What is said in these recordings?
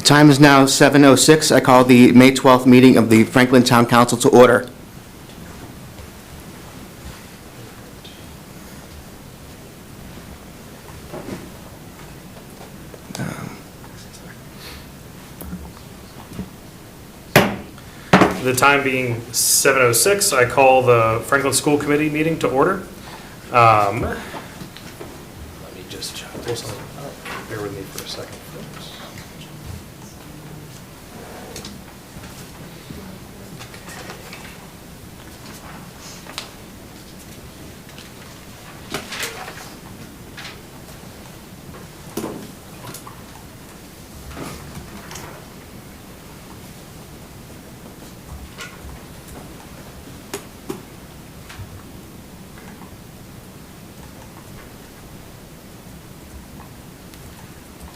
time is now 7:06. I call the May 12th meeting of the Franklin Town Council to order. The time being 7:06, I call the Franklin School Committee meeting to order. Let me just pull something up. Bear with me for a second, folks.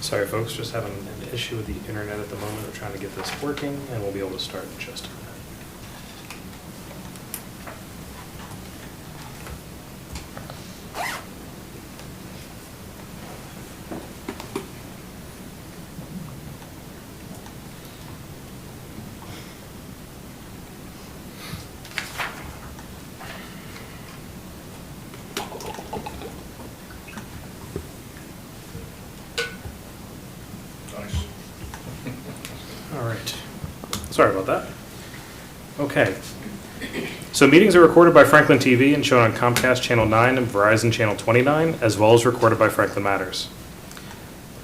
Sorry, folks, just having an issue with the internet at the moment. We're trying to get this working, and we'll be able to start in just a minute. All right. Sorry about that. Okay. So meetings are recorded by Franklin TV and shown on Comcast Channel 9 and Verizon Channel 29, as well as recorded by Franklin Matters.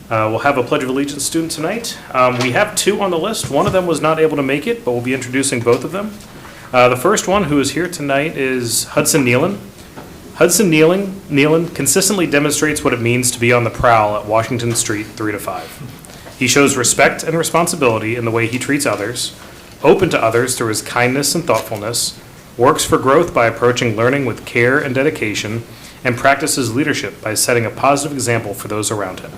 We'll have a Pledge of Allegiance student tonight. We have two on the list. One of them was not able to make it, but we'll be introducing both of them. The first one who is here tonight is Hudson Nealon. Hudson Nealon consistently demonstrates what it means to be on the prowl at Washington Street 3 to 5. He shows respect and responsibility in the way he treats others, open to others through his kindness and thoughtfulness, works for growth by approaching learning with care and dedication, and practices leadership by setting a positive example for those around him.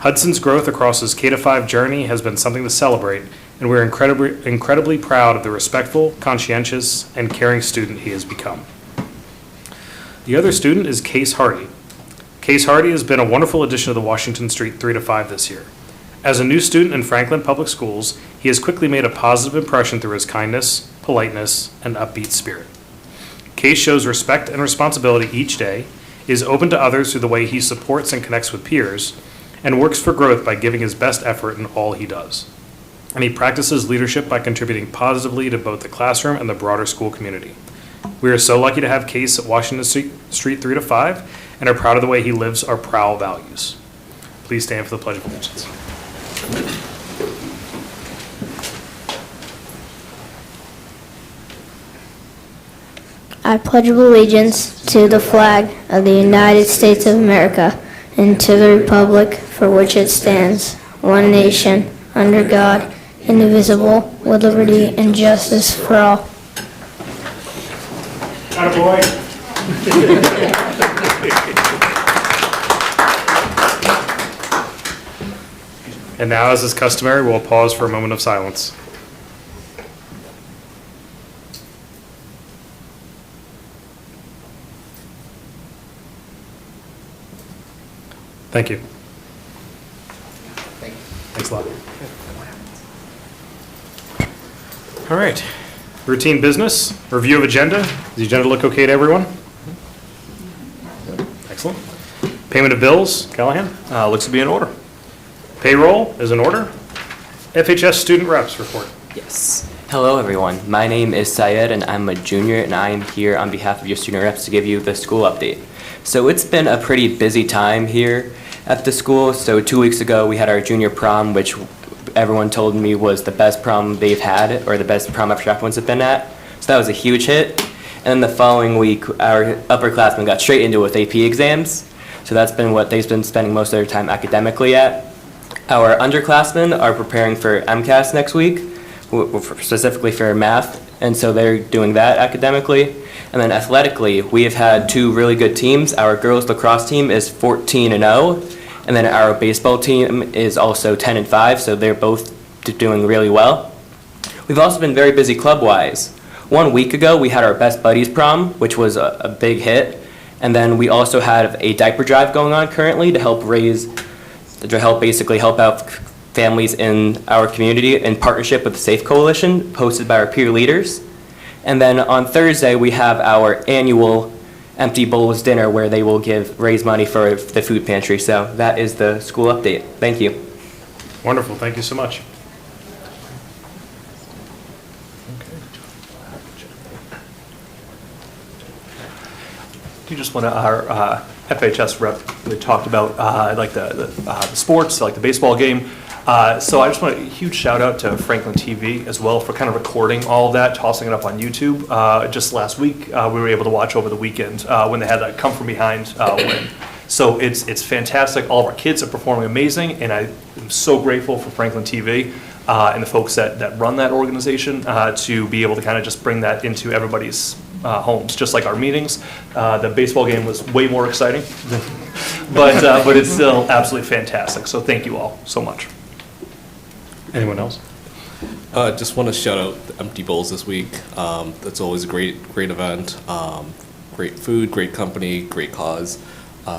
Hudson's growth across his K-5 journey has been something to celebrate, and we're incredibly proud of the respectful, conscientious, and caring student he has become. The other student is Case Hardy. Case Hardy has been a wonderful addition to the Washington Street 3 to 5 this year. As a new student in Franklin Public Schools, he has quickly made a positive impression through his kindness, politeness, and upbeat spirit. Case shows respect and responsibility each day, is open to others through the way he supports and connects with peers, and works for growth by giving his best effort in all he does. And he practices leadership by contributing positively to both the classroom and the broader school community. We are so lucky to have Case at Washington Street 3 to 5 and are proud of the way he lives our prowl values. Please stand for the Pledge of Allegiance. I pledge allegiance to the flag of the United States of America and to the republic for which it stands, one nation, under God, indivisible, with liberty and justice for all. Attaboy. And now, as is customary, we'll pause for a moment of silence. Thank you. Thanks a lot. All right. Routine business, review of agenda. Does the agenda look okay to everyone? Excellent. Payment of bills, Callahan? Looks to be in order. Payroll is in order. FHS student reps report. Yes. Hello, everyone. My name is Syed, and I'm a junior, and I am here on behalf of your student reps to give you the school update. So it's been a pretty busy time here at the school. So 2 weeks ago, we had our junior prom, which everyone told me was the best prom they've had, or the best prom after chaperones have been at. So that was a huge hit. And then the following week, our upperclassmen got straight into it with AP exams. So that's been what they've been spending most of their time academically at. Our underclassmen are preparing for MCAS next week, specifically for math, and so they're doing that academically. And then athletically, we have had two really good teams. Our girls lacrosse team is 14-0, and then our baseball team is also 10-5, so they're both doing really well. We've also been very busy club-wise. 1 week ago, we had our Best Buddies prom, which was a big hit, and then we also have a diaper drive going on currently to help basically help out families in our community in partnership with the Safe Coalition, hosted by our peer leaders. And then on Thursday, we have our annual Empty Bowls dinner where they will raise money for the food pantry. So that is the school update. Thank you. Wonderful, thank you so much. Do you just want to, our FHS rep really talked about like the sports, like the baseball game. So I just want a huge shout out to Franklin TV as well for kind of recording all of that, tossing it up on YouTube. Just last week, we were able to watch over the weekend when they had that come from behind win. So it's fantastic. All of our kids are performing amazing, and I am so grateful for Franklin TV and the folks that run that organization to be able to kind of just bring that into everybody's homes, just like our meetings. The baseball game was way more exciting, but it's still absolutely fantastic. So thank you all so much. Anyone else? Just want to shout out the Empty Bowls this week. That's always a great event. Great food, great company, great cause.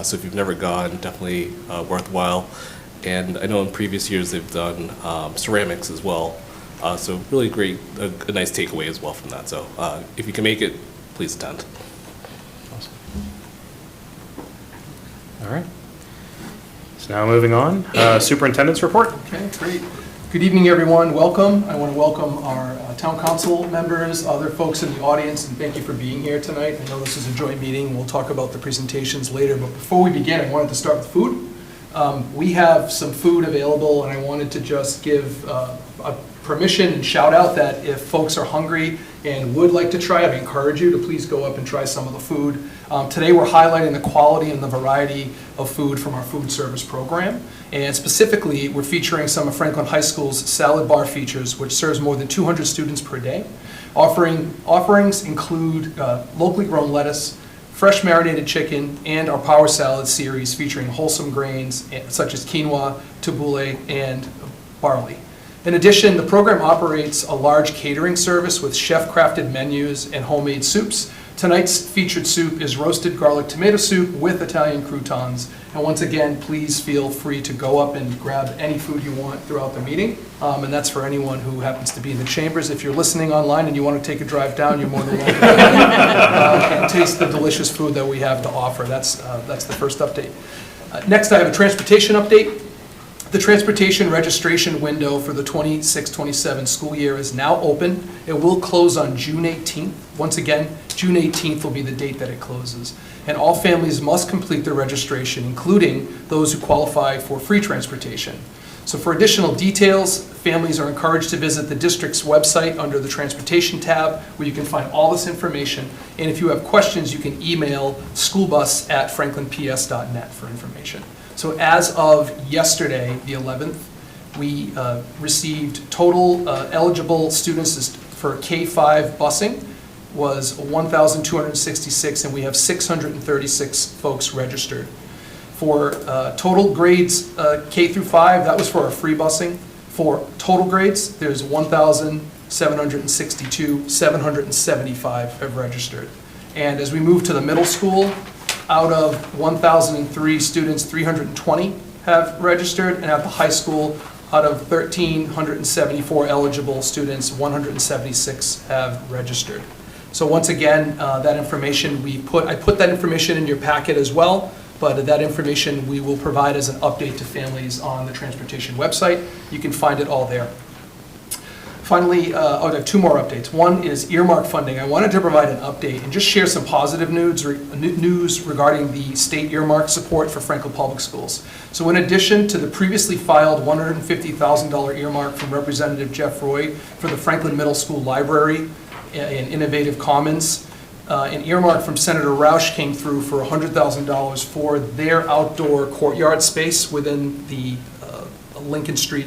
So if you've never gone, definitely worthwhile. And I know in previous years they've done ceramics as well. So really great, a nice takeaway as well from that. So if you can make it, please attend. Awesome. All right. So now moving on, superintendent's report. Okay, great. Good evening, everyone. Welcome. I want to welcome our town council members, other folks in the audience, and thank you for being here tonight. I know this is a joint meeting. We'll talk about the presentations later, but before we begin, I wanted to start with food. We have some food available, and I wanted to just give a permission and shout out that if folks are hungry and would like to try it, I encourage you to please go up and try some of the food. Today we're highlighting the quality and the variety of food from our food service program. And specifically, we're featuring some of Franklin High School's salad bar features, which serves more than 200 students per day. Offerings include locally grown lettuce, fresh marinated chicken, and our Power Salad series featuring wholesome grains such as quinoa, tabbouleh, and barley. In addition, the program operates a large catering service with chef-crafted menus and homemade soups. Tonight's featured soup is roasted garlic tomato soup with Italian croutons. And once again, please feel free to go up and grab any food you want throughout the meeting. And that's for anyone who happens to be in the chambers. If you're listening online and you want to take a drive down, you're more than welcome and taste the delicious food that we have to offer. That's the first update. Next, I have a transportation update. The transportation registration window for the 26-27 school year is now open. It will close on June 18th. Once again, June 18th will be the date that it closes. And all families must complete their registration, including those who qualify for free transportation. So for additional details, families are encouraged to visit the district's website under the Transportation tab, where you can find all this information. And if you have questions, you can email schoolbus@franklinps.net for information. So as of yesterday, the 11th, we received total eligible students for K-5 busing was 1,266, and we have 636 folks registered. For total grades K through 5, that was for our free busing. For total grades, there's 1,762, 775 have registered. And as we move to the middle school, out of 1,003 students, 320 have registered, and at the high school, out of 1,374 eligible students, 176 have registered. So once again, that information I put that information in your packet as well, but that information we will provide as an update to families on the transportation website. You can find it all there. Finally, I have two more updates. One is earmark funding. I wanted to provide an update and just share some positive news regarding the state earmark support for Franklin Public Schools. So in addition to the previously filed $150,000 earmark from Representative Jeff Roy for the Franklin Middle School Library and Innovative Commons, an earmark from Senator Roush came through for $100,000 for their outdoor courtyard space within the Lincoln Street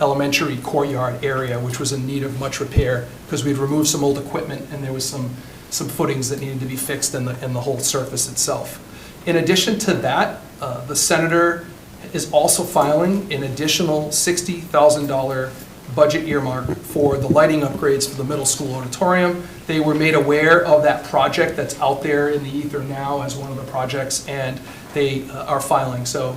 Elementary courtyard area, which was in need of much repair because we'd removed some old equipment and there was some footings that needed to be fixed in the whole surface itself. In addition to that, the senator is also filing an additional $60,000 budget earmark for the lighting upgrades for the middle school auditorium. They were made aware of that project that's out there in the ether now as one of the projects, and they are filing. So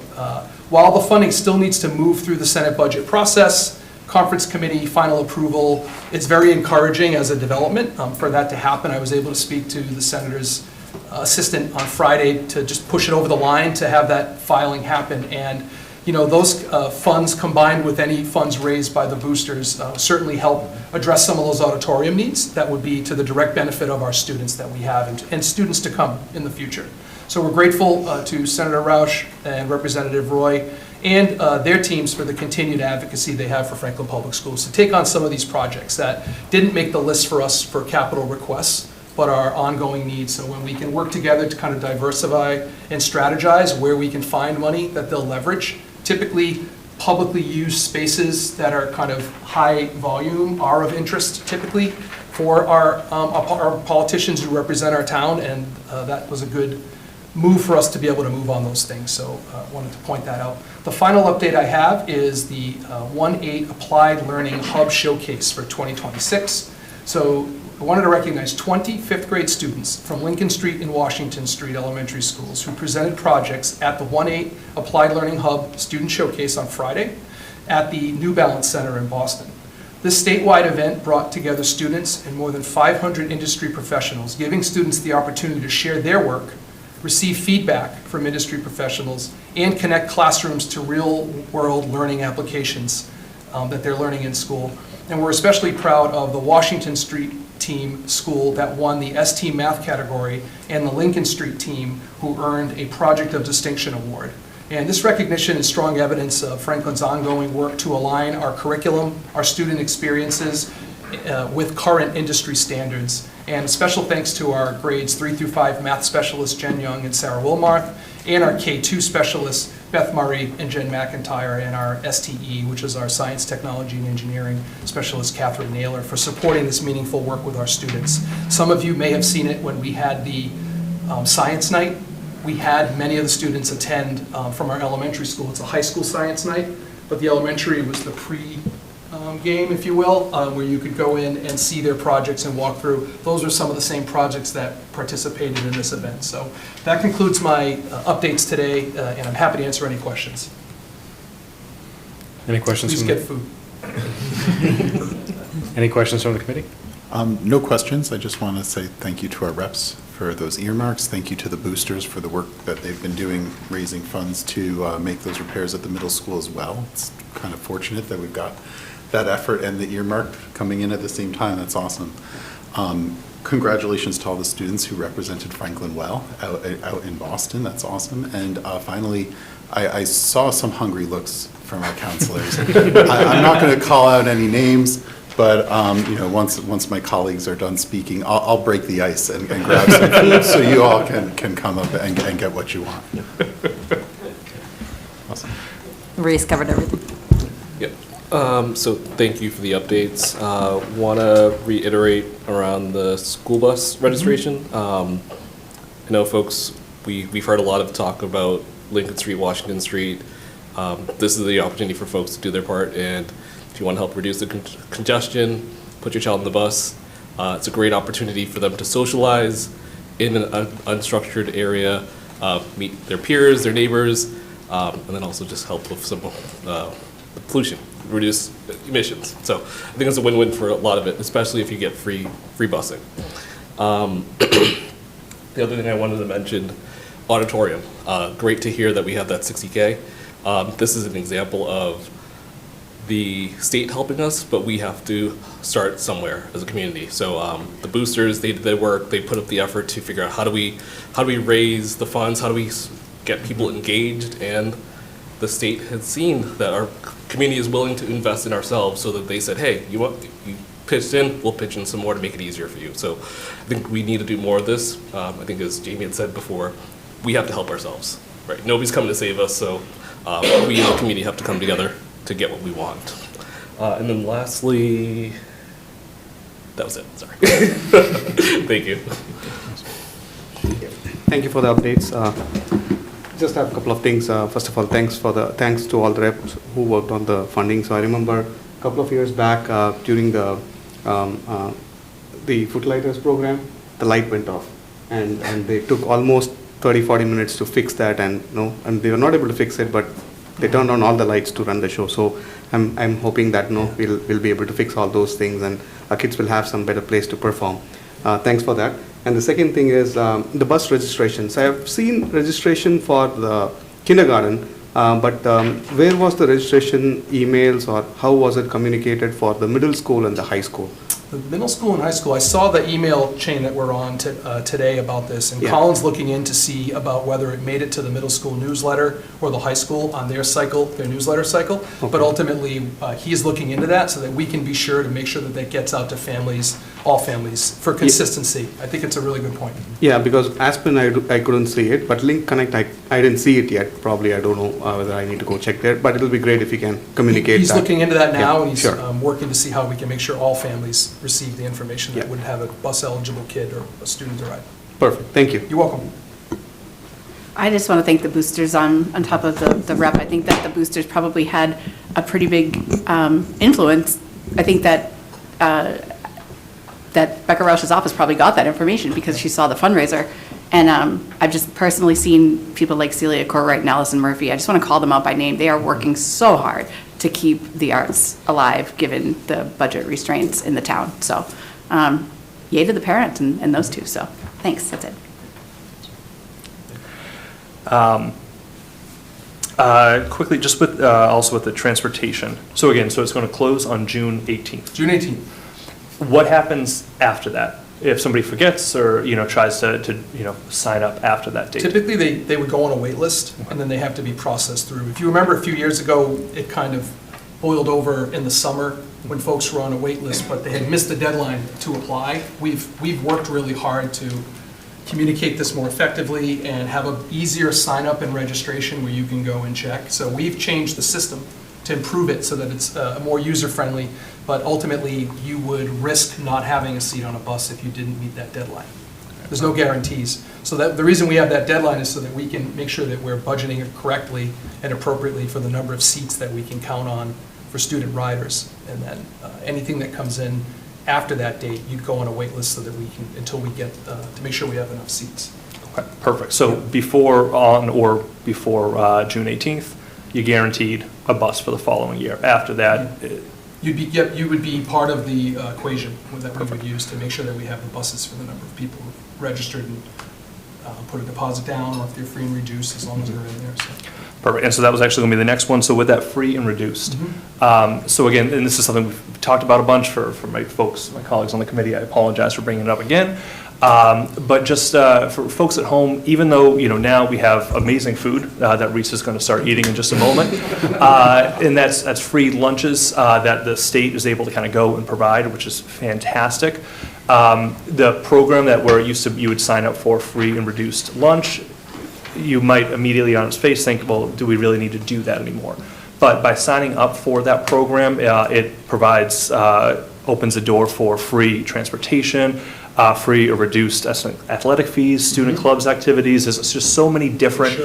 while the funding still needs to move through the Senate budget process, conference committee final approval, it's very encouraging as a development for that to happen. I was able to speak to the senator's assistant on Friday to just push it over the line to have that filing happen. And you know, those funds combined with any funds raised by the boosters certainly help address some of those auditorium needs that would be to the direct benefit of our students that we have and students to come in the future. So we're grateful to Senator Roush and Representative Roy and their teams for the continued advocacy they have for Franklin Public Schools to take on some of these projects that didn't make the list for us for capital requests, but are ongoing needs. So when we can work together to kind of diversify and strategize where we can find money that they'll leverage, typically publicly used spaces that are kind of high volume are of interest typically for our politicians who represent our town, and that was a good move for us to be able to move on those things. So I wanted to point that out. The final update I have is the 1-8 Applied Learning Hub Showcase for 2026. So I wanted to recognize 20 fifth grade students from Lincoln Street and Washington Street elementary schools who presented projects at the 1-8 Applied Learning Hub Student Showcase on Friday at the New Balance Center in Boston. This statewide event brought together students and more than 500 industry professionals, giving students the opportunity to share their work, receive feedback from industry professionals, and connect classrooms to real-world learning applications that they're learning in school. And we're especially proud of the Washington Street team school that won the ST Math category and the Lincoln Street team who earned a Project of Distinction award. And this recognition is strong evidence of Franklin's ongoing work to align our curriculum, our student experiences with current industry standards. And special thanks to our grades 3 through 5 math specialists Jen Young and Sarah Wilmarth, and our K2 specialists Beth Murray and Jen McIntyre, and our STE, which is our Science, Technology, and Engineering specialist Catherine Naylor, for supporting this meaningful work with our students. Some of you may have seen it when we had the science night. We had many of the students attend from our elementary school. It's a high school science night, but the elementary was the pre-game, if you will, where you could go in and see their projects and walk through. Those are some of the same projects that participated in this event. So that concludes my updates today, and I'm happy to answer any questions. Any questions Please from get food. Any questions from the committee? No questions. I just want to say thank you to our reps for those earmarks. Thank you to the boosters for the work that they've been doing, raising funds to make those repairs at the middle school as well. It's kind of fortunate that we've got that effort and the earmark coming in at the same time. That's awesome. Congratulations to all the students who represented Franklin well out in Boston. That's awesome. And finally, I saw some hungry looks from our counselors. I'm not going to call out any names, but you know, once my colleagues are done speaking, I'll break the ice and grab some food so you all can come up and get what you want. Awesome. Reese covered everything. Yep. So thank you for the updates. Want to reiterate around the school bus registration. I know, folks, we've heard a lot of talk about Lincoln Street, Washington Street. This is the opportunity for folks to do their part, and if you want to help reduce the congestion, put your child on the bus. It's a great opportunity for them to socialize in an unstructured area, meet their peers, their neighbors, and then also just help with some pollution, reduce emissions. So I think it's a win-win for a lot of it, especially if you get free busing. The other thing I wanted to mention, auditorium. Great to hear that we have that 60K. This is an example of the state helping us, but we have to start somewhere as a community. So the boosters, they did their work, they put up the effort to figure out how do we raise the funds, how do we get people engaged, and the state has seen that our community is willing to invest in ourselves, so that they said, hey, you pitched in, we'll pitch in some more to make it easier for you. So I think we need to do more of this. I think, as Jamie had said before, we have to help ourselves, right? Nobody's coming to save us, so we in the community have to come together to get what we want. And then lastly, that was it, sorry. Thank you. Thank you for the updates. Just have a couple of things. First of all, thanks to all the reps who worked on the funding. So I remember a couple of years back, during the Footlighters program, the light went off. And they took almost 30-40 minutes to fix that, and they were not able to fix it, but they turned on all the lights to run the show. So I'm hoping that we'll be able to fix all those things, and our kids will have some better place to perform. Thanks for that. And the second thing is the bus registrations. I have seen registration for the kindergarten, but where was the registration emails, or how was it communicated for the middle school and the high school? The middle school and high school, I saw the email chain that we're on today about this, and Yeah. Colin's looking in to see about whether it made it to the middle school newsletter or the high school on their cycle, their newsletter cycle. But Okay. ultimately, he's looking into that so that we can be sure to make sure that that gets out to families, all families, for consistency. I think it's a really good point. Yeah, because Aspen, I couldn't see it, but Link Connect, I didn't see it yet. Probably, I don't know whether I need to go check there, but it'll be great if you can communicate He's that. looking into that now, Yeah, and he's sure. working to see how we can make sure all families receive the information that Yeah. would have a bus-eligible kid or a student to ride. Perfect, thank you. You're welcome. I just want to thank the boosters on top of the rep. I think that the boosters probably had a pretty big influence. I think that Becca Rausch's office probably got that information because she saw the fundraiser. And I've just personally seen people like Celia Corwright and Allison Murphy. I just want to call them out by name. They are working so hard to keep the arts alive, given the budget restraints in the town. So yay to the parents and those two. So thanks, that's it. Quickly, just with, also with the transportation. So again, so it's going to close on June 18th. June 18th. What happens after that? If somebody forgets or, tries to sign up after that date? Typically, they would go on a wait list, and then they have to be processed through. If you remember a few years ago, it kind of boiled over in the summer when folks were on a wait list, but they had missed the deadline to apply. We've worked really hard to communicate this more effectively and have an easier sign-up and registration where you can go and check. So we've changed the system to improve it so that it's more user-friendly, but ultimately, you would risk not having a seat on a bus if you didn't meet that deadline. There's no guarantees. So that, the reason we have that deadline is so that we can make sure that we're budgeting it correctly and appropriately for the number of seats that we can count on for student riders. And then anything that comes in after that date, you'd go on a wait list so that we can, until we get, to make sure we have enough seats. Okay, perfect. So before June 18th, you guaranteed a bus for the following year. After that, You would be part of the equation that we would use to make sure that we have the buses for the number of people registered and put a deposit down, or if they're free and reduced, as long as they're in there, so. perfect. And so that was actually going to be the next one. So with that free and reduced. So again, and this is something we've talked about a bunch for my folks, my colleagues on the committee. I apologize for bringing it up again. But just for folks at home, even though, now we have amazing food that Reese is going to start eating in just a moment, and that's free lunches that the state is able to kind of go and provide, which is fantastic. The program that you would sign up for free and reduced lunch, you might immediately on its face think, well, do we really need to do that anymore? But by signing up for that program, it provides, opens the door for free transportation, free or reduced athletic fees, student clubs activities. There's just so many different.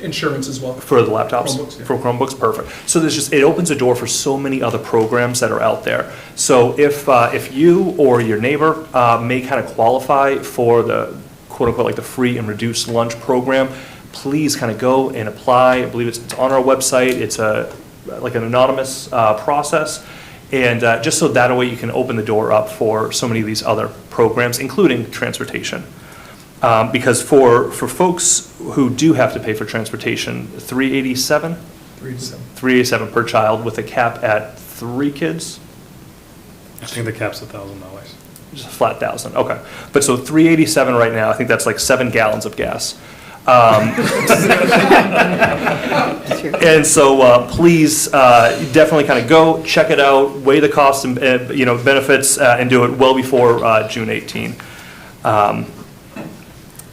Insurance as well. For the laptops? Chromebooks, yeah. For Chromebooks, perfect. So it opens a door for so many other programs that are out there. So if you or your neighbor may kind of qualify for the quote-unquote like the free and reduced lunch program, please kind of go and apply. I believe it's on our website. It's like an anonymous process. And just so that way you can open the door up for so many of these other programs, including transportation. Because for folks who do have to pay for transportation, $387 $387 per child with a cap at 3 kids. I think the cap's $1,000. Just a flat 1,000, okay. But so $387 right now, I think that's like 7 gallons of gas. And so please definitely kind of go, check it out, weigh the costs and benefits, and do it well before June 18.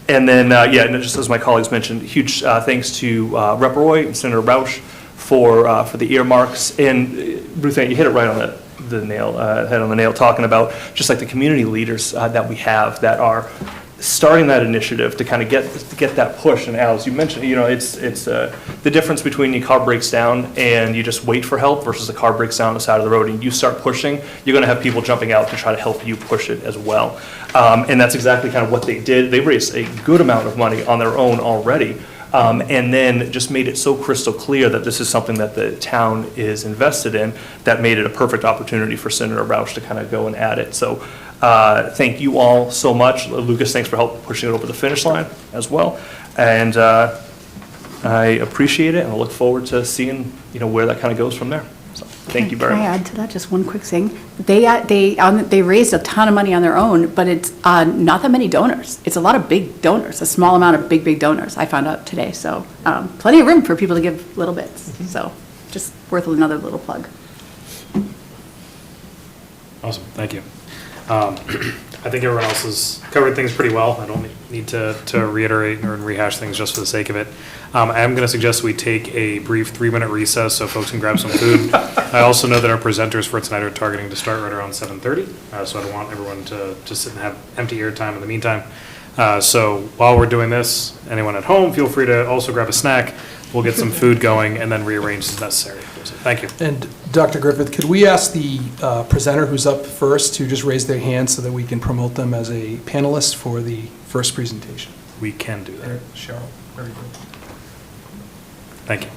And then, and just as my colleagues mentioned, huge thanks to Rep. Roy and Senator Rausch for the earmarks. And Ruth Ann, you hit it right on the nail, head on the nail, talking about just like the community leaders that we have that are starting that initiative to kind of get that push. And Alice, you mentioned, it's the difference between your car breaks down and you just wait for help versus a car breaks down on the side of the road and you start pushing, you're going to have people jumping out to try to help you push it as well. And that's exactly kind of what they did. They raised a good amount of money on their own already. And then just made it so crystal clear that this is something that the town is invested in, that made it a perfect opportunity for Senator Roush to kind of go and add it. So thank you all so much. Lucas, thanks for help pushing it over the finish line as well. And I appreciate it, and I look forward to seeing, where that kind of goes from there. So thank you very much. Can I add to that just one quick thing? They raised a ton of money on their own, but it's not that many donors. It's a lot of big donors, a small amount of big donors, I found out today. So plenty of room for people to give little bits. So just worth another little plug. Awesome, thank you. I think everyone else has covered things pretty well. I don't need to reiterate or rehash things just for the sake of it. I am going to suggest we take a brief 3-minute recess so folks can grab some food. I also know that our presenters for tonight are targeting to start right around 7:30, so I don't want everyone to sit and have empty ear time in the meantime. So while we're doing this, anyone at home, feel free to also grab a snack. We'll get some food going and then rearrange as necessary. So thank you. And Dr. Griffith, could we ask the presenter who's up first to just raise their hand so that we can promote them as a panelist for the first presentation? We can do that. There, Cheryl, very good. Thank you.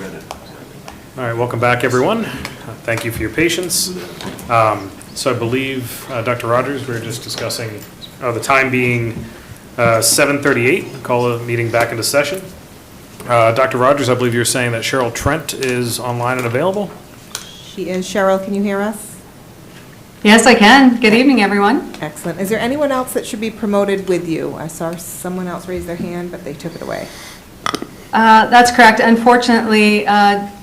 All right, welcome back, everyone. Thank you for your patience. So I believe, Dr. Rogers, we were just discussing, the time being 7:38, call the meeting back into session. Dr. Rogers, I believe you're saying that Cheryl Trent is online and available? She is. Cheryl, can you hear us? Yes, I can. Good evening, everyone. Excellent. Is there anyone else that should be promoted with you? I saw someone else raise their hand, but they took it away. That's correct. Unfortunately,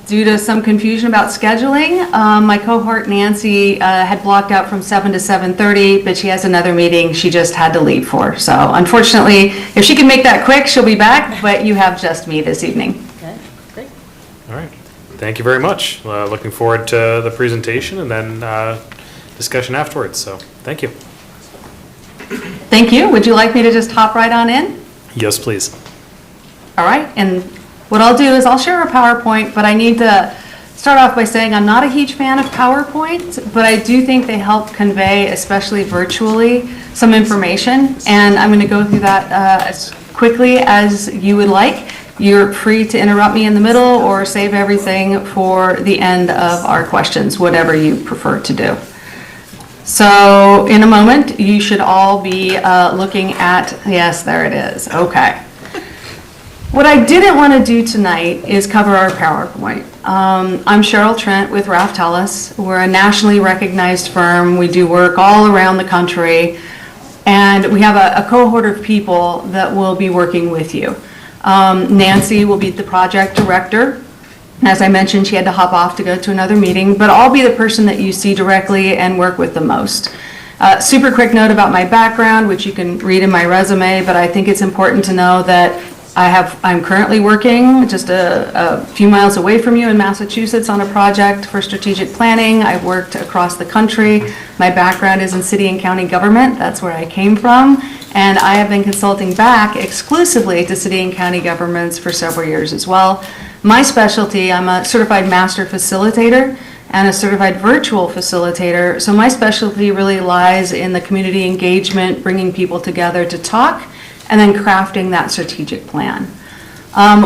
due to some confusion about scheduling, my cohort Nancy had blocked out from 7 to 7:30, but she has another meeting she just had to leave for. So unfortunately, if she can make that quick, she'll be back, but you have just me this evening. Okay, great. All right, thank you very much. Looking forward to the presentation and then discussion afterwards, so thank you. Thank you. Would you like me to just hop right on in? Yes, please. All right, and what I'll do is I'll share a PowerPoint, but I need to start off by saying I'm not a huge fan of PowerPoint, but I do think they help convey, especially virtually, some information, and I'm going to go through that as quickly as you would like. You're free to interrupt me in the middle or save everything for the end of our questions, whatever you prefer to do. So in a moment, you should all be looking at, yes, there it is, okay. What I didn't want to do tonight is cover our PowerPoint. I'm Cheryl Trent with Raftellus. We're a nationally recognized firm. We do work all around the country, and we have a cohort of people that will be working with you. Nancy will be the project director. As I mentioned, she had to hop off to go to another meeting, but I'll be the person that you see directly and work with the most. Super quick note about my background, which you can read in my resume, but I think it's important to know that I'm currently working just a few miles away from you in Massachusetts on a project for strategic planning. I've worked across the country. My background is in city and county government. That's where I came from. And I have been consulting back exclusively to city and county governments for several years as well. My specialty, I'm a certified master facilitator and a certified virtual facilitator. So my specialty really lies in the community engagement, bringing people together to talk, and then crafting that strategic plan.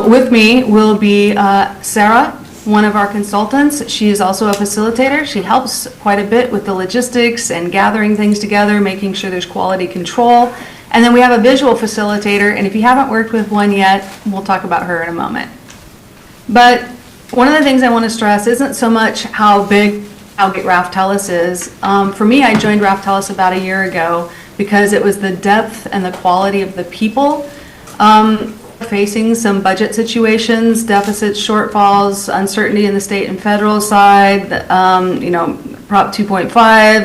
With me will be Sarah, one of our consultants. She is also a facilitator. She helps quite a bit with the logistics and gathering things together, making sure there's quality control. And then we have a visual facilitator, and if you haven't worked with one yet, we'll talk about her in a moment. But one of the things I want to stress isn't so much how big Raftellus is. For me, I joined Raftellus about a year ago because it was the depth and the quality of the people. Facing some budget situations, deficits, shortfalls, uncertainty in the state and federal side, Prop 2.5,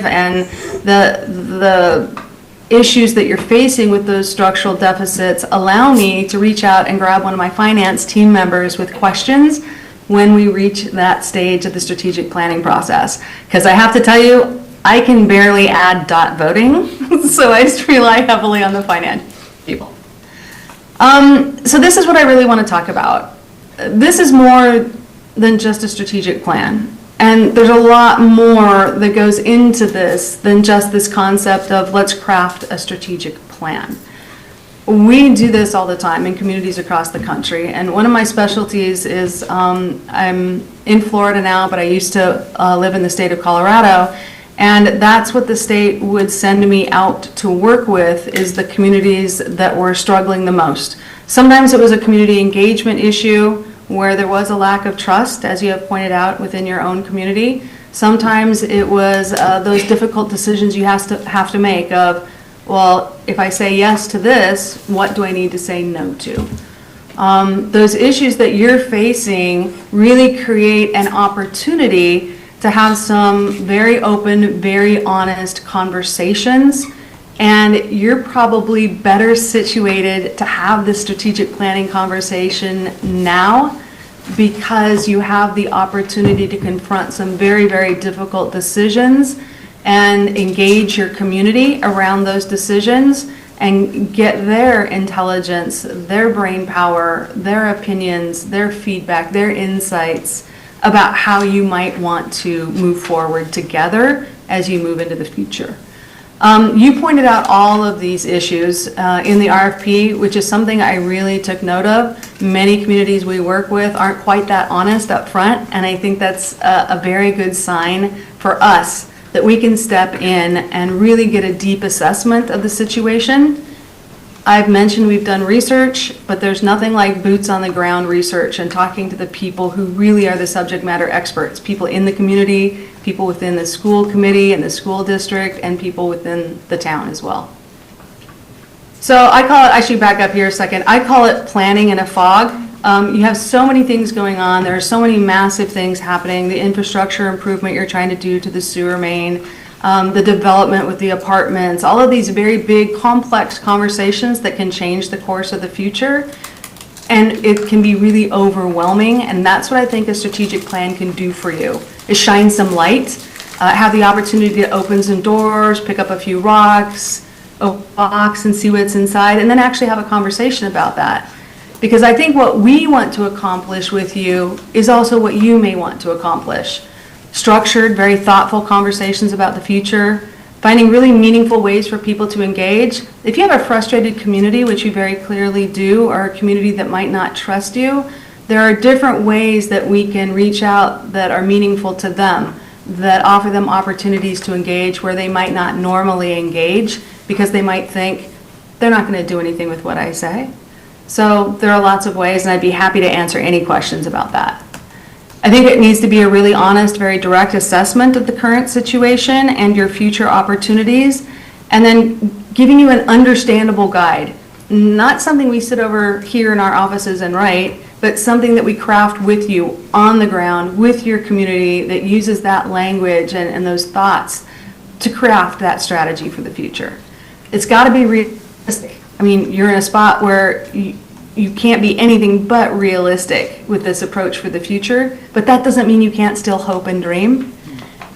and the issues that you're facing with those structural deficits allow me to reach out and grab one of my finance team members with questions when we reach that stage of the strategic planning process. Because I have to tell you, I can barely add dot voting, so I just rely heavily on the finance people. So this is what I really want to talk about. This is more than just a strategic plan. And there's a lot more that goes into this than just this concept of let's craft a strategic plan. We do this all the time in communities across the country. And one of my specialties is I'm in Florida now, but I used to live in the state of Colorado. And that's what the state would send me out to work with, is the communities that were struggling the most. Sometimes it was a community engagement issue where there was a lack of trust, as you have pointed out, within your own community. Sometimes it was those difficult decisions you have to make of, well, if I say yes to this, what do I need to say no to? Those issues that you're facing really create an opportunity to have some very open, very honest conversations, and you're probably better situated to have this strategic planning conversation now because you have the opportunity to confront some very, very difficult decisions and engage your community around those decisions and get their intelligence, their brain power, their opinions, their feedback, their insights about how you might want to move forward together as you move into the future. You pointed out all of these issues in the RFP, which is something I really took note of. Many communities we work with aren't quite that honest up front, and I think that's a very good sign for us that we can step in and really get a deep assessment of the situation. I've mentioned we've done research, but there's nothing like boots on the ground research and talking to the people who really are the subject matter experts, people in the community, people within the school committee and the school district, and people within the town as well. So I call it, I should back up here a second, I call it planning in a fog. You have so many things going on, there are so many massive things happening, the infrastructure improvement you're trying to do to the sewer main, the development with the apartments, all of these very big, complex conversations that can change the course of the future. And it can be really overwhelming, and that's what I think a strategic plan can do for you, is shine some light, have the opportunity to open some doors, pick up a few rocks, open a box and see what's inside, and then actually have a conversation about that. Because I think what we want to accomplish with you is also what you may want to accomplish. Structured, very thoughtful conversations about the future, finding really meaningful ways for people to engage. If you have a frustrated community, which you very clearly do, or a community that might not trust you, there are different ways that we can reach out that are meaningful to them, that offer them opportunities to engage where they might not normally engage because they might think they're not going to do anything with what I say. So there are lots of ways, and I'd be happy to answer any questions about that. I think it needs to be a really honest, very direct assessment of the current situation and your future opportunities, and then giving you an understandable guide. Not something we sit over here in our offices and write, but something that we craft with you on the ground, with your community, that uses that language and those thoughts to craft that strategy for the future. It's got to be realistic. I mean, you're in a spot where you can't be anything but realistic with this approach for the future, but that doesn't mean you can't still hope and dream.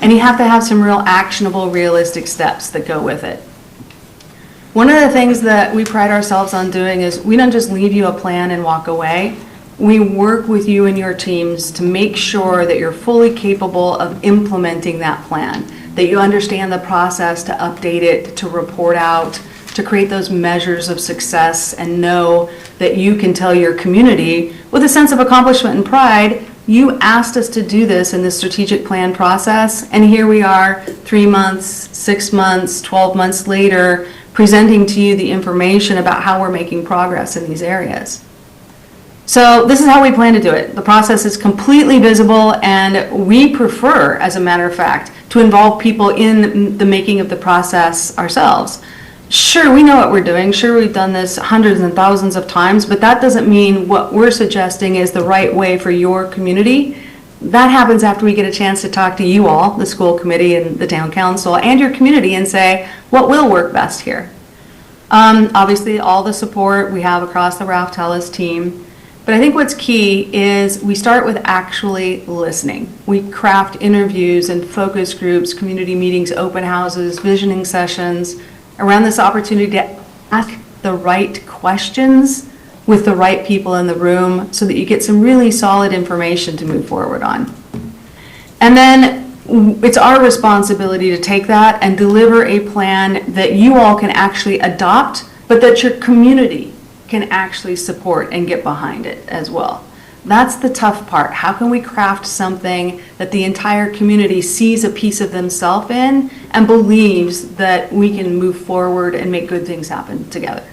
And you have to have some real actionable, realistic steps that go with it. One of the things that we pride ourselves on doing is we don't just leave you a plan and walk away. We work with you and your teams to make sure that you're fully capable of implementing that plan, that you understand the process to update it, to report out, to create those measures of success, and know that you can tell your community with a sense of accomplishment and pride, you asked us to do this in the strategic plan process, and here we are 3 months, 6 months, 12 months later, presenting to you the information about how we're making progress in these areas. So this is how we plan to do it. The process is completely visible, and we prefer, as a matter of fact, to involve people in the making of the process ourselves. Sure, we know what we're doing. Sure, we've done this hundreds and thousands of times, but that doesn't mean what we're suggesting is the right way for your community. That happens after we get a chance to talk to you all, the school committee and the town council, and your community, and say, what will work best here? Obviously, all the support we have across the Ralph Tellis team. But I think what's key is we start with actually listening. We craft interviews and focus groups, community meetings, open houses, visioning sessions, around this opportunity to ask the right questions with the right people in the room so that you get some really solid information to move forward on. And then it's our responsibility to take that and deliver a plan that you all can actually adopt, but that your community can actually support and get behind it as well. That's the tough part. How can we craft something that the entire community sees a piece of themselves in and believes that we can move forward and make good things happen together?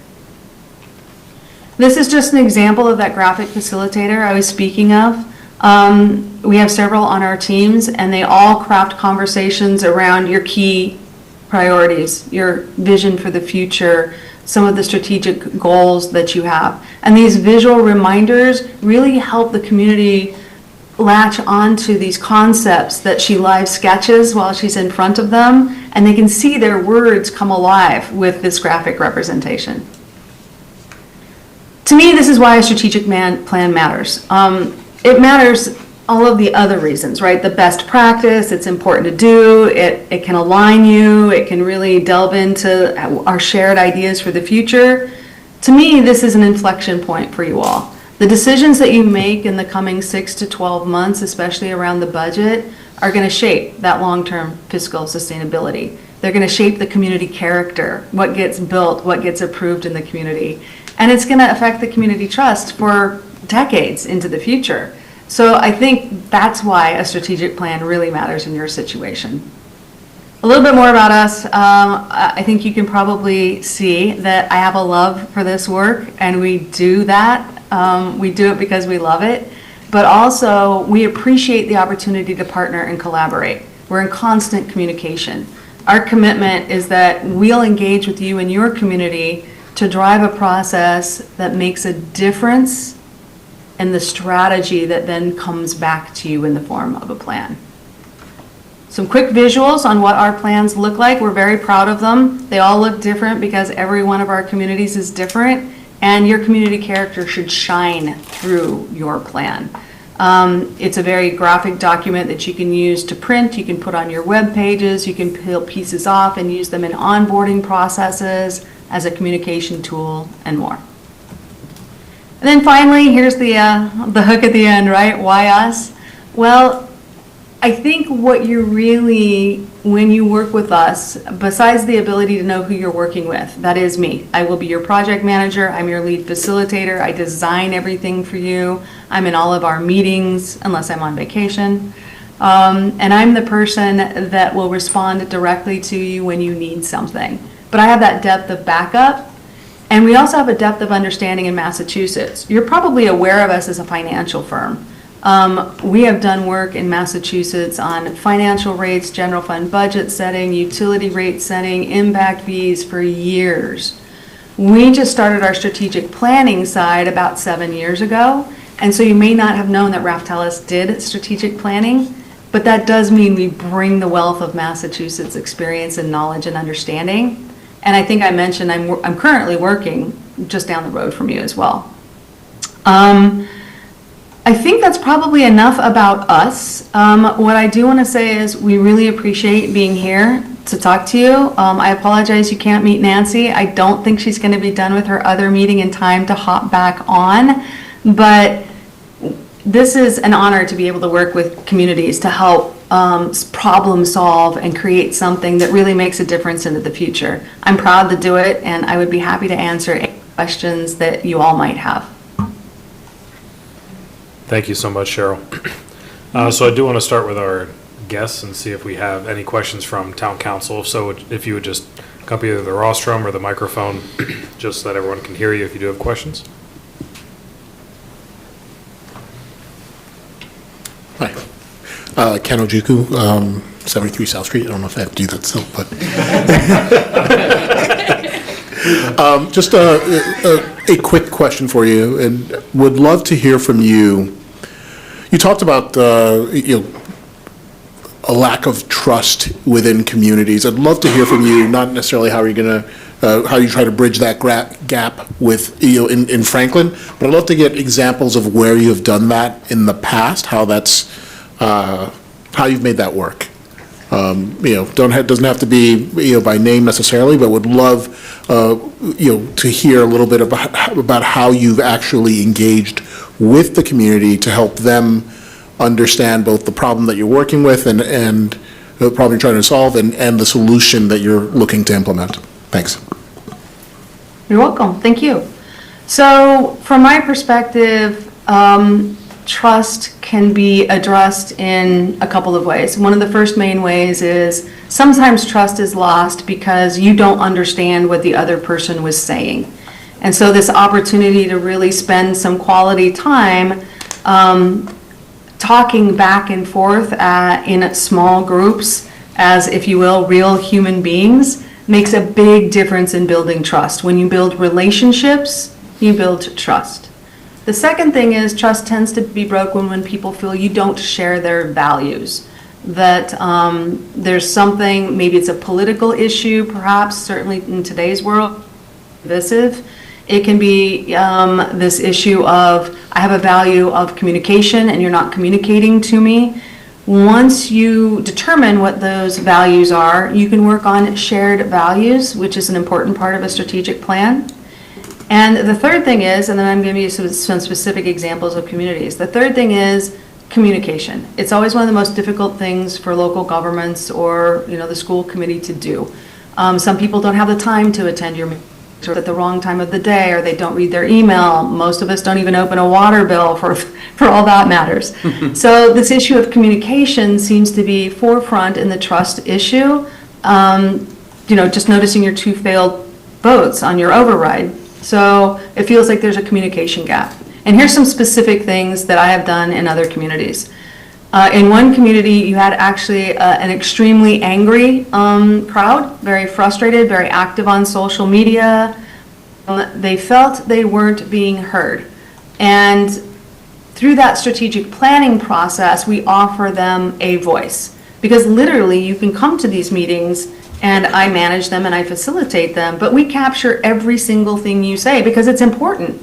This is just an example of that graphic facilitator I was speaking of. We have several on our teams, and they all craft conversations around your key priorities, your vision for the future, some of the strategic goals that you have. And these visual reminders really help the community latch onto these concepts that she live sketches while she's in front of them, and they can see their words come alive with this graphic representation. To me, this is why a strategic plan matters. It matters all of the other reasons, right? The best practice, it's important to do, it can align you, it can really delve into our shared ideas for the future. To me, this is an inflection point for you all. The decisions that you make in the coming 6 to 12 months, especially around the budget, are going to shape that long-term fiscal sustainability. They're going to shape the community character, what gets built, what gets approved in the community. And it's going to affect the community trust for decades into the future. So I think that's why a strategic plan really matters in your situation. A little bit more about us. I think you can probably see that I have a love for this work, and we do that. We do it because we love it, but also we appreciate the opportunity to partner and collaborate. We're in constant communication. Our commitment is that we'll engage with you and your community to drive a process that makes a difference in the strategy that then comes back to you in the form of a plan. Some quick visuals on what our plans look like. We're very proud of them. They all look different because every one of our communities is different, and your community character should shine through your plan. It's a very graphic document that you can use to print, you can put on your web pages, you can peel pieces off and use them in onboarding processes, as a communication tool, and more. And then finally, here's the hook at the end, right? Why us? Well, I think what you're really, when you work with us, besides the ability to know who you're working with, that is me. I will be your project manager, I'm your lead facilitator, I design everything for you, I'm in all of our meetings, unless I'm on vacation. And I'm the person that will respond directly to you when you need something. But I have that depth of backup, and we also have a depth of understanding in Massachusetts. You're probably aware of us as a financial firm. We have done work in Massachusetts on financial rates, general fund budget setting, utility rate setting, impact fees for years. We just started our strategic planning side about 7 years ago, and so you may not have known that Raftellus did strategic planning, but that does mean we bring the wealth of Massachusetts experience and knowledge and understanding. And I think I mentioned I'm currently working just down the road from you as well. I think that's probably enough about us. What I do want to say is we really appreciate being here to talk to you. I apologize you can't meet Nancy. I don't think she's going to be done with her other meeting in time to hop back on. But this is an honor to be able to work with communities to help problem solve and create something that really makes a difference into the future. I'm proud to do it, and I would be happy to answer any questions that you all might have. Thank you so much, Cheryl. So I do want to start with our guests and see if we have any questions from town council. So if you would just come up either the rostrum or the microphone, just so that everyone can hear you if you do have questions. Hi. Ken Ojuku, 73 South Street. I don't know if I have to do that still, but. Just a quick question for you, and would love to hear from you. You talked about a lack of trust within communities. I'd love to hear from you, not necessarily how you're going to how you try to bridge that gap with in Franklin, but I'd love to get examples of where you have done that in the past, how that's how you've made that work. Doesn't have to be by name necessarily, but would love to hear a little bit about how you've actually engaged with the community to help them understand both the problem that you're working with and the problem you're trying to solve and the solution that you're looking to implement. Thanks. You're welcome. Thank you. So from my perspective, trust can be addressed in a couple of ways. One of the first main ways is sometimes trust is lost because you don't understand what the other person was saying. And so this opportunity to really spend some quality time talking back and forth in small groups as, if you will, real human beings makes a big difference in building trust. When you build relationships, you build trust. The second thing is trust tends to be broken when people feel you don't share their values, that there's something, maybe it's a political issue, perhaps, certainly in today's world, divisive. It can be this issue of, I have a value of communication and you're not communicating to me. Once you determine what those values are, you can work on shared values, which is an important part of a strategic plan. And the third thing is, and then I'm going to give you some specific examples of communities. The third thing is communication. It's always one of the most difficult things for local governments or, the school committee to do. Some people don't have the time to attend your meetings or at the wrong time of the day, or they don't read their email. Most of us don't even open a water bill for all that matters. So this issue of communication seems to be forefront in the trust issue. Just noticing your 2 failed votes on your override. So it feels like there's a communication gap. And here's some specific things that I have done in other communities. In one community, you had actually an extremely angry crowd, very frustrated, very active on social media. They felt they weren't being heard. And through that strategic planning process, we offer them a voice. Because literally, you can come to these meetings and I manage them and I facilitate them, but we capture every single thing you say because it's important.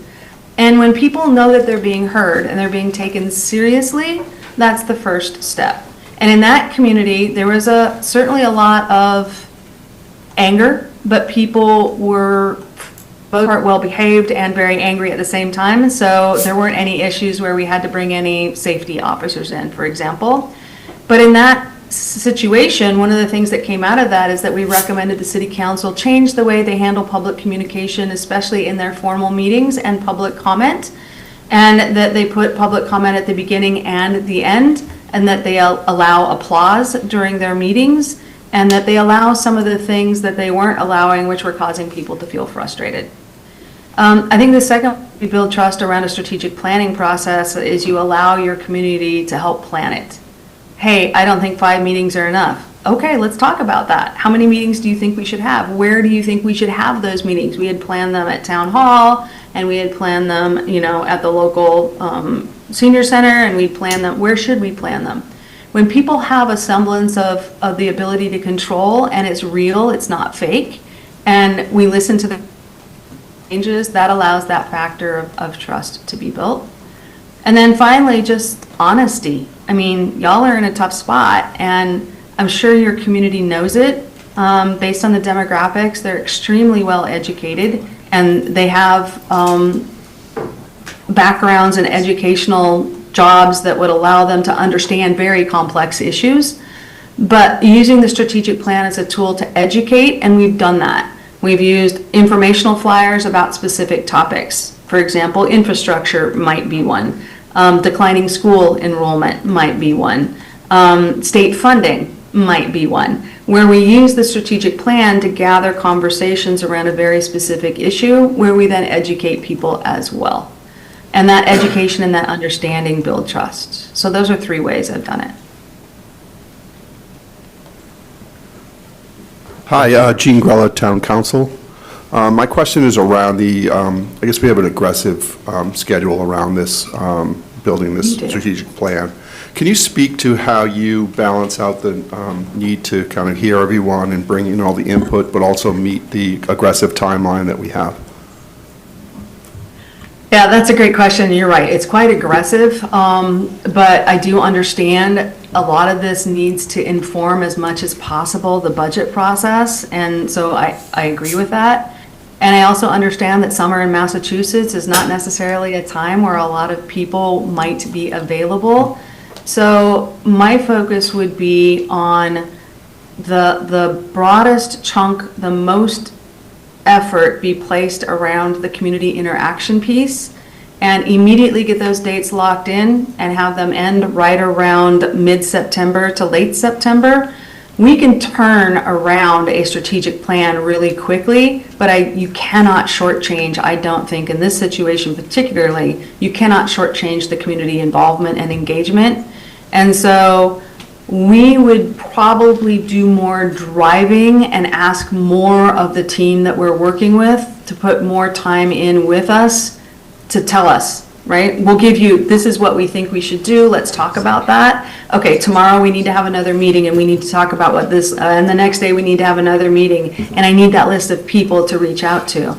And when people know that they're being heard and they're being taken seriously, that's the first step. And in that community, there was certainly a lot of anger, but people were both well behaved and very angry at the same time. So there weren't any issues where we had to bring any safety officers in, for example. But in that situation, one of the things that came out of that is that we recommended the city council change the way they handle public communication, especially in their formal meetings and public comment, and that they put public comment at the beginning and at the end, and that they allow applause during their meetings, and that they allow some of the things that they weren't allowing, which were causing people to feel frustrated. I think the second, we build trust around a strategic planning process, is you allow your community to help plan it. Hey, I don't think 5 meetings are enough. Okay, let's talk about that. How many meetings do you think we should have? Where do you think we should have those meetings? We had planned them at town hall, and we had planned them, at the local senior center, and we planned them. Where should we plan them? When people have a semblance of the ability to control, and it's real, it's not fake, and we listen to the changes, that allows that factor of trust to be built. And then finally, just honesty. I mean, y'all are in a tough spot, and I'm sure your community knows it. Based on the demographics, they're extremely well educated, and they have backgrounds in educational jobs that would allow them to understand very complex issues. But using the strategic plan as a tool to educate, and we've done that. We've used informational flyers about specific topics. For example, infrastructure might be one. Declining school enrollment might be one. State funding might be one. Where we use the strategic plan to gather conversations around a very specific issue, where we then educate people as well. And that education and that understanding build trust. So those are 3 ways I've done it. Hi, Gene Grella, Town Council. My question is around the, I guess we have an aggressive schedule around this, building this strategic plan. Can you speak to how you balance out the need to kind of hear everyone and bring in all the input, but also meet the aggressive timeline that we have? Yeah, that's a great question. You're right. It's quite aggressive, but I do understand a lot of this needs to inform as much as possible the budget process, and so I agree with that. And I also understand that summer in Massachusetts is not necessarily a time where a lot of people might be available. So my focus would be on the broadest chunk, the most effort be placed around the community interaction piece, and immediately get those dates locked in and have them end right around mid-September to late September. We can turn around a strategic plan really quickly, but you cannot shortchange, I don't think, in this situation particularly, you cannot shortchange the community involvement and engagement. And so we would probably do more driving and ask more of the team that we're working with to put more time in with us to tell us, right? We'll give you, this is what we think we should do, let's talk about that. Okay, tomorrow we need to have another meeting and we need to talk about what this, and the next day we need to have another meeting, and I need that list of people to reach out to.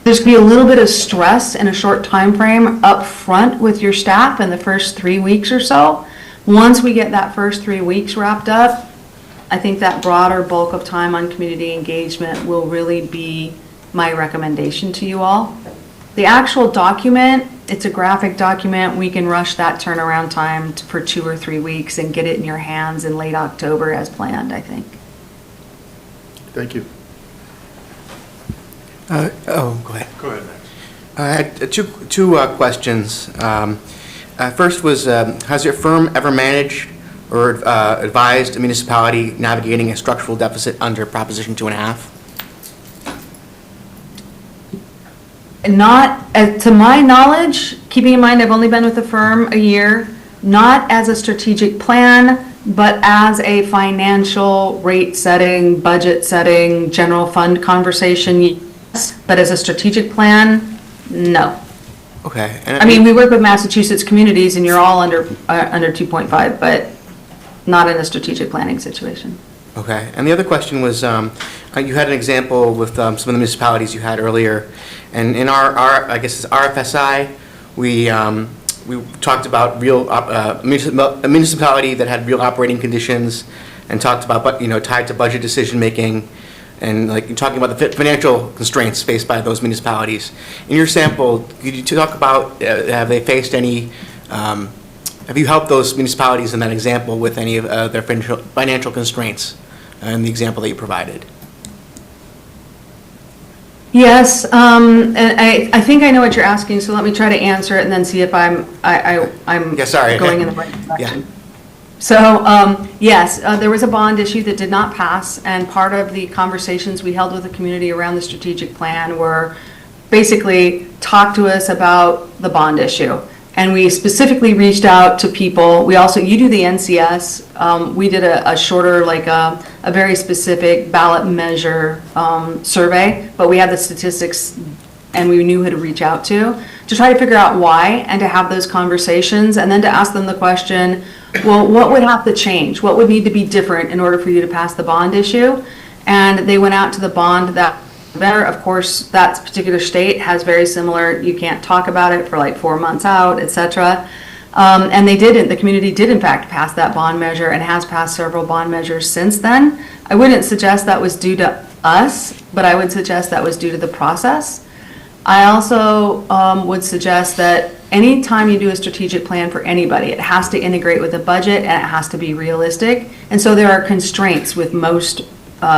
There's going to be a little bit of stress in a short time frame up front with your staff in the first 3 weeks or so. Once we get that first 3 weeks wrapped up, I think that broader bulk of time on community engagement will really be my recommendation to you all. The actual document It's a graphic document. We can rush that turnaround time for 2 or 3 weeks and get it in your hands in late October as planned, I think. Thank you. Go ahead. Go ahead, Max. I had two questions. First was, has your firm ever managed or advised a municipality navigating a structural deficit under Proposition 2.5? Not, to my knowledge, keeping in mind I've only been with the firm a year, not as a strategic plan, but as a financial rate setting, budget setting, general fund conversation, yes, but as a strategic plan, no. Okay. I mean, we work with Massachusetts communities and you're all under 2.5, but not in a strategic planning situation. Okay, and the other question was, you had an example with some of the municipalities you had earlier, and in our I guess it's RFSI, we talked about a municipality that had real operating conditions, and talked about, tied to budget decision-making, and like talking about the financial constraints faced by those municipalities. In your sample, could you talk about, have they faced any, have you helped those municipalities in that example with any of their financial constraints in the example that you provided? Yes, and I think I know what you're asking, so let me try to answer it and then see if I'm going in the right direction. Yeah. So, yes, there was a bond issue that did not pass, and part of the conversations we held with the community around the strategic plan were basically talk to us about the bond issue. And we specifically reached out to people. We also, you do the NCS. We did a shorter, like a very specific ballot measure survey, but we had the statistics and we knew who to reach out to try to figure out why and to have those conversations and then to ask them the question, well, what would have to change? What would need to be different in order for you to pass the bond issue? And they went out to the bond that better. Of course, that particular state has very similar, you can't talk about it for like 4 months out, et cetera. And they didn't, the community did in fact pass that bond measure and has passed several bond measures since then. I wouldn't suggest that was due to us, but I would suggest that was due to the process. I also would suggest that anytime you do a strategic plan for anybody, it has to integrate with a budget and it has to be realistic. And so there are constraints with most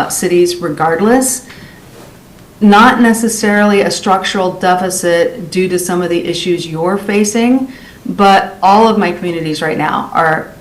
cities regardless. Not necessarily a structural deficit due to some of the issues you're facing, but all of my communities right now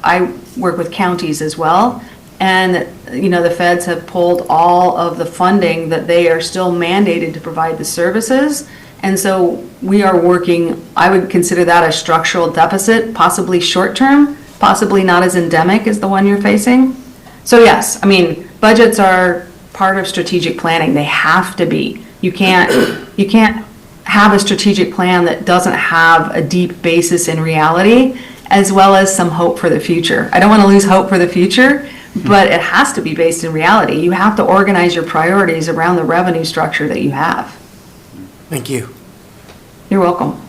I work with counties as well, and the feds have pulled all of the funding that they are still mandated to provide the services, and so we are working, I would consider that a structural deficit, possibly short-term, possibly not as endemic as the one you're facing. So yes, I mean, budgets are part of strategic planning. They have to be. You can't have a strategic plan that doesn't have a deep basis in reality, as well as some hope for the future. I don't want to lose hope for the future, but it has to be based in reality. You have to organize your priorities around the revenue structure that you have. Thank you. You're welcome.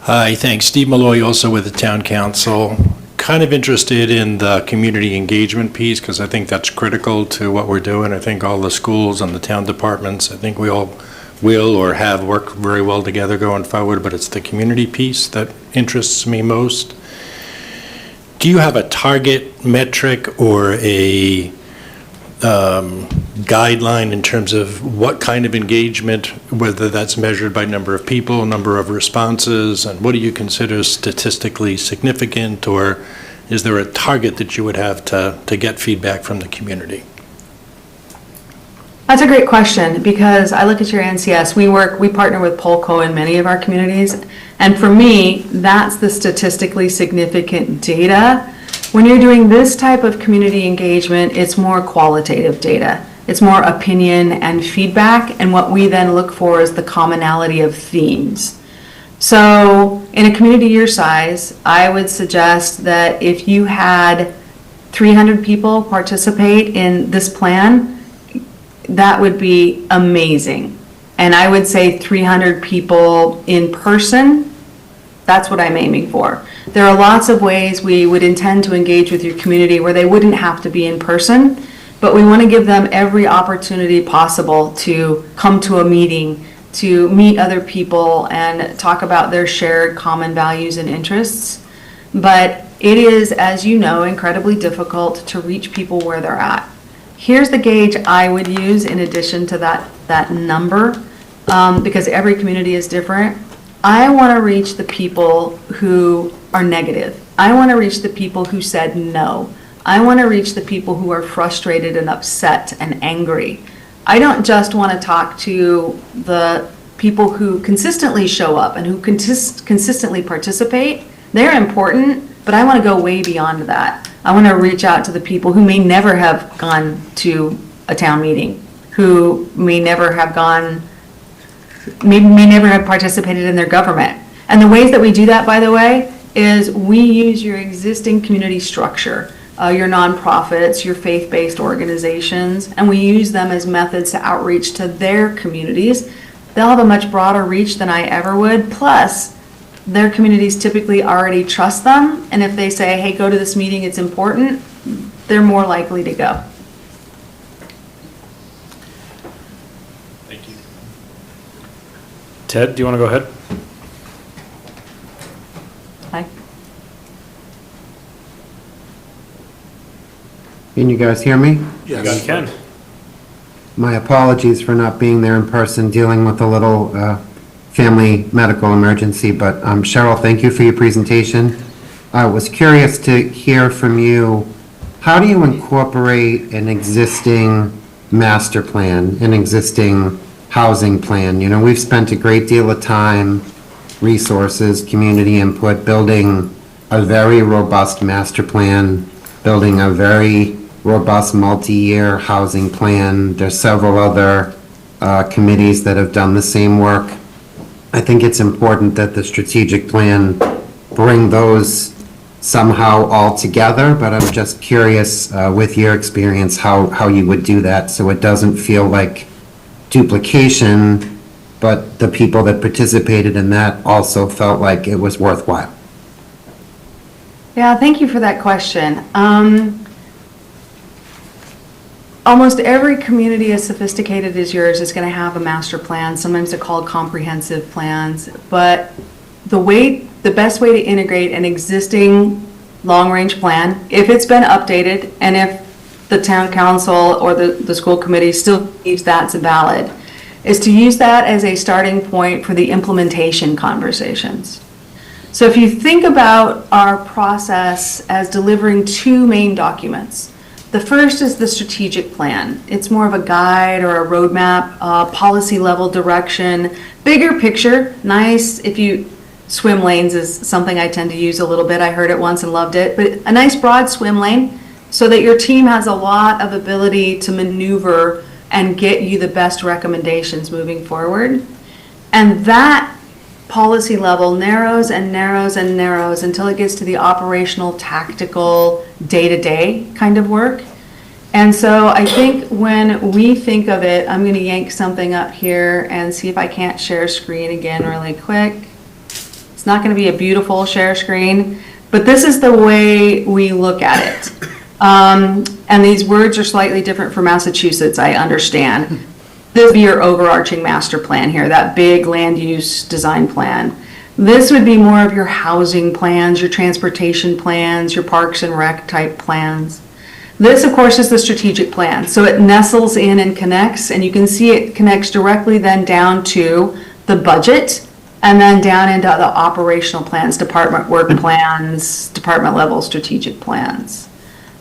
Hi, thanks. Steve Malloy, also with the Town Council. Kind of interested in the community engagement piece because I think that's critical to what we're doing. I think all the schools and the town departments, I think we all will or have worked very well together going forward, but it's the community piece that interests me most. Do you have a target metric or a guideline in terms of what kind of engagement, whether that's measured by number of people, number of responses, and what do you consider statistically significant, or is there a target that you would have to get feedback from the community? That's a great question, because I look at your NCS, we partner with Polco in many of our communities, and for me, that's the statistically significant data. When you're doing this type of community engagement, it's more qualitative data. It's more opinion and feedback, and what we then look for is the commonality of themes. So in a community your size, I would suggest that if you had 300 people participate in this plan, that would be amazing. And I would say 300 people in person, that's what I'm aiming for. There are lots of ways we would intend to engage with your community where they wouldn't have to be in person, but we want to give them every opportunity possible to come to a meeting, to meet other people and talk about their shared common values and interests. But it is, as you know, incredibly difficult to reach people where they're at. Here's the gauge I would use in addition to that number, because every community is different. I want to reach the people who are negative. I want to reach the people who said no. I want to reach the people who are frustrated and upset and angry. I don't just want to talk to the people who consistently show up and who consistently participate. They're important, but I want to go way beyond that. I want to reach out to the people who may never have gone to a town meeting, who may never have may never have participated in their government. And the ways that we do that, by the way, is we use your existing community structure, your nonprofits, your faith-based organizations, and we use them as methods to outreach to their communities. They'll have a much broader reach than I ever would, plus their communities typically already trust them, and if they say, hey, go to this meeting, it's important, they're more likely to go. Thank you. Ted, do you want to go ahead? Hi. Can you guys hear me? Yes. You can. My apologies for not being there in person, dealing with a little family medical emergency, but Cheryl, thank you for your presentation. I was curious to hear from you, how do you incorporate an existing master plan, an existing housing plan? You know, we've spent a great deal of time, resources, community input, building a very robust master plan, building a very robust multi-year housing plan. There's several other committees that have done the same work. I think it's important that the strategic plan bring those somehow all together, but I'm just curious with your experience how you would do that so it doesn't feel like duplication, but the people that participated in that also felt like it was worthwhile. Yeah, thank you for that question. Almost every community as sophisticated as yours is going to have a master plan. Sometimes they're called comprehensive plans, but the best way to integrate an existing long-range plan, if it's been updated and if the town council or the school committee still believes that's valid, is to use that as a starting point for the implementation conversations. So if you think about our process as delivering two main documents, the first is the strategic plan. It's more of a guide or a roadmap, policy level direction, bigger picture, nice. If you swim lanes is something I tend to use a little bit. I heard it once and loved it, but a nice broad swim lane so that your team has a lot of ability to maneuver and get you the best recommendations moving forward. And that policy level narrows and narrows and narrows until it gets to the operational, tactical, day-to-day kind of work. And so I think when we think of it, I'm going to yank something up here and see if I can't share screen again really quick. It's not going to be a beautiful share screen, but this is the way we look at it. And these words are slightly different for Massachusetts, I understand. This would be your overarching master plan here, that big land use design plan. This would be more of your housing plans, your transportation plans, your parks and rec type plans. This, of course, is the strategic plan. So it nestles in and connects, and you can see it connects directly then down to the budget and then down into the operational plans, department work plans, department level strategic plans.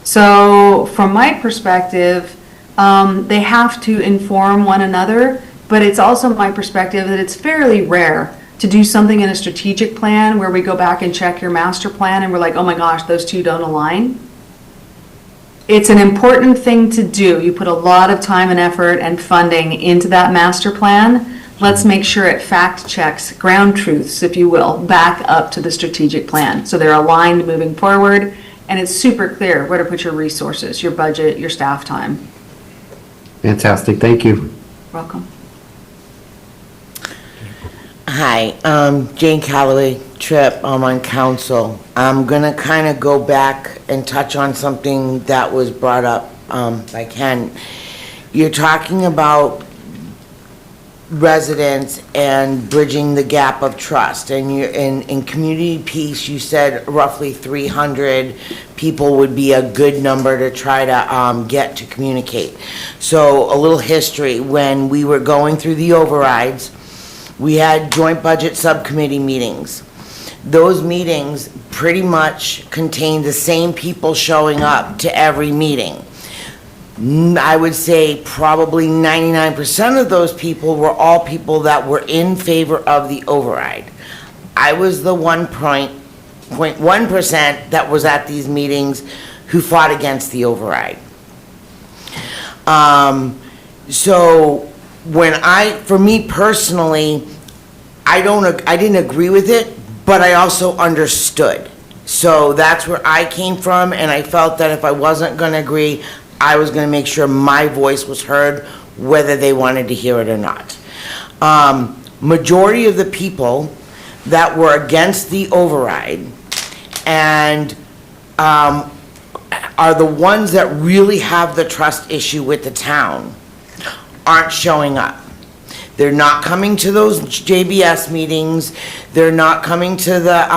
So from my perspective, they have to inform one another, but it's also my perspective that it's fairly rare to do something in a strategic plan where we go back and check your master plan and we're like, oh my gosh, those two don't align. It's an important thing to do. You put a lot of time and effort and funding into that master plan. Let's make sure it fact checks ground truths, if you will, back up to the strategic plan. So they're aligned moving forward and it's super clear where to put your resources, your budget, your staff time. Fantastic, thank you. Welcome. Hi, Jane Calloway, Tripp, I'm on council. I'm gonna kind of go back and touch on something that was brought up by Ken. You're talking about residents and bridging the gap of trust. And you, in community peace, you said roughly 300 people would be a good number to try to get to communicate. So a little history, when we were going through the overrides, we had joint budget subcommittee meetings. Those meetings pretty much contained the same people showing up to every meeting. I would say probably 99% of those people were all people that were in favor of the override. I was the 1.1% that was at these meetings who fought against the override. So for me personally, I didn't agree with it, but I also understood. So that's where I came from, and I felt that if I wasn't gonna agree, I was gonna make sure my voice was heard, whether they wanted to hear it or not. Majority of the people that were against the override and are the ones that really have the trust issue with the town aren't showing up. They're not coming to those JBS meetings, they're not coming to the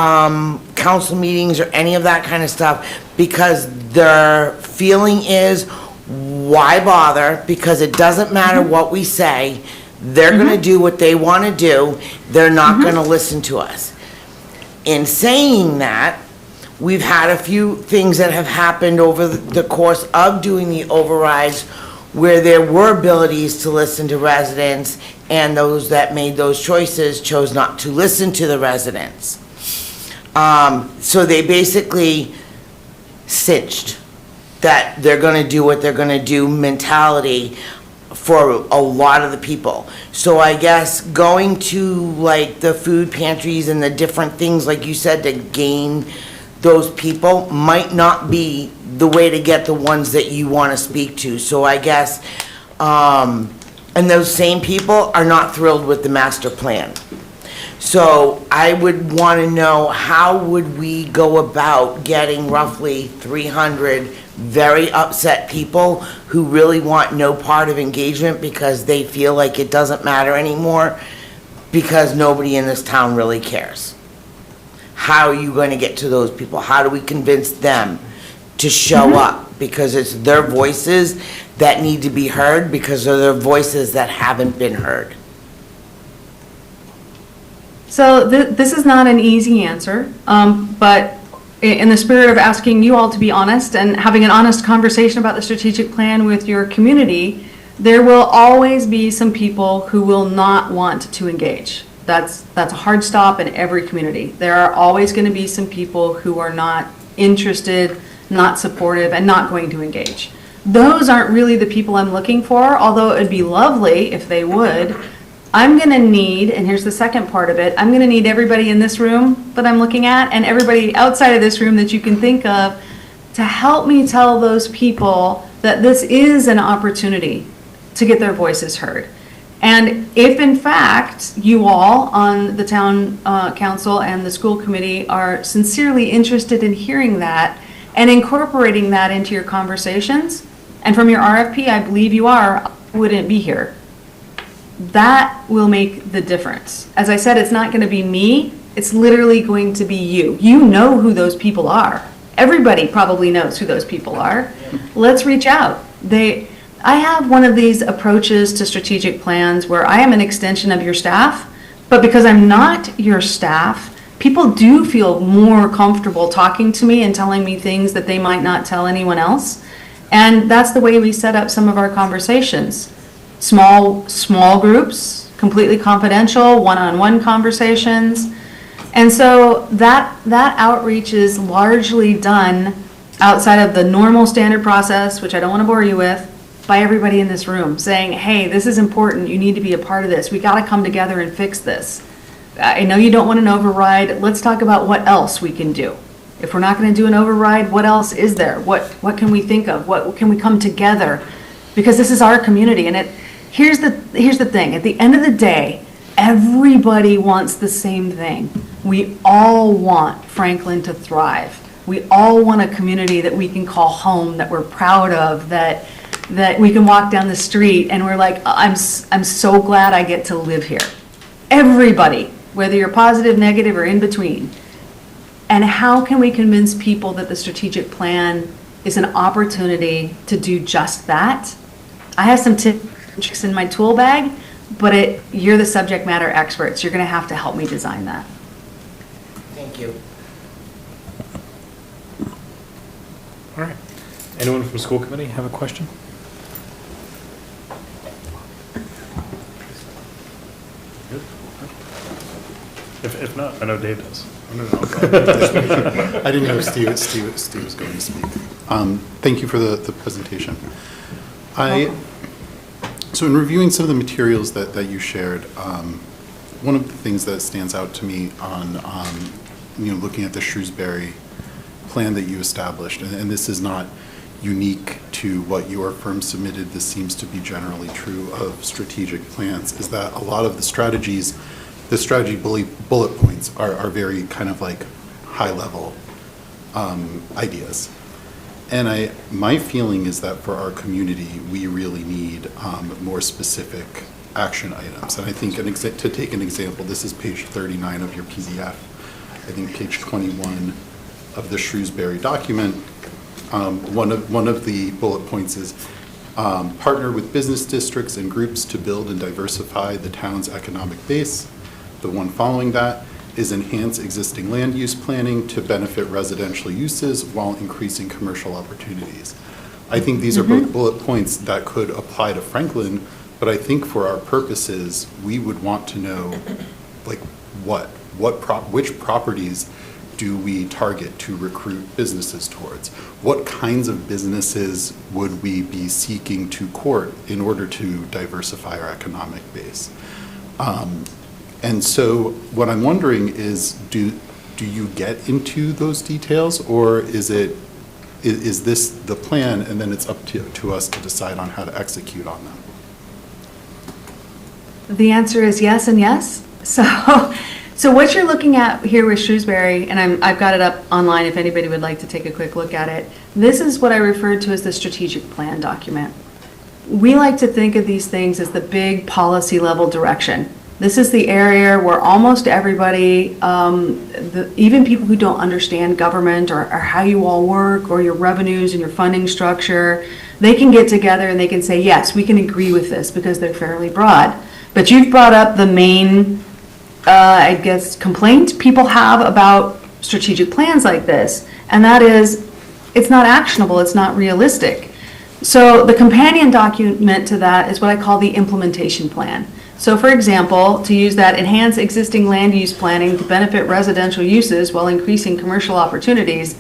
council meetings or any of that kind of stuff, because their feeling is, why bother? Because it doesn't matter what we say, they're gonna do what they wanna do, they're not gonna listen to us. In saying that, we've had a few things that have happened over the course of doing the overrides where there were abilities to listen to residents, and those that made those choices chose not to listen to the residents. So they basically cinched that they're gonna do what they're gonna do mentality for a lot of the people. So I guess going to like the food pantries and the different things, like you said, to gain those people might not be the way to get the ones that you want to speak to. So I guess, and those same people are not thrilled with the master plan. So I would want to know, how would we go about getting roughly 300 very upset people who really want no part of engagement because they feel like it doesn't matter anymore because nobody in this town really cares? How are you going to get to those people? How do we convince them to show up? Because it's their voices that need to be heard, because they're their voices that haven't been heard. So this is not an easy answer, but in the spirit of asking you all to be honest and having an honest conversation about the strategic plan with your community, there will always be some people who will not want to engage. That's a hard stop in every community. There are always going to be some people who are not interested, not supportive, and not going to engage. Those aren't really the people I'm looking for, although it would be lovely if they would. I'm going to need, and here's the second part of it, I'm going to need everybody in this room that I'm looking at and everybody outside of this room that you can think of to help me tell those people that this is an opportunity to get their voices heard. And if in fact you all on the town council and the school committee are sincerely interested in hearing that and incorporating that into your conversations, and from your RFP, I believe you are, I wouldn't be here. That will make the difference. As I said, it's not going to be me, it's literally going to be you. You know who those people are. Everybody probably knows who those people are. Let's reach out. I have one of these approaches to strategic plans where I am an extension of your staff, but because I'm not your staff, people do feel more comfortable talking to me and telling me things that they might not tell anyone else. And that's the way we set up some of our conversations. Small groups, completely confidential, one-on-one conversations. And so that outreach is largely done outside of the normal standard process, which I don't want to bore you with, by everybody in this room, saying, hey, this is important, you need to be a part of this, we got to come together and fix this. I know you don't want an override, let's talk about what else we can do. If we're not going to do an override, what else is there? What can we think of? What can we come together? Because this is our community, and here's the thing, at the end of the day, everybody wants the same thing. We all want Franklin to thrive. We all want a community that we can call home, that we're proud of, that that we can walk down the street and we're like, I'm so glad I get to live here. Everybody, whether you're positive, negative, or in between. And how can we convince people that the strategic plan is an opportunity to do just that? I have some tips and tricks in my tool bag, but you're the subject matter experts. You're going to have to help me design that. Thank you. All right. Anyone from school committee have a question? Good. If not, I know Dave does. I didn't know Steve was going to speak. Thank you for the presentation. So in reviewing some of the materials that you shared, one of the things that stands out to me on looking at the Shrewsbury plan that you established, and this is not unique to what your firm submitted, this seems to be generally true of strategic plans, is that a lot of the strategy bullet points are very kind of like high-level ideas. And my feeling is that for our community, we really need more specific action items. And I think to take an example, this is page 39 of your PDF. I think page 21 of the Shrewsbury document, one of the bullet points is partner with business districts and groups to build and diversify the town's economic base. The one following that is enhance existing land use planning to benefit residential uses while increasing commercial opportunities. I think these are both bullet points that could apply to Franklin, but I think for our purposes, we would want to know, like, which properties do we target to recruit businesses towards? What kinds of businesses would we be seeking to court in order to diversify our economic base? And so what I'm wondering is, do you get into those details, or is this the plan and then it's up to us to decide on how to execute on them? The answer is yes and yes. So what you're looking at here with Shrewsbury, and I've got it up online if anybody would like to take a quick look at it, this is what I referred to as the strategic plan document. We like to think of these things as the big policy level direction. This is the area where almost everybody, even people who don't understand government or how you all work or your revenues and your funding structure, they can get together and they can say, yes, we can agree with this because they're fairly broad. But you've brought up the main, I guess, complaint people have about strategic plans like this, and that is it's not actionable, it's not realistic. So the companion document to that is what I call the implementation plan. So for example, to use that, enhance existing land use planning to benefit residential uses while increasing commercial opportunities,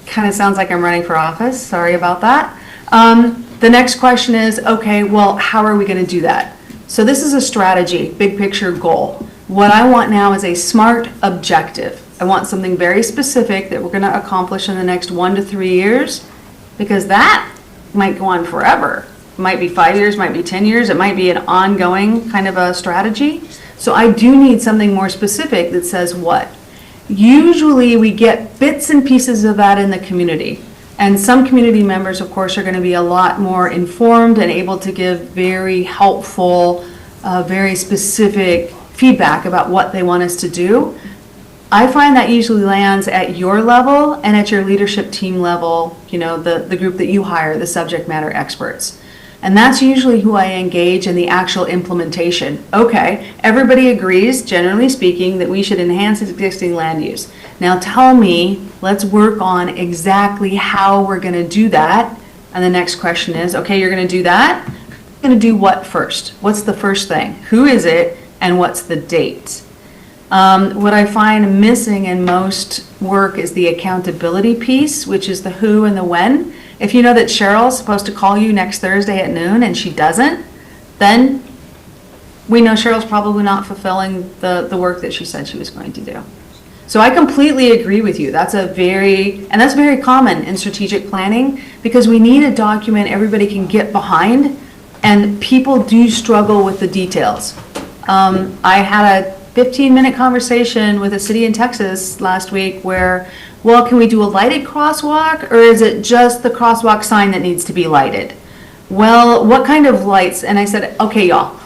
kind of sounds like I'm running for office, sorry about that. The next question is, okay, well, how are we going to do that? So this is a strategy, big picture goal. What I want now is a SMART objective. I want something very specific that we're going to accomplish in the next 1 to 3 years, because that might go on forever. It might be 5 years, might be 10 years, it might be an ongoing kind of a strategy. So I do need something more specific that says what. Usually we get bits and pieces of that in the community. And some community members, of course, are going to be a lot more informed and able to give very helpful, very specific feedback about what they want us to do. I find that usually lands at your level and at your leadership team level, the group that you hire, the subject matter experts. And that's usually who I engage in the actual implementation. Okay, everybody agrees, generally speaking, that we should enhance existing land use. Now tell me, let's work on exactly how we're going to do that. And the next question is, okay, you're going to do that? You're going to do what first? What's the first thing? Who is it? And what's the date? What I find missing in most work is the accountability piece, which is the who and the when. If you know that Cheryl's supposed to call you next Thursday at noon and she doesn't, then we know Cheryl's probably not fulfilling the work that she said she was going to do. So I completely agree with you. That's very common in strategic planning, because we need a document everybody can get behind, and people do struggle with the details. I had a 15-minute conversation with a city in Texas last week where, well, can we do a lighted crosswalk, or is it just the crosswalk sign that needs to be lighted? well, what kind of lights? And I said, okay, y'all,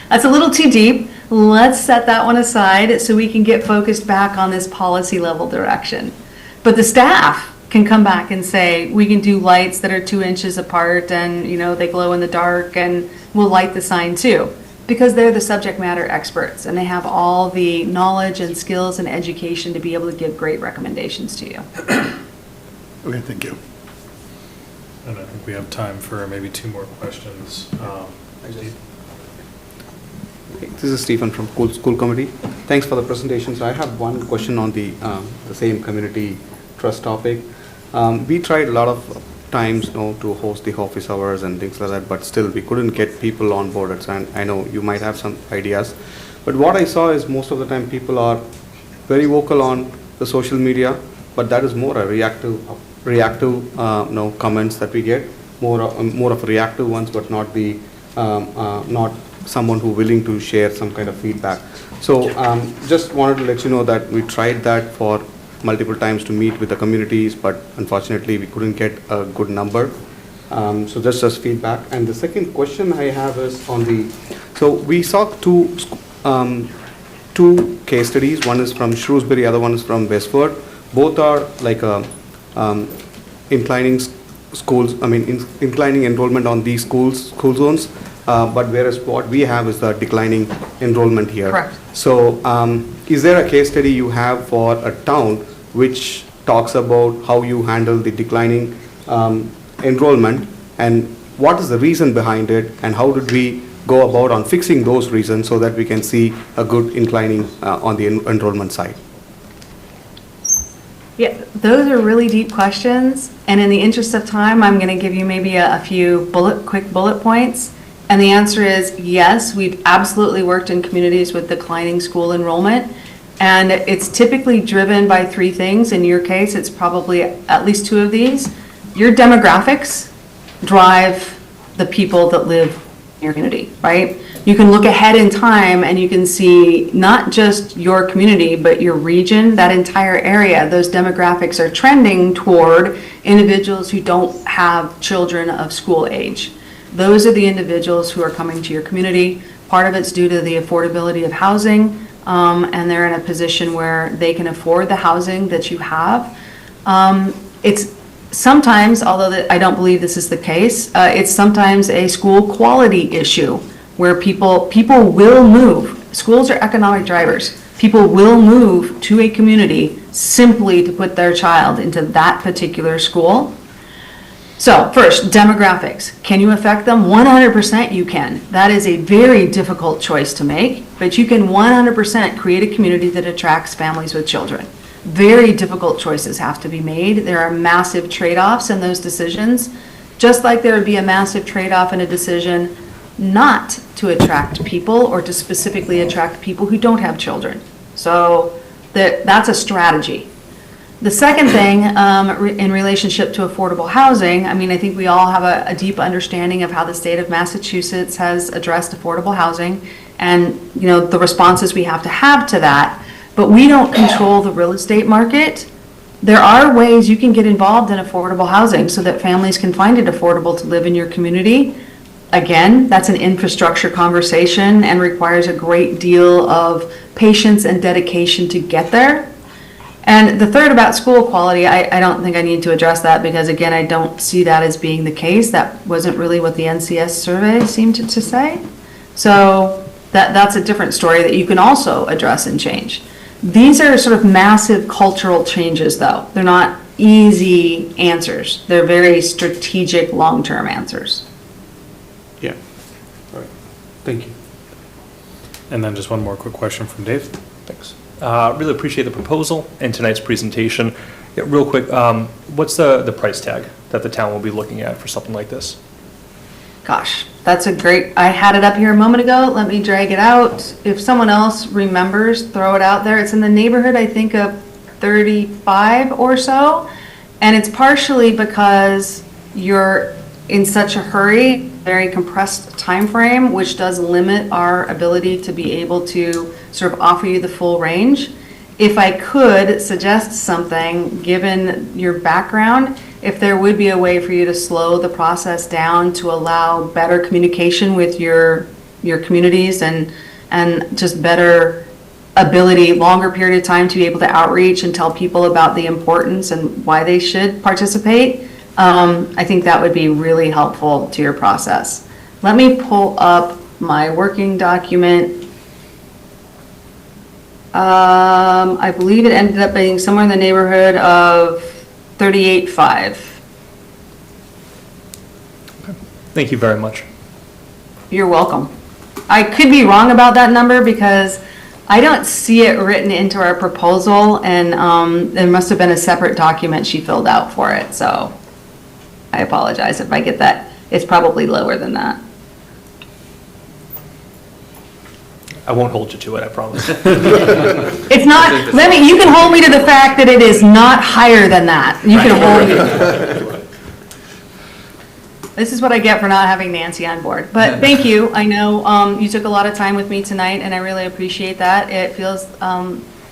that's a little too deep. Let's set that one aside so we can get focused back on this policy level direction. But the staff can come back and say, we can do lights that are 2 inches apart and, you know, they glow in the dark, and we'll light the sign too. Because they're the subject matter experts and they have all the knowledge and skills and education to be able to give great recommendations to you. Okay, thank you. And I think we have time for maybe 2 more questions. This is Stephen from School Committee. Thanks for the presentation. So I have one question on the same community trust topic. We tried a lot of times, to host the office hours and things like that, but still we couldn't get people on board. And I know you might have some ideas, but what I saw is most of the time people are very vocal on the social media, but that is more a reactive comments that we get, more of reactive ones, but not the not someone who willing to share some kind of feedback. So just wanted to let you know that we tried that for multiple times to meet with the communities, but unfortunately we couldn't get a good number. So just as feedback. And the second question I have is on the, so we saw two case studies. One is from Shrewsbury, other one is from Westford. Both are like inclining schools, inclining enrollment on these school zones. But whereas what we have is the declining enrollment here. Correct. So is there a case study you have for a town which talks about how you handle the declining enrollment, and what is the reason behind it, and how did we go about on fixing those reasons so that we can see a good inclining on the enrollment side? Yeah, those are really deep questions. And in the interest of time, I'm going to give you maybe a few quick bullet points. And the answer is yes, we've absolutely worked in communities with declining school enrollment. And it's typically driven by 3 things. In your case, it's probably at least 2 of these. Your demographics drive the people that live in your community, right? You can look ahead in time and you can see not just your community, but your region, that entire area. Those demographics are trending toward individuals who don't have children of school age. Those are the individuals who are coming to your community. Part of it's due to the affordability of housing, and they're in a position where they can afford the housing that you have. It's sometimes, although I don't believe this is the case, it's sometimes a school quality issue where people will move. Schools are economic drivers. People will move to a community simply to put their child into that particular school. So first, demographics. Can you affect them? 100% you can. That is a very difficult choice to make, but you can 100% create a community that attracts families with children. Very difficult choices have to be made. There are massive trade-offs in those decisions, just like there would be a massive trade-off in a decision not to attract people or to specifically attract people who don't have children. So that's a strategy. The second thing, in relationship to affordable housing, I think we all have a deep understanding of how the state of Massachusetts has addressed affordable housing and, the responses we have to that, but we don't control the real estate market. There are ways you can get involved in affordable housing so that families can find it affordable to live in your community. Again, that's an infrastructure conversation and requires a great deal of patience and dedication to get there. And the third about school quality, I don't think I need to address that because, again, I don't see that as being the case. That wasn't really what the NCS survey seemed to say. So that's a different story that you can also address and change. These are sort of massive cultural changes, though. They're not easy answers. They're very strategic, long-term answers. Yeah. All right. Thank you. And then just one more quick question from Dave. Thanks. Really appreciate the proposal and tonight's presentation. Yeah, real quick, what's the price tag that the town will be looking at for something like this? Gosh, that's a great, I had it up here a moment ago. Let me drag it out. If someone else remembers, throw it out there. It's in the neighborhood, I think, of 35 or so. And it's partially because you're in such a hurry, very compressed time frame, which does limit our ability to be able to sort of offer you the full range. If I could suggest something, given your background, if there would be a way for you to slow the process down to allow better communication with your communities and just better ability, longer period of time to be able to outreach and tell people about the importance and why they should participate, I think that would be really helpful to your process. Let me pull up my working document. I believe it ended up being somewhere in the neighborhood of 38.5. Thank you very much. You're welcome. I could be wrong about that number because I don't see it written into our proposal, and there must have been a separate document she filled out for it, so I apologize if I get that. It's probably lower than that. I won't hold you to it, I promise. It's not, you can hold me to the fact that it is not higher than that. You can hold me to it. This is what I get for not having Nancy on board. But thank you. I know you took a lot of time with me tonight, and I really appreciate that. It feels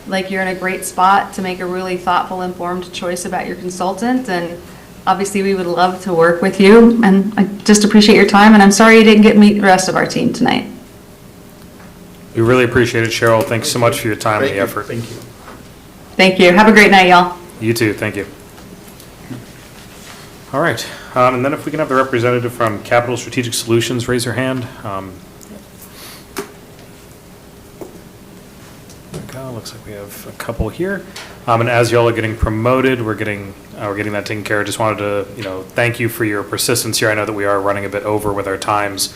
like you're in a great spot to make a really thoughtful, informed choice about your consultant. And obviously, we would love to work with you. And I just appreciate your time. And I'm sorry you didn't get to meet the rest of our team tonight. We really appreciate it, Cheryl. Thanks so much for your time and the effort. Thank you. Thank you. Have a great night, y'all. You too, thank you. All right, and then if we can have the representative from Capital Strategic Solutions raise her hand. There we go, looks like we have a couple here. And as y'all are getting promoted, we're getting that taken care of. Just wanted to, thank you for your persistence here. I know that we are running a bit over with our times.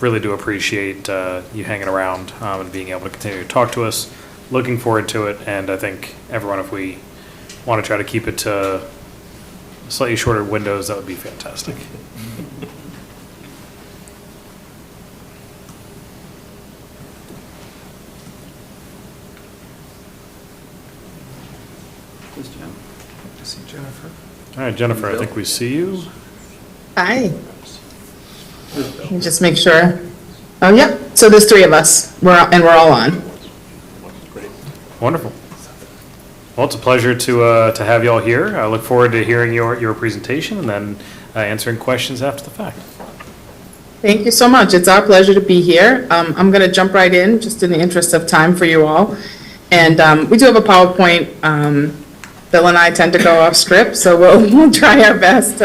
Really do appreciate you hanging around and being able to continue to talk to us. Looking forward to it, and I think everyone, if we want to try to keep it to slightly shorter windows, that would be fantastic. All right, Jennifer, I think we see you. Hi. Let me just make sure. Oh, yep. So there's three of us, we're all on. Wonderful. Well, it's a pleasure to have you all here. I look forward to hearing your presentation and then answering questions after the fact. Thank you so much. It's our pleasure to be here. I'm going to jump right in, just in the interest of time for you all. And we do have a PowerPoint. Bill and I tend to go off script, so we'll try our best.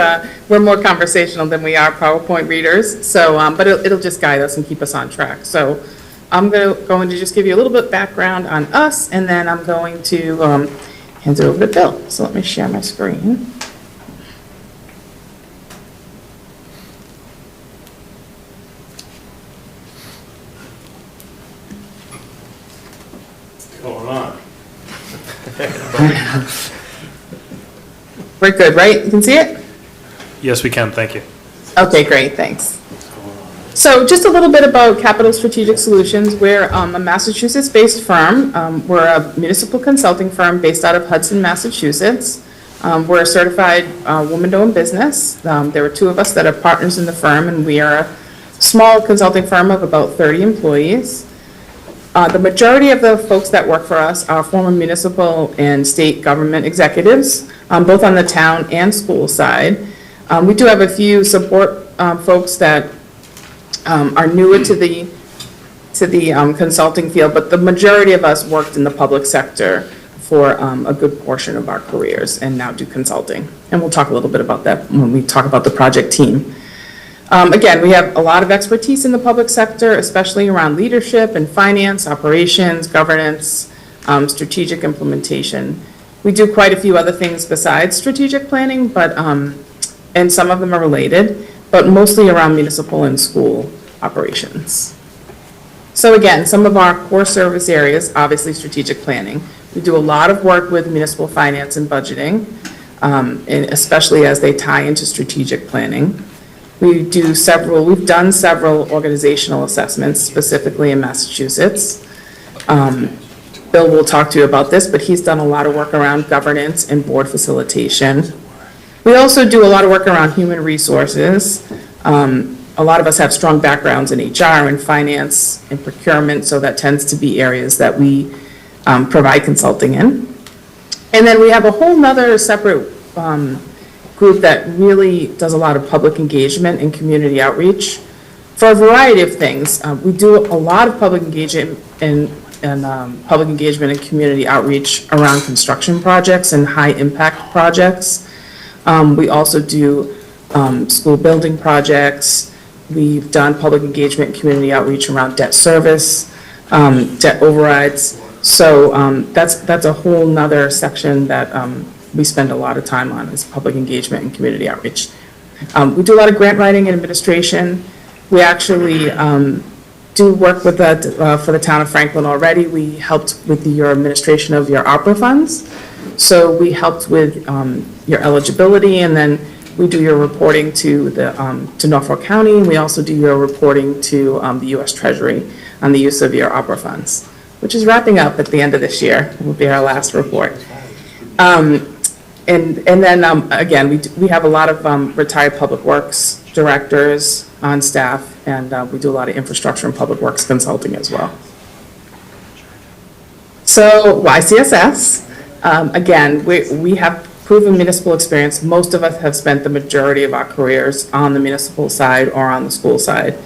We're more conversational than we are PowerPoint readers, so but it'll just guide us and keep us on track. So I'm going to just give you a little bit background on us, and then I'm going to hand it over to Bill. So let me share my screen. What's going on? We're good, right? You can see it? Yes, we can. Thank you. Okay, great, thanks. So just a little bit about Capital Strategic Solutions. We're a Massachusetts-based firm. We're a municipal consulting firm based out of Hudson, Massachusetts. We're a certified woman-owned business. There are two of us that are partners in the firm, and we are a small consulting firm of about 30 employees. The majority of the folks that work for us are former municipal and state government executives, both on the town and school side. We do have a few support folks that are newer to the consulting field, but the majority of us worked in the public sector for a good portion of our careers and now do consulting. And we'll talk a little bit about that when we talk about the project team. Again, we have a lot of expertise in the public sector, especially around leadership and finance, operations, governance, strategic implementation. We do quite a few other things besides strategic planning, but and some of them are related, but mostly around municipal and school operations. So again, some of our core service areas, obviously strategic planning. We do a lot of work with municipal finance and budgeting, and especially as they tie into strategic planning. We've done several organizational assessments, specifically in Massachusetts. Bill will talk to you about this, but he's done a lot of work around governance and board facilitation. We also do a lot of work around human resources. A lot of us have strong backgrounds in HR and finance and procurement, so that tends to be areas that we provide consulting in. And then we have a whole nother separate group that really does a lot of public engagement and community outreach for a variety of things. We do a lot of public engagement and public engagement and community outreach around construction projects and high-impact projects. We also do school building projects. We've done public engagement and community outreach around debt service, debt overrides. So that's a whole nother section that we spend a lot of time on, is public engagement and community outreach. We do a lot of grant writing and administration. We actually do work with for the town of Franklin already. We helped with your administration of your opera funds. So we helped with your eligibility, and then we do your reporting to to Norfolk County, and we also do your reporting to the U.S. Treasury on the use of your opera funds, which is wrapping up at the end of this year. Will be our last report. And then again, we have a lot of retired public works directors on staff, and we do a lot of infrastructure and public works consulting as well. So YCSS, again, we have proven municipal experience. Most of us have spent the majority of our careers on the municipal side or on the school side.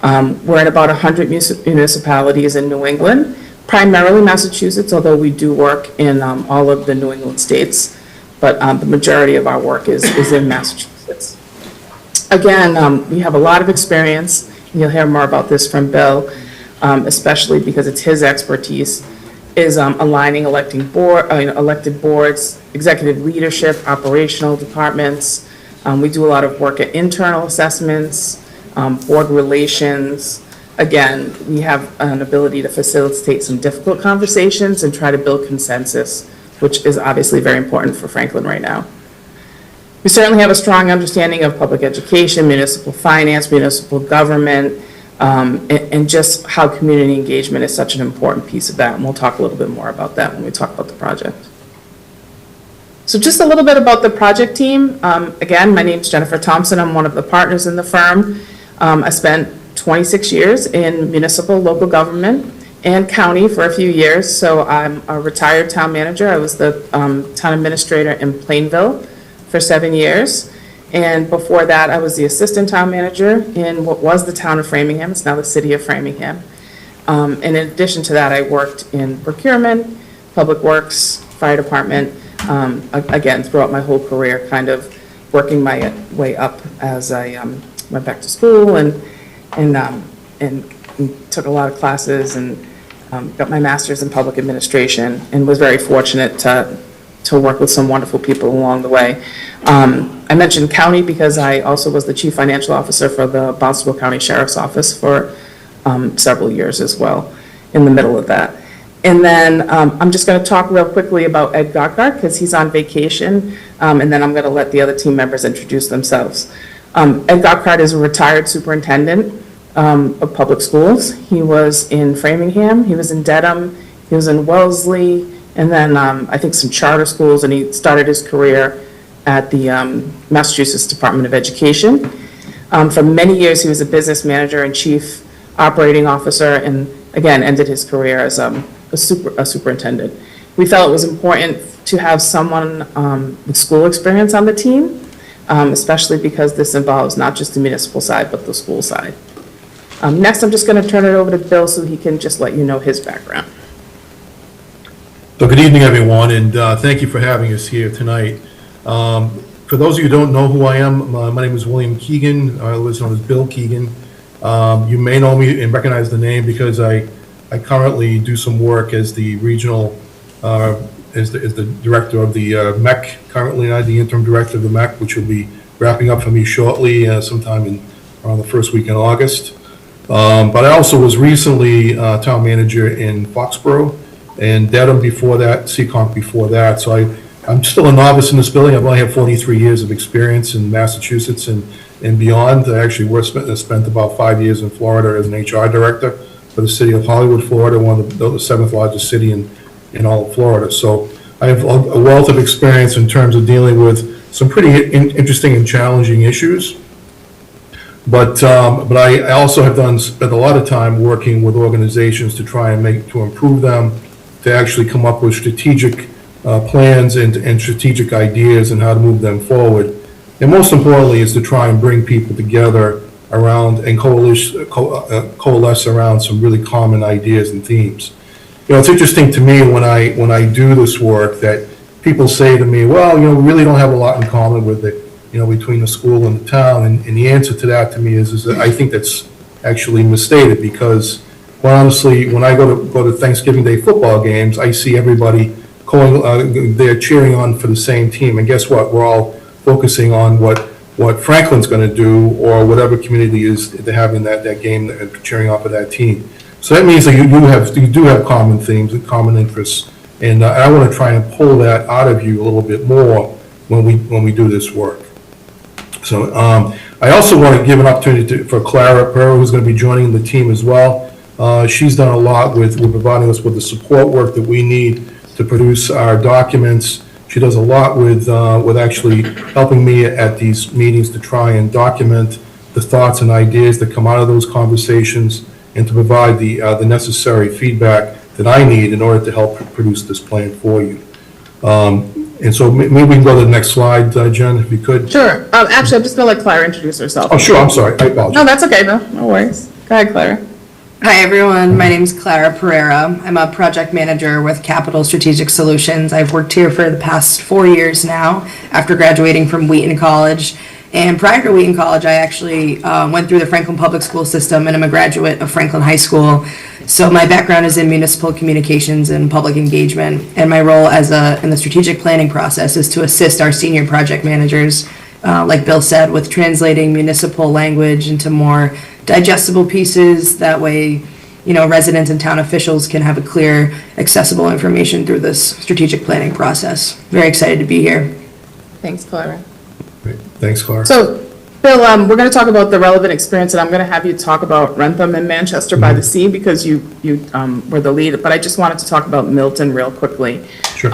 We're in about 100 municipalities in New England, primarily Massachusetts, although we do work in all of the New England states, but the majority of our work is in Massachusetts. Again, we have a lot of experience, and you'll hear more about this from Bill, especially because it's his expertise, is aligning elected boards, executive leadership, operational departments. We do a lot of work at internal assessments, board relations. Again, we have an ability to facilitate some difficult conversations and try to build consensus, which is obviously very important for Franklin right now. We certainly have a strong understanding of public education, municipal finance, municipal government, and just how community engagement is such an important piece of that. And we'll talk a little bit more about that when we talk about the project. So just a little bit about the project team. Again, my name is Jennifer Thompson. I'm one of the partners in the firm. I spent 26 years in municipal, local government, and county for a few years. So I'm a retired town manager. I was the town administrator in Plainville for 7 years. And before that, I was the assistant town manager in what was the town of Framingham. It's now the city of Framingham. And in addition to that, I worked in procurement, public works, fire department, again, throughout my whole career, kind of working my way up as I went back to school and took a lot of classes and got my master's in public administration, and was very fortunate to work with some wonderful people along the way. I mentioned county because I also was the chief financial officer for the Boston County Sheriff's Office for several years as well, in the middle of that. And then I'm just going to talk real quickly about Ed Gotthard because he's on vacation, and then I'm going to let the other team members introduce themselves. Ed Gotthard is a retired superintendent of public schools. He was in Framingham, he was in Dedham, he was in Wellesley, and then I think some charter schools, and he started his career at the Massachusetts Department of Education. For many years, he was a business manager and chief operating officer, and again, ended his career as a superintendent. We felt it was important to have someone with school experience on the team, especially because this involves not just the municipal side, but the school side. Next, I'm just going to turn it over to Bill so he can just let you know his background. So good evening, everyone, and thank you for having us here tonight. For those of you who don't know who I am, my name is William Keegan, otherwise known as Bill Keegan. You may know me and recognize the name because I currently do some work as the regional, as the director of the MEC. Currently, I'm the interim director of the MEC, which will be wrapping up for me shortly, sometime around the first week in August. But I also was recently town manager in Foxborough and Dedham before that, Seekonk before that. So I'm still a novice in this building. I've only had 43 years of experience in Massachusetts and beyond. I actually spent about 5 years in Florida as an HR director for the city of Hollywood, Florida, one of the seventh largest city in all of Florida. So I have a wealth of experience in terms of dealing with some pretty interesting and challenging issues. But I also have spent a lot of time working with organizations to try and to improve them, to actually come up with strategic plans and strategic ideas and how to move them forward. And most importantly is to try and bring people together around and coalesce around some really common ideas and themes. You know, it's interesting to me when I do this work that people say to me, well, you know, we really don't have a lot in common with it, you know, between the school and the town. And the answer to that to me is that I think that's actually misstated, because, well, honestly, when I go to Thanksgiving Day football games, I see everybody going, they're cheering on for the same team. And guess what? We're all focusing on what Franklin's going to do, or whatever community is they're having that game and cheering off of that team. So that means that you do have common themes and common interests, and I want to try and pull that out of you a little bit more when we do this work. So I also want to give an opportunity for Clara Pereira, who's going to be joining the team as well. She's done a lot with providing us with the support work that we need to produce our documents. She does a lot with actually helping me at these meetings to try and document the thoughts and ideas that come out of those conversations, and to provide the necessary feedback that I need in order to help produce this plan for you. And so maybe we can go to the next slide, Jen, if you could. Sure. Actually, I'm just going to let Clara introduce herself. Oh, sure, I'm sorry, I apologize. No, that's okay, no worries. Go ahead, Clara. Hi, everyone. My name is Clara Pereira. I'm a project manager with Capital Strategic Solutions. I've worked here for the past 4 years now after graduating from Wheaton College. And prior to Wheaton College, I actually went through the Franklin Public School system, and I'm a graduate of Franklin High School. So my background is in municipal communications and public engagement, and my role in the strategic planning process is to assist our senior project managers, like Bill said, with translating municipal language into more digestible pieces. That way, you know, residents and town officials can have a clear, accessible information through this strategic planning process. Very excited to be here. Thanks, Clara. Great. Thanks, Clara. So, Bill, we're going to talk about the relevant experience, and I'm going to have you talk about Rentham and Manchester by the Sea, because you were the lead, but I just wanted to talk about Milton real quickly. Sure.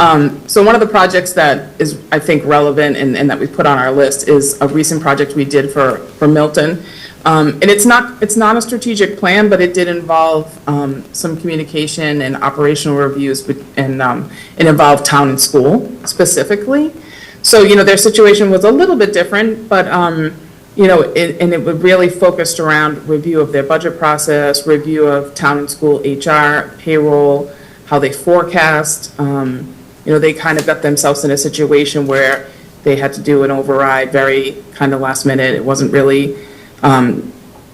So one of the projects that is, I think, relevant and that we put on our list is a recent project we did for Milton. And it's not a strategic plan, but it did involve some communication and operational reviews, and it involved town and school specifically. So, you know, their situation was a little bit different, but, you know, and it was really focused around review of their budget process, review of town and school HR, payroll, how they forecast. You know, they kind of got themselves in a situation where they had to do an override very kind of last minute. It wasn't really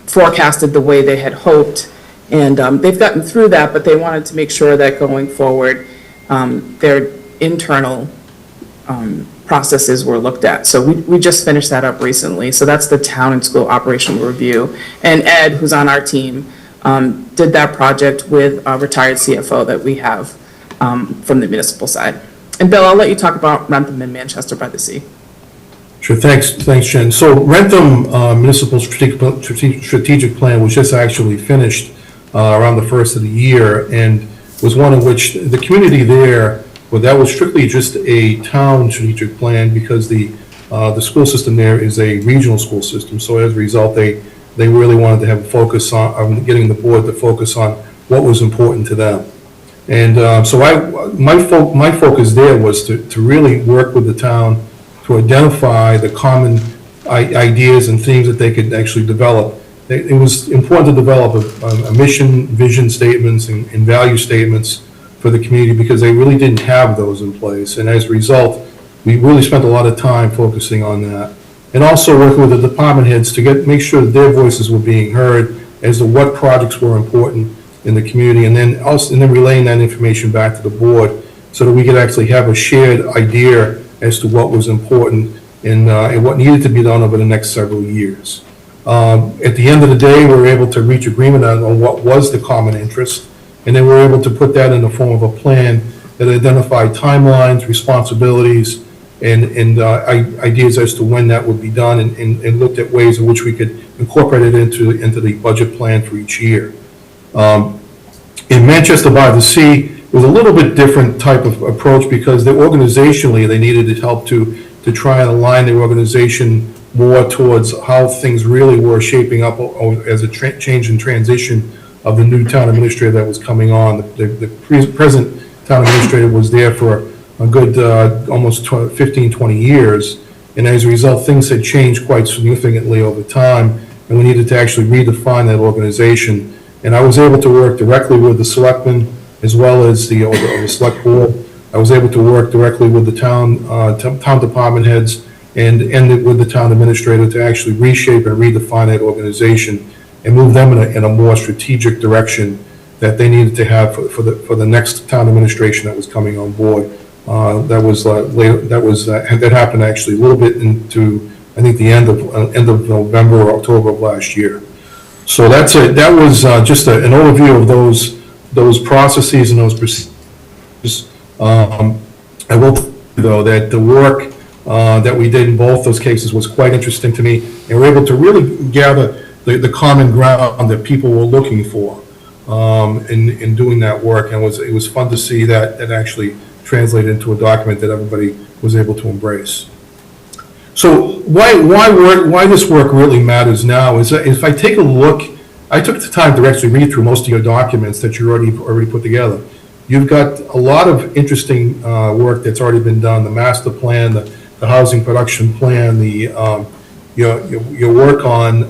forecasted the way they had hoped. And they've gotten through that, but they wanted to make sure that going forward, their internal processes were looked at. So we just finished that up recently. So that's the town and school operational review. And Ed, who's on our team, did that project with a retired CFO that we have from the municipal side. And Bill, I'll let you talk about Rentham and Manchester by the Sea. Sure, thanks, Jen. So Rentham Municipal Strategic Plan was just actually finished around the first of the year, and was one in which the community there, well, that was strictly just a town strategic plan, because the school system there is a regional school system. So as a result, they really wanted to have a focus on getting the board to focus on what was important to them. And so my focus there was to really work with the town to identify the common ideas and themes that they could actually develop. It was important to develop a mission, vision statements, and value statements for the community, because they really didn't have those in place. And as a result, we really spent a lot of time focusing on that. And also working with the department heads to make sure that their voices were being heard as to what projects were important in the community, and then relaying that information back to the board so that we could actually have a shared idea as to what was important and what needed to be done over the next several years. At the end of the day, we were able to reach agreement on what was the common interest, and then we were able to put that in the form of a plan that identified timelines, responsibilities, and ideas as to when that would be done, and looked at ways in which we could incorporate it into the budget plan for each year. In Manchester by the Sea, it was a little bit different type of approach, because organizationally they needed help to try and align their organization more towards how things really were shaping up as a change and transition of the new town administrator that was coming on. The present town administrator was there for a good almost 15, 20 years, And as a result, things had changed quite significantly over time, and we needed to actually redefine that organization. And I was able to work directly with the selectmen as well as the select board. I was able to work directly with the town department heads and with the town administrator to actually reshape and redefine that organization and move them in a more strategic direction that they needed to have for the next town administration that was coming on board. That happened actually a little bit into, I think, the end of November or October of last year. So that was just an overview of those processes and those procedures. I will tell you, though, that the work that we did in both those cases was quite interesting to me, and we were able to really gather the common ground that people were looking for in doing that work, and it was fun to see that actually translated into a document that everybody was able to embrace. So why this work really matters now is that if I take a look, I took the time to actually read through most of your documents that you already put together. You've got a lot of interesting work that's already been done, the master plan, the housing production plan, your work on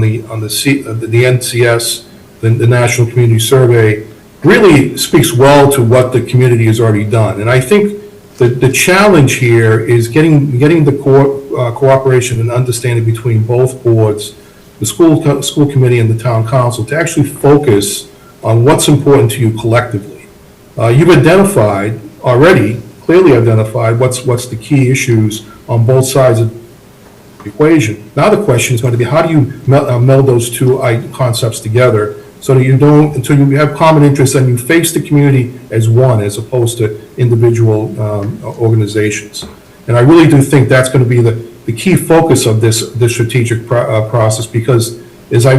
the NCS, the National Community Survey, really speaks well to what the community has already done. And I think the challenge here is getting the cooperation and understanding between both boards, the school committee and the town council, to actually focus on what's important to you collectively. You've identified already, clearly identified, what's the key issues on both sides of the equation. Now the question is going to be, how do you meld those two concepts together so that until you have common interests and you face the community as one, as opposed to individual organizations. And I really do think that's going to be the key focus of this strategic process, because as I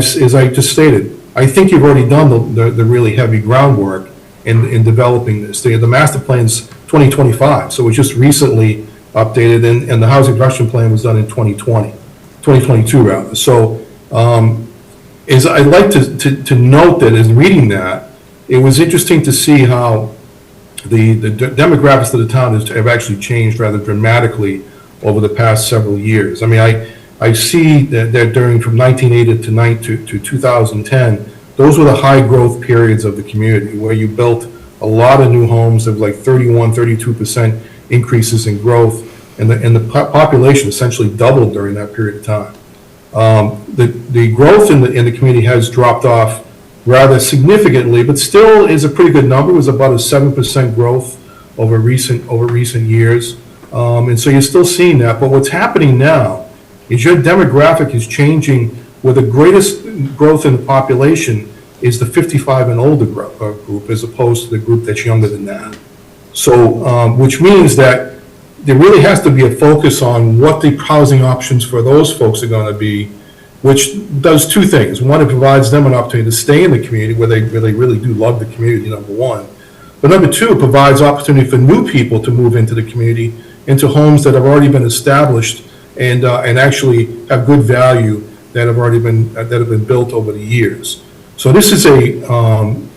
just stated, I think you've already done the really heavy groundwork in developing this. The master plan's 2025, so it was just recently updated, and the housing production plan was done in 2022 rather. So I'd like to note that as reading that, it was interesting to see how the demographics of the town have actually changed rather dramatically over the past several years. I mean, I see that during from 1980 to 2010, those were the high growth periods of the community where you built a lot of new homes. There was like 32% increases in growth, and the population essentially doubled during that period of time. The growth in the community has dropped off rather significantly, but still is a pretty good number. It was about a 7% growth over recent years. And so you're still seeing that. But what's happening now is your demographic is changing, where the greatest growth in the population is the 55 and older group, as opposed to the group that's younger than that. So, which means that there really has to be a focus on what the housing options for those folks are going to be, which does two things. One, it provides them an opportunity to stay in the community where they really do love the community, number one. But number two, it provides opportunity for new people to move into the community, into homes that have already been established and actually have good value that have been built over the years. So this is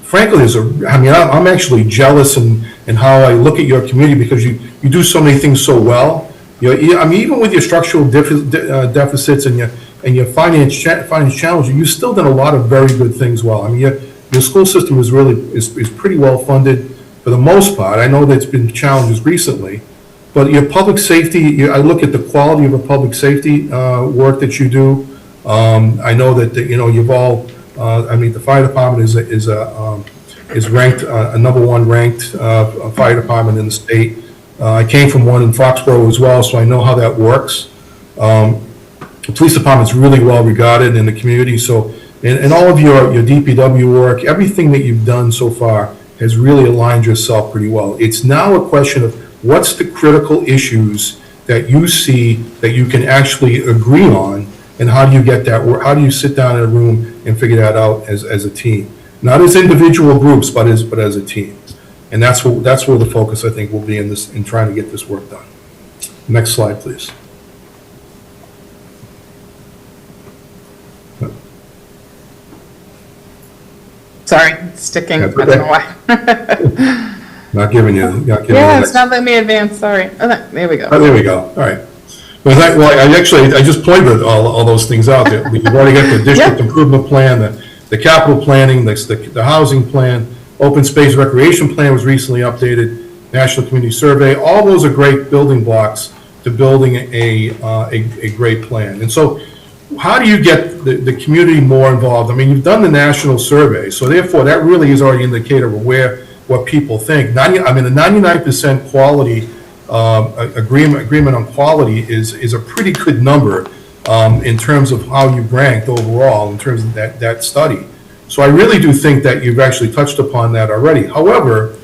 frankly, I'm actually jealous in how I look at your community, because you do so many things so well. Even with your structural deficits and your finance challenges, you've still done a lot of very good things well. I mean, your school system is pretty well funded for the most part. I know there's been challenges recently, but your public safety, I look at the quality of the public safety work that you do. I know that you've all. The fire department is ranked a number one ranked fire department in the state. I came from one in Foxborough as well, so I know how that works. The police department's really well regarded in the community. So, and all of your DPW work, everything that you've done so far has really aligned yourself pretty well. It's now a question of what's the critical issues that you see that you can actually agree on. And how do you get that? How do you sit down in a room and figure that out as a team? Not as individual groups, but as a team. And that's where the focus, I think, will be in trying to get this work done. Next slide, please. Sorry, it's sticking. I don't know why. Not giving you. Yeah, it's not letting me advance. Sorry. Okay, there we go. Oh, there we go. All right. I just pointed all those things out there. We've already got the district improvement plan, the capital planning, the housing plan, open space recreation plan was recently updated, national community survey. All those are great building blocks to building a great plan. And so how do you get the community more involved? I mean, you've done the national survey, so therefore that really is already an indicator of what people think. A 99% quality agreement on quality is a pretty good number in terms of how you ranked overall in terms of that study. So I really do think that you've actually touched upon that already. However,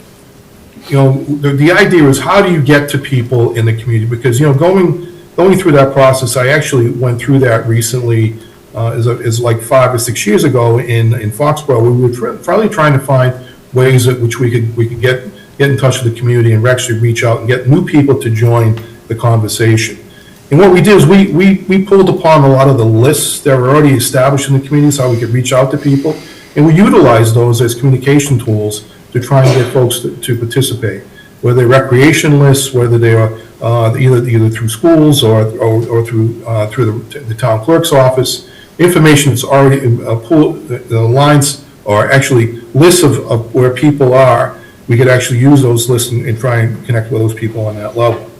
the idea is how do you get to people in the community? Because, going through that process, I actually went through that recently, is like 5 or 6 years ago in Foxborough. We were probably trying to find ways at which we could get in touch with the community and actually reach out and get new people to join the conversation. And what we did is we pulled upon a lot of the lists that were already established in the communities, how we could reach out to people, and we utilized those as communication tools to try and get folks to participate, whether they're recreation lists, whether they are either through schools or through the town clerk's office. Information that's already pulled, the lines are actually lists of where people are. We could actually use those lists and try and connect with those people on that level.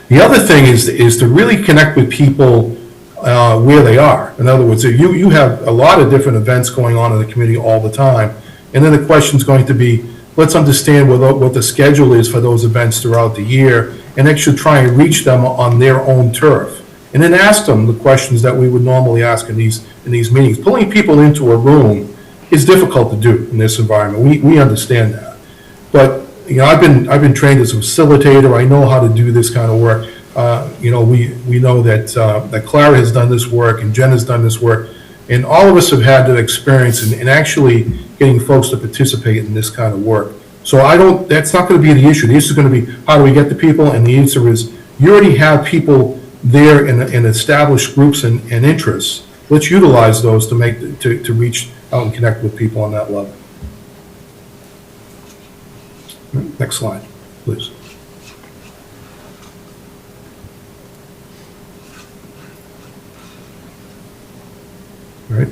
The other thing is to really connect with people where they are. In other words, you have a lot of different events going on in the community all the time, and then the question is going to be, let's understand what the schedule is for those events throughout the year, and actually try and reach them on their own turf. And then ask them the questions that we would normally ask in these meetings. Pulling people into a room is difficult to do in this environment. We understand that. But I've been trained as a facilitator. I know how to do this kind of work. We know that Clara has done this work and Jen has done this work, and all of us have had that experience in actually getting folks to participate in this kind of work. So that's not going to be the issue. The issue is going to be how do we get the people, and the answer is you already have people there in established groups and interests. Let's utilize those to reach out and connect with people on that level. Next slide, please. All right.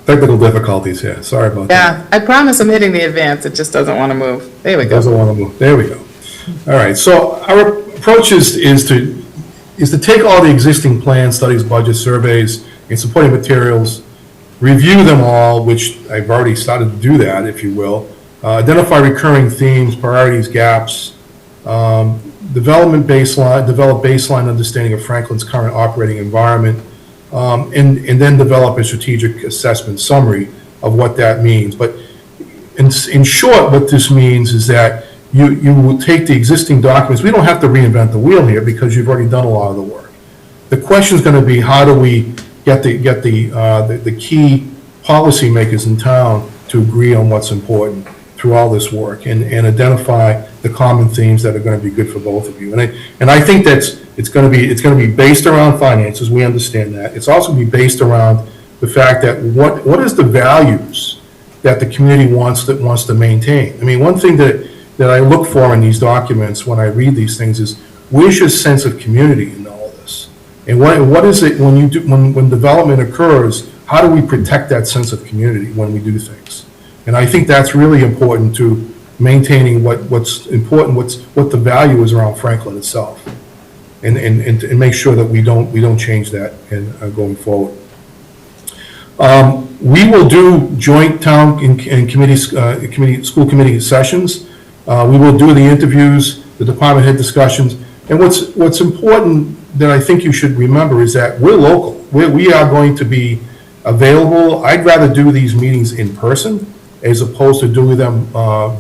Technical difficulties here, sorry about that. Yeah, I promise I'm hitting the advance, it just doesn't want to move. There we go. Doesn't want to move, there we go. All right, so our approach is to take all the existing plans, studies, budget surveys, and supporting materials, review them all, which I've already started to do that, if you will, identify recurring themes, priorities, gaps, develop baseline understanding of Franklin's current operating environment, and then develop a strategic assessment summary of what that means. But in short, what this means is that you will take the existing documents. We don't have to reinvent the wheel here because you've already done a lot of the work. The question is going to be how do we get the key policymakers in town to agree on what's important through all this work and identify the common themes that are going to be good for both of you. And I think it's going to be based around finances. We understand that. It's also going to be based around the fact that what is the values that the community wants to maintain. I mean, one thing that I look for in these documents when I read these things is where's your sense of community in all of this? And what is it when development occurs, how do we protect that sense of community when we do things? And I think that's really important to maintaining what's important, what the value is around Franklin itself. And make sure that we don't change that going forward. We will do joint town and school committee sessions. We will do the interviews, the department head discussions. And what's important that I think you should remember is that we're local. We are going to be available. I'd rather do these meetings in person as opposed to doing them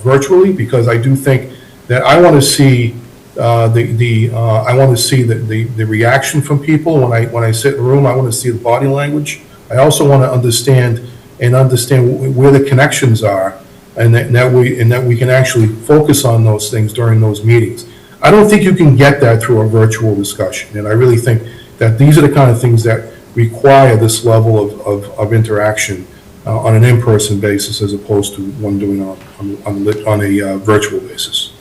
virtually, because I do think that I want to see the reaction from people when I sit in a room. I want to see the body language. I also want to understand where the connections are, and that we can actually focus on those things during those meetings. I don't think you can get that through a virtual discussion, and I really think that these are the kind of things that require this level of interaction on an in-person basis as opposed to one doing on a virtual basis.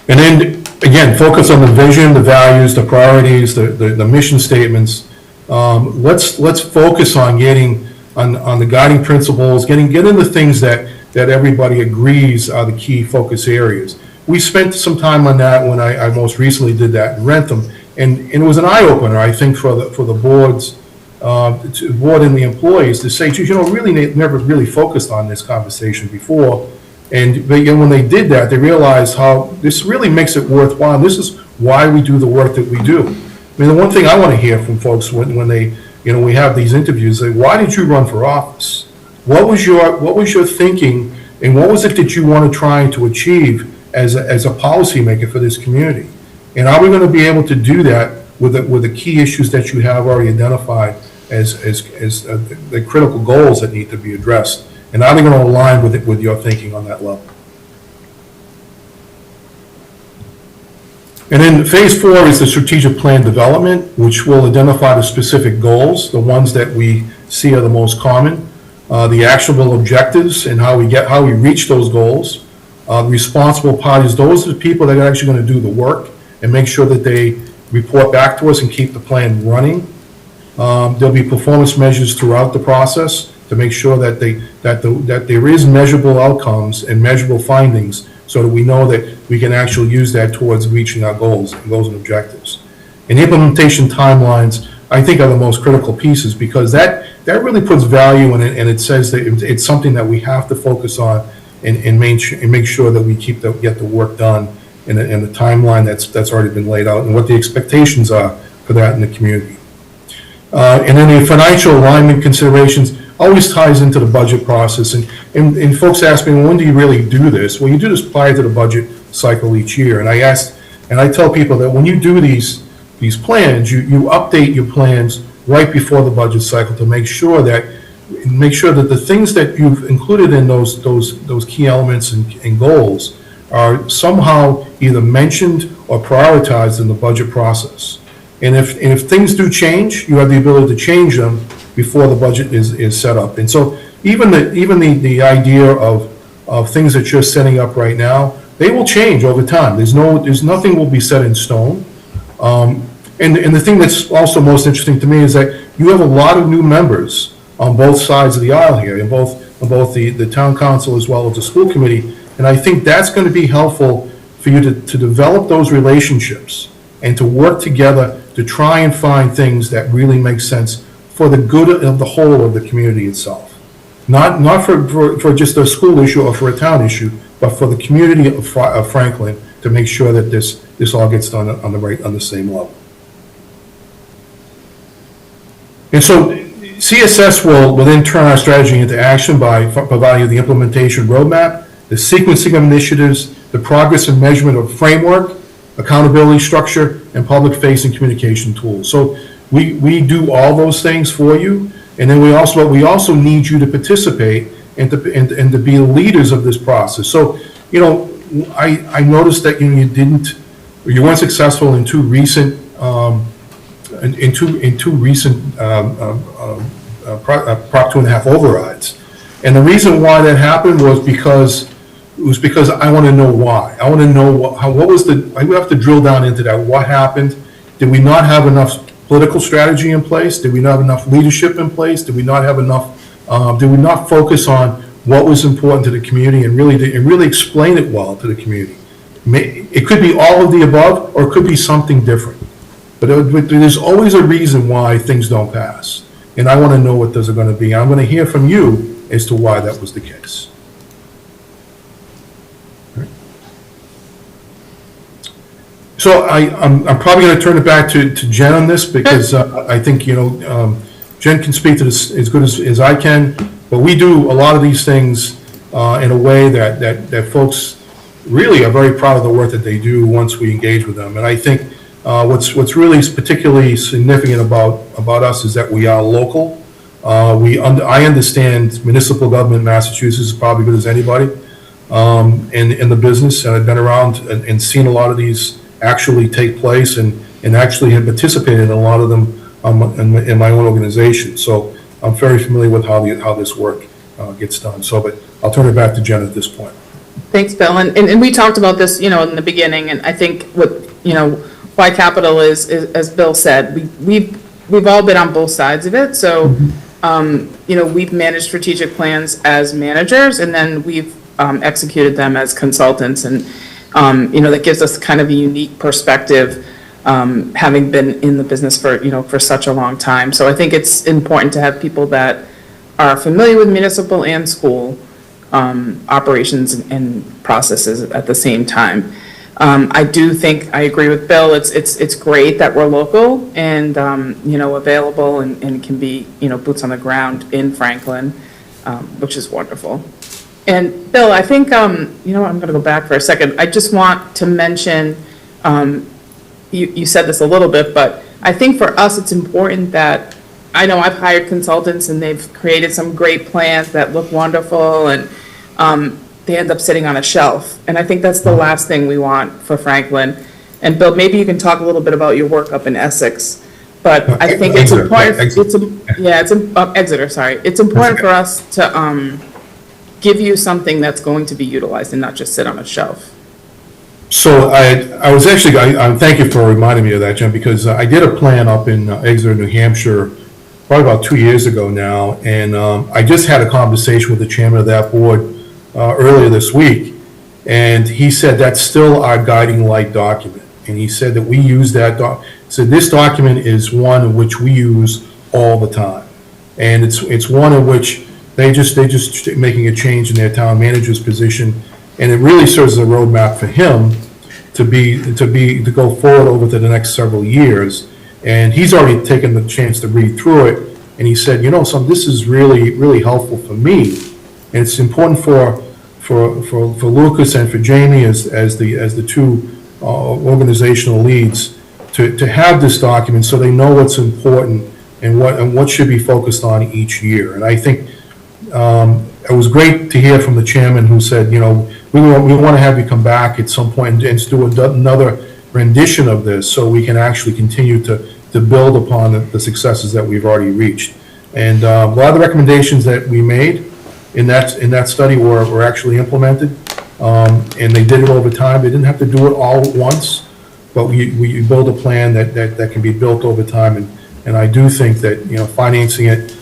And then, again, focus on the vision, the values, the priorities, the mission statements. Let's focus on getting, on the guiding principles, get into things that everybody agrees are the key focus areas. We spent some time on that when I most recently did that in Rentham, and it was an eye-opener, I think, for the boards, board and the employees to say, you know, really, they never really focused on this conversation before. And when they did that, they realized how this really makes it worthwhile. This is why we do the work that we do. I mean, the one thing I want to hear from folks when they, you know, we have these interviews, like, why did you run for office? What was your thinking, and what was it that you want to try to achieve as a policymaker for this community? And are we going to be able to do that with the key issues that you have already identified as the critical goals that need to be addressed? And are they going to align with your thinking on that level? And then phase 4 is the strategic plan development, which will identify the specific goals, the ones that we see are the most common, the actionable objectives and how we reach those goals. Responsible parties, those are the people that are actually going to do the work and make sure that they report back to us and keep the plan running. There'll be performance measures throughout the process to make sure that there is measurable outcomes and measurable findings, so that we know that we can actually use that towards reaching our goals and objectives. And implementation timelines, I think, are the most critical pieces, because that really puts value in it, and it says that it's something that we have to focus on and make sure that we get the work done in the timeline that's already been laid out, and what the expectations are for that in the community. And then the financial alignment considerations always ties into the budget process. And folks ask me, well, when do you really do this? Well, you do this prior to the budget cycle each year. And I tell people that when you do these plans, you update your plans right before the budget cycle to make sure that the things that you've included in those key elements and goals are somehow either mentioned or prioritized in the budget process. And if things do change, you have the ability to change them before the budget is set up. And so even the idea of things that you're setting up right now, they will change over time. There's nothing will be set in stone. And the thing that's also most interesting to me is that you have a lot of new members on both sides of the aisle here, in both the town council as well as the school committee. And I think that's going to be helpful for you to develop those relationships and to work together to try and find things that really make sense for the good of the whole of the community itself. Not for just a school issue or for a town issue, but for the community of Franklin, to make sure that this all gets done on the same level. And so CSS will then turn our strategy into action by providing the implementation roadmap, the sequencing of initiatives, the progress and measurement of framework, accountability structure, and public-facing communication tools. So we do all those things for you, and then we also need you to participate and to be leaders of this process. So, you know, I noticed that you weren't successful in two recent Prop 2.5 overrides, and the reason why that happened was because I want to know why. I want to know what was I have to drill down into that. What happened? Did we not have enough political strategy in place? Did we not have enough leadership in place? Did we not have enough? Did we not focus on what was important to the community and really explain it well to the community? It could be all of the above, or it could be something different. But there's always a reason why things don't pass, and I want to know what those are going to be. I'm going to hear from you as to why that was the case. So I'm probably going to turn it back to Jen on this, because I think, you know, Jen can speak to this as good as I can, but we do a lot of these things in a way that folks really are very proud of the work that they do once we engage with them. And I think what's really particularly significant about us is that we are local. I understand municipal government in Massachusetts is probably as good as anybody in the business, and I've been around and seen a lot of these actually take place, and actually have participated in a lot of them in my own organization. So I'm very familiar with how this work gets done. So, but I'll turn it back to Jen at this point. Thanks, Bill. And we talked about this, in the beginning, and I think why capital is, as Bill said, we've all been on both sides of it. So, we've managed strategic plans as managers, and then we've executed them as consultants. And, that gives us kind of a unique perspective, having been in the business for such a long time. So I think it's important to have people that are familiar with municipal and school operations and processes at the same time. I do think, I agree with Bill, it's great that we're local and, available and can be, boots on the ground in Franklin, which is wonderful. And Bill, I think, I'm going to go back for a second. I just want to mention, you said this a little bit, but I think for us, it's important that, I know I've hired consultants and they've created some great plans that look wonderful and they end up sitting on a shelf. And I think that's the last thing we want for Franklin. And Bill, maybe you can talk a little bit about your work up in Essex. But I think it's important, Exeter, sorry. It's important for us to give you something that's going to be utilized and not just sit on a shelf. So I was actually, thank you for reminding me of that, Jim, because I did a plan up in Exeter, New Hampshire, probably about 2 years ago now, and I just had a conversation with the chairman of that board earlier this week, and he said that's still our guiding light document, and he said that we use that so this document is one in which we use all the time, and it's one in which they just making a change in their town manager's position, and it really serves as a roadmap for him to go forward over to the next several years. And he's already taken the chance to read through it, and he said, this is really, really helpful for me. And it's important for Lucas and for Jamie as the two organizational leads to have this document so they know what's important and what should be focused on each year. And I think it was great to hear from the chairman who said, we want to have you come back at some point and do another rendition of this so we can actually continue to build upon the successes that we've already reached. And a lot of the recommendations that we made in that study were actually implemented, and they did it over time. They didn't have to do it all at once, but we build a plan that can be built over time. And I do think that financing it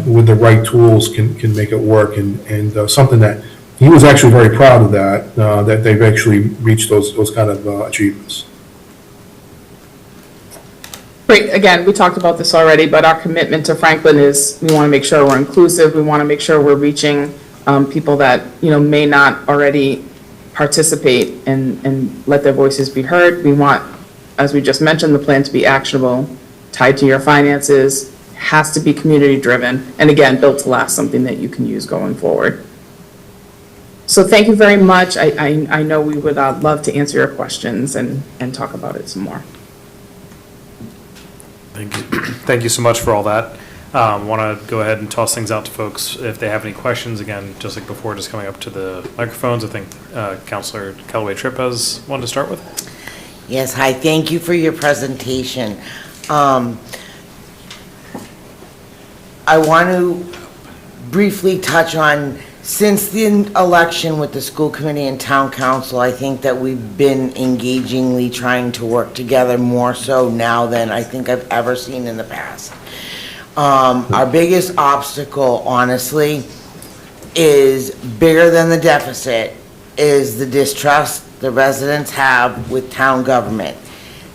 with the right tools can make it work, and something that he was actually very proud of that they've actually reached those kind of achievements. Great. Again, we talked about this already, but our commitment to Franklin is we want to make sure we're inclusive. We want to make sure we're reaching people that, may not already participate and let their voices be heard. We want, as we just mentioned, the plan to be actionable, tied to your finances, has to be community driven, and again, built to last, something that you can use going forward. So thank you very much. I know we would love to answer your questions and talk about it some more. Thank you. Thank you so much for all that. Want to go ahead and toss things out to folks if they have any questions. Again, just like before, just coming up to the microphones. I think Councilor Callaway Tripp has one to start with. Yes, hi, thank you for your presentation. I want to briefly touch on, since the election with the school committee and town council, I think that we've been engagingly trying to work together more so now than I think I've ever seen in the past. Our biggest obstacle, honestly, is bigger than the deficit, is the distrust the residents have with town government.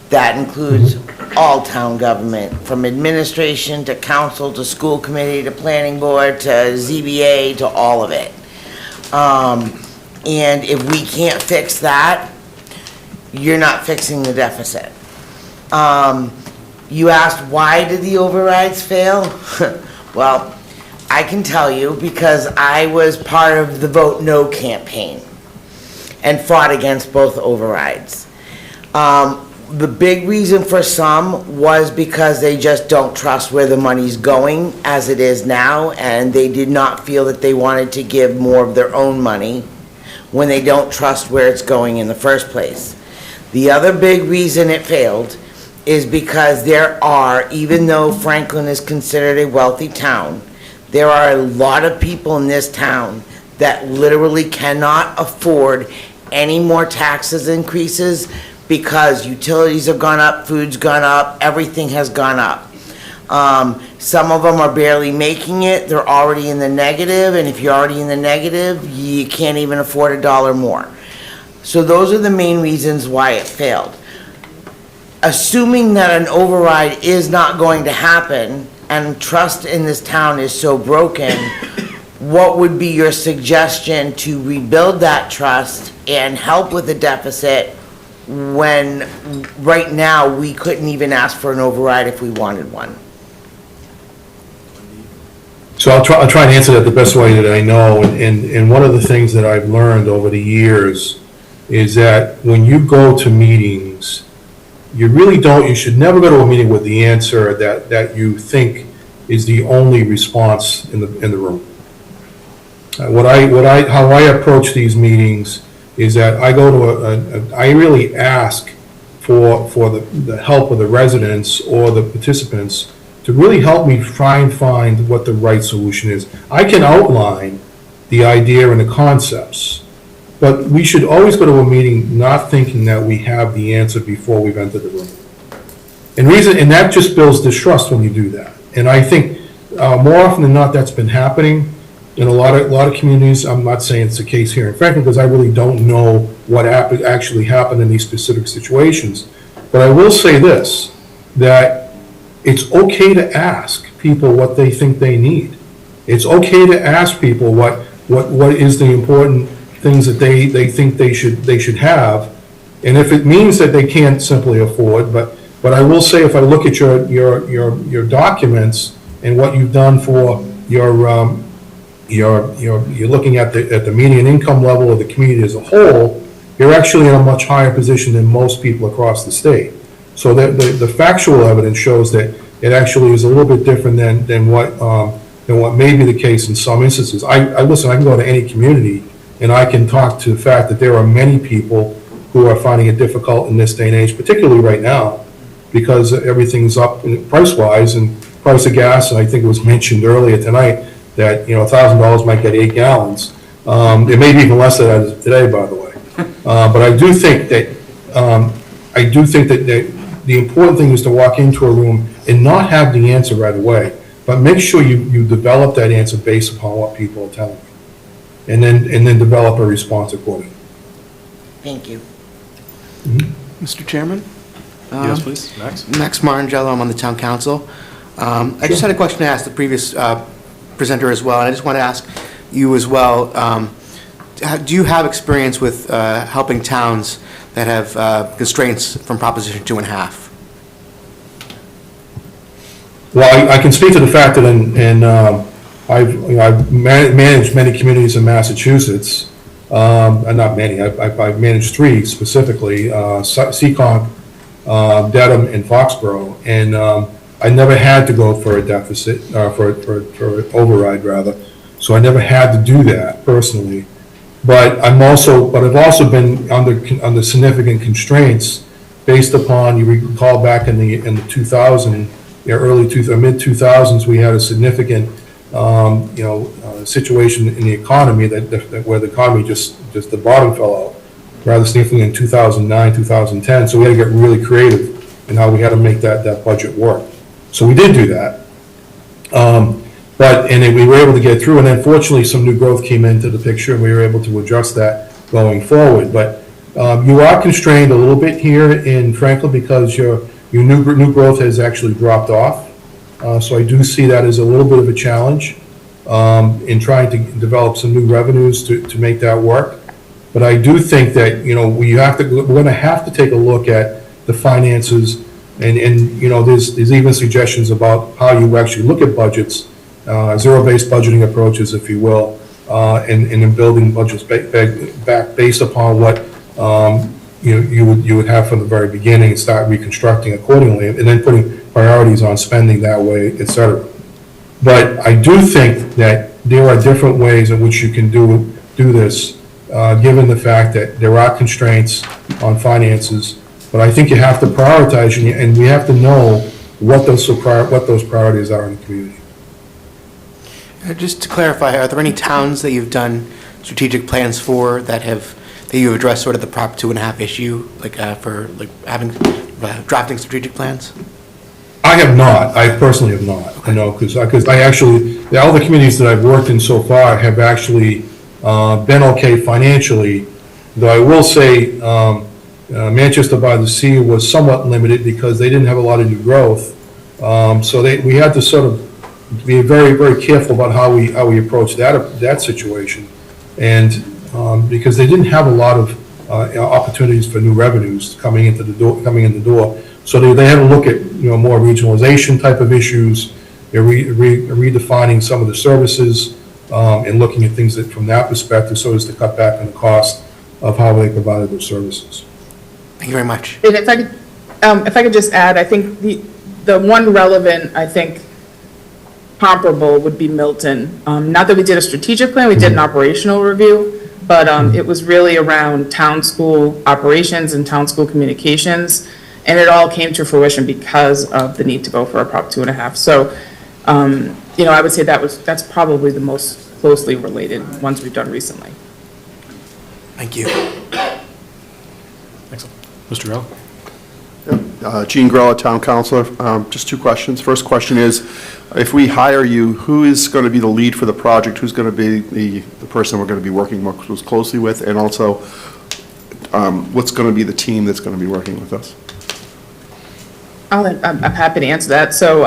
That includes all town government, from administration to council to school committee to planning board to ZBA to all of it. And if we can't fix that, you're not fixing the deficit. You asked, why did the overrides fail? Well, I can tell you because I was part of the Vote No campaign and fought against both overrides. The big reason for some was because they just don't trust where the money's going as it is now, and they did not feel that they wanted to give more of their own money when they don't trust where it's going in the first place. The other big reason it failed is because there are, even though Franklin is considered a wealthy town, there are a lot of people in this town that literally cannot afford any more taxes increases because utilities have gone up, food's gone up, everything has gone up. Some of them are barely making it, they're already in the negative, and if you're already in the negative, you can't even afford $1 more. So those are the main reasons why it failed. Assuming that an override is not going to happen, and trust in this town is so broken, what would be your suggestion to rebuild that trust and help with the deficit when right now we couldn't even ask for an override if we wanted one? So I'll try and answer that the best way that I know, and one of the things that I've learned over the years is that when you go to meetings, you should never go to a meeting with the answer that you think is the only response in the room. How I approach these meetings is that I go to I really ask for the help of the residents or the participants to really help me try and find what the right solution is. I can outline the idea and the concepts, but we should always go to a meeting not thinking that we have the answer before we've entered the room. And that just builds distrust when you do that. And I think more often than not, that's been happening in a lot of communities. I'm not saying it's the case here in Franklin because I really don't know what actually happened in these specific situations. But I will say this, that it's okay to ask people what they think they need. It's okay to ask people what is the important things that they think they should have. And if it means that they can't simply afford, but I will say, if I look at your documents and what you've done for you're looking at the median income level of the community as a whole, you're actually in a much higher position than most people across the state. So the factual evidence shows that it actually is a little bit different than what may be the case in some instances. I can go to any community and I can talk to the fact that there are many people who are finding it difficult in this day and age, particularly right now, because everything's up price-wise, and price of gas, and I think it was mentioned earlier tonight, that, $1,000 might get 8 gallons. It may be even less than that today, by the way. But I do think that the important thing is to walk into a room and not have the answer right away, but make sure you develop that answer based upon what people are telling you, and then develop a response accordingly. Thank you. Mr. Chairman? Yes, please. Max? Max Marangello, I'm on the town council. I just had a question to ask the previous presenter as well, and I just want to ask you as well. Do you have experience with helping towns that have constraints from Proposition 2.5? Well, I can speak to the fact that I've managed many communities in Massachusetts. Not many. I've managed 3 specifically: Seekonk, Dedham, and Foxborough, and I never had to go for a deficit, for an override rather. So I never had to do that personally. But I've also been under significant constraints based upon, you recall back in the 2000, mid-2000s, we had a significant situation in the economy where the economy just the bottom fell out rather significantly in 2009, 2010. So we had to get really creative in how we had to make that budget work. So we did do that. And we were able to get through, and then fortunately some new growth came into the picture and we were able to adjust that going forward. But you are constrained a little bit here in Franklin because your new growth has actually dropped off. So I do see that as a little bit of a challenge in trying to develop some new revenues to make that work. But I do think that, we're going to have to take a look at the finances, and there's even suggestions about how you actually look at budgets, zero-based budgeting approaches, if you will, and in building budgets back based upon what you would have from the very beginning and start reconstructing accordingly, and then putting priorities on spending that way, et cetera. But I do think that there are different ways in which you can do this, given the fact that there are constraints on finances. But I think you have to prioritize, and we have to know what those priorities are in the community. Just to clarify, are there any towns that you've done strategic plans for that you address sort of the Prop 2.5 issue, like for like having, drafting strategic plans? I have not, I personally have not, because I actually, all the communities that I've worked in so far have actually been okay financially, though I will say Manchester by the Sea was somewhat limited because they didn't have a lot of new growth. So we had to sort of be very, very careful about how we approach that situation. And because they didn't have a lot of opportunities for new revenues coming in the door. So they had to look at, more regionalization type of issues, redefining some of the services, and looking at things from that perspective so as to cut back on the cost of how they provided those services. Thank you very much. And if I could just add, I think the one relevant, I think, comparable would be Milton. Not that we did a strategic plan, we did an operational review, but it was really around town school operations and town school communications, and it all came to fruition because of the need to go for a Prop 2.5. So, I would say that's probably the most closely related ones we've done recently. Thank you. Excellent. Mr. Grella? Gene Grella, Town Councilor. Just two questions. First question is, if we hire you, who is going to be the lead for the project? Who's going to be the person we're going to be working most closely with? And also, what's going to be the team that's going to be working with us? I'm happy to answer that. So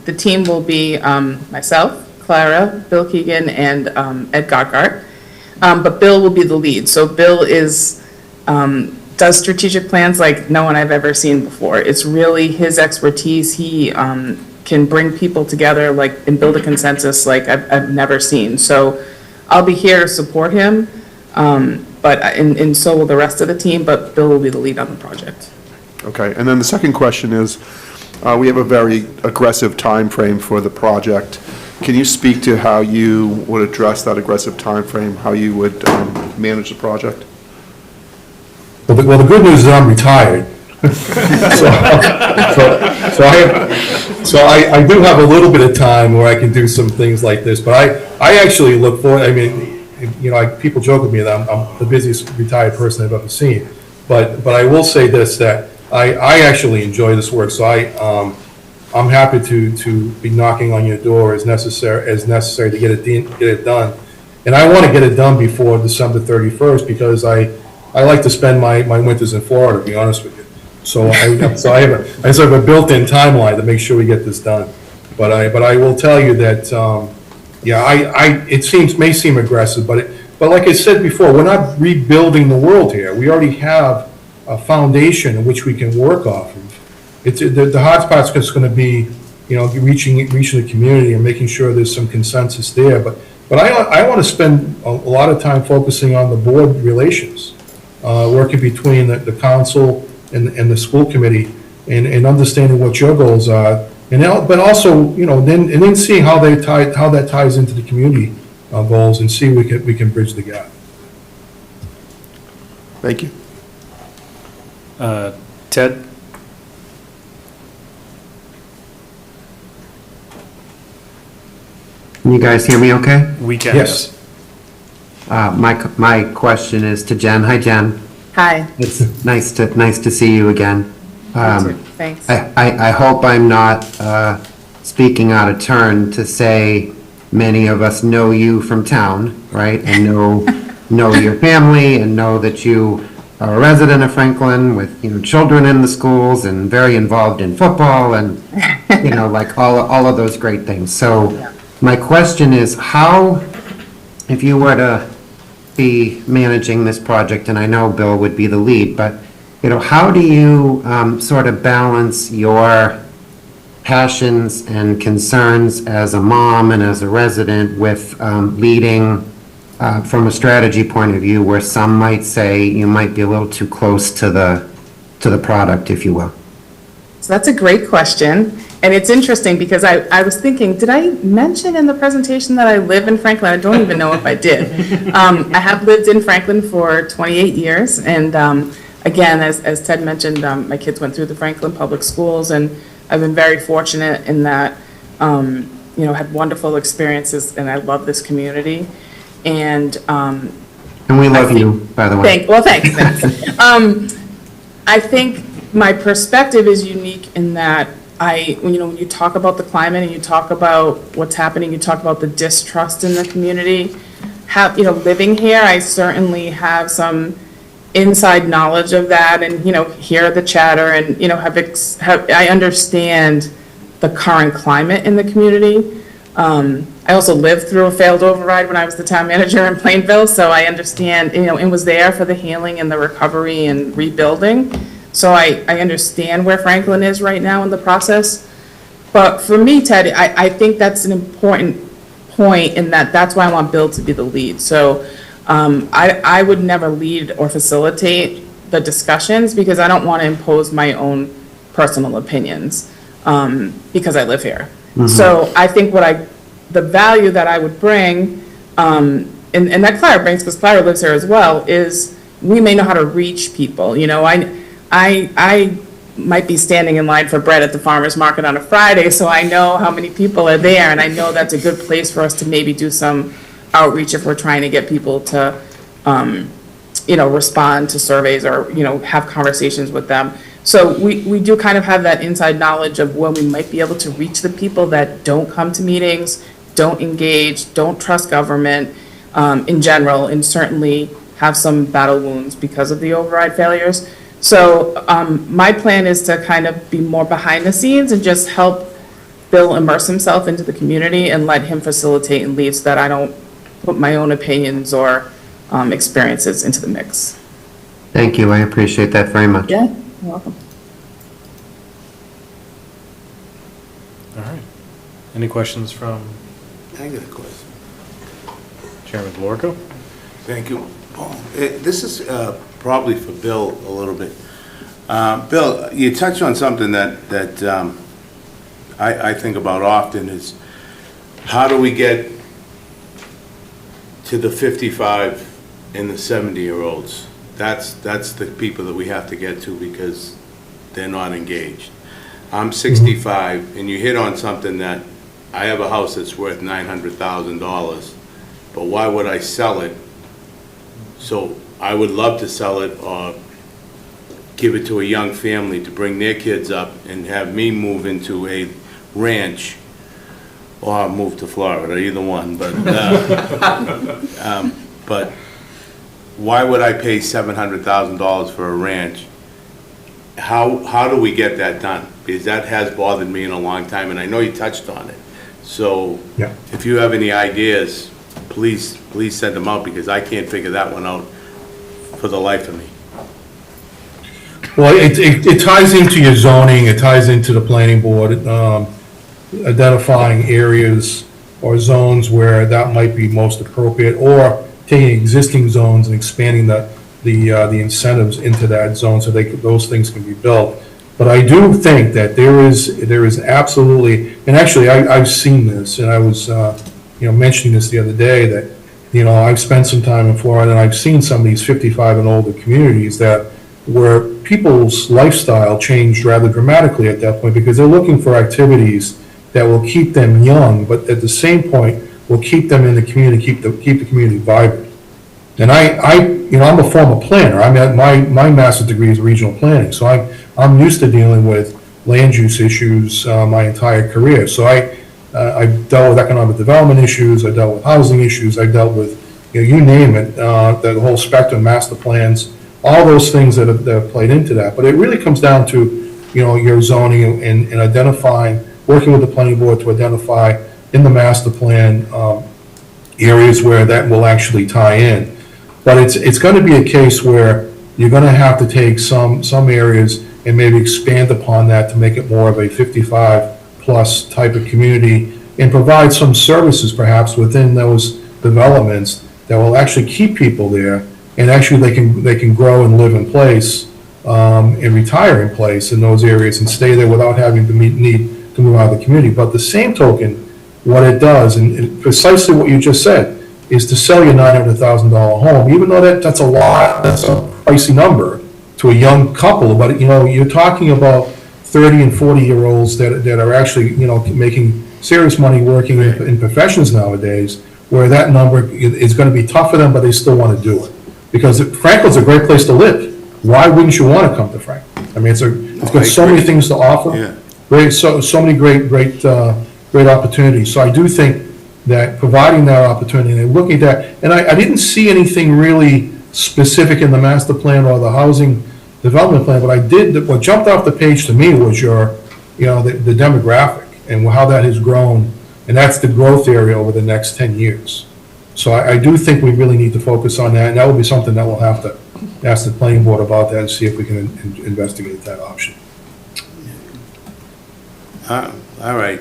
the team will be myself, Clara, Bill Keegan, and Ed Gotthard. But Bill will be the lead. So Bill does strategic plans like no one I've ever seen before. It's really his expertise. He can bring people together and build a consensus like I've never seen. So I'll be here to support him, and so will the rest of the team, but Bill will be the lead on the project. Okay, and then the second question is, we have a very aggressive time frame for the project. Can you speak to how you would address that aggressive time frame, how you would manage the project? Well, the good news is I'm retired. So I do have a little bit of time where I can do some things like this, but I actually look forward, people joke with me that I'm the busiest retired person I've ever seen, but I will say this, that I actually enjoy this work, so I'm happy to be knocking on your door as necessary to get it done. And I want to get it done before December 31st because I like to spend my winters in Florida, to be honest with you. So I have a built-in timeline to make sure we get this done. But I will tell you that, it may seem aggressive, but like I said before, we're not rebuilding the world here. We already have a foundation in which we can work off of. The hard part's just going to be, reaching the community and making sure there's some consensus there. But I want to spend a lot of time focusing on the board relations, working between the council and the school committee, and understanding what your goals are, but also, then seeing how that ties into the community goals, and see if we can bridge the gap. Thank you. Ted? Can you guys hear me okay? We can. Yes. My question is to Jen. Hi, Jen. Hi. It's nice to see you again. Thanks. I hope I'm not speaking out of turn to say many of us know you from town, right? And know your family and know that you are a resident of Franklin with children in the schools and very involved in football and like all of those great things. So my question is, how, if you were to be managing this project, and I know Bill would be the lead, but how do you sort of balance your passions and concerns as a mom and as a resident with leading from a strategy point of view, where some might say you might be a little too close to the product, if you will? So that's a great question. And it's interesting because I was thinking, did I mention in the presentation that I live in Franklin? I don't even know if I did. I have lived in Franklin for 28 years. And again, as Ted mentioned, my kids went through the Franklin Public Schools, and I've been very fortunate in that, had wonderful experiences, and I love this community. And, And we love you, by the way. thanks. I think my perspective is unique in that when you talk about the climate and you talk about what's happening, you talk about the distrust in the community. Living here, I certainly have some inside knowledge of that and, hear the chatter and, I understand the current climate in the community. I also lived through a failed override when I was the town manager in Plainville, so I understand, and was there for the healing and the recovery and rebuilding. So I understand where Franklin is right now in the process. But for me, Ted, I think that's an important point in that's why I want Bill to be the lead. So I would never lead or facilitate the discussions because I don't want to impose my own personal opinions because I live here. So I think the value that I would bring, and that Clara brings, because Clara lives here as well, is we may know how to reach people. I might be standing in line for bread at the farmer's market on a Friday, so I know how many people are there, and I know that's a good place for us to maybe do some outreach if we're trying to get people to, respond to surveys or, have conversations with them. So we do kind of have that inside knowledge of when we might be able to reach the people that don't come to meetings, don't engage, don't trust government in general, and certainly have some battle wounds because of the override failures. So my plan is to kind of be more behind the scenes and just help Bill immerse himself into the community and let him facilitate and lead so that I don't put my own opinions or experiences into the mix. Thank you, I appreciate that very much. Yeah, you're welcome. All right. Any questions from I got a question. Chairman DeLorco? Thank you. This is probably for Bill a little bit. Bill, you touched on something that I think about often is how do we get to the 55 and the 70-year-olds? That's the people that we have to get to because they're not engaged. I'm 65, and you hit on something that I have a house that's worth $900,000, but why would I sell it? So I would love to sell it or give it to a young family to bring their kids up and have me move into a ranch or move to Florida, either one. But but why would I pay $700,000 for a ranch? How do we get that done? Because that has bothered me in a long time, and I know you touched on it. So if you have any ideas, please send them out because I can't figure that one out for the life of me. Well, it ties into your zoning, it ties into the planning board, identifying areas or zones where that might be most appropriate, or taking existing zones and expanding the incentives into that zone so those things can be built. But I do think that there is absolutely, and actually I've seen this, and I was mentioning this the other day, that I've spent some time in Florida and I've seen some of these 55 and older communities where people's lifestyle changed rather dramatically at that point because they're looking for activities that will keep them young, but at the same point will keep them in the community, keep the community vibrant. And I'm a former planner. My master's degree is regional planning, so I'm used to dealing with land use issues my entire career. So I've dealt with economic development issues, I dealt with housing issues, I dealt with, you name it, the whole spectrum, master plans, all those things that have played into that. But it really comes down to, your zoning and identifying, working with the planning board to identify in the master plan areas where that will actually tie in. But it's going to be a case where you're going to have to take some areas and maybe expand upon that to make it more of a 55-plus type of community and provide some services perhaps within those developments that will actually keep people there, and actually they can grow and live in place and retire in place in those areas and stay there without having to need to move out of the community. But the same token, what it does, and precisely what you just said, is to sell your $900,000 home, even though that's a pricey number to a young couple, but you're talking about 30 and 40-year-olds that are actually making serious money working in professions nowadays, where that number is going to be tough for them, but they still want to do it. Because Franklin's a great place to live. Why wouldn't you want to come to Franklin? I mean, it's got so many things to offer. Yeah. Great, so many great opportunities. So I do think that providing that opportunity and looking at that, and I didn't see anything really specific in the master plan or the housing development plan, but what jumped off the page to me was the demographic and how that has grown, and that's the growth area over the next 10 years. So I do think we really need to focus on that, and that will be something that we'll have to ask the planning board about that and see if we can investigate that option. All right,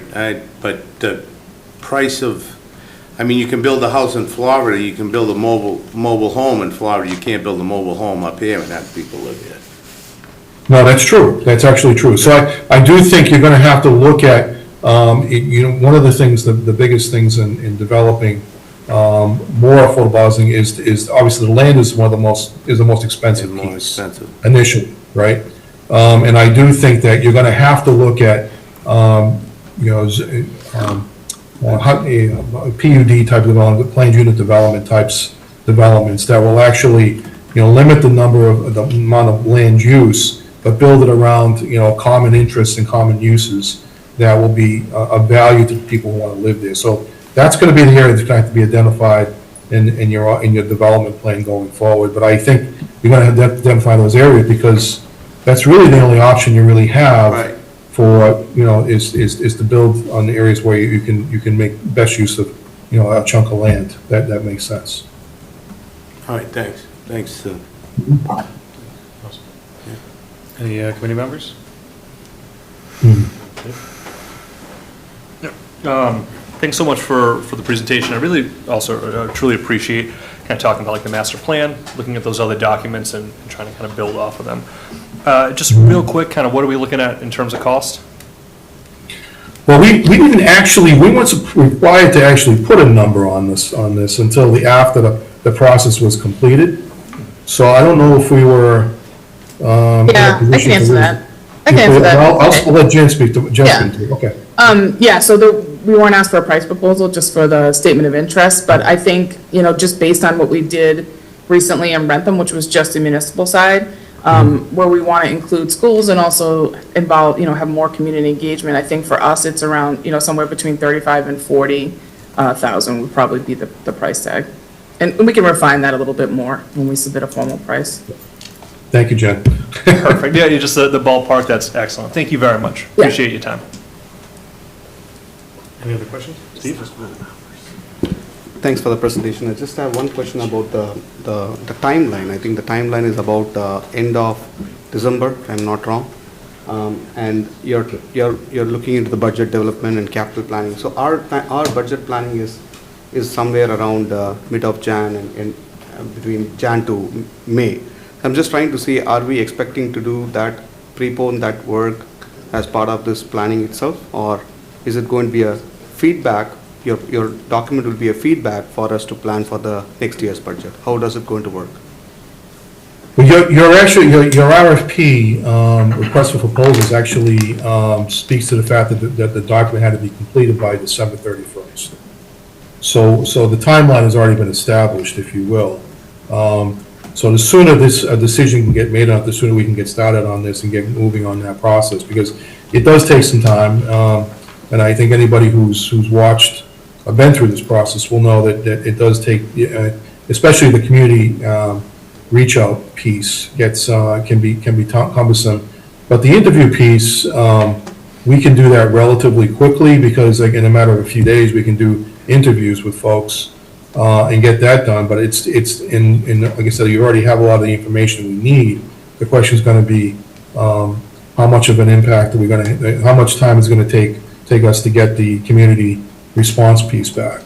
but the price of, I mean, you can build a house in Florida, you can build a mobile home in Florida, you can't build a mobile home up here and have people live here. No, that's true. That's actually true. So I do think you're going to have to look at, one of the things, the biggest things in developing more affordable housing is obviously the land is the most expensive piece. Initially, right? And I do think that you're going to have to look at, PUD type development, planned unit development types developments that will actually, limit the amount of land use, but build it around, common interests and common uses that will be of value to the people who want to live there. So that's going to be the area that's going to have to be identified in your development plan going forward. But I think you're going to have to identify those areas because that's really the only option you really have for, is to build on the areas where you can make best use of, a chunk of land. That makes sense. All right, thanks. Thanks. Any committee members? Thanks so much for the presentation. I really also truly appreciate kind of talking about like the master plan, looking at those other documents and trying to kind of build off of them. Just real quick, kind of what are we looking at in terms of cost? Well, we didn't actually, we weren't required to actually put a number on this until after the process was completed. So I don't know if we were. Yeah, I can answer that. I can answer that. I'll let Jen speak to it. Okay. So we weren't asked for a price proposal, just for the statement of interest, but I think, just based on what we did recently in Rentham, which was just the municipal side, where we want to include schools and also involve, have more community engagement, I think for us, it's around, somewhere between 35 and 40,000 would probably be the price tag. And we can refine that a little bit more when we submit a formal price. Thank you, Jen. Perfect. Yeah, you just the ballpark. That's excellent. Thank you very much. Appreciate your time. Any other questions? Steve? Thanks for the presentation. I just have one question about the timeline. I think the timeline is about end of December, if I'm not wrong. And you're looking into the budget development and capital planning. So our budget planning is somewhere around mid of Jan and between Jan to May. I'm just trying to see, are we expecting to do that, prepone that work as part of this planning itself, or is it going to be a feedback? Your document will be a feedback for us to plan for the next year's budget. How does it going to work? Well, your RFP, request for proposals, actually speaks to the fact that the document had to be completed by December 31st. So the timeline has already been established, if you will. So the sooner this decision can get made on it, the sooner we can get started on this and get moving on that process, because it does take some time. And I think anybody who's watched or been through this process will know that it does take, especially the community reach out piece can be cumbersome. But the interview piece, we can do that relatively quickly because like in a matter of a few days, we can do interviews with folks and get that done. But it's in like I said, you already have a lot of the information we need. The question is going to be how much of an impact are we going to, how much time is going to take us to get the community response piece back.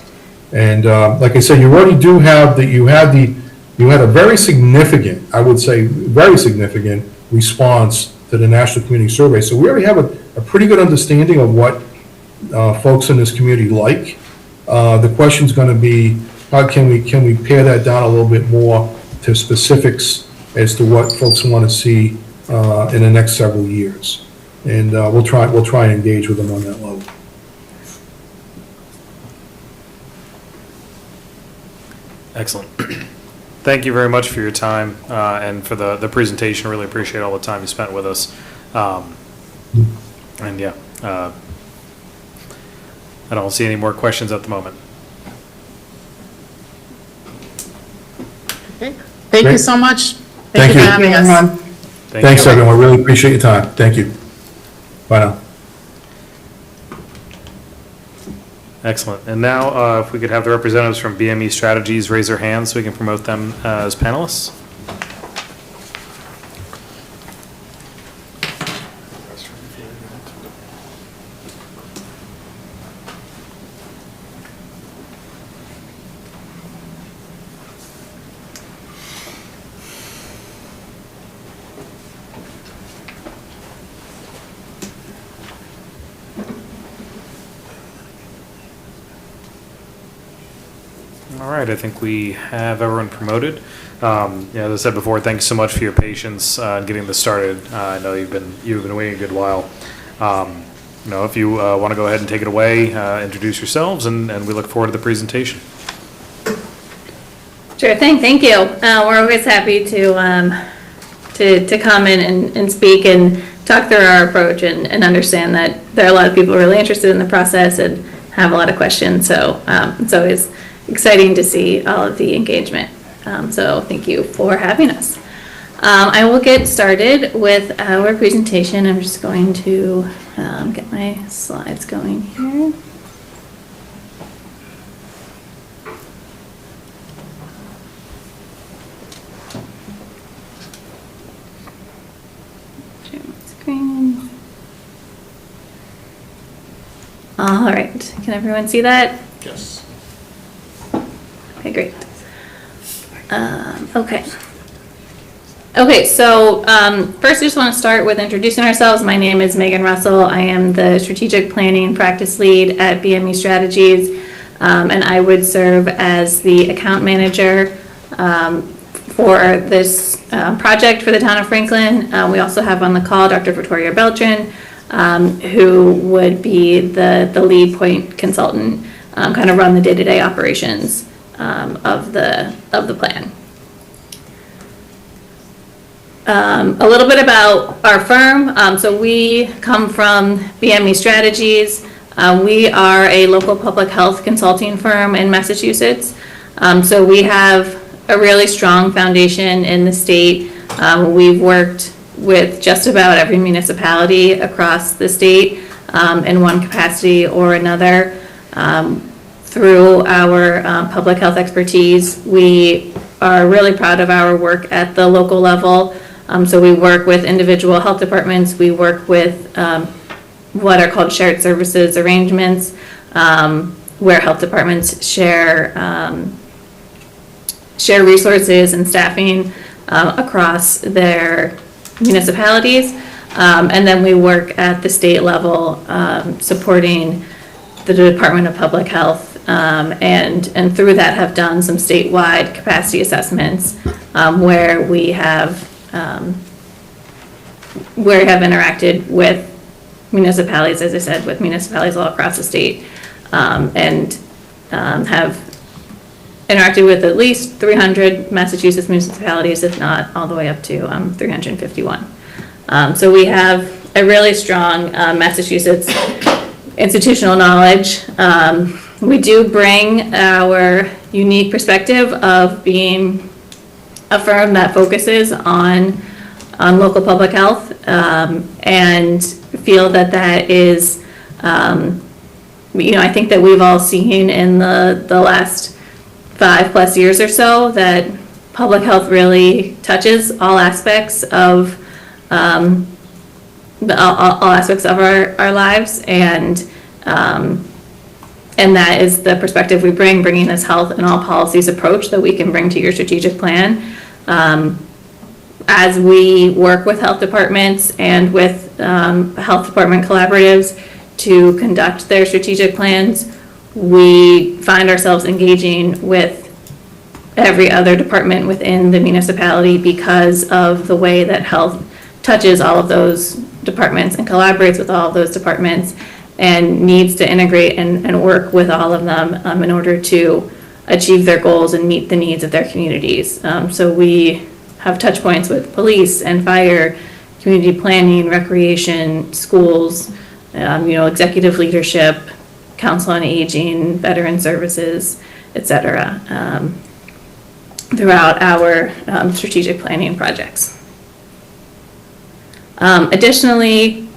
And like I said, you already do have you had a very significant, I would say, very significant response to the National Community Survey. So we already have a pretty good understanding of what folks in this community like. The question's going to be, how can we pare that down a little bit more to specifics as to what folks want to see in the next several years. And we'll try and engage with them on that level. Excellent. Thank you very much for your time and for the presentation. Really appreciate all the time you spent with us. And yeah, I don't see any more questions at the moment. Okay. Thank you Great. so much. Thank you you. for having us. Thanks, everyone. Really appreciate your time. Thank you. Bye now. Excellent. And now, if we could have the representatives from BME Strategies raise their hands so we can promote them as panelists. All right, I think we have everyone promoted. Yeah, as I said before, thanks so much for your patience in getting this started. I know you've been waiting a good while. If you want to go ahead and take it away, introduce yourselves, and we look forward to the presentation. Sure thing. Thank you. We're always happy to come in and speak and talk through our approach and understand that there are a lot of people really interested in the process and have a lot of questions. So it's always exciting to see all of the engagement. So thank you for having us. I will get started with our presentation. I'm just going to get my slides going here. Share my screen. All right, can everyone see that? Yes. Okay, great. Okay, so first I just want to start with introducing ourselves. My name is Megan Russell. I am the Strategic Planning Practice Lead at BME Strategies, and I would serve as the account manager for this project for the town of Franklin. We also have on the call Dr. Victoria Beltran, who would be the lead point consultant, kind of run the day-to-day operations of the plan. A little bit about our firm. So we come from BME Strategies. We are a local public health consulting firm in Massachusetts. So we have a really strong foundation in the state. We've worked with just about every municipality across the state in one capacity or another. Through our public health expertise, we are really proud of our work at the local level. So we work with individual health departments. We work with what are called shared services arrangements, where health departments share resources and staffing across their municipalities. And then we work at the state level, supporting the Department of Public Health, and through that have done some statewide capacity assessments, where we have interacted with municipalities, as I said, with municipalities all across the state, and have interacted with at least 300 Massachusetts municipalities, if not all the way up to 351. So we have a really strong Massachusetts institutional knowledge. We do bring our unique perspective of being a firm that focuses on local public health, and feel that is, I think that we've all seen in the last 5+ years or so that public health really touches all aspects of all aspects of our lives, and that is the perspective we bringing this health and all policies approach that we can bring to your strategic plan. As we work with health departments and with health department collaboratives to conduct their strategic plans, we find ourselves engaging with every other department within the municipality because of the way that health touches all of those departments and collaborates with all of those departments and needs to integrate and work with all of them in order to achieve their goals and meet the needs of their communities. So we have touch points with police and fire, community planning, recreation, schools, executive leadership, council on aging, veteran services, et cetera, throughout our strategic planning projects. Additionally,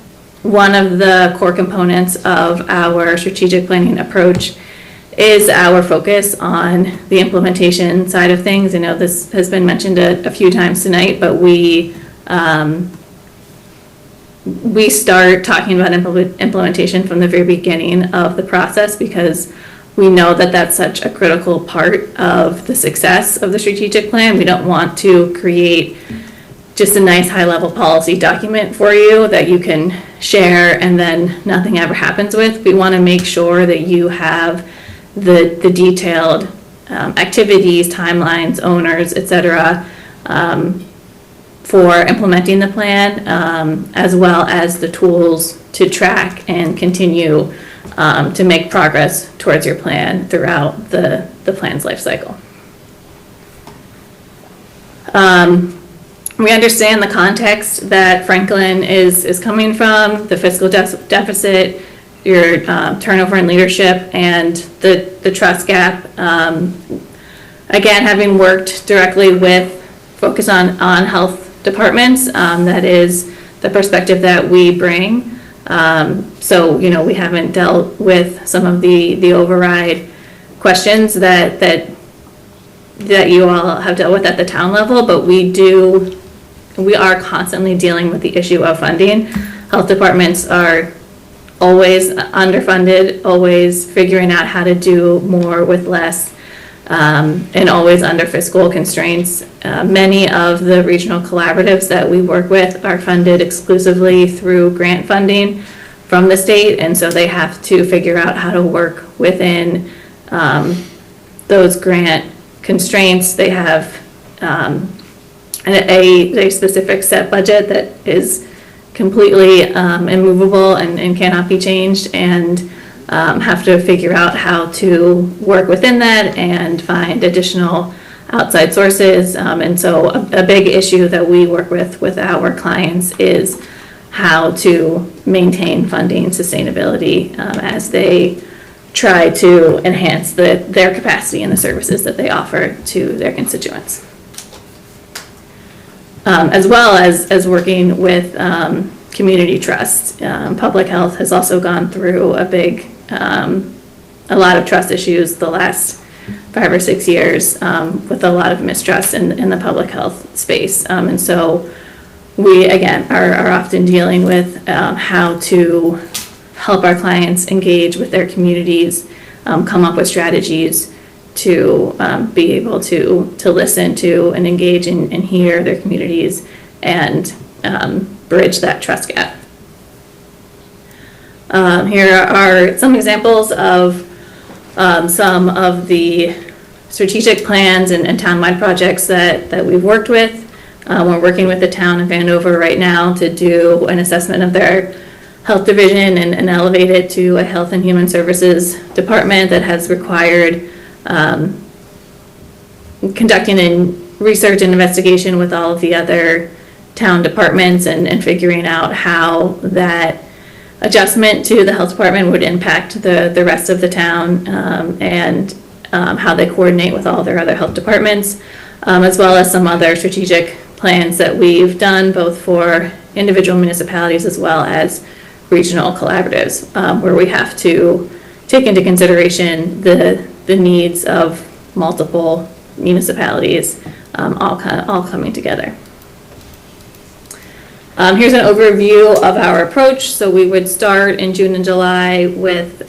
one of the core components of our strategic planning approach is our focus on the implementation side of things. I know this has been mentioned a few times tonight, but we start talking about implementation from the very beginning of the process because we know that that's such a critical part of the success of the strategic plan. We don't want to create just a nice high-level policy document for you that you can share and then nothing ever happens with. We want to make sure that you have the detailed activities, timelines, owners, et cetera, for implementing the plan, as well as the tools to track and continue to make progress towards your plan throughout the plan's life cycle. We understand the context that Franklin is coming from, the fiscal deficit, your turnover in leadership, and the trust gap. Again, having worked directly with focus on health departments, that is the perspective that we bring. So, we haven't dealt with some of the override questions that you all have dealt with at the town level, but we are constantly dealing with the issue of funding. Health departments are always underfunded, always figuring out how to do more with less, and always under fiscal constraints. Many of the regional collaboratives that we work with are funded exclusively through grant funding from the state, and so they have to figure out how to work within those grant constraints. They have a specific set budget that is completely immovable and cannot be changed, and have to figure out how to work within that and find additional outside sources. And so a big issue that we work with our clients is how to maintain funding sustainability as they try to enhance their capacity and the services that they offer to their constituents. As well as working with community trust. Public health has also gone through a lot of trust issues the last 5 or 6 years, with a lot of mistrust in the public health space. And so we, again, are often dealing with how to help our clients engage with their communities, come up with strategies to be able to listen to and engage and hear their communities and bridge that trust gap. Here are some examples of some of the strategic plans and town-wide projects that we've worked with. We're working with the town of Andover right now to do an assessment of their health division and elevate it to a health and human services department that has required conducting research and investigation with all of the other town departments and figuring out how that adjustment to the health department would impact the rest of the town, and how they coordinate with all their other health departments, as well as some other strategic plans that we've done both for individual municipalities as well as regional collaboratives, where we have to take into consideration the needs of multiple municipalities, all coming together. Here's an overview of our approach. So we would start in June and July with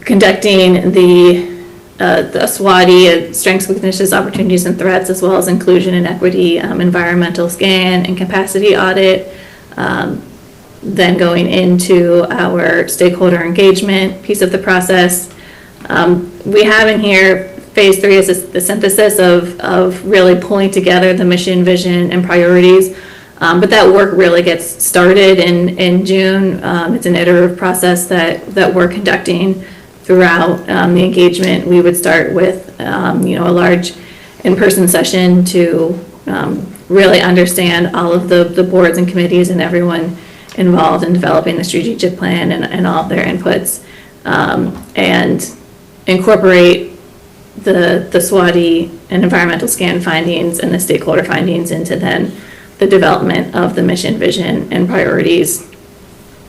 conducting the SWOT, strengths, weaknesses, opportunities, and threats, as well as inclusion and equity, environmental scan, and capacity audit. Then going into our stakeholder engagement piece of the process. We have in here phase 3 is the synthesis of really pulling together the mission, vision, and priorities. But that work really gets started in June. It's an iterative process that we're conducting throughout the engagement. We would start with, a large in-person session to really understand all of the boards and committees and everyone involved in developing the strategic plan and all of their inputs, and incorporate the SWOT and environmental scan findings and the stakeholder findings into then the development of the mission, vision, and priorities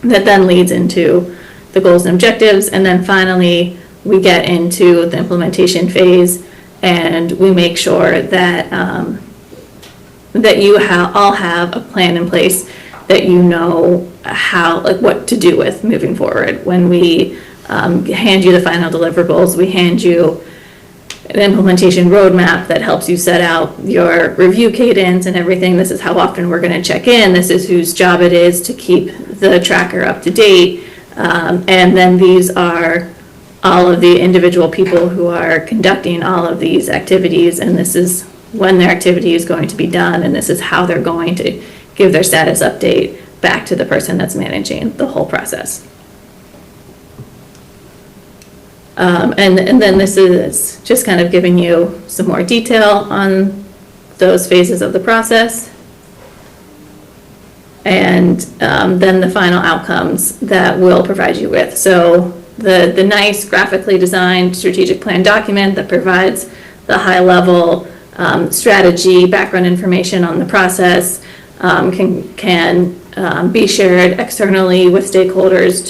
that then leads into the goals and objectives. And then finally, we get into the implementation phase, and we make sure that that you all have a plan in place that you know how, like, what to do with moving forward. When we hand you the final deliverables, we hand you an implementation roadmap that helps you set out your review cadence and everything. This is how often we're going to check in. This is whose job it is to keep the tracker up to date. And then these are all of the individual people who are conducting all of these activities, and this is when their activity is going to be done, and this is how they're going to give their status update back to the person that's managing the whole process. And then this is just kind of giving you some more detail on those phases of the process. And then the final outcomes that we'll provide you with. So the nice graphically designed strategic plan document that provides the high level strategy, background information on the process, can be shared externally with stakeholders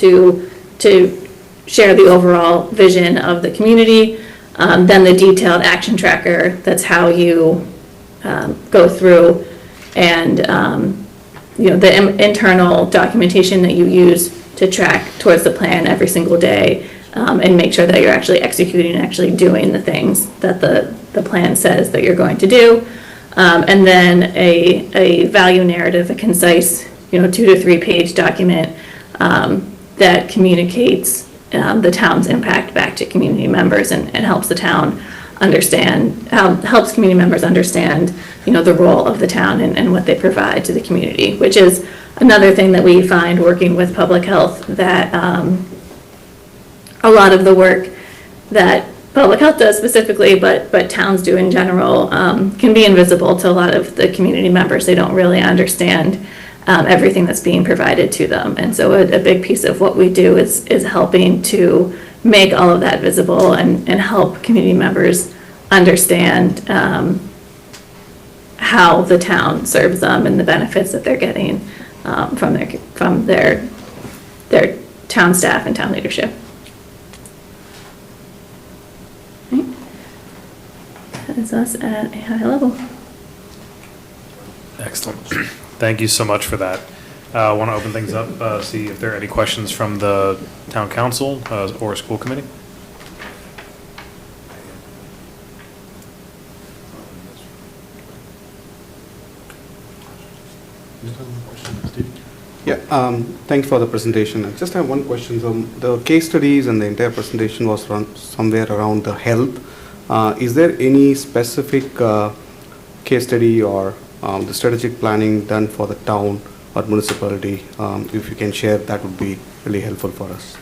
to share the overall vision of the community. Then the detailed action tracker, that's how you go through, and the internal documentation that you use to track towards the plan every single day, and make sure that you're actually executing and actually doing the things that the plan says that you're going to do. And then a value narrative, a concise 2 to 3 page document that communicates the town's impact back to community members, and helps the town understand, helps community members understand, the role of the town and what they provide to the community, which is another thing that we find working with public health, that a lot of the work that public health does specifically, but towns do in general, can be invisible to a lot of the community members. They don't really understand everything that's being provided to them. And so a big piece of what we do is helping to make all of that visible and help community members understand how the town serves them and the benefits that they're getting from their town staff and town leadership. Right. That is us at a high level. Excellent. Thank you so much for that. I want to open things up, see if there are any questions from the town council or school committee. Yeah, thanks for the presentation. I just have one question. So the case studies and the entire presentation was run somewhere around the health. Is there any specific case study or the strategic planning done for the town or municipality? If you can share, that would be really helpful for us.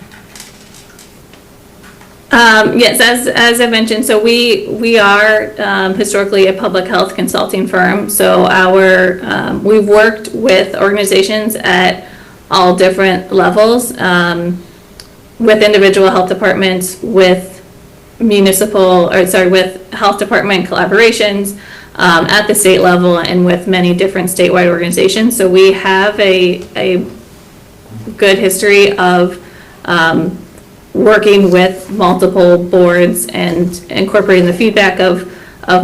Yes, as I mentioned, so we are historically a public health consulting firm. So we've worked with organizations at all different levels, with individual health departments, with with health department collaborations at the state level, and with many different statewide organizations. So we have a good history of working with multiple boards and incorporating the feedback of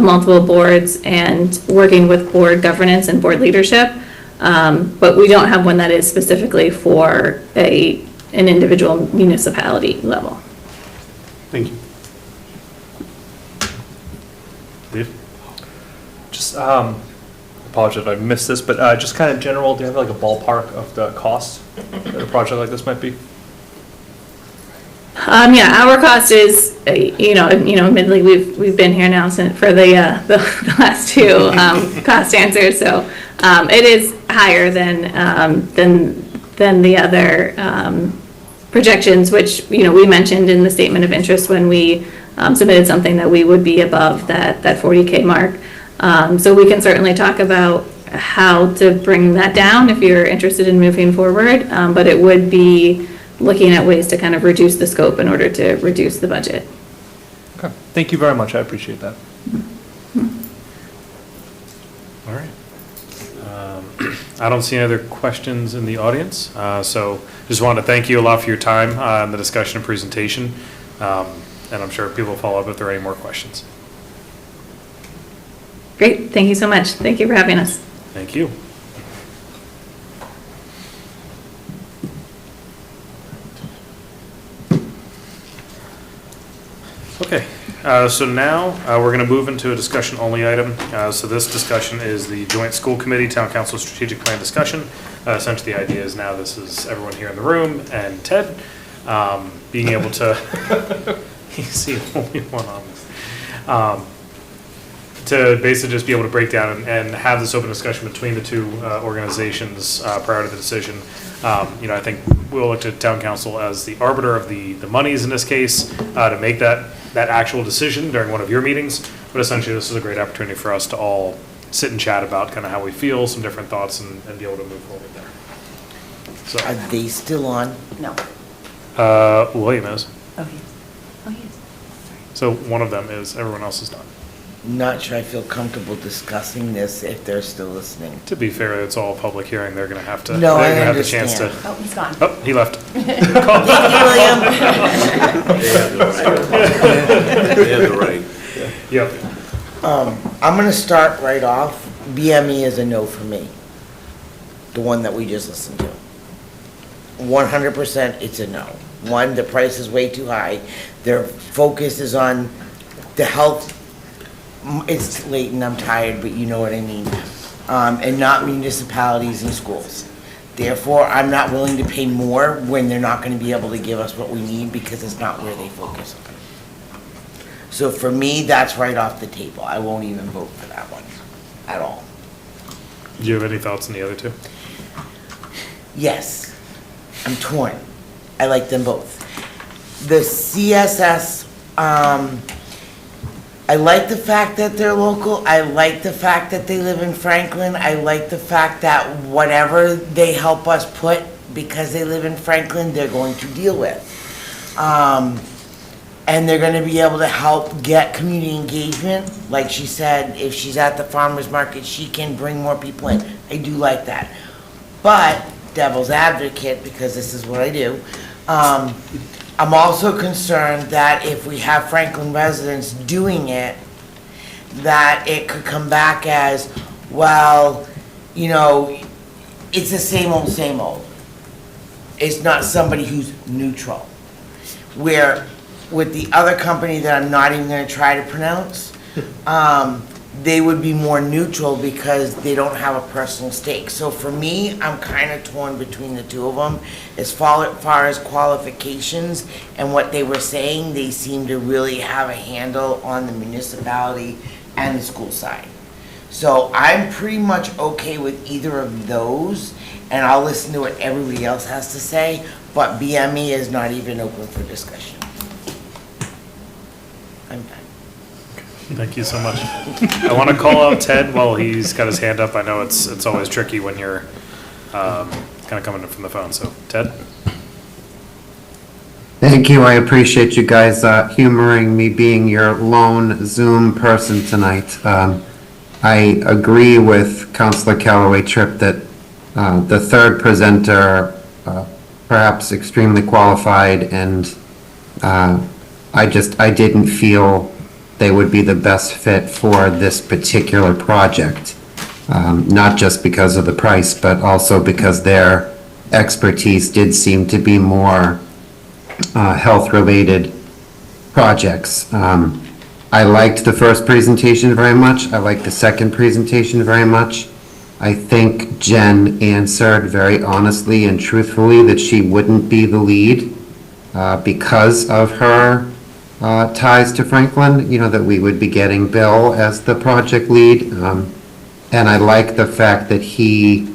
multiple boards and working with board governance and board leadership. But we don't have one that is specifically for an individual municipality level. Thank you. Dave? Just, apologize if I missed this, but just kind of general, do you have like a ballpark of the cost that a project like this might be? Our cost is, admittedly, we've been here now for the last two cost answers, so it is higher than the other projections, which, we mentioned in the statement of interest when we submitted something that we would be above that 40K mark. So we can certainly talk about how to bring that down if you're interested in moving forward, but it would be looking at ways to kind of reduce the scope in order to reduce the budget. Okay, thank you very much, I appreciate that. All right. I don't see any other questions in the audience, so just wanted to thank you a lot for your time in the discussion and presentation, and I'm sure people will follow up if there are any more questions. Great, thank you so much. Thank you for having us. Thank you. Okay, so now we're going to move into a discussion-only item. So this discussion is the Joint School Committee Town Council Strategic Plan discussion. Essentially, the idea is now this is everyone here in the room and Ted being able to, he's the only one on this, to basically just be able to break down and have this open discussion between the two organizations prior to the decision. I think we'll look to town council as the arbiter of the monies in this case to make that actual decision during one of your meetings. But essentially, this is a great opportunity for us to all sit and chat about kind of how we feel, some different thoughts, and be able to move forward there. So, Are they still on? No. William is. Oh, yes. Oh, yes. So one of them is, everyone else is done. Not sure I feel comfortable discussing this if they're still listening. To be fair, it's all a public hearing. They're going to have to. No, I they're gonna have the chance to. understand. Oh, he's gone. Oh, he left. They have the right. Yep. I'm gonna start right off. BME is a no for me. The one that we just listened to. 100% it's a no. One, the price is way too high. Their focus is on the health. It's late and I'm tired, but you know what I mean. And not municipalities and schools. Therefore, I'm not willing to pay more when they're not gonna be able to give us what we need because it's not where they focus on. So for me, that's right off the table. I won't even vote for that one at all. Do you have any thoughts on the other two? Yes, I'm torn. I like them both. The CSS, I like the fact that they're local. I like the fact that they live in Franklin. I like the fact that whatever they help us put, because they live in Franklin, they're going to deal with. And they're gonna be able to help get community engagement. Like she said, if she's at the farmer's market, she can bring more people in. I do like that. But, devil's advocate, because this is what I do, I'm also concerned that if we have Franklin residents doing it, that it could come back as, well, it's the same old, same old. It's not somebody who's neutral. Where with the other company that I'm not even gonna try to pronounce, they would be more neutral because they don't have a personal stake. So for me, I'm kind of torn between the two of them. As far as qualifications and what they were saying, they seem to really have a handle on the municipality and the school side. So I'm pretty much okay with either of those, and I'll listen to what everybody else has to say, but BME is not even open for discussion. I'm done. Thank you so much. I want to call out Ted while he's got his hand up. I know it's always tricky when you're kind of coming in from the phone. So, Ted? Thank you. I appreciate you guys humoring me being your lone Zoom person tonight. I agree with Councilor Callaway-Tripp that the third presenter, perhaps extremely qualified, and I didn't feel they would be the best fit for this particular project. Not just because of the price, but also because their expertise did seem to be more health-related projects. I liked the first presentation very much. I liked the second presentation very much. I think Jen answered very honestly and truthfully that she wouldn't be the lead because of her ties to Franklin, that we would be getting Bill as the project lead. And I like the fact that he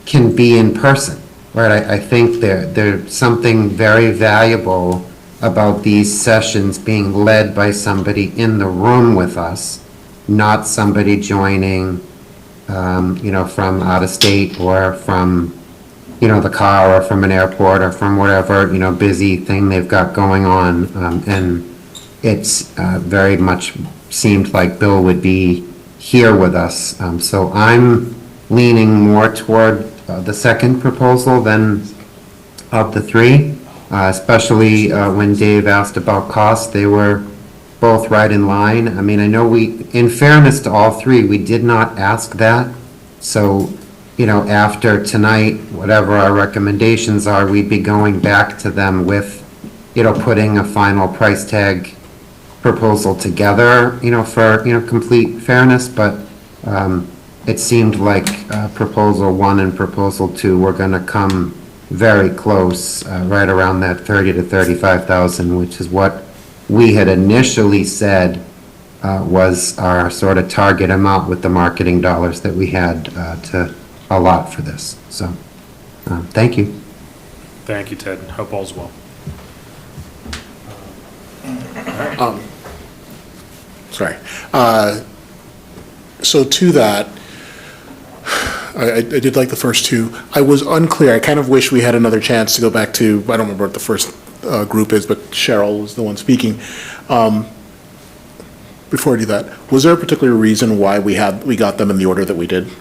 can be in person. right, I think there's something very valuable about these sessions being led by somebody in the room with us, not somebody joining, from out of state or from, the car or from an airport or from whatever, busy thing they've got going on. And it's very much seemed like Bill would be here with us. So I'm leaning more toward the second proposal than of the three, especially when Dave asked about cost. They were both right in line. I mean, I know in fairness to all three, we did not ask that. So, after tonight, whatever our recommendations are, we'd be going back to them with, putting a final price tag proposal together, for, complete fairness. But it seemed like proposal 1 and proposal 2 were going to come very close, right around that 30 to 35,000, which is what we had initially said was our sort of target amount with the marketing dollars that we had to allot for this. So, thank you. Thank you, Ted. Hope all's well. Sorry. So to that, I did like the first two. I was unclear. I kind of wish we had another chance to go back to, I don't remember what the first group is, but Cheryl was the one speaking. Before I do that, was there a particular reason why we got them in the order that we did?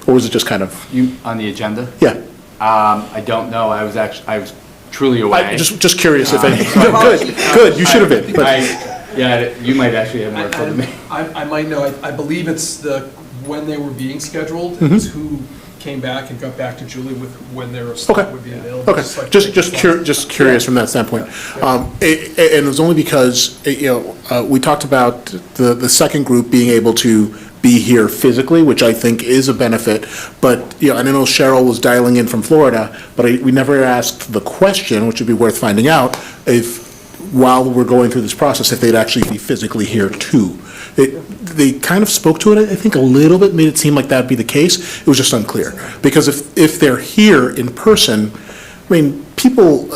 Or was it just kind of? On the agenda? Yeah. I don't know. I was truly away. Just curious if any. Good. You should have been. But yeah, you might actually have more info than me. I might know. I believe it's when they were being scheduled, it's who came back and got back to Julie with when their slot would be available. Okay, just curious from that standpoint. And it was only because, we talked about the second group being able to be here physically, which I think is a benefit. But, I know Cheryl was dialing in from Florida, but we never asked the question, which would be worth finding out, if while we're going through this process, if they'd actually be physically here too. They kind of spoke to it, I think, a little bit, made it seem like that'd be the case. It was just unclear. Because if they're here in person, I mean, people,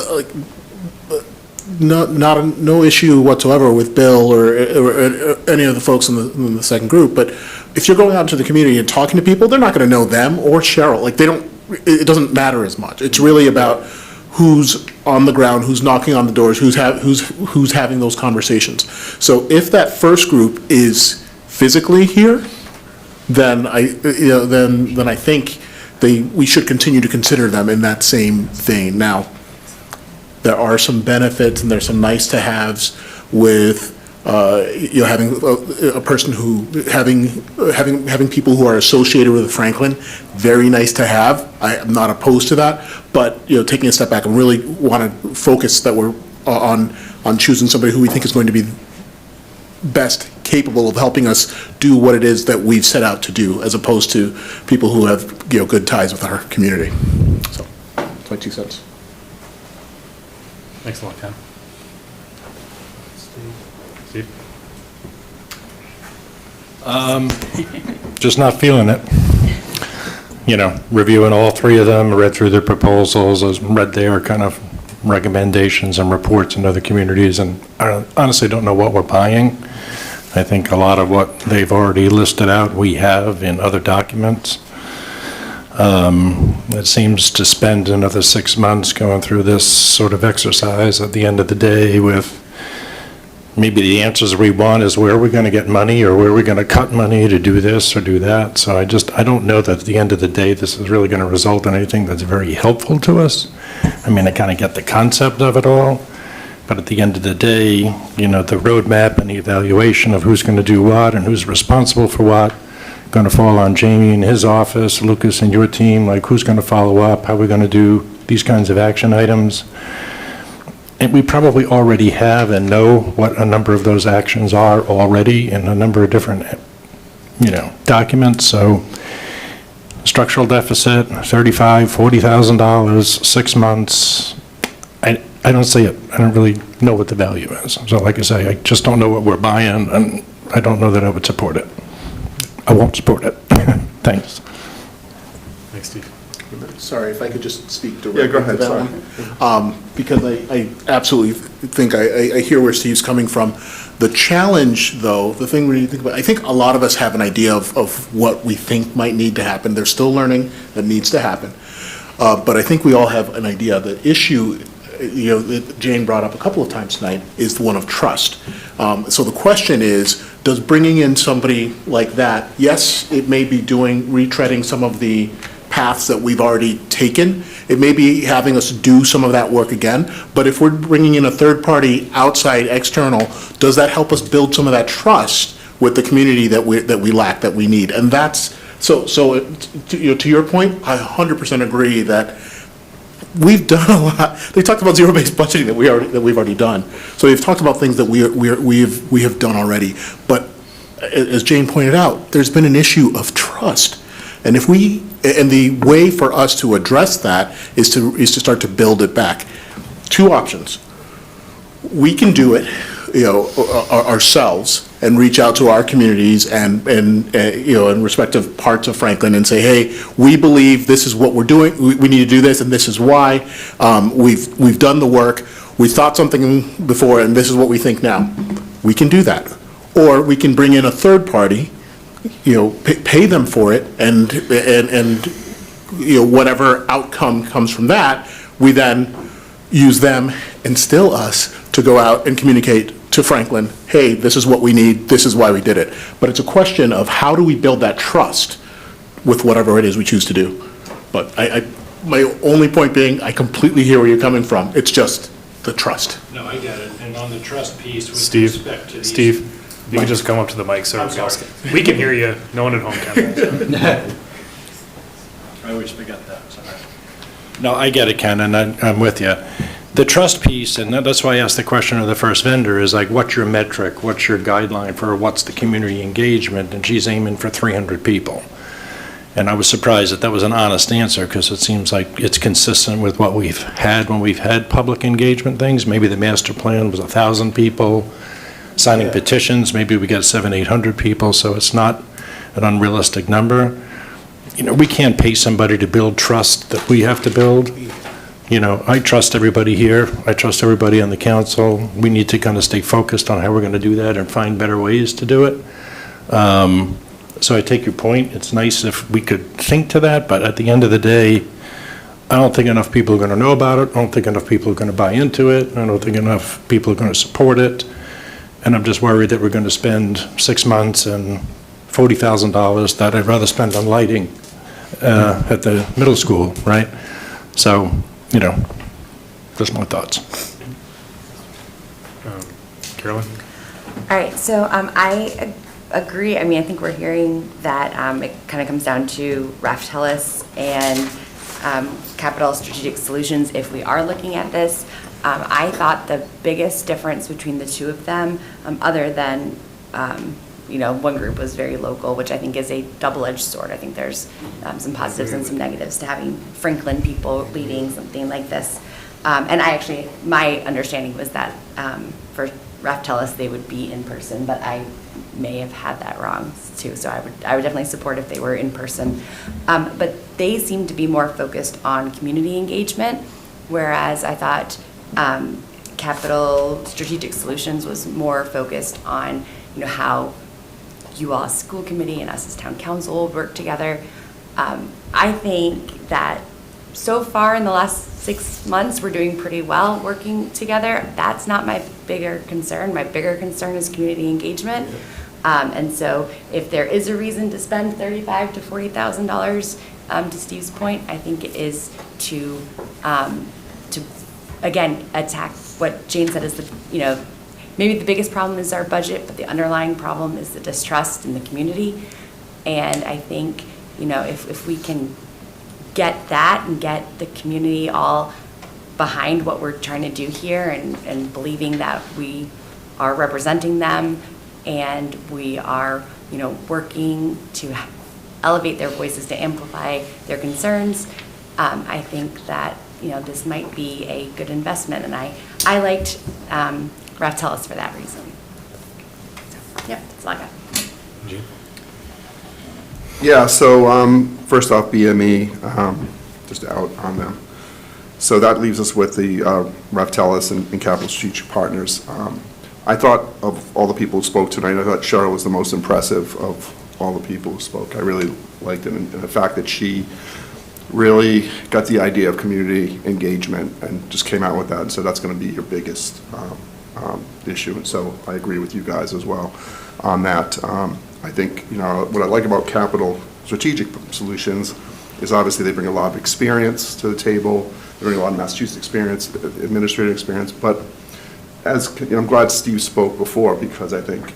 no issue whatsoever with Bill or any of the folks in the second group, but if you're going out into the community and talking to people, they're not going to know them or Cheryl. It doesn't matter as much. It's really about who's on the ground, who's knocking on the doors, who's having those conversations. So if that first group is physically here, then I think we should continue to consider them in that same vein. Now, there are some benefits and there's some nice to haves with having a person who having people who are associated with Franklin. Very nice to have. I'm not opposed to that, but taking a step back and really want to focus that we're on choosing somebody who we think is going to be best capable of helping us do what it is that we've set out to do, as opposed to people who have good ties with our community. So that's my 2 cents. Thanks a lot, Ken. Steve? Just not feeling it. Reviewing all three of them, read through their proposals, read their kind of recommendations and reports in other communities, and I honestly don't know what we're buying. I think a lot of what they've already listed out, we have in other documents. It seems to spend another 6 months going through this sort of exercise at the end of the day with maybe the answers we want is where we're going to get money or where we're going to cut money to do this or do that. So I don't know that at the end of the day this is really going to result in anything that's very helpful to us. I mean, I kind of get the concept of it all, but at the end of the day, the roadmap and the evaluation of who's going to do what and who's responsible for what, going to fall on Jamie and his office, Lucas and your team, like who's going to follow up, how we're going to do these kinds of action items. And we probably already have and know what a number of those actions are already in a number of different, documents. So structural deficit, $35,000, $40,000, 6 months. I don't see it. I don't really know what the value is. So like I say, I just don't know what we're buying, and I don't know that I would support it. I won't support it. Thanks. Thanks, Steve. Sorry, if I could just speak Yeah, directly go to ahead, that sorry. one. Because I absolutely think I hear where Steve's coming from. The challenge, though, the thing we need to think about, I think a lot of us have an idea of what we think might need to happen. There's still learning that needs to happen. But I think we all have an idea. The issue, that Jane brought up a couple of times tonight is the one of trust. So the question is, does bringing in somebody like that, yes, it may be retreading some of the paths that we've already taken. It may be having us do some of that work again, but if we're bringing in a third party, outside, external, does that help us build some of that trust with the community that we lack, that we need? And that's, to your point, I 100% agree that we've done a lot. They talked about zero-based budgeting that we've already done. So they've talked about things that we have done already. But as Jane pointed out, there's been an issue of trust. And the way for us to address that is to start to build it back. Two options. We can do it, ourselves and reach out to our communities and in respective parts of Franklin and say, hey, we believe this is what we're doing. We need to do this, and this is why. We've done the work. We thought something before, and this is what we think now. We can do that. Or we can bring in a third party, pay them for it, and whatever outcome comes from that, we then use them and still us to go out and communicate to Franklin, hey, this is what we need, this is why we did it. But it's a question of how do we build that trust with whatever it is we choose to do. But my only point being, I completely hear where you're coming from. It's just the trust. No, I get it. And on the trust piece, with Steve, respect to these... Steve, you can just come up to the mic, so I'm sorry. we can hear you. No one at home can. I always forget that. Sorry. No, I get it, Ken, and I'm with you. The trust piece, and that's why I asked the question of the first vendor, is like, what's your metric? What's your guideline for what's the community engagement? And she's aiming for 300 people. And I was surprised that was an honest answer, because it seems like it's consistent with what we've had when we've had public engagement things. Maybe the master plan was 1,000 people. Signing petitions, maybe we got 700, 800 people, so it's not an unrealistic number. We can't pay somebody to build trust that we have to build. I trust everybody here. I trust everybody on the council. We need to kind of stay focused on how we're going to do that and find better ways to do it. So I take your point. It's nice if we could think to that, but at the end of the day, I don't think enough people are going to know about it. I don't think enough people are going to buy into it. I don't think enough people are going to support it. And I'm just worried that we're going to spend 6 months and $40,000 that I'd rather spend on lighting at the middle school, right? So, just my thoughts. Carolyn? All right, so I agree. I mean, I think we're hearing that it kind of comes down to Raftellus and Capital Strategic Solutions if we are looking at this. I thought the biggest difference between the two of them, other than, one group was very local, which I think is a double-edged sword. I think there's some positives and some negatives to having Franklin people leading something like this. And my understanding was that for Raftellus, they would be in person, but I may have had that wrong too. So I would definitely support if they were in person. But they seem to be more focused on community engagement, whereas I thought Capital Strategic Solutions was more focused on, how you all as school committee and us as town council work together. I think that so far in the last 6 months, we're doing pretty well working together. That's not my bigger concern. My bigger concern is community engagement. And so if there is a reason to spend $35,000 to $40,000, to Steve's point, I think it is to again, attack what Jane said is maybe the biggest problem is our budget, but the underlying problem is the distrust in the community. And I think, if we can get that and get the community all behind what we're trying to do here and believing that we are representing them and we are, working to elevate their voices, to amplify their concerns, I think that this might be a good investment, and I liked Raftellus for that reason. So, yep, that's all I got. Gene? Yeah, so first off, BME, just out on them. So that leaves us with the Raftellus and Capital Strategic Partners. I thought of all the people who spoke tonight, I thought Cheryl was the most impressive of all the people who spoke. I really liked it, and the fact that she really got the idea of community engagement and just came out with that, and so that's going to be your biggest issue, and so I agree with you guys as well on that. I think, you know, what I like about Capital Strategic Solutions is obviously they bring a lot of experience to the table, they bring a lot of Massachusetts experience, administrative experience, but as, you know, I'm glad Steve spoke before, because I think,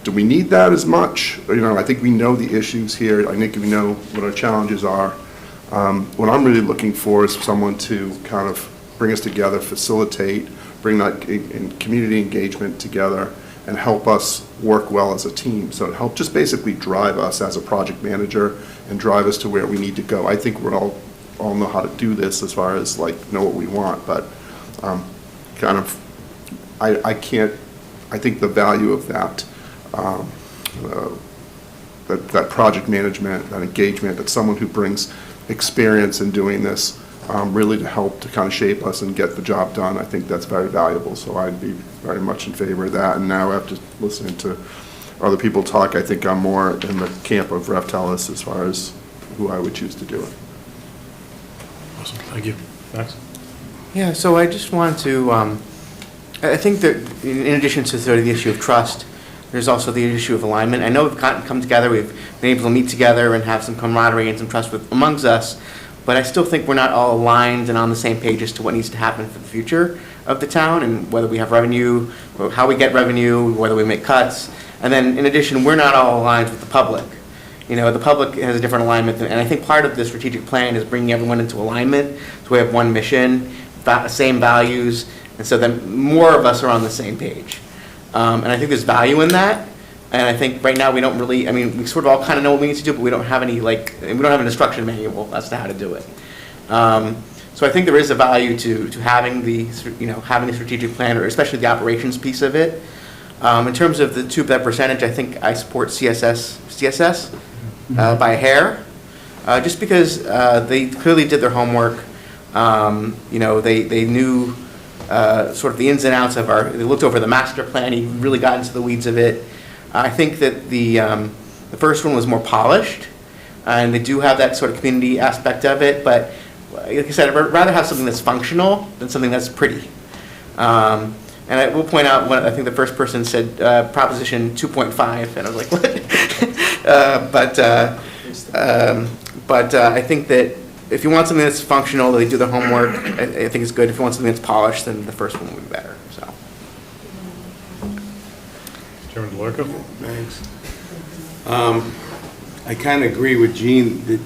do we need that as much? You know, I think we know the issues here, I think we know what our challenges are. What I'm really looking for is someone to kind of bring us together, facilitate, bring that in community engagement together, and help us work well as a team. So to help just basically drive us as a project manager and drive us to where we need to go. I think we're all know how to do this as far as like know what we want, but kind of, I think the value of that, that project management, that engagement, that someone who brings experience in doing this, really to help to kind of shape us and get the job done, I think that's very valuable. So I'd be very much in favor of that. And now after listening to other people talk, I think I'm more in the camp of Raftellus as far as who I would choose to do it. Awesome, thank you. Max? Yeah, so I just wanted to, I think that in addition to sort of the issue of trust, there's also the issue of alignment. I know we've come together, we've been able to meet together and have some camaraderie and some trust amongst us, but I still think we're not all aligned and on the same page as to what needs to happen for the future of the town and whether we have revenue, or how we get revenue, whether we make cuts. And then in addition, we're not all aligned with the public. You know, the public has a different alignment, and I think part of the strategic plan is bringing everyone into alignment, so we have one mission, same values, and so then more of us are on the same page. And I think there's value in that, and I think right now we don't really, I mean, we sort of all kind of know what we need to do, but we don't have any, like, we don't have an instruction manual as to how to do it. So I think there is a value to having the, you know, having the strategic plan, or especially the operations piece of it. In terms of that percentage, I think I support CSS by a hair, just because they clearly did their homework. You know, they knew sort of the ins and outs of they looked over the master plan, he really got into the weeds of it. I think that the first one was more polished, and they do have that sort of community aspect of it, but like I said, I'd rather have something that's functional than something that's pretty. And I will point out, I think the first person said Proposition 2.5, and I was like, what? But I think that if you want something that's functional, they do their homework, I think it's good. If you want something that's polished, then the first one would be better, so. Chairman DeLarco? Thanks. I kind of agree with Gene that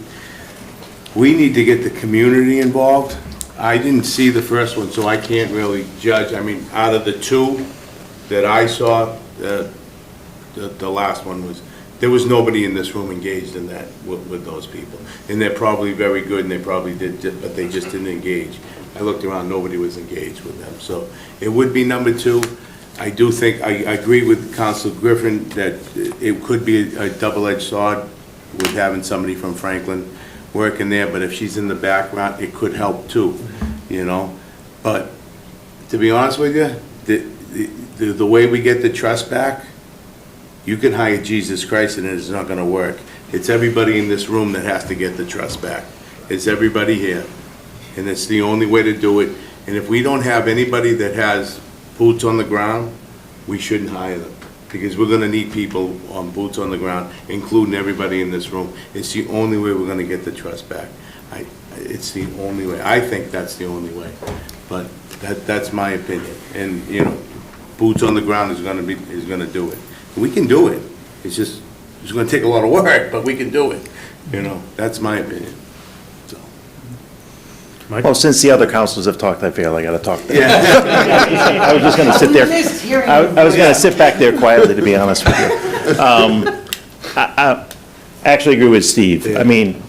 we need to get the community involved. I didn't see the first one, so I can't really judge. I mean, out of the two that I saw, the last one there was nobody in this room engaged in that with those people. And they're probably very good, and they probably did, but they just didn't engage. I looked around, nobody was engaged with them. So it would be number two. I do think, I agree with Council Griffin that it could be a double-edged sword with having somebody from Franklin working there, but if she's in the background, it could help too, you know? But to be honest with you, the way we get the trust back, you can hire Jesus Christ and it's not gonna work. It's everybody in this room that has to get the trust back. It's everybody here. And it's the only way to do it. And if we don't have anybody that has boots on the ground, we shouldn't hire them. Because we're gonna need people on boots on the ground, including everybody in this room. It's the only way we're gonna get the trust back. It's the only way. I think that's the only way. But that's my opinion. And, you know, boots on the ground is gonna do it. We can do it. It's gonna take a lot of work, but we can do it. You know, that's my opinion. Well, since the other councilors have talked, I feel I gotta talk. Yeah. I was just gonna sit there. I was gonna sit back there quietly, to be honest with you. I actually agree with Steve. I mean,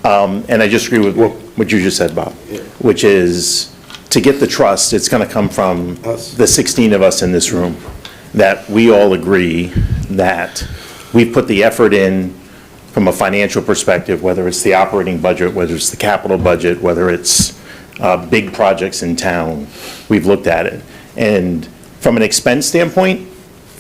and I just agree with what you just said, Bob, which is, to get the trust, it's gonna come from the 16 of us in this room, that we all agree that we've put the effort in from a financial perspective, whether it's the operating budget, whether it's the capital budget, whether it's big projects in town, we've looked at it. And from an expense standpoint,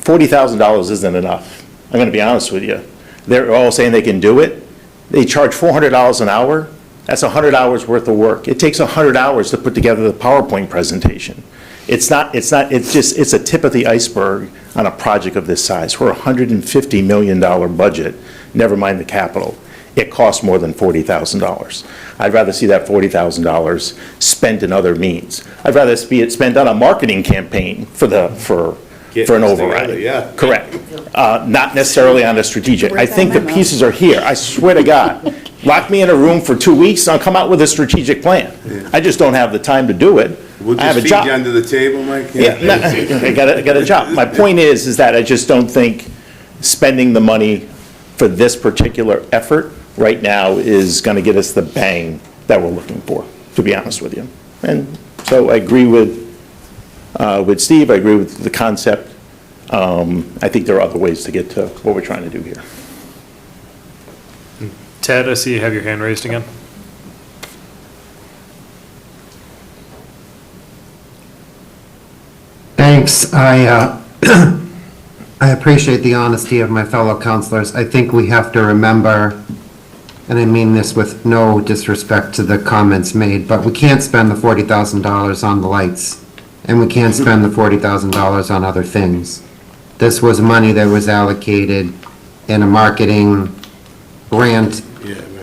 $40,000 isn't enough. I'm going to be honest with you. They're all saying they can do it. They charge $400 an hour. That's 100 hours worth of work. It takes 100 hours to put together the PowerPoint presentation. It's a tip of the iceberg on a project of this size. For a $150 million budget, never mind the capital, it costs more than $40,000. I'd rather see that $40,000 spent in other means. I'd rather see it spent on a marketing campaign for an override. Together, yeah. Correct. Not necessarily on a strategic. I think the pieces are here. I swear to God. Lock me in a room for 2 weeks, and I'll come out with a strategic plan. I just don't have the time to do it. We'll I have just a feed job. you under the table, Mike? Yeah, I got a job. My point is that I just don't think spending the money for this particular effort right now is going to get us the bang that we're looking for, to be honest with you. And so I agree with Steve, I agree with the concept. I think there are other ways to get to what we're trying to do here. Ted, I see you have your hand raised again. Thanks. I appreciate the honesty of my fellow counselors. I think we have to remember, and I mean this with no disrespect to the comments made, but we can't spend the $40,000 on the lights, and we can't spend the $40,000 on other things. This was money that was allocated in a marketing grant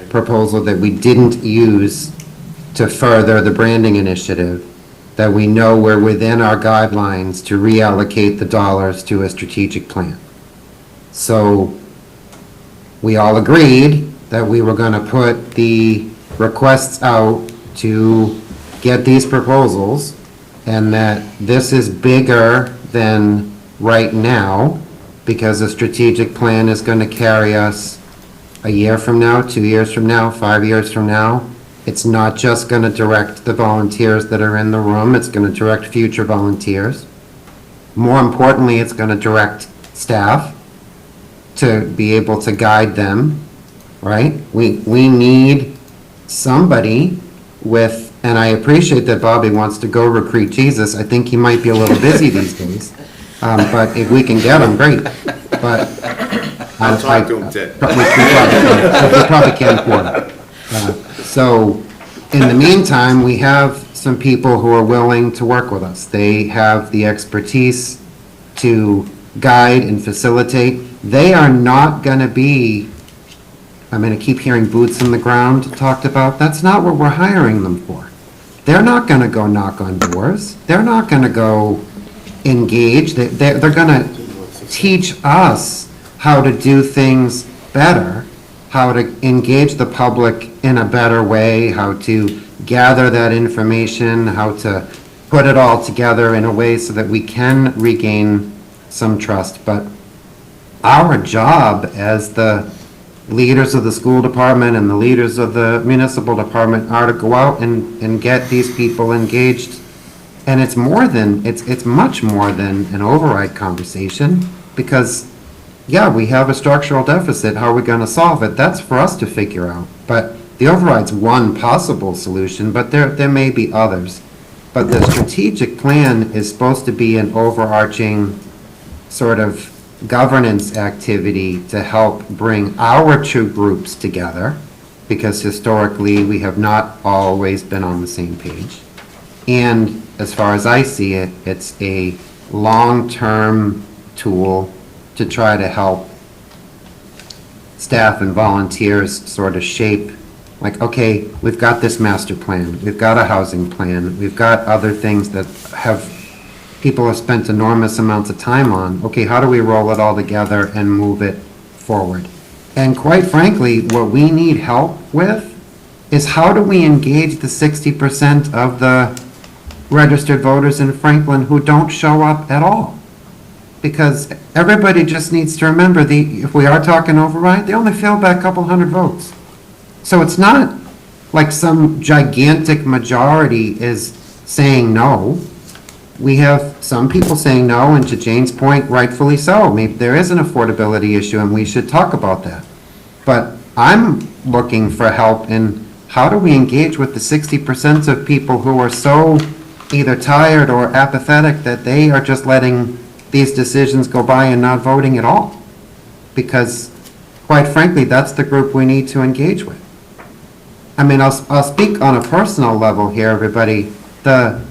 proposal that we didn't use to further the branding initiative, that we know we're within our guidelines to reallocate the dollars to a strategic plan. So we all agreed that we were going to put the requests out to get these proposals, and that this is bigger than right now, because a strategic plan is going to carry us a year from now, 2 years from now, 5 years from now. It's not just going to direct the volunteers that are in the room, it's going to direct future volunteers. More importantly, it's going to direct staff to be able to guide them, right? We need somebody with, and I appreciate that Bobby wants to go recruit Jesus. I think he might be a little busy these days. But if we can get him, great. But I'll talk to him, Ted. we probably can't afford it. So, in the meantime, we have some people who are willing to work with us. They have the expertise to guide and facilitate. They are not going to be, I'm going to keep hearing boots on the ground talked about. That's not what we're hiring them for. They're not going to go knock on doors. They're not going to go engage. They're going to teach us how to do things better, how to engage the public in a better way, how to gather that information, how to put it all together in a way so that we can regain some trust. But our job as the leaders of the school department and the leaders of the municipal department are to go out and get these people engaged. And it's much more than an override conversation, because yeah, we have a structural deficit. How are we going to solve it? That's for us to figure out. But the override's one possible solution, but there may be others. But the strategic plan is supposed to be an overarching sort of governance activity to help bring our two groups together, because historically we have not always been on the same page. And as far as I see it, it's a long-term tool to try to help staff and volunteers sort of shape, like, okay, we've got this master plan, we've got a housing plan, we've got other things that people have spent enormous amounts of time on. Okay, how do we roll it all together and move it forward? And quite frankly, what we need help with is how do we engage the 60% of the registered voters in Franklin who don't show up at all? Because everybody just needs to remember, if we are talking override, they only failed by a couple hundred votes. So it's not like some gigantic majority is saying no. We have some people saying no, and to Jane's point, rightfully so. Maybe there is an affordability issue, and we should talk about that. But I'm looking for help in how do we engage with the 60% of people who are so either tired or apathetic that they are just letting these decisions go by and not voting at all? Because, quite frankly, that's the group we need to engage with. I mean, I'll speak on a personal level here, everybody. The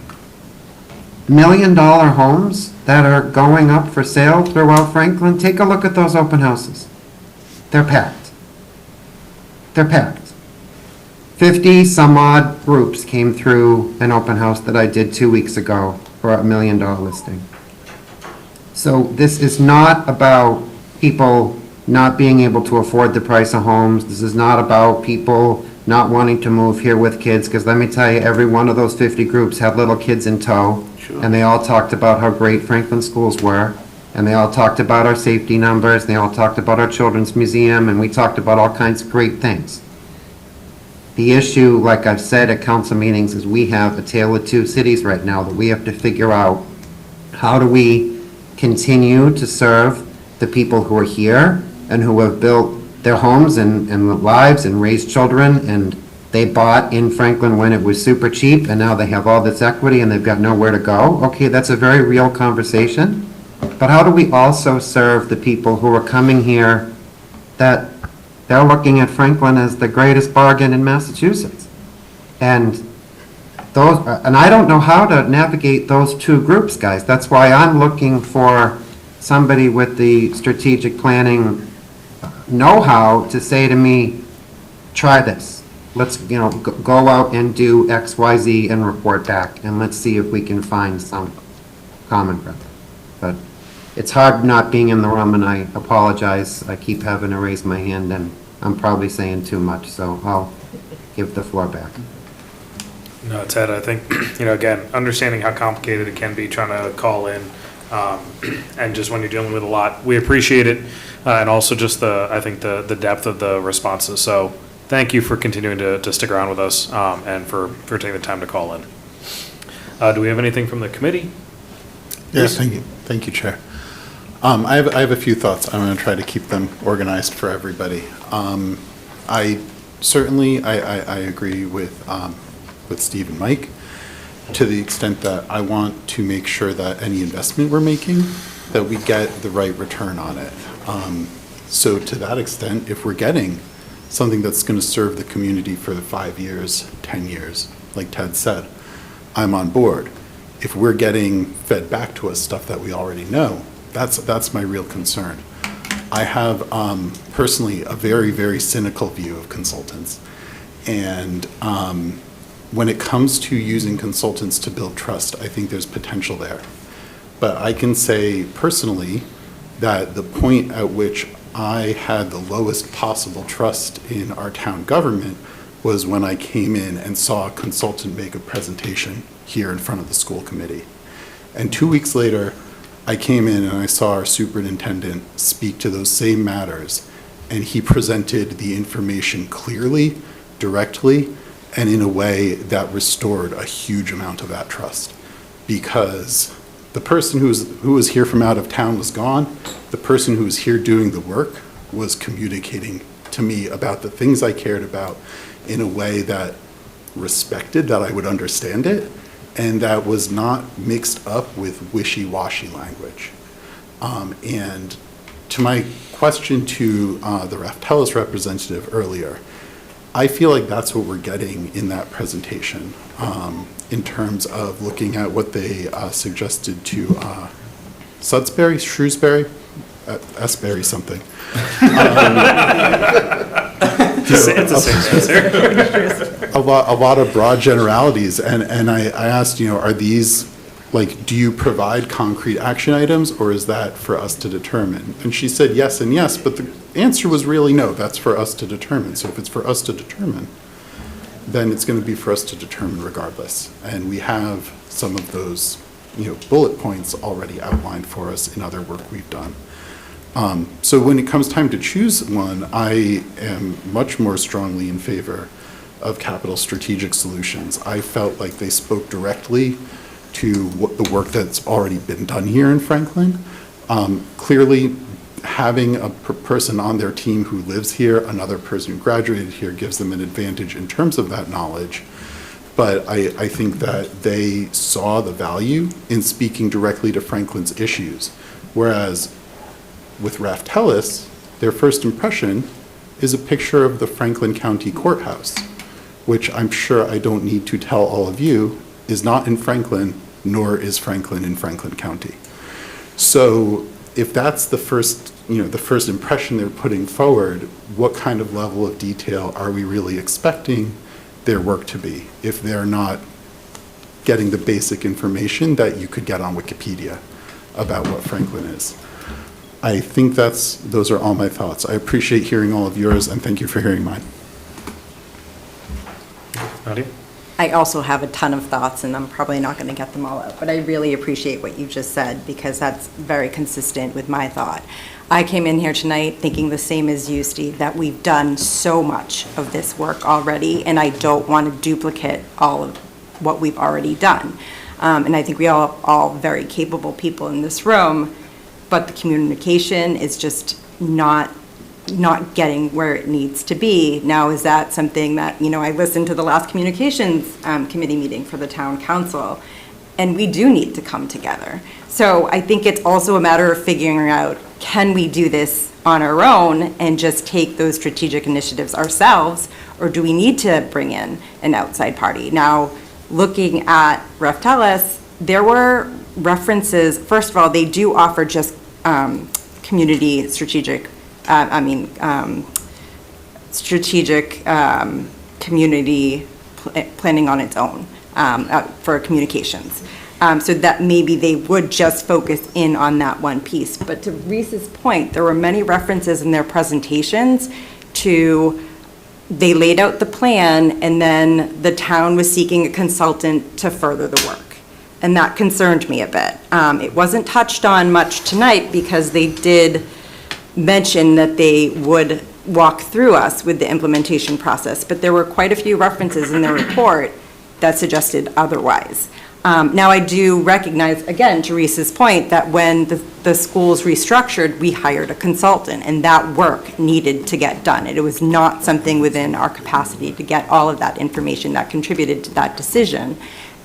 $1 million homes that are going up for sale throughout Franklin, take a look at those open houses. They're packed. They're packed. 50 some odd groups came through an open house that I did 2 weeks ago for a $1 million listing. So this is not about people not being able to afford the price of homes. This is not about people not wanting to move here with kids, because let me tell you, every one of those 50 groups had little kids in tow. Sure. And they all talked about how great Franklin schools were. And they all talked about our safety numbers. And they all talked about our children's museum. And we talked about all kinds of great things. The issue, like I've said at council meetings, is we have a tale of two cities right now that we have to figure out. How do we continue to serve the people who are here and who have built their homes and lives and raised children, and they bought in Franklin when it was super cheap, and now they have all this equity and they've got nowhere to go? Okay, that's a very real conversation. But how do we also serve the people who are coming here that they're looking at Franklin as the greatest bargain in Massachusetts? And those, and I don't know how to navigate those two groups, guys. That's why I'm looking for somebody with the strategic planning know-how to say to me, try this. Let's, go out and do X, Y, Z and report back, and let's see if we can find some common ground. But it's hard not being in the room, and I apologize. I keep having to raise my hand, and I'm probably saying too much, so I'll give the floor back. No, Ted, I think, again, understanding how complicated it can be trying to call in, and just when you're dealing with a lot, we appreciate it, and also just I think the depth of the responses. So thank you for continuing to stick around with us, and for taking the time to call in. Do we have anything from the committee? Yes, thank you. Thank you, Chair. I have a few thoughts. I'm going to try to keep them organized for everybody. I agree with Steve and Mike to the extent that I want to make sure that any investment we're making, that we get the right return on it. So to that extent, if we're getting something that's going to serve the community for the 5 years, 10 years, like Ted said, I'm on board. If we're getting fed back to us stuff that we already know, that's my real concern. I have personally a very, very cynical view of consultants. And when it comes to using consultants to build trust, I think there's potential there. But I can say personally that the point at which I had the lowest possible trust in our town government was when I came in and saw a consultant make a presentation here in front of the school committee. And 2 weeks later, I came in and I saw our superintendent speak to those same matters, and he presented the information clearly, directly, and in a way that restored a huge amount of that trust. Because the person who was here from out of town was gone. The person who was here doing the work was communicating to me about the things I cared about in a way that respected that I would understand it, and that was not mixed up with wishy-washy language. And to my question to the Raftellus representative earlier, I feel like that's what we're getting in that presentation, in terms of looking at what they suggested to Shrewsbury, Sbury something. It's the same answer. A lot of broad generalities, and I asked, are these, do you provide concrete action items, or is that for us to determine? And she said yes and yes, but the answer was really no, that's for us to determine. So if it's for us to determine, then it's going to be for us to determine regardless. And we have some of those, bullet points already outlined for us in other work we've done. So when it comes time to choose one, I am much more strongly in favor of Capital Strategic Solutions. I felt like they spoke directly to the work that's already been done here in Franklin. Clearly, having a person on their team who lives here, another person who graduated here, gives them an advantage in terms of that knowledge. But I think that they saw the value in speaking directly to Franklin's issues. Whereas with Raftellus, their first impression is a picture of the Franklin County Courthouse, which I'm sure I don't need to tell all of you is not in Franklin, nor is Franklin in Franklin County. So if that's the first, the first impression they're putting forward, what kind of level of detail are we really expecting their work to be if they're not getting the basic information that you could get on Wikipedia about what Franklin is? I think those are all my thoughts. I appreciate hearing all of yours, and thank you for hearing mine. Nadia? I also have a ton of thoughts, and I'm probably not going to get them all out, but I really appreciate what you just said, because that's very consistent with my thought. I came in here tonight thinking the same as you, Steve, that we've done so much of this work already, and I don't want to duplicate all of what we've already done. And I think we all very capable people in this room, but the communication is just not getting where it needs to be. Now, is that something that, I listened to the last communications committee meeting for the town council, and we do need to come together. So I think it's also a matter of figuring out, can we do this on our own and just take those strategic initiatives ourselves, or do we need to bring in an outside party? Now, looking at Raftellus, there were references. First of all, they do offer just community strategic, strategic community planning on its own for communications. So that maybe they would just focus in on that one piece. But to Reese's point, there were many references in their presentations to, they laid out the plan, and then the town was seeking a consultant to further the work. And that concerned me a bit. It wasn't touched on much tonight because they did mention that they would walk through us with the implementation process, but there were quite a few references in the report that suggested otherwise. Now, I do recognize, again, Teresa's point, that when the schools restructured, we hired a consultant, and that work needed to get done. It was not something within our capacity to get all of that information that contributed to that decision.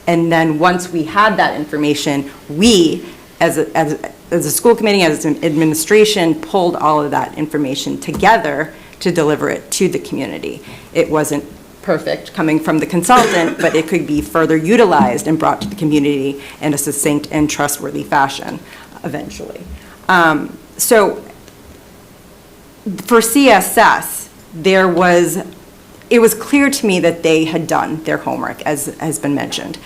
And then once we had that information, we, as a school committee, as an administration, pulled all of that information together to deliver it to the community. It wasn't perfect coming from the consultant, but it could be further utilized and brought to the community in a succinct and trustworthy fashion eventually. So for CSS, it was clear to me that they had done their homework, as has been mentioned.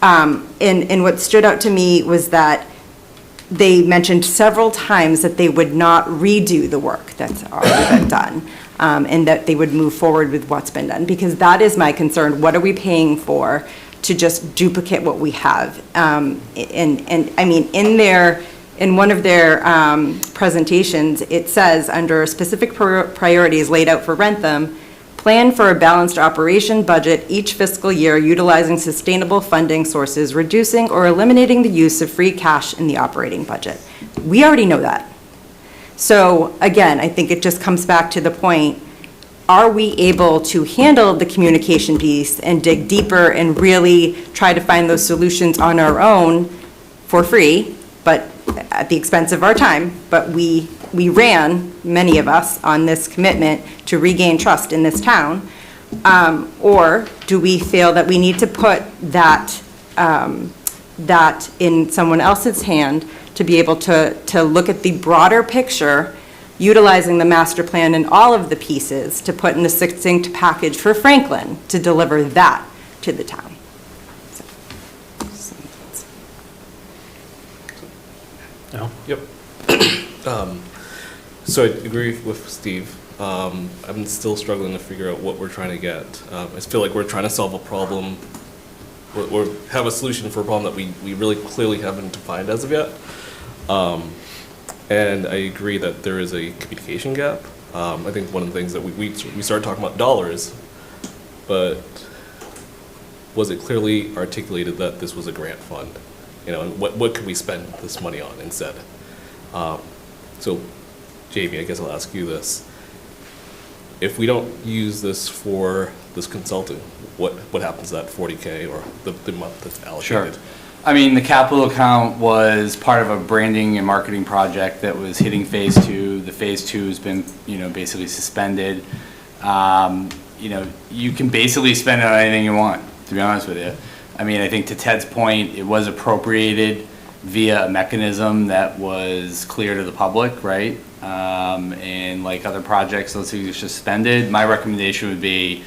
And what stood out to me was that they mentioned several times that they would not redo the work that's already been done, and that they would move forward with what's been done, because that is my concern. What are we paying for to just duplicate what we have? And I mean, in one of their presentations, it says, under specific priorities laid out for Rentham, plan for a balanced operation budget each fiscal year utilizing sustainable funding sources, reducing or eliminating the use of free cash in the operating budget. We already know that. So again, I think it just comes back to the point, are we able to handle the communication piece and dig deeper and really try to find those solutions on our own for free, but at the expense of our time? But we ran, many of us, on this commitment to regain trust in this town. Or do we feel that we need to put that in someone else's hand to be able to look at the broader picture, utilizing the master plan and all of the pieces to put in a succinct package for Franklin to deliver that to the town? No? Yep. So I agree with Steve. I'm still struggling to figure out what we're trying to get. I feel like we're trying to solve a problem or have a solution for a problem that we really clearly haven't defined as of yet. And I agree that there is a communication gap. I think one of the things that we started talking about dollars, but was it clearly articulated that this was a grant fund? And what could we spend this money on instead? So Jamie, I guess I'll ask you this. If we don't use this for this consultant, what happens to that 40K or the month that's allocated? Sure. I mean, the capital account was part of a branding and marketing project that was hitting phase 2. The phase 2 has been, basically suspended. You can basically spend it on anything you want, to be honest with you. I mean, I think to Ted's point, it was appropriated via a mechanism that was clear to the public, right? And like other projects, let's say you're suspended, my recommendation would be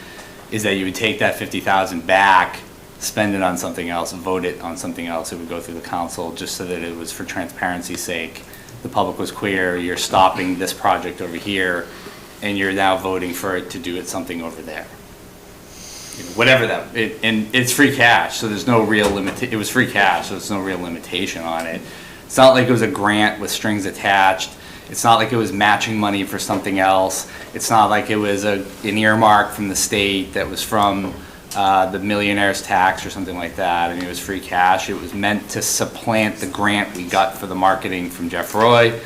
is that you would take that 50,000 back, spend it on something else, vote it on something else. It would go through the council just so that it was for transparency's sake. The public was clear, you're stopping this project over here, and you're now voting for it to do it something over there. Whatever that, and it's free cash, so there's no real it was free cash, so there's no real limitation on it. It's not like it was a grant with strings attached. It's not like it was matching money for something else. It's not like it was an earmark from the state that was from the millionaire's tax or something like that. I mean, it was free cash. It was meant to supplant the grant we got for the marketing from Jeff Roy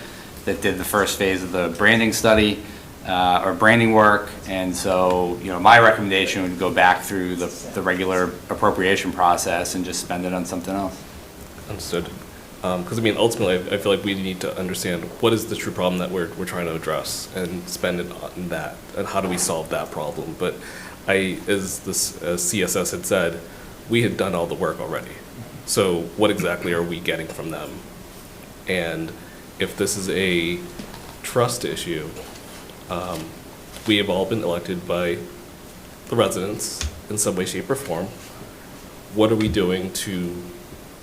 that did the first phase of the branding study. Or branding work, and so, my recommendation would go back through the regular appropriation process and just spend it on something else. Understood. Because, ultimately, I feel like we need to understand what is the true problem that we're trying to address and spend it on that, and how do we solve that problem. But as CSS had said, we had done all the work already. So what exactly are we getting from them? And if this is a trust issue, we have all been elected by the residents in some way, shape, or form. What are we doing to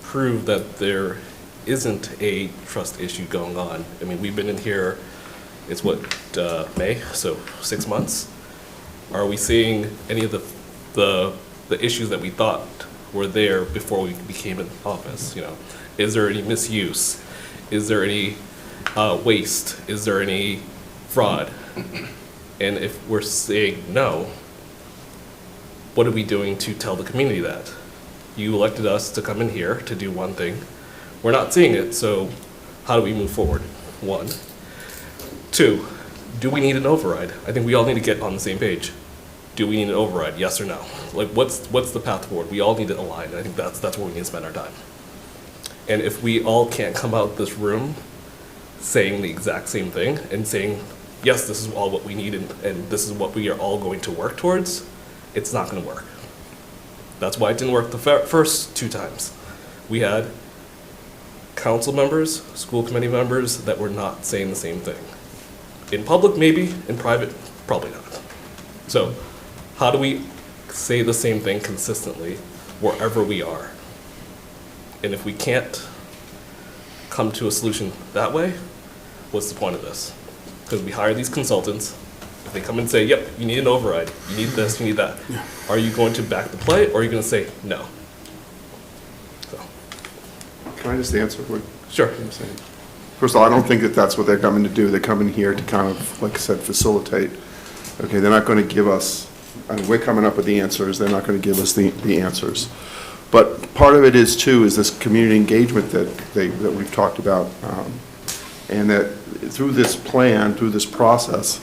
prove that there isn't a trust issue going on? I mean, we've been in here, it's May, so 6 months. Are we seeing any of the issues that we thought were there before we became in office? Is there any misuse? Is there any waste? Is there any fraud? And if we're saying no, what are we doing to tell the community that? You elected us to come in here to do one thing. We're not seeing it, so how do we move forward? 1. 2, do we need an override? I think we all need to get on the same page. Do we need an override, yes or no? Like, what's the path forward? We all need to align. I think that's where we need to spend our time. And if we all can't come out this room saying the exact same thing and saying, yes, this is all what we need and this is what we are all going to work towards, it's not going to work. That's why it didn't work the first 2 times. We had council members, school committee members that were not saying the same thing. In public, maybe. In private, probably not. So how do we say the same thing consistently wherever we are? And if we can't come to a solution that way, what's the point of this? Because we hire these consultants, if they come and say, yep, you need an override, you need this, you need that, are you going to back the play, or are you going to say no? Can I just answer what Sure. I'm saying? First of all, I don't think that that's what they're coming to do. They're coming here to kind of, like I said, facilitate. Okay, they're not going to give us, and we're coming up with the answers, they're not going to give us the answers. But part of it is, too, is this community engagement that we've talked about. And that through this plan, through this process,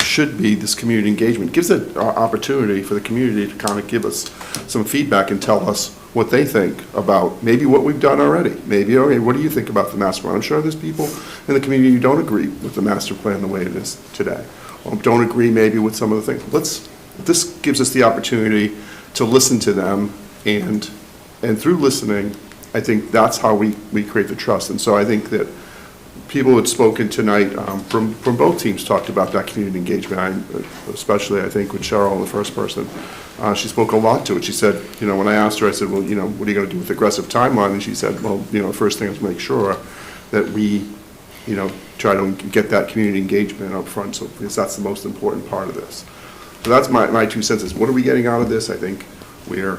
should be this community engagement. Gives an opportunity for the community to kind of give us some feedback and tell us what they think about maybe what we've done already. Maybe, okay, what do you think about the master plan? I'm sure there's people in the community who don't agree with the master plan the way it is today, or don't agree maybe with some of the things. This gives us the opportunity to listen to them, and through listening, I think that's how we create the trust. And so I think that people who had spoken tonight from both teams talked about that community engagement. Especially, I think, with Cheryl, the first person, she spoke a lot to it. She said, when I asked her, I said, well, what are you going to do with aggressive timeline? And she said, well, the first thing is make sure that we, try to get that community engagement up front, so because that's the most important part of this. So that's my 2 cents. Is what are we getting out of this? I think we're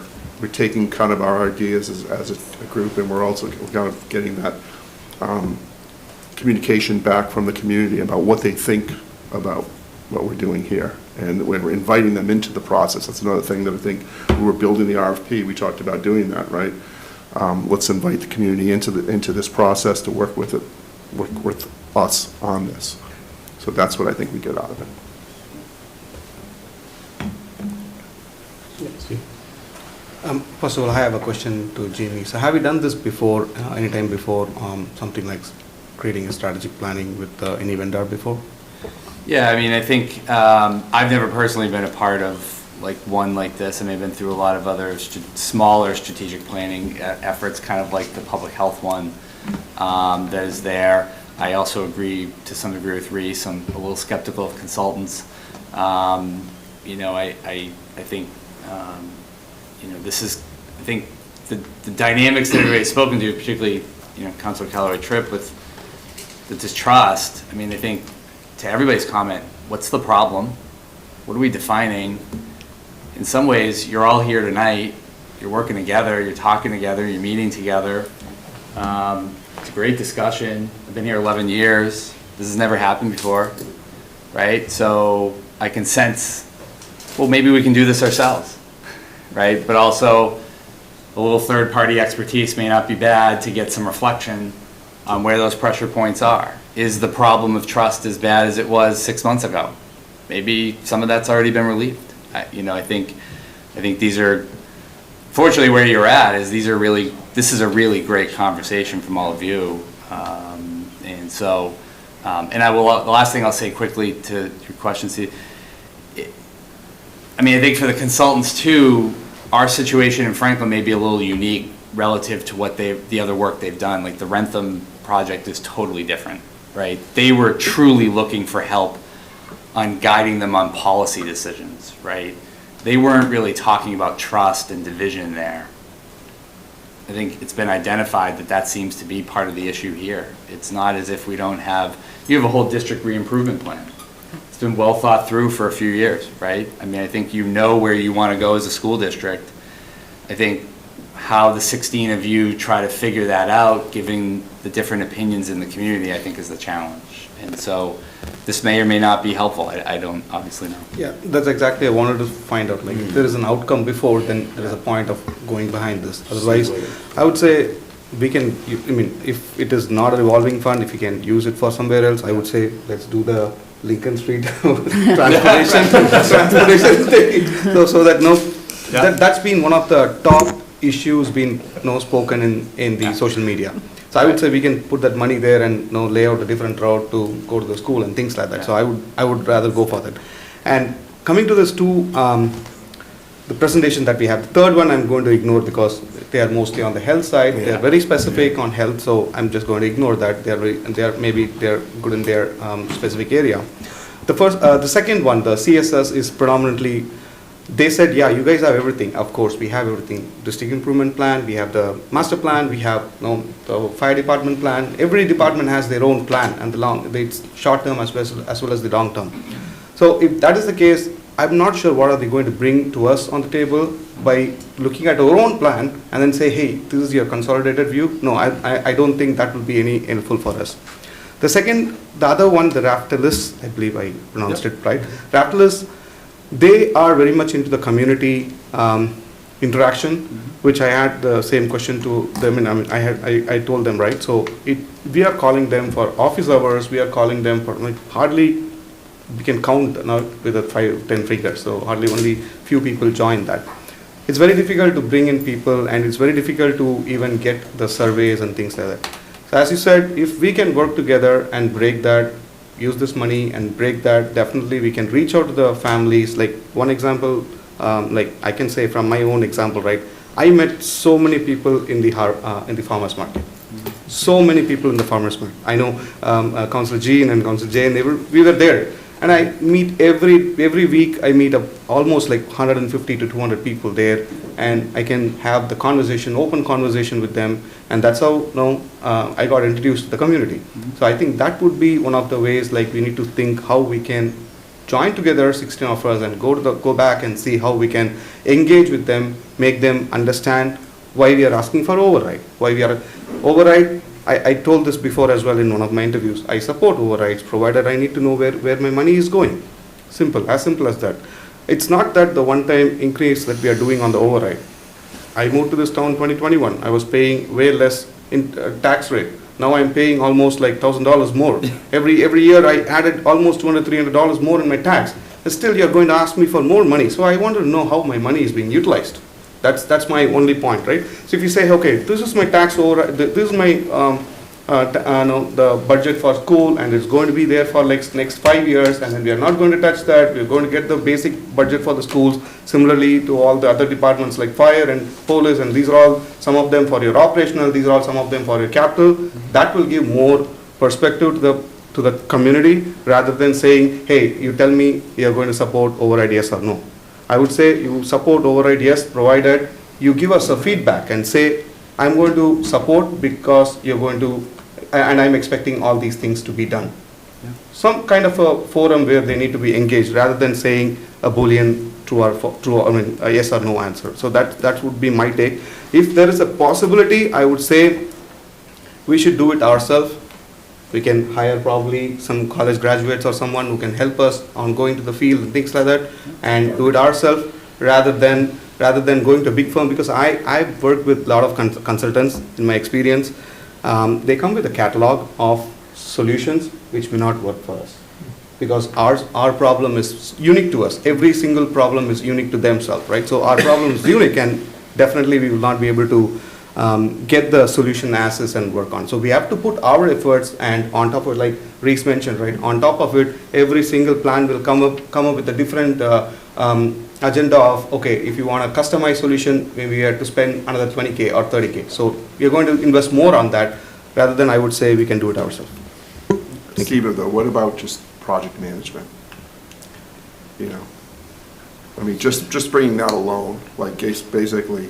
taking kind of our ideas as a group, and we're also kind of getting that communication back from the community about what they think about what we're doing here. And we're inviting them into the process. That's another thing that I think when we're building the RFP, we talked about doing that, right? Let's invite the community into this process to work with us on this. So that's what I think we get out of it. First of all, I have a question to Jamie. So have you done this before, anytime before, something like creating a strategic planning with any vendor before? Yeah, I mean, I think I've never personally been a part of like one like this. I mean, I've been through a lot of other smaller strategic planning efforts, kind of like the public health one that is there. I also agree to some degree with Reese. I'm a little skeptical of consultants. You know, I think, you know, this is, I think the dynamics that everybody's spoken to, particularly, you know, Councilor Callaway-Tripp with the distrust. I mean, I think to everybody's comment, what's the problem? What are we defining? In some ways, you're all here tonight, you're working together, you're talking together, you're meeting together. It's a great discussion. I've been here 11 years. This has never happened before, right? So I can sense, well, maybe we can do this ourselves, right? But also, a little third-party expertise may not be bad to get some reflection on where those pressure points are. Is the problem of trust as bad as it was 6 months ago? Maybe some of that's already been relieved. You know, I think these are, fortunately where you're at is this is a really great conversation from all of you. And so, and the last thing I'll say quickly to your question, Steve, I mean, I think for the consultants too, our situation in Franklin may be a little unique relative to what the other work they've done. Like the Rentham project is totally different, right? They were truly looking for help on guiding them on policy decisions, right? They weren't really talking about trust and division there. I think it's been identified that seems to be part of the issue here. It's not as if you have a whole district re-improvement plan. It's been well thought through for a few years, right? I mean, I think you know where you want to go as a school district. I think how the 16 of you try to figure that out, given the different opinions in the community, I think is the challenge. And so this may or may not be helpful. I don't obviously know. Yeah, that's exactly I wanted to find out. Like, if there is an outcome before, then there is a point of going behind this. Otherwise, I would say we can, I mean, if it is not a revolving fund, if you can use it for somewhere else, I would say let's do the Lincoln Street transportation thing. So that that's been one of the top issues being spoken in the social media. So I would say we can put that money there and lay out a different route to go to the school and things like that. So I would rather go for that. And coming to this the presentation that we have, the third one I'm going to ignore because they are mostly on the health side. They are very specific on health, so I'm just going to ignore that. They're good in their specific area. The second one, the CSS, is predominantly. They said, yeah, you guys have everything. Of course, we have everything. District improvement plan, we have the master plan, we have the fire department plan. Every department has their own plan, and it's short term as well as the long term. So if that is the case, I'm not sure what are they going to bring to us on the table by looking at our own plan and then say, hey, this is your consolidated view. No, I don't think that will be any helpful for us. The other one, the Raftelis, I believe I pronounced it right. Raftelis, they are very much into the community interaction, which I had the same question to them, and I told them, right? So we are calling them for office hours. We are calling them for hardly we can count now with 5-10 figures. So hardly only few people join that. It's very difficult to bring in people, and it's very difficult to even get the surveys and things like that. So as you said, if we can work together and break that, use this money and break that, definitely we can reach out to the families. Like one example, like I can say from my own example, right? I met so many people in the farmers market. So many people in the farmers market. I know Councillor Jean and Councillor Jane, we were there. And I meet every week, I meet almost like 150 to 200 people there, and I can have the open conversation with them, and that's how I got introduced to the community. So I think that would be one of the ways, like we need to think how we can join together 16 of us and go back and see how we can engage with them, make them understand why we are asking for override. I told this before as well in one of my interviews. I support overrides provided I need to know where my money is going. As simple as that. It's not that the one-time increase that we are doing on the override. I moved to this town 2021. I was paying way less in tax rate. Now I'm paying almost like $1,000 more. Every year I added almost $200, $300 more in my tax. And still you're going to ask me for more money. So I want to know how my money is being utilized. That's my only point, right? So if you say, okay, this is my tax over, this is my the budget for school, and it's going to be there for like next 5 years, and then we are not going to touch that. We're going to get the basic budget for the schools, similarly to all the other departments like fire and police, and these are all some of them for your operational, these are all some of them for your capital. That will give more perspective to the community, rather than saying, hey, you tell me you're going to support override yes or no. I would say you support override yes, provided you give us a feedback and say, I'm going to support because you're going to, and I'm expecting all these things to be done. Some kind of a forum where they need to be engaged, rather than saying a Boolean true or a yes or no answer. So that would be my take. If there is a possibility, I would say we should do it ourselves. We can hire probably some college graduates or someone who can help us on going to the field and things like that, and do it ourselves, rather than going to a big firm, because I've worked with a lot of consultants in my experience. They come with a catalog of solutions which may not work for us, because our problem is unique to us. Every single problem is unique to themselves, right? So our problem is unique, and definitely we will not be able to get the solution as is and work on. So we have to put our efforts, and on top of it, like Reese mentioned, right, on top of it, every single plan will come up with a different agenda of, okay, if you want a customized solution, maybe we have to spend another 20K or 30K. So we're going to invest more on that, rather than I would say we can do it ourselves. Steve, though, what about just project management? You know, I mean, just bringing that alone, like basically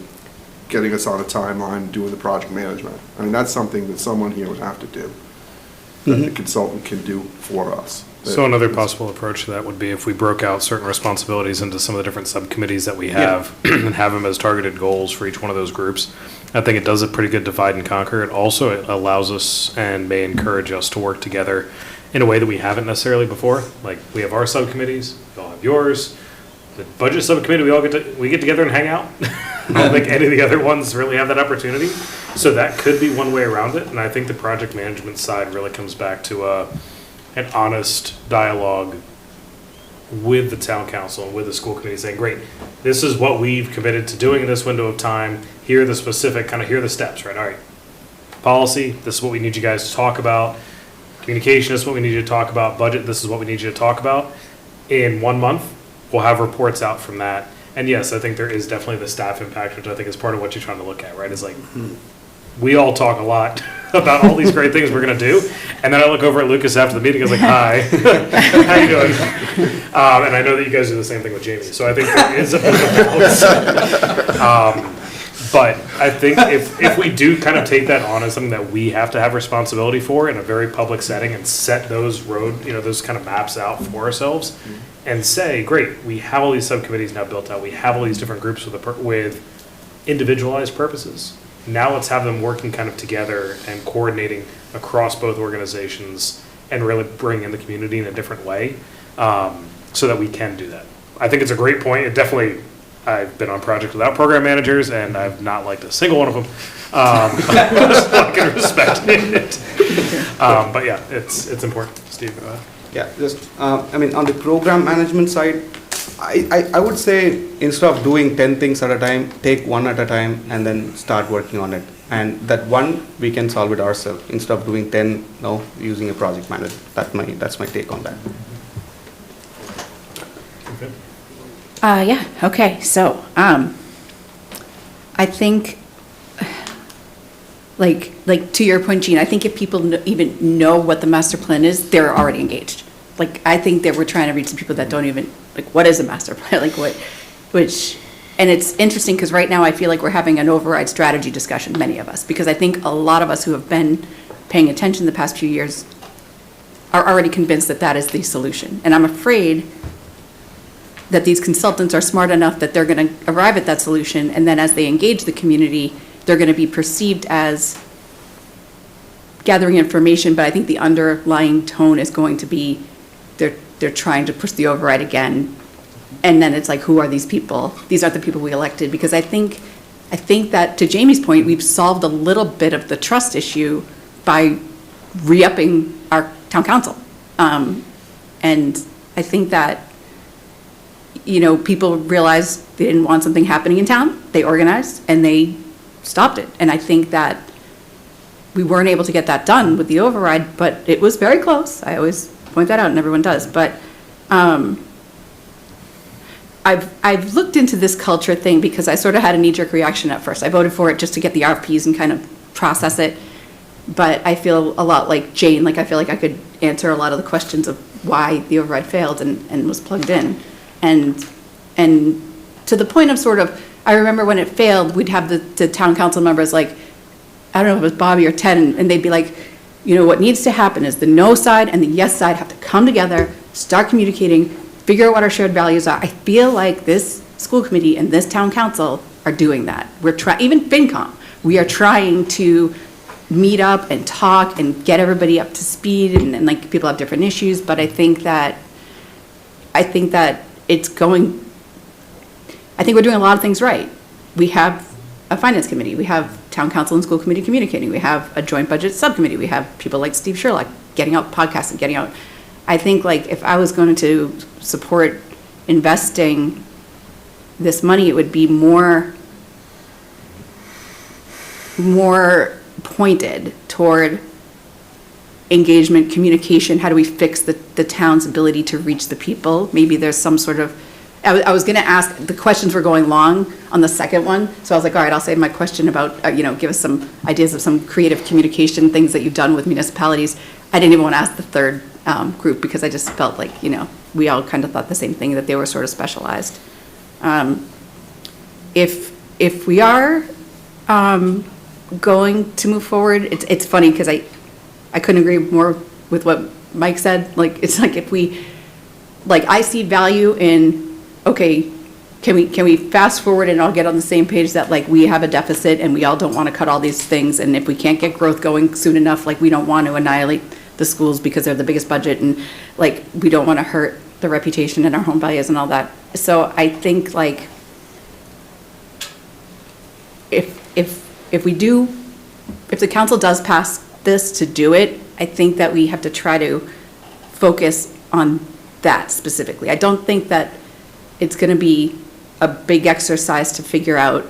getting us on a timeline, doing the project management. I mean, that's something that someone here would have to do, that the consultant can do for us. So another possible approach to that would be if we broke out certain responsibilities into some of the different subcommittees that we have and have them as targeted goals for each one of those groups. I think it does a pretty good divide and conquer. It also allows us and may encourage us to work together in a way that we haven't necessarily before. Like, we have our subcommittees, you all have yours. The budget subcommittee, we get together and hang out. I don't think any of the other ones really have that opportunity. So that could be one way around it. And I think the project management side really comes back to an honest dialogue with the town council and with the school committee, saying, great, this is what we've committed to doing in this window of time. Here are the specific, here are the steps, right? All right, policy, this is what we need you guys to talk about. Communication, this is what we need you to talk about. Budget, this is what we need you to talk about. In 1 month, we'll have reports out from that. And yes, I think there is definitely the staff impact, which I think is part of what you're trying to look at, right? Is like, we all talk a lot about all these great things we're going to do. And then I look over at Lucas after the meeting, I was like, hi, how you doing? And I know that you guys do the same thing with Jamie. So I think there is a bit of balance. But I think if we do kind of take that on as something that we have to have responsibility for in a very public setting and set those those kind of maps out for ourselves and say, great, we have all these subcommittees now built out. We have all these different groups with individualized purposes. Now let's have them working kind of together and coordinating across both organizations and really bring in the community in a different way, so that we can do that. I think it's a great point. It definitely, I've been on projects without program managers, and I've not liked a single one of them. Just like and respect it. But yeah, it's important. Steve, go ahead. Yeah, just, I mean, on the program management side, I would say instead of doing 10 things at a time, take one at a time and then start working on it. And that one, we can solve it ourselves instead of doing 10, using a project manager. That's my take on that. Yeah, okay, so, I think, like to your point, Jean, I think if people even know what the master plan is, they're already engaged. Like, I think that we're trying to reach some people that don't even, like, what is a master plan? Like, and it's interesting because right now I feel like we're having an override strategy discussion, many of us, because I think a lot of us who have been paying attention the past few years are already convinced that that is the solution. And I'm afraid that these consultants are smart enough that they're going to arrive at that solution, and then as they engage the community, they're going to be perceived as gathering information, but I think the underlying tone is going to be they're trying to push the override again, and then it's like, who are these people? These aren't the people we elected, because I think that, to Jamie's point, we've solved a little bit of the trust issue by re-upping our town council. And I think that, you know, people realized they didn't want something happening in town, they organized, and they stopped it. And I think that we weren't able to get that done with the override, but it was very close. I always point that out, and everyone does. But I've looked into this culture thing because I sort of had a knee-jerk reaction at first. I voted for it just to get the RFPs and kind of process it. But I feel a lot like Jane, like I feel like I could answer a lot of the questions of why the override failed and was plugged in. And to the point of sort of, I remember when it failed, we'd have the town council members like, I don't know if it was Bobby or Ted, and they'd be like, you know, what needs to happen is the no side and the yes side have to come together, start communicating, figure out what our shared values are. I feel like this school committee and this town council are doing that. Even FinCom, we are trying to meet up and talk and get everybody up to speed, and like people have different issues, but I think that it's going, I think we're doing a lot of things right. We have a finance committee, we have town council and school committee communicating, we have a joint budget subcommittee, we have people like Steve Sherlock getting out podcasts and getting out. I think like if I was going to support investing this money, it would be more pointed toward engagement, communication. How do we fix the town's ability to reach the people? Maybe there's some sort of, I was going to ask, the questions were going long on the second one, so I was like, all right, I'll save my question about, you know, give us some ideas of some creative communication things that you've done with municipalities. I didn't even want to ask the third group because I just felt like, you know, we all kind of thought the same thing, that they were sort of specialized. If we are going to move forward, it's funny because I couldn't agree more with what Mike said. Like, it's like if we, like, I see value in, okay, can we fast forward and all get on the same page that like we have a deficit and we all don't want to cut all these things, and if we can't get growth going soon enough, like we don't want to annihilate the schools because they're the biggest budget, and like we don't want to hurt the reputation and our home values and all that. So I think like if the council does pass this to do it, I think that we have to try to focus on that specifically. I don't think that it's going to be a big exercise to figure out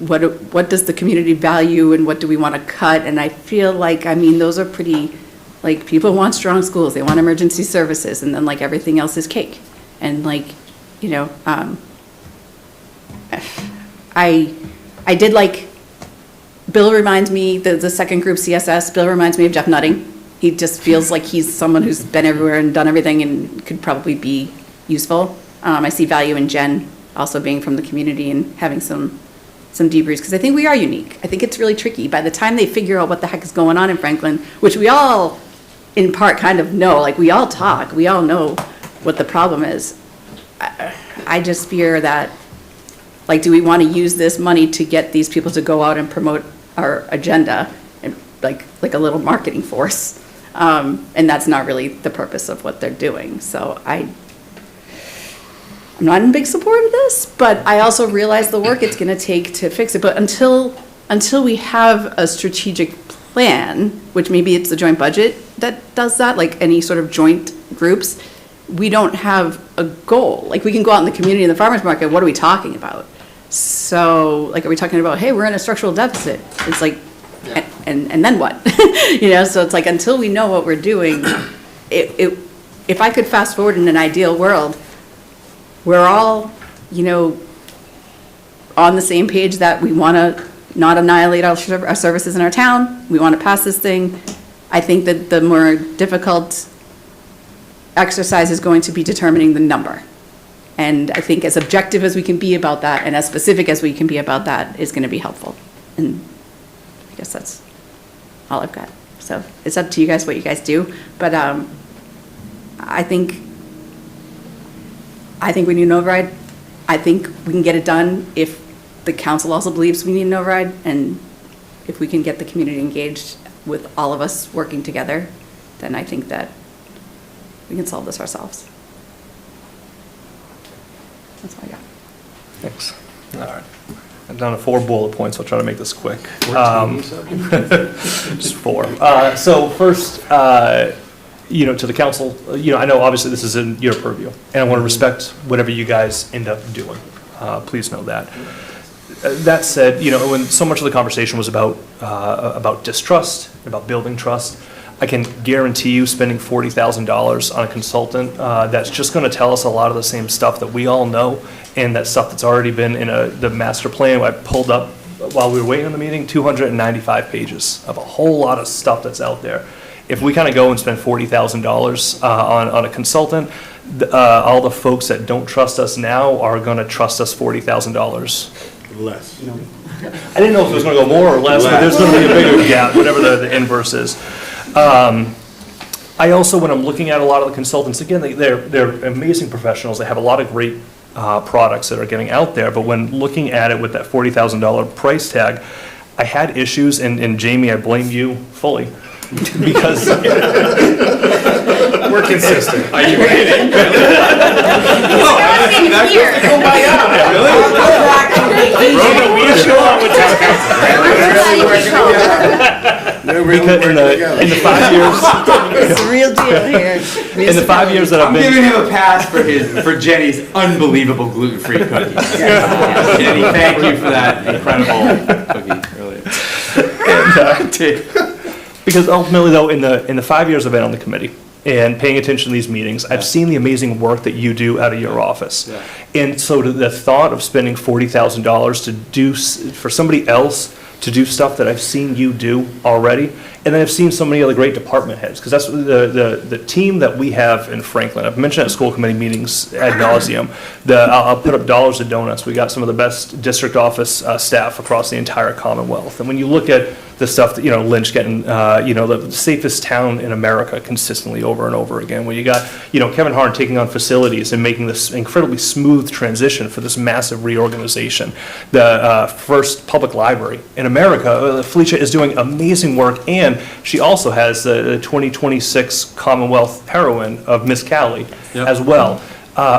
what does the community value and what do we want to cut. And I feel like, I mean, those are pretty, like, people want strong schools, they want emergency services, and then like everything else is cake. And like, you know, I did like, Bill reminds me, the second group CSS, Bill reminds me of Jeff Nutting. He just feels like he's someone who's been everywhere and done everything and could probably be useful. I see value in Jen also being from the community and having some debriefs, because I think we are unique. I think it's really tricky. By the time they figure out what the heck is going on in Franklin, which we all in part kind of know, like we all talk, we all know what the problem is. I just fear that, like, do we want to use this money to get these people to go out and promote our agenda, and like a little marketing force? And that's not really the purpose of what they're doing. So I'm not in big support of this, but I also realize the work it's going to take to fix it. But until we have a strategic plan, which maybe it's the joint budget that does that, like any sort of joint groups, we don't have a goal. Like, we can go out in the community, in the farmer's market, what are we talking about? So, like, are we talking about, hey, we're in a structural deficit? It's like, and then what? You know, so it's like, until we know what we're doing, if I could fast forward in an ideal world, we're all, you know, on the same page that we want to not annihilate our services in our town. We want to pass this thing. I think that the more difficult exercise is going to be determining the number. And I think as objective as we can be about that and as specific as we can be about that is going to be helpful. And I guess that's all I've got. So it's up to you guys what you guys do. But I think we need an override. I think we can get it done if the council also believes we need an override, and if we can get the community engaged with all of us working together, then I think that we can solve this ourselves. That's all I got. Thanks. All right. I'm down to 4 bullet points. I'll try to make this quick. Just 4. So first, to the council, I know obviously this is in your purview, and I want to respect whatever you guys end up doing. Please know that. That said, when so much of the conversation was about distrust, about building trust, I can guarantee you spending $40,000 on a consultant that's just going to tell us a lot of the same stuff that we all know, and that stuff that's already been in the master plan. I pulled up while we were waiting on the meeting, 295 pages of a whole lot of stuff that's out there. If we kind of go and spend $40,000 on a consultant, all the folks that don't trust us now are going to trust us $40,000. Less. I didn't know if it was going to go more or less, but there's going to be a bigger gap, whatever the inverse is. I also, when I'm looking at a lot of the consultants, again, they're amazing professionals. They have a lot of great products that are getting out there, but when looking at it with that $40,000 price tag, I had issues, and Jamie, I blame you fully, because We're consistent. Are you kidding? Rhoda, we show up with town council. Because in the 5 years, It's a real deal here. in the 5 years that I've I'm been. giving him a pass for Jenny's unbelievable gluten-free cookies. Jenny, thank you for that incredible cookie earlier. Because ultimately, though, in the 5 years I've been on the committee and paying attention to these meetings, I've seen the amazing work that you do out of your office. And so the thought of spending $40,000 to do, for somebody else to do stuff that I've seen you do already, and then I've seen so many other great department heads, because that's the team that we have in Franklin. I've mentioned at school committee meetings ad nauseum. I'll put up dollars to donuts. We got some of the best district office staff across the entire Commonwealth. And when you look at the stuff that, Lynch getting, the safest town in America consistently over and over again, where you got, Kevin Harn taking on facilities and making this incredibly smooth transition for this massive reorganization. The first public library in America, Felicia is doing amazing work, and she also has the 2026 Commonwealth heroine of Miss Callie as well.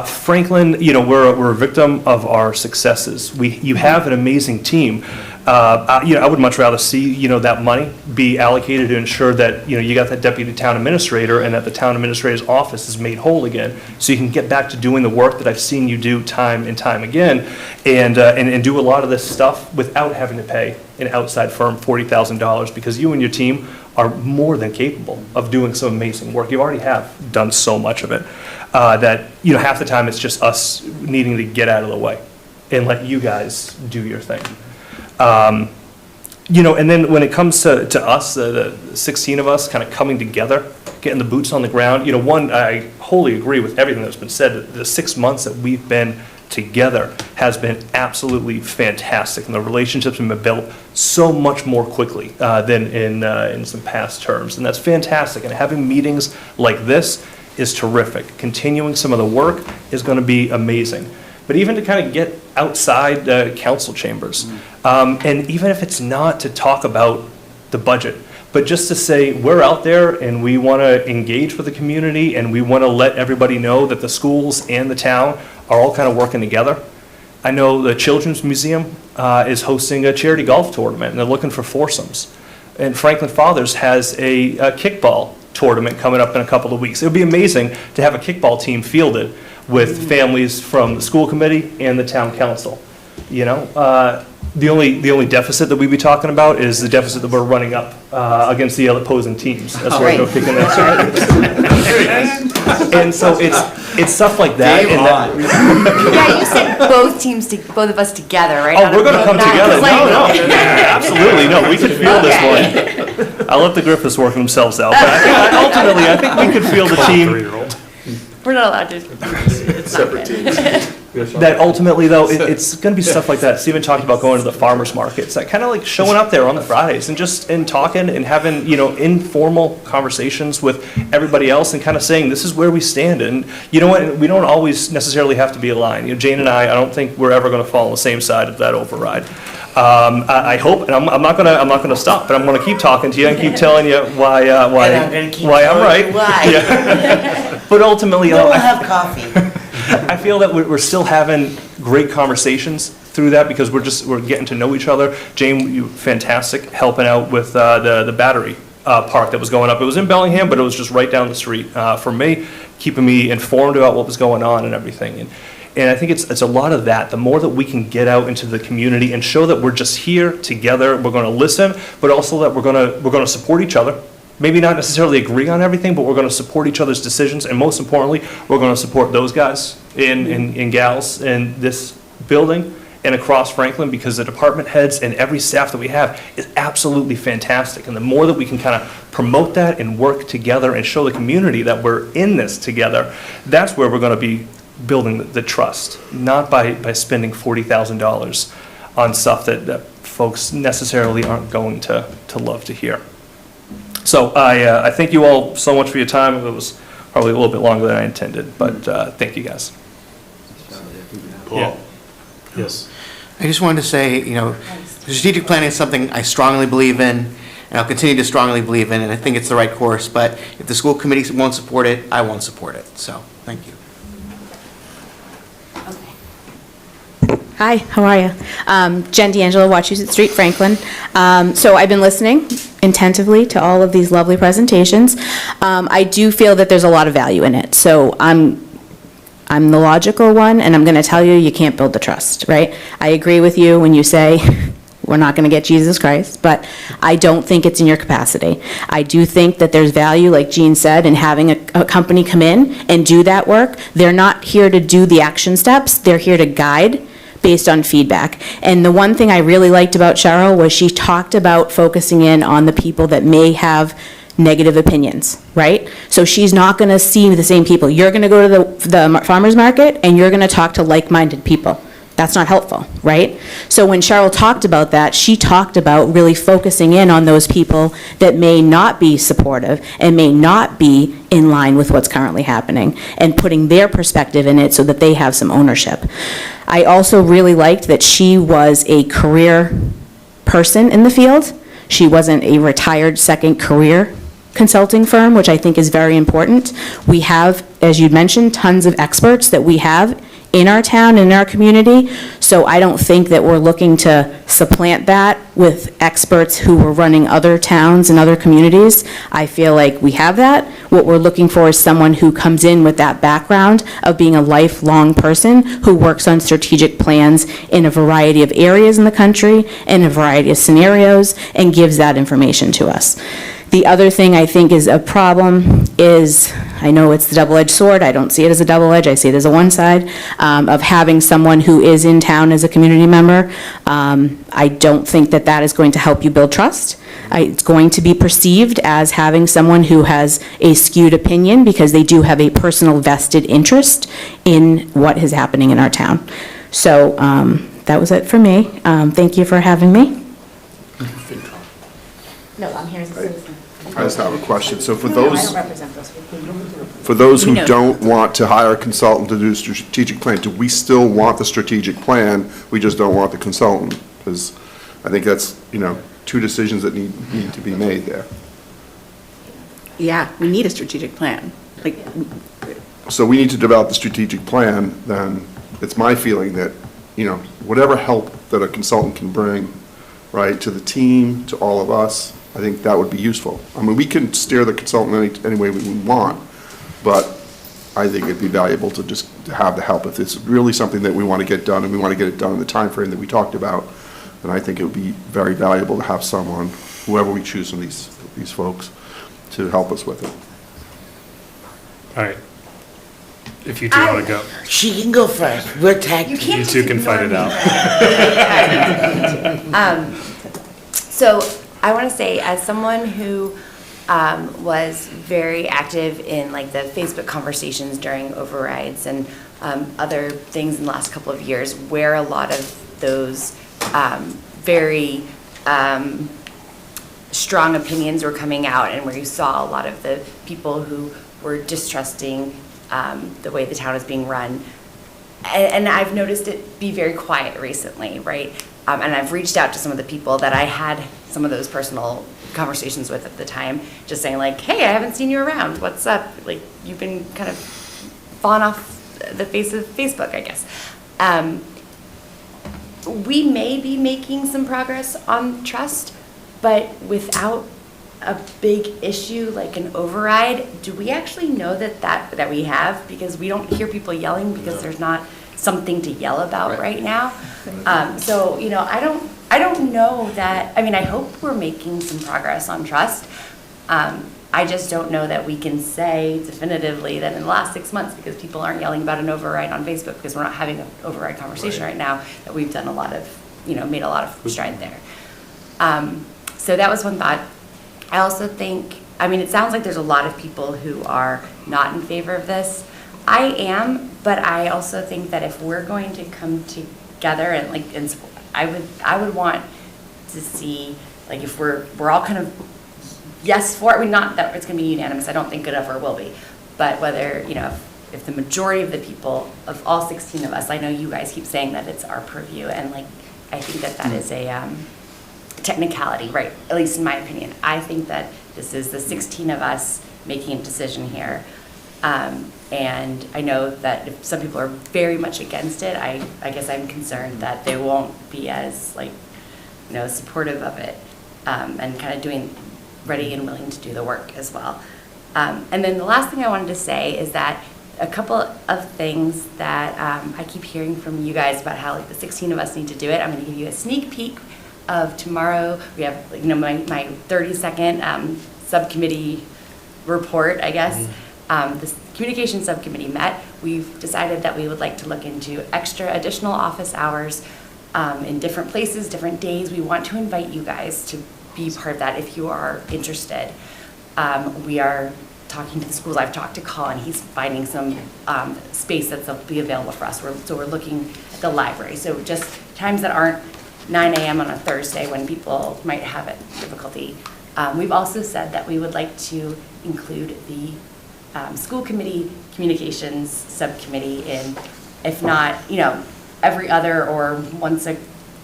Franklin, we're a victim of our successes. You have an amazing team. I would much rather see, that money be allocated to ensure that, you got that deputy town administrator and that the town administrator's office is made whole again, so you can get back to doing the work that I've seen you do time and time again, and do a lot of this stuff without having to pay an outside firm $40,000, because you and your team are more than capable of doing some amazing work. You already have done so much of it, that, half the time it's just us needing to get out of the way and let you guys do your thing. And then when it comes to us, the 16 of us kind of coming together, getting the boots on the ground, one, I wholly agree with everything that's been said. The 6 months that we've been together has been absolutely fantastic, and the relationships have been built so much more quickly than in some past terms, and that's fantastic. And having meetings like this is terrific. Continuing some of the work is going to be amazing. But even to kind of get outside the council chambers, and even if it's not to talk about the budget, but just to say we're out there and we want to engage with the community, and we want to let everybody know that the schools and the town are all kind of working together. I know the Children's Museum is hosting a charity golf tournament, and they're looking for foursomes. And Franklin Fathers has a kickball tournament coming up in a couple of weeks. It would be amazing to have a kickball team fielded with families from the school committee and the town council. The only deficit that we'd be talking about is the deficit that we're running up against the other opposing teams. That's where I go kicking that. And so it's stuff like that. Yeah, you said both of us together, right? Oh, we're going to come together. No, absolutely. No, we could field this one. I'll let the Griffiths work themselves out. But ultimately, I think we could field the team. We're not allowed to. Separate teams. That ultimately, though, it's going to be stuff like that. Stephen talked about going to the farmers markets, that kind of like showing up there on the Fridays and talking and having, informal conversations with everybody else and kind of saying, this is where we stand. And you know what? We don't always necessarily have to be aligned. Jane and I don't think we're ever going to fall on the same side of that override. I hope, and I'm not gonna stop, but I'm gonna keep talking to you and keep telling you why I'm right. Yeah. But ultimately, we'll have coffee. I feel that we're still having great conversations through that because we're getting to know each other. Jane, you fantastic, helping out with the battery park that was going up. It was in Bellingham, but it was just right down the street from me, keeping me informed about what was going on and everything. And I think it's a lot of that. The more that we can get out into the community and show that we're just here together, we're going to listen, but also that we're going to support each other. Maybe not necessarily agree on everything, but we're going to support each other's decisions, and most importantly, we're going to support those guys and gals in this building and across Franklin, because the department heads and every staff that we have is absolutely fantastic. And the more that we can kind of promote that and work together and show the community that we're in this together, that's where we're going to be building the trust, not by spending $40,000 on stuff that folks necessarily aren't going to love to hear. So I thank you all so much for your time. It was probably a little bit longer than I intended, but thank you guys. Yeah. Yes. I just wanted to say, strategic planning is something I strongly believe in, and I'll continue to strongly believe in, and I think it's the right course, but if the school committee won't support it, I won't support it. So, thank you. Hi, how are you? Jen D'Angelo, Wachusett Street, Franklin. So I've been listening attentively to all of these lovely presentations. I do feel that there's a lot of value in it. So I'm the logical one, and I'm going to tell you, you can't build the trust, right? I agree with you when you say we're not going to get Jesus Christ, but I don't think it's in your capacity. I do think that there's value, like Jean said, in having a company come in and do that work. They're not here to do the action steps. They're here to guide based on feedback. And the one thing I really liked about Cheryl was she talked about focusing in on the people that may have negative opinions, right? So she's not going to see the same people. You're going to go to the farmer's market and you're going to talk to like-minded people. That's not helpful, right? So when Cheryl talked about that, she talked about really focusing in on those people that may not be supportive and may not be in line with what's currently happening, and putting their perspective in it so that they have some ownership. I also really liked that she was a career person in the field. She wasn't a retired second career consulting firm, which I think is very important. We have, as you mentioned, tons of experts that we have in our town and in our community, so I don't think that we're looking to supplant that with experts who were running other towns and other communities. I feel like we have that. What we're looking for is someone who comes in with that background of being a lifelong person who works on strategic plans in a variety of areas in the country, in a variety of scenarios, and gives that information to us. The other thing I think is a problem is, I know it's the double-edged sword, I don't see it as a double edge, I see it as a one side, of having someone who is in town as a community member. I don't think that that is going to help you build trust. It's going to be perceived as having someone who has a skewed opinion because they do have a personal vested interest in what is happening in our town. So that was it for me. Thank you for having me. No, I'm here as a citizen. I just have a question. So for No, those, I don't represent those. for those who We know. don't want to hire a consultant to do a strategic plan, do we still want the strategic plan? We just don't want the consultant? Because I think that's, two decisions that need to be made there. Yeah, we need a strategic plan. Like, So we need to develop the strategic plan, then it's my feeling that, whatever help that a consultant can bring, right, to the team, to all of us, I think that would be useful. I mean, we can steer the consultant any way we want, but I think it'd be valuable to just have the help. If it's really something that we want to get done and we want to get it done in the time frame that we talked about, then I think it would be very valuable to have someone, whoever we choose from these folks, to help us with it. All right. If you two want to go. She can go first. We're tag. You two can fight it out. So I want to say, as someone who was very active in like the Facebook conversations during overrides and other things in the last couple of years, where a lot of those very strong opinions were coming out, and where you saw a lot of the people who were distrusting the way the town is being run. And I've noticed it be very quiet recently, right? And I've reached out to some of the people that I had some of those personal conversations with at the time, just saying like, hey, I haven't seen you around. What's up? Like, you've been kind of falling off the face of Facebook, I guess. we may be making some progress on trust, but without a big issue like an override, do we actually know that we have? Because we don't hear people yelling because there's not something to yell about right now. So, you know, I don't know that, I mean, I hope we're making some progress on trust. I just don't know that we can say definitively that in the last 6 months, because people aren't yelling about an override on Facebook, because we're not having an override conversation right now, that we've done a lot of, you know, made a lot of stride there. So that was one thought. I also think, I mean, it sounds like there's a lot of people who are not in favor of this. I am, but I also think that if we're going to come together and like, and I would want to see, like, if we're all kind of yes for it. I mean, not that it's going to be unanimous. I don't think it ever will be. But whether, you know, if the majority of the people, of all 16 of us, I know you guys keep saying that it's our purview, and like, I think that is a technicality, right? At least in my opinion. I think that this is the 16 of us making a decision here. And I know that if some people are very much against it, I guess I'm concerned that they won't be as, like, you know, supportive of it, and kind of ready and willing to do the work as well. And then the last thing I wanted to say is that a couple of things that I keep hearing from you guys about how, like, the 16 of us need to do it. I'm going to give you a sneak peek of tomorrow. We have, you know, my 30-second subcommittee report, I guess. The communication subcommittee met. We've decided that we would like to look into additional office hours in different places, different days. We want to invite you guys to be part of that if you are interested. We are talking to the schools. I've talked to Colin. He's finding some space that'll be available for us. So we're looking at the library. So just times that aren't 9 a.m. on a Thursday when people might have difficulty. We've also said that we would like to include the school committee communications subcommittee in, if not, you know, every other or once a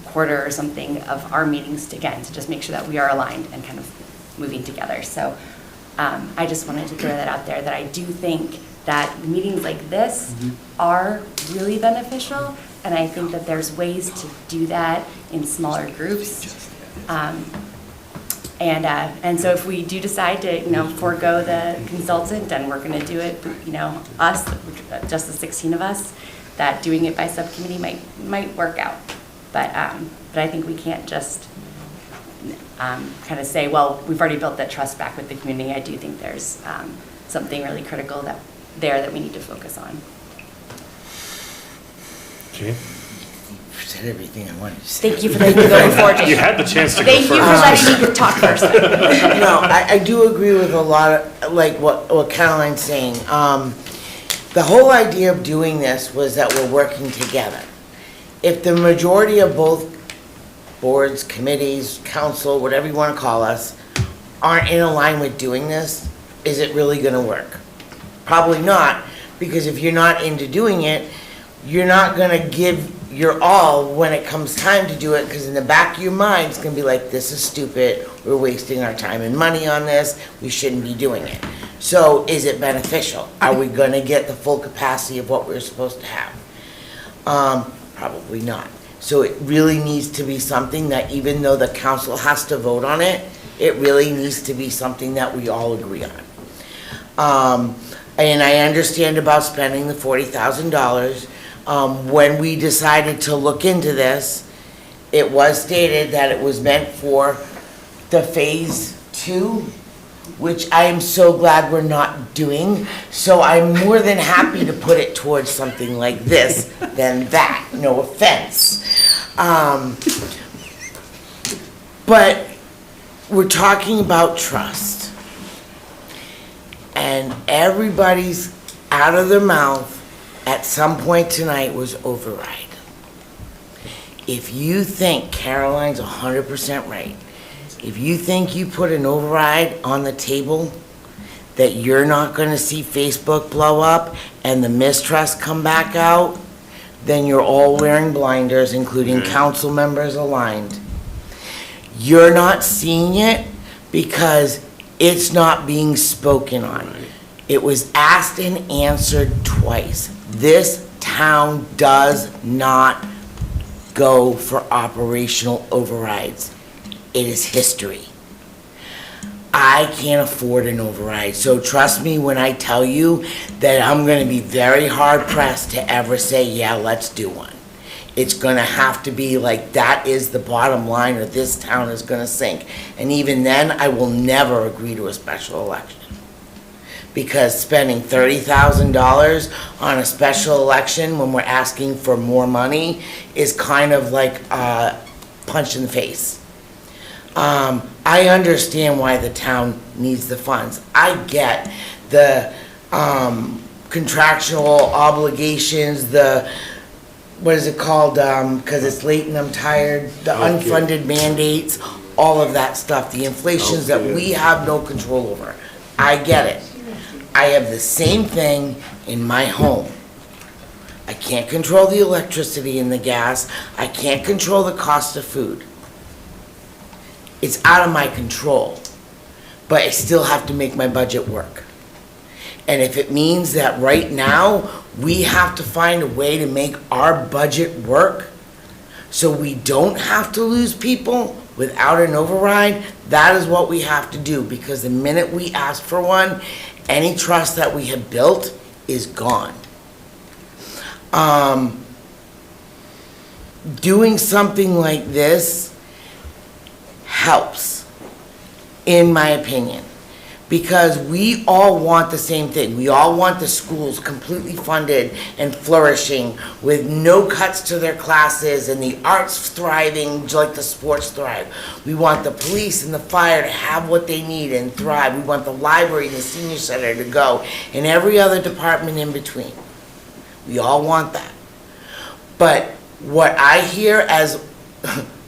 quarter or something of our meetings again, to just make sure that we are aligned and kind of moving together. So I just wanted to throw that out there, that I do think that meetings like this are really beneficial, and I think that there's ways to do that in smaller groups. And so if we do decide to, you know, forego the consultant and we're going to do it, you know, us, just the 16 of us, that doing it by subcommittee might work out. But I think we can't just kind of say, well, we've already built that trust back with the community. I do think there's something really critical that we need to focus on. Gene? You said everything I wanted to say. Thank you for letting me go forward. You had the chance to go Thank you for letting me talk first. No, I do agree with a lot of, like, what Caroline's saying. The whole idea of doing this was that we're working together. If the majority of both boards, committees, council, whatever you want to call us, aren't in line with doing this, is it really going to work? Probably not, because if you're not into doing it, you're not going to give your all when it comes time to do it, because in the back of your mind, it's going to be like, this is stupid, we're wasting our time and money on this, we shouldn't be doing it. So is it beneficial? Are we going to get the full capacity of what we're supposed to have? Probably not. So it really needs to be something that, even though the council has to vote on it, it really needs to be something that we all agree on. And I understand about spending the $40,000. When we decided to look into this, it was stated that it was meant for the phase 2, which I am so glad we're not doing. So I'm more than happy to put it towards something like this than that, no offense. But we're talking about trust. And everybody's out of their mouth at some point tonight was override. If you think Caroline's 100% right, if you think you put an override on the table, that you're not gonna see Facebook blow up and the mistrust come back out, then you're all wearing blinders, including council members aligned. You're not seeing it because it's not being spoken on. It was asked and answered twice. This town does not go for operational overrides. It is history. I can't afford an override, so trust me when I tell you that I'm gonna be very hard pressed to ever say, yeah, let's do one. It's gonna have to be like, that is the bottom line, or this town is gonna sink. And even then, I will never agree to a special election. Because spending $30,000 on a special election when we're asking for more money is kind of like a punch in the face. I understand why the town needs the funds. I get the contractual obligations, the, what is it called, because it's late and I'm tired, the unfunded mandates, all of that stuff, the inflations that we have no control over. I get it. I have the same thing in my home. I can't control the electricity and the gas. I can't control the cost of food. It's out of my control, but I still have to make my budget work. And if it means that right now, we have to find a way to make our budget work so we don't have to lose people without an override, that is what we have to do, because the minute we ask for one, any trust that we have built is gone. Doing something like this helps, in my opinion, because we all want the same thing. We all want the schools completely funded and flourishing with no cuts to their classes and the arts thriving like the sports thrive. We want the police and the fire to have what they need and thrive. We want the library and the senior center to go, and every other department in between. We all want that. But what I hear as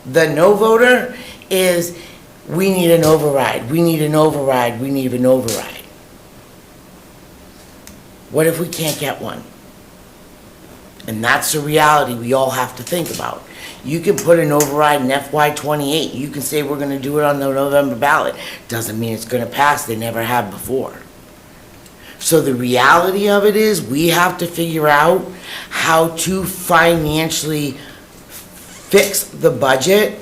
the no voter is, we need an override, we need an override, we need an override. What if we can't get one? And that's the reality we all have to think about. You can put an override in FY28, you can say we're gonna do it on the November ballot. Doesn't mean it's gonna pass, they never have before. So the reality of it is, we have to figure out how to financially fix the budget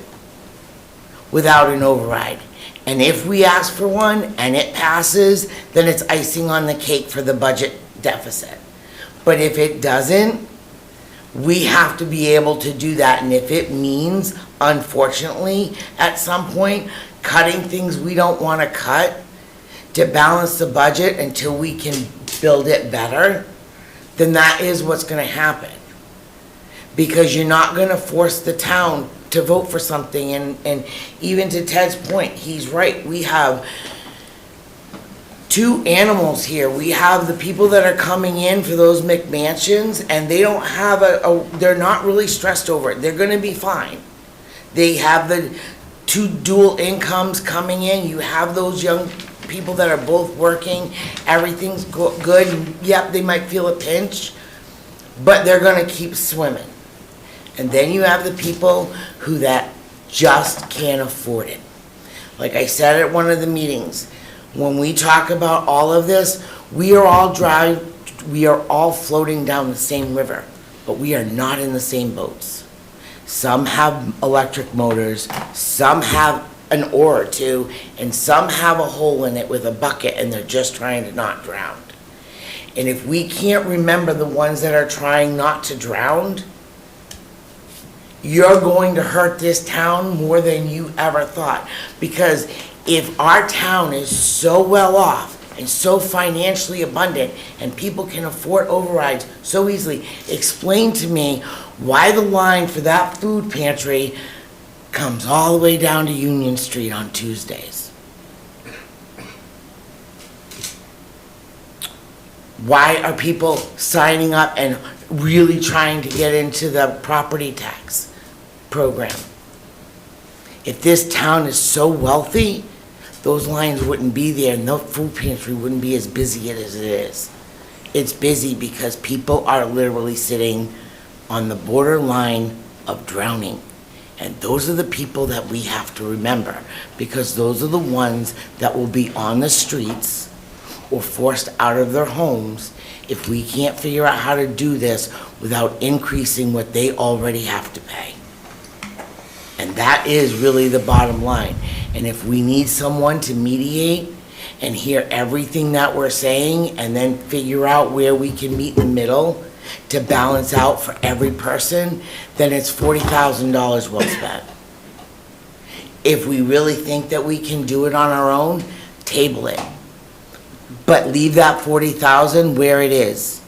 without an override. And if we ask for one and it passes, then it's icing on the cake for the budget deficit. But if it doesn't, we have to be able to do that. And if it means, unfortunately, at some point, cutting things we don't want to cut to balance the budget until we can build it better, then that is what's going to happen. Because you're not going to force the town to vote for something, and even to Ted's point, he's right, we have two animals here. We have the people that are coming in for those McMansions, and they don't have they're not really stressed over it, they're gonna be fine. They have the two dual incomes coming in, you have those young people that are both working, everything's good, and yep, they might feel a pinch, but they're gonna keep swimming. And then you have the people who that just can't afford it. Like I said at one of the meetings, when we talk about all of this, we are all floating down the same river, but we are not in the same boats. Some have electric motors, some have an oar or two, and some have a hole in it with a bucket and they're just trying to not drown. And if we can't remember the ones that are trying not to drown, you're going to hurt this town more than you ever thought. Because if our town is so well off and so financially abundant and people can afford overrides so easily, explain to me why the line for that food pantry comes all the way down to Union Street on Tuesdays. Why are people signing up and really trying to get into the property tax program? If this town is so wealthy, those lines wouldn't be there and the food pantry wouldn't be as busy as it is. It's busy because people are literally sitting on the borderline of drowning. And those are the people that we have to remember, because those are the ones that will be on the streets or forced out of their homes if we can't figure out how to do this without increasing what they already have to pay. That is really the bottom line. And if we need someone to mediate and hear everything that we're saying and then figure out where we can meet in the middle to balance out for every person, then it's $40,000 well spent. If we really think that we can do it on our own, table it. But leave that 40,000 where it is.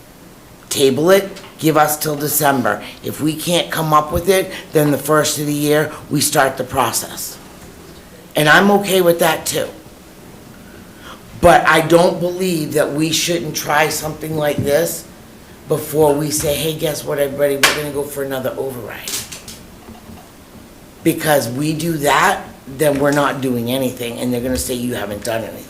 Table it, give us till December. If we can't come up with it, then the first of the year, we start the process. And I'm okay with that too. But I don't believe that we shouldn't try something like this before we say, hey, guess what, everybody, we're gonna go for another override. Because we do that, then we're not doing anything, and they're gonna say you haven't done anything.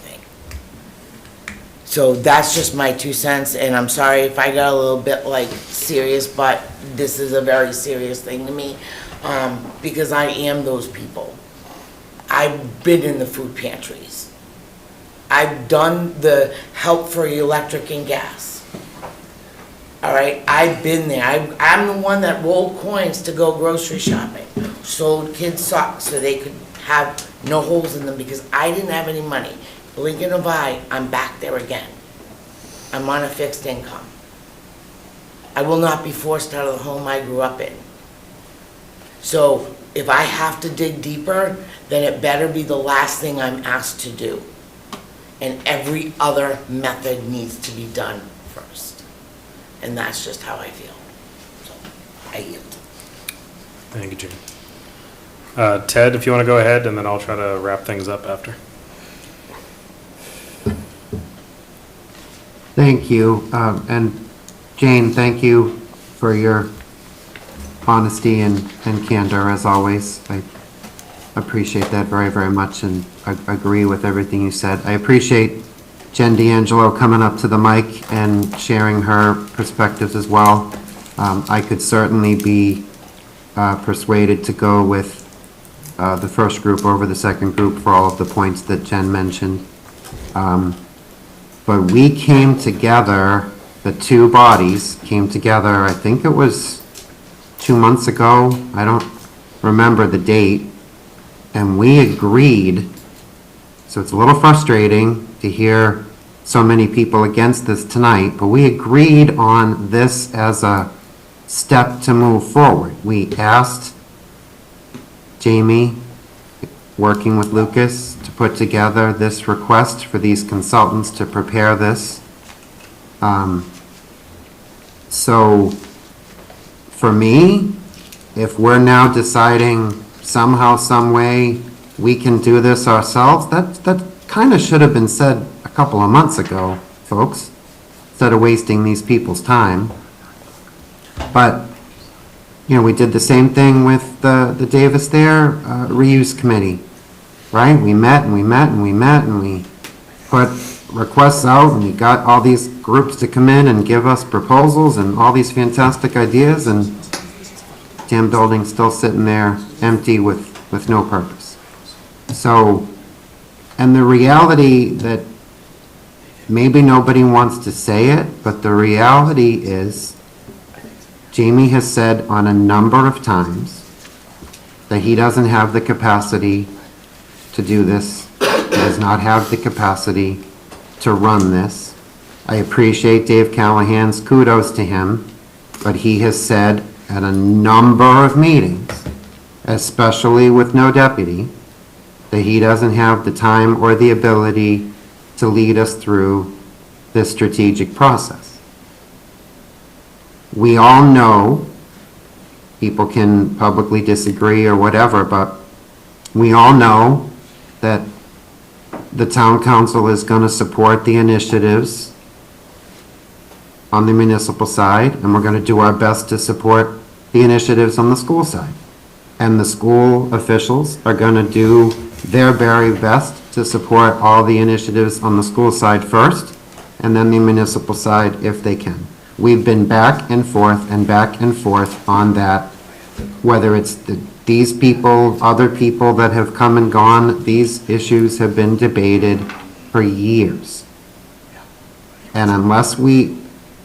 So that's just my 2 cents, and I'm sorry if I got a little bit like serious, but this is a very serious thing to me, because I am those people. I've been in the food pantries. I've done the help for electric and gas. All right, I've been there. I'm the one that rolled coins to go grocery shopping, sold kids socks so they could have no holes in them because I didn't have any money. Blink of an eye, I'm back there again. I'm on a fixed income. I will not be forced out of the home I grew up in. So if I have to dig deeper, then it better be the last thing I'm asked to do. And every other method needs to be done first. And that's just how I feel. So I yield. Thank you, Jane. Ted, if you want to go ahead, and then I'll try to wrap things up after. Thank you. And Jane, thank you for your honesty and candor as always. I appreciate that very, very much and I agree with everything you said. I appreciate Jen D'Angelo coming up to the mic and sharing her perspectives as well. I could certainly be persuaded to go with the first group over the second group for all of the points that Jen mentioned. But we came together, the two bodies came together, I think it was 2 months ago, I don't remember the date, and we agreed, so it's a little frustrating to hear so many people against this tonight, but we agreed on this as a step to move forward. We asked Jamie, working with Lucas, to put together this request for these consultants to prepare this. So, for me, if we're now deciding somehow, some way, we can do this ourselves, that kind of should have been said a couple of months ago, folks, instead of wasting these people's time. But, you know, we did the same thing with the Davis Thayer reuse committee, right? We met and we met and we met and we put requests out and we got all these groups to come in and give us proposals and all these fantastic ideas, and damn building's still sitting there empty with no purpose. So, and the reality that maybe nobody wants to say it, but the reality is Jamie has said on a number of times that he doesn't have the capacity to do this. He does not have the capacity to run this. I appreciate Dave Callahan's kudos to him, but he has said at a number of meetings, especially with no deputy, that he doesn't have the time or the ability to lead us through this strategic process. We all know, people can publicly disagree or whatever, but we all know that the town council is going to support the initiatives on the municipal side, and we're going to do our best to support the initiatives on the school side. And the school officials are going to do their very best to support all the initiatives on the school side first, and then the municipal side if they can. We've been back and forth on that, whether it's these people, other people that have come and gone, these issues have been debated for years. And unless we,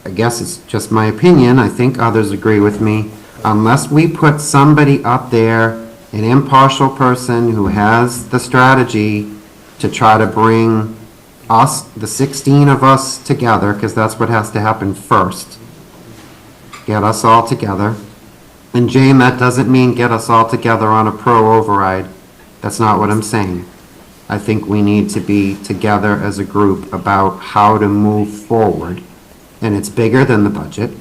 I guess it's just my opinion, I think others agree with me, unless we put somebody up there an impartial person who has the strategy to try to bring us, the 16 of us together, because that's what has to happen first. Get us all together. And Jane, that doesn't mean get us all together on a pro override. That's not what I'm saying. I think we need to be together as a group about how to move forward. And it's bigger than the budget.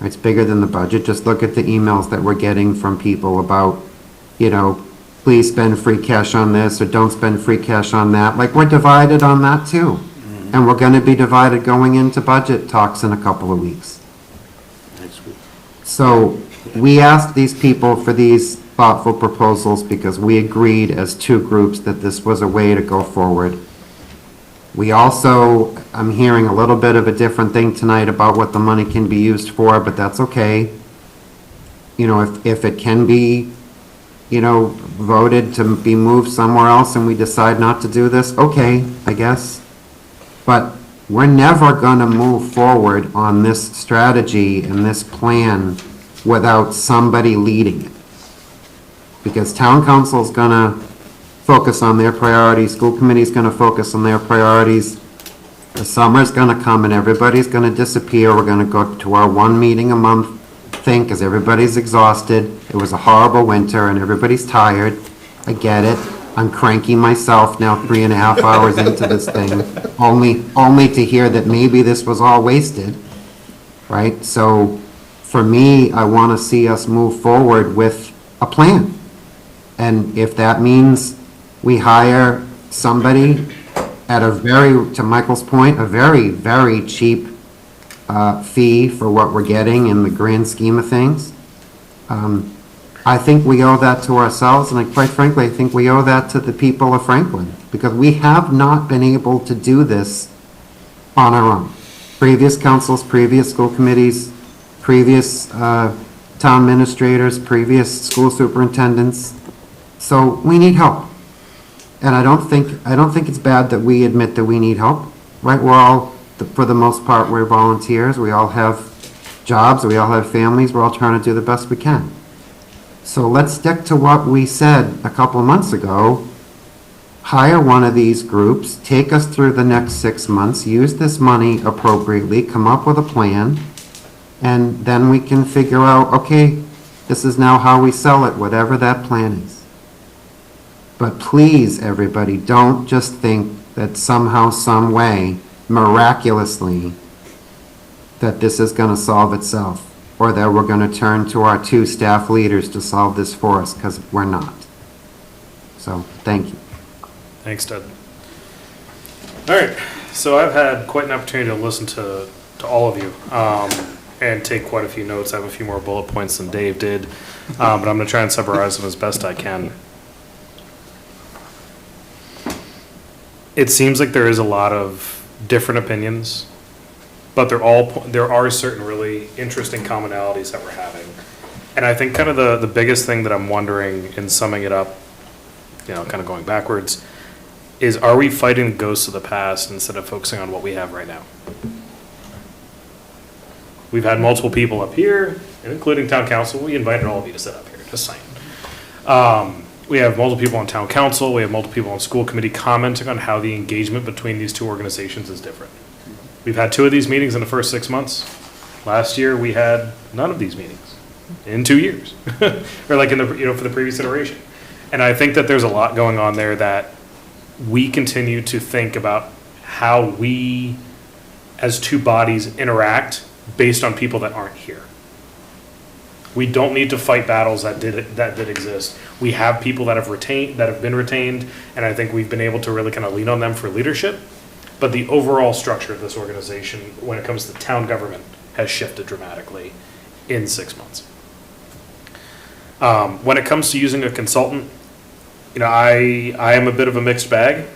It's bigger than the budget. Just look at the emails that we're getting from people about, you know, please spend free cash on this or don't spend free cash on that. Like, we're divided on that too. And we're gonna be divided going into budget talks in a couple of weeks. So we asked these people for these thoughtful proposals because we agreed as two groups that this was a way to go forward. We also, I'm hearing a little bit of a different thing tonight about what the money can be used for, but that's okay. You know, if it can be, you know, voted to be moved somewhere else and we decide not to do this, okay, I guess. But we're never gonna move forward on this strategy and this plan without somebody leading it. Because town council's gonna focus on their priorities, school committee's gonna focus on their priorities. The summer's gonna come and everybody's gonna disappear. We're gonna go to our one meeting a month thing because everybody's exhausted. It was a horrible winter and everybody's tired. I get it. I'm cranky myself now 3.5 hours into this thing, only to hear that maybe this was all wasted, right? So for me, I want to see us move forward with a plan. And if that means we hire somebody at a very, to Michael's point, a very, very cheap fee for what we're getting in the grand scheme of things, I think we owe that to ourselves, and quite frankly, I think we owe that to the people of Franklin, because we have not been able to do this on our own. Previous councils, previous school committees, previous town administrators, previous school superintendents. So we need help. And I don't think it's bad that we admit that we need help, right? We're all, for the most part, we're volunteers. We all have jobs, we all have families. We're all trying to do the best we can. So let's stick to what we said a couple of months ago. Hire one of these groups, take us through the next 6 months, use this money appropriately, come up with a plan, and then we can figure out, okay, this is now how we sell it, whatever that plan is. But please, everybody, don't just think that somehow, some way, miraculously, that this is going to solve itself, or that we're going to turn to our 2 staff leaders to solve this for us, because we're not. So, thank you. Thanks, Ted. All right, so I've had quite an opportunity to listen to all of you and take quite a few notes. I have a few more bullet points than Dave did, but I'm going to try and summarize them as best I can. It seems like there is a lot of different opinions, but there are certain really interesting commonalities that we're having. And I think kind of the biggest thing that I'm wondering in summing it up, you know, kind of going backwards, is are we fighting the ghosts of the past instead of focusing on what we have right now? We've had multiple people up here, including town council. We invited all of you to sit up here, just saying. We have multiple people on town council. We have multiple people on school committee commenting on how the engagement between these 2 organizations is different. We've had 2 of these meetings in the first 6 months. Last year, we had none of these meetings in 2 years, or like in the, you know, for the previous iteration. And I think that there's a lot going on there that we continue to think about how we, as 2 bodies, interact based on people that aren't here. We don't need to fight battles that did exist. We have people that have been retained, and I think we've been able to really kind of lean on them for leadership. But the overall structure of this organization, when it comes to town government, has shifted dramatically in 6 months. When it comes to using a consultant, you know, I am a bit of a mixed bag.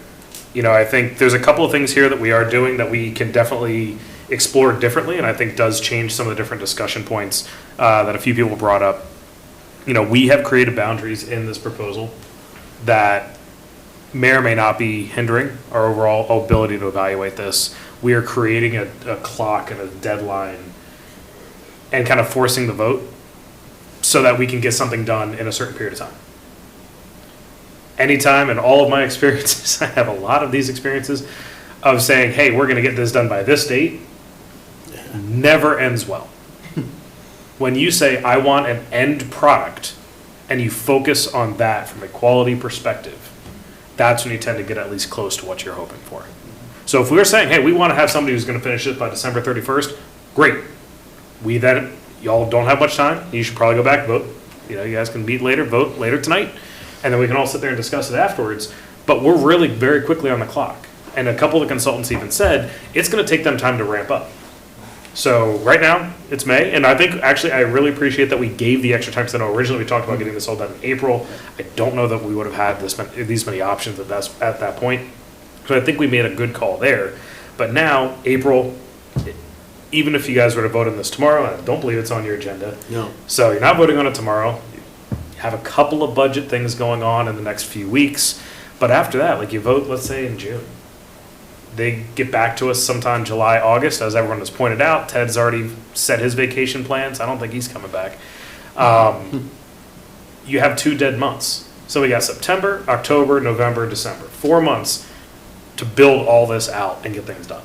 You know, I think there's a couple of things here that we are doing that we can definitely explore differently, and I think does change some of the different discussion points that a few people brought up. You know, we have created boundaries in this proposal that may or may not be hindering our overall ability to evaluate this. We are creating a clock and a deadline and kind of forcing the vote so that we can get something done in a certain period of time. anytime in all of my experiences, I have a lot of these experiences of saying, hey, we're gonna get this done by this date, never ends well. When you say, I want an end product, and you focus on that from a quality perspective, that's when you tend to get at least close to what you're hoping for. So if we were saying, hey, we want to have somebody who's going to finish it by December 31st, great. Y'all don't have much time. You should probably go back, vote. You guys can meet later, vote later tonight, and then we can all sit there and discuss it afterwards. But we're really very quickly on the clock. And a couple of the consultants even said, it's going to take them time to ramp up. So right now, it's May, and I think, actually, I really appreciate that we gave the extra time, because I know originally we talked about getting this all done in April. I don't know that we would have had these many options at that point. So I think we made a good call there. But now, April, even if you guys were to vote on this tomorrow, and I don't believe it's on your agenda. No. So you're not voting on it tomorrow. You have a couple of budget things going on in the next few weeks. But after that, you vote, let's say, in June. They get back to us sometime July, August, as everyone has pointed out. Ted's already set his vacation plans. I don't think he's coming back. You have 2 dead months. So we got September, October, November, December. 4 months to build all this out and get things done.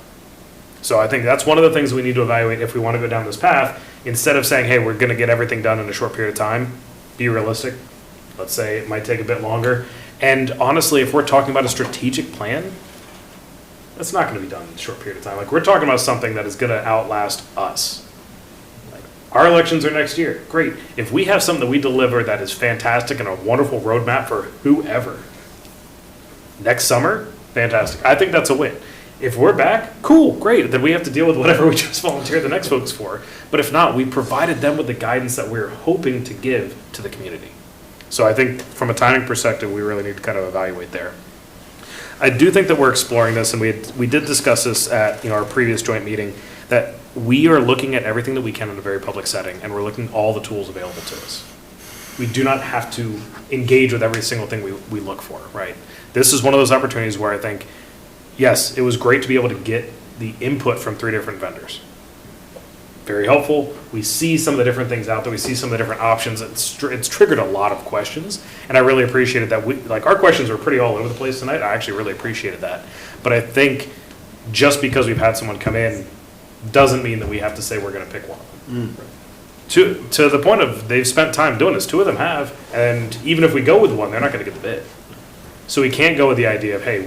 So I think that's one of the things we need to evaluate if we want to go down this path. Instead of saying, hey, we're going to get everything done in a short period of time, be realistic. Let's say it might take a bit longer. And honestly, if we're talking about a strategic plan, that's not going to be done in a short period of time. We're talking about something that is going to outlast us. Our elections are next year. Great. If we have something that we deliver that is fantastic and a wonderful roadmap for whoever, next summer, fantastic. I think that's a win. If we're back, cool, great. Then we have to deal with whatever we just volunteered the next folks for. But if not, we provided them with the guidance that we're hoping to give to the community. So I think from a timing perspective, we really need to kind of evaluate there. I do think that we're exploring this, and we did discuss this at our previous joint meeting, that we are looking at everything that we can in a very public setting, and we're looking at all the tools available to us. We do not have to engage with every single thing we look for, right? This is one of those opportunities where I think, yes, it was great to be able to get the input from 3 different vendors. Very helpful. We see some of the different things out there. We see some of the different options. It's triggered a lot of questions, and I really appreciated that. Our questions were pretty all over the place tonight. I actually really appreciated that. But I think just because we've had someone come in doesn't mean that we have to say we're going to pick one of them. To the point of they've spent time doing this. 2 of them have, and even if we go with one, they're not going to get the bid. So we can't go with the idea of, hey,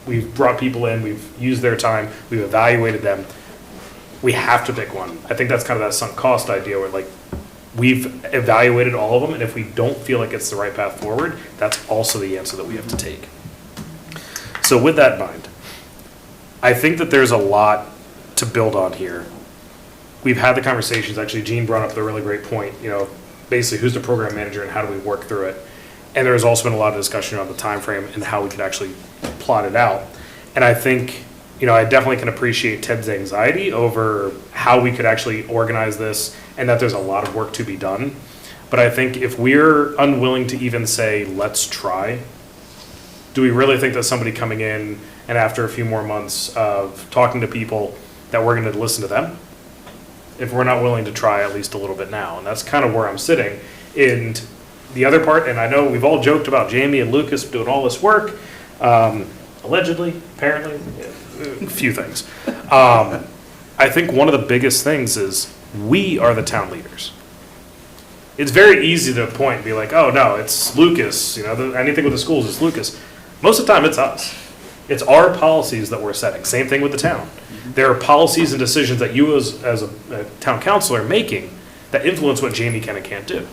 we've brought people in, we've used their time, we've evaluated them. We have to pick one. I think that's kind of that sunk cost idea where we've evaluated all of them, and if we don't feel like it's the right path forward, that's also the answer that we have to take. So with that in mind, I think that there's a lot to build on here. We've had the conversations, actually Gene brought up the really great point, basically who's the program manager and how do we work through it. And there's also been a lot of discussion around the time frame and how we could actually plot it out. And I think I definitely can appreciate Ted's anxiety over how we could actually organize this and that there's a lot of work to be done. But I think if we're unwilling to even say, let's try, do we really think that somebody coming in and after a few more months of talking to people that we're going to listen to them? If we're not willing to try at least a little bit now. And that's kind of where I'm sitting. And the other part, and I know we've all joked about Jamie and Lucas doing all this work, allegedly, apparently, a few things. I think one of the biggest things is we are the town leaders. It's very easy to point and be like, oh no, it's Lucas, anything with the schools, it's Lucas. Most of the time, it's us. It's our policies that we're setting. Same thing with the town. There are policies and decisions that you as a town councilor are making that influence what Jamie can and can't do.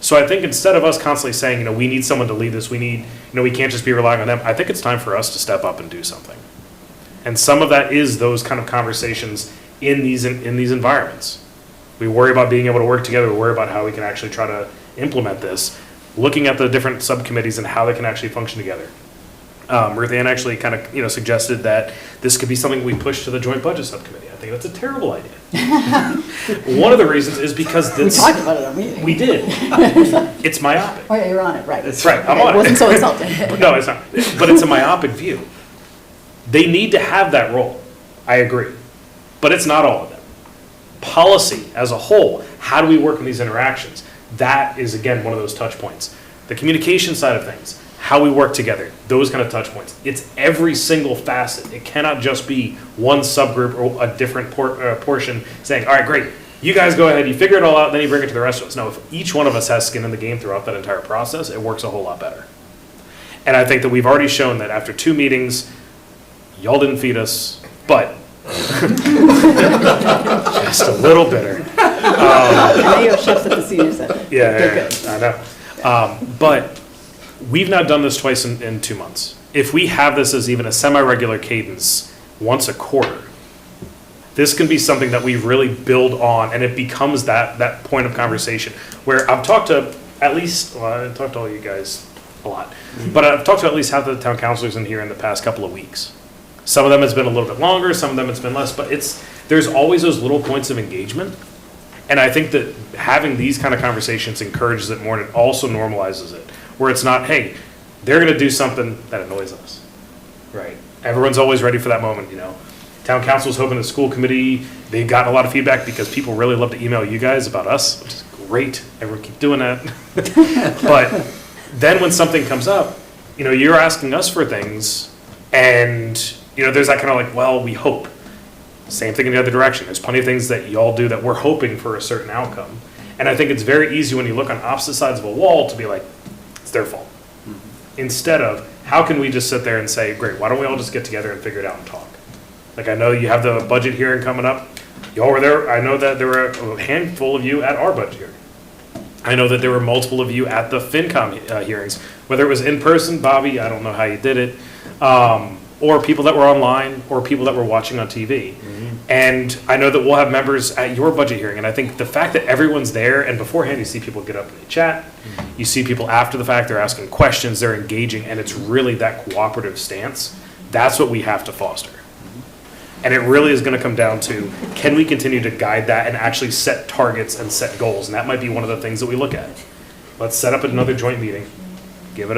So I think instead of us constantly saying, we need someone to lead this, we need, we can't just be relying on them, I think it's time for us to step up and do something. And some of that is those kind of conversations in these environments. We worry about being able to work together, we worry about how we can actually try to implement this, looking at the different subcommittees and how they can actually function together. Ruth Ann actually kind of, suggested that this could be something we push to the joint budget subcommittee. I think that's a terrible idea. One of the reasons is because We talked about it at our meeting. We did. It's myopic. Oh, yeah, you're on it, right. That's right, I'm Okay, on it. It wasn't so insulting. No, it's not. But it's a myopic view. They need to have that role. I agree. But it's not all of them. Policy as a whole, how do we work in these interactions? That is, again, one of those touch points. The communication side of things. how we work together, those kind of touch points. It's every single facet. It cannot just be one subgroup or a different portion saying, all right, great, you guys go ahead, you figure it all out, then you bring it to the rest of us. No, if each one of us has skin in the game throughout that entire process, it works a whole lot better. And I think that we've already shown that after 2 meetings, y'all didn't feed us, but just a little bitter. Now you have chefs at the senior center. Yeah, I know. But we've now done this twice in 2 months. If we have this as even a semi-regular cadence once a quarter, this can be something that we really build on, and it becomes that point of conversation where I've talked to at least, well, I've talked to all you guys a lot, but I've talked to at least half of the town councilors in here in the past couple of weeks. Some of them it's been a little bit longer, some of them it's been less, but there's always those little points of engagement. And I think that having these kind of conversations encourages it more, and it also normalizes it, where it's not, hey, they're going to do something that annoys us, right? Everyone's always ready for that moment, you know. Town council's hoping the school committee, they've gotten a lot of feedback because people really love to email you guys about us, which is great. Everyone keep doing that. But then when something comes up, you know, you're asking us for things, and, you know, there's that kind of like, well, we hope. Same thing in the other direction. There's plenty of things that y'all do that we're hoping for a certain outcome. And I think it's very easy when you look on opposite sides of a wall to be like, it's their fault. Instead of, how can we just sit there and say, great, why don't we all just get together and figure it out and talk? Like, I know you have the budget hearing coming up. Y'all were there. I know that there were a handful of you at our budget hearing. I know that there were multiple of you at the FinCom hearings, whether it was in person, Bobby, I don't know how you did it, or people that were online, or people that were watching on TV. And I know that we'll have members at your budget hearing, and I think the fact that everyone's there, and beforehand you see people get up and they chat, you see people after the fact, they're asking questions, they're engaging, and it's really that cooperative stance. That's what we have to foster. And it really is going to come down to, can we continue to guide that and actually set targets and set goals? And that might be one of the things that we look at. Let's set up another joint meeting. Give it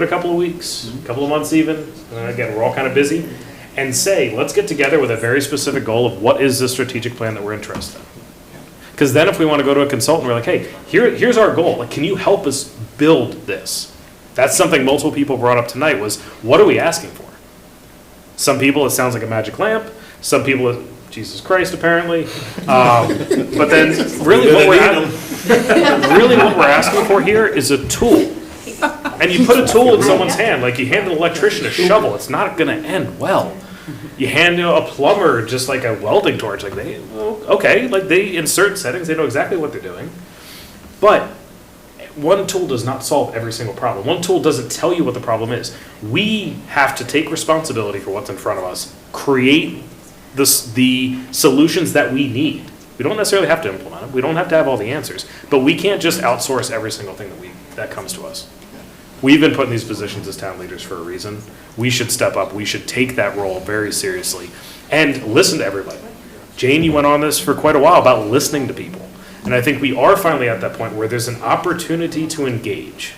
a couple of weeks, a couple of months even. Again, we're all kind of busy. And say, let's get together with a very specific goal of what is the strategic plan that we're interested in. Because then if we want to go to a consultant, we're like, hey, here's our goal. Like, can you help us build this? That's something multiple people brought up tonight was, what are we asking for? Some people, it sounds like a magic lamp. Some people, Jesus Christ, apparently. But then really what we're asking for here is a tool. And you put a tool in someone's hand, like you hand an electrician a shovel, it's not going to end well. You hand a plumber just like a welding torch, like they in certain settings, they know exactly what they're doing. But one tool does not solve every single problem. One tool doesn't tell you what the problem is. We have to take responsibility for what's in front of us, create the solutions that we need. We don't necessarily have to implement them. We don't have to have all the answers. But we can't just outsource every single thing that comes to us. We've been put in these positions as town leaders for a reason. We should step up. We should take that role very seriously and listen to everybody. Jane, you went on this for quite a while about listening to people. And I think we are finally at that point where there's an opportunity to engage.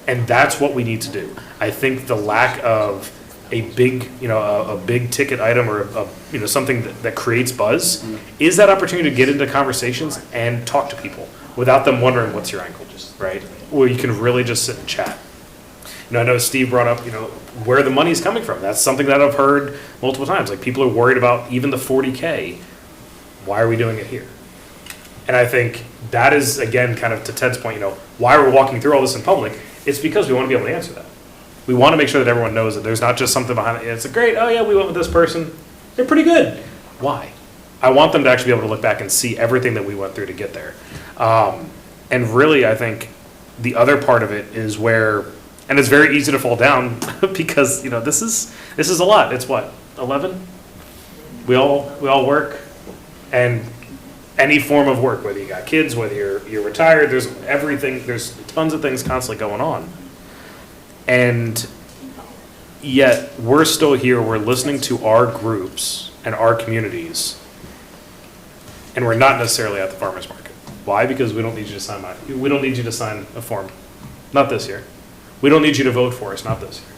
And that's what we need to do. I think the lack of a big ticket item or something that creates buzz is that opportunity to get into conversations and talk to people without them wondering what's your angle, right? Where you can really just sit and chat. I know Steve brought up, where the money's coming from. That's something that I've heard multiple times. Like, people are worried about even the 40K. Why are we doing it here? And I think that is, again, kind of to Ted's point, why we're walking through all this in public. It's because we want to be able to answer that. We want to make sure that everyone knows that there's not just something behind it. It's great, oh yeah, we went with this person. They're pretty good. Why? I want them to actually be able to look back and see everything that we went through to get there. And really, I think the other part of it is where, and it's very easy to fall down because, this is a lot. It's what, 11? We all work, and any form of work, whether you got kids, whether you're retired, there's everything, there's tons of things constantly going on. And yet we're still here, we're listening to our groups and our communities, and we're not necessarily at the farmer's market. Why? Because we don't need you to sign a form. Not this year. We don't need you to vote for us, not this year.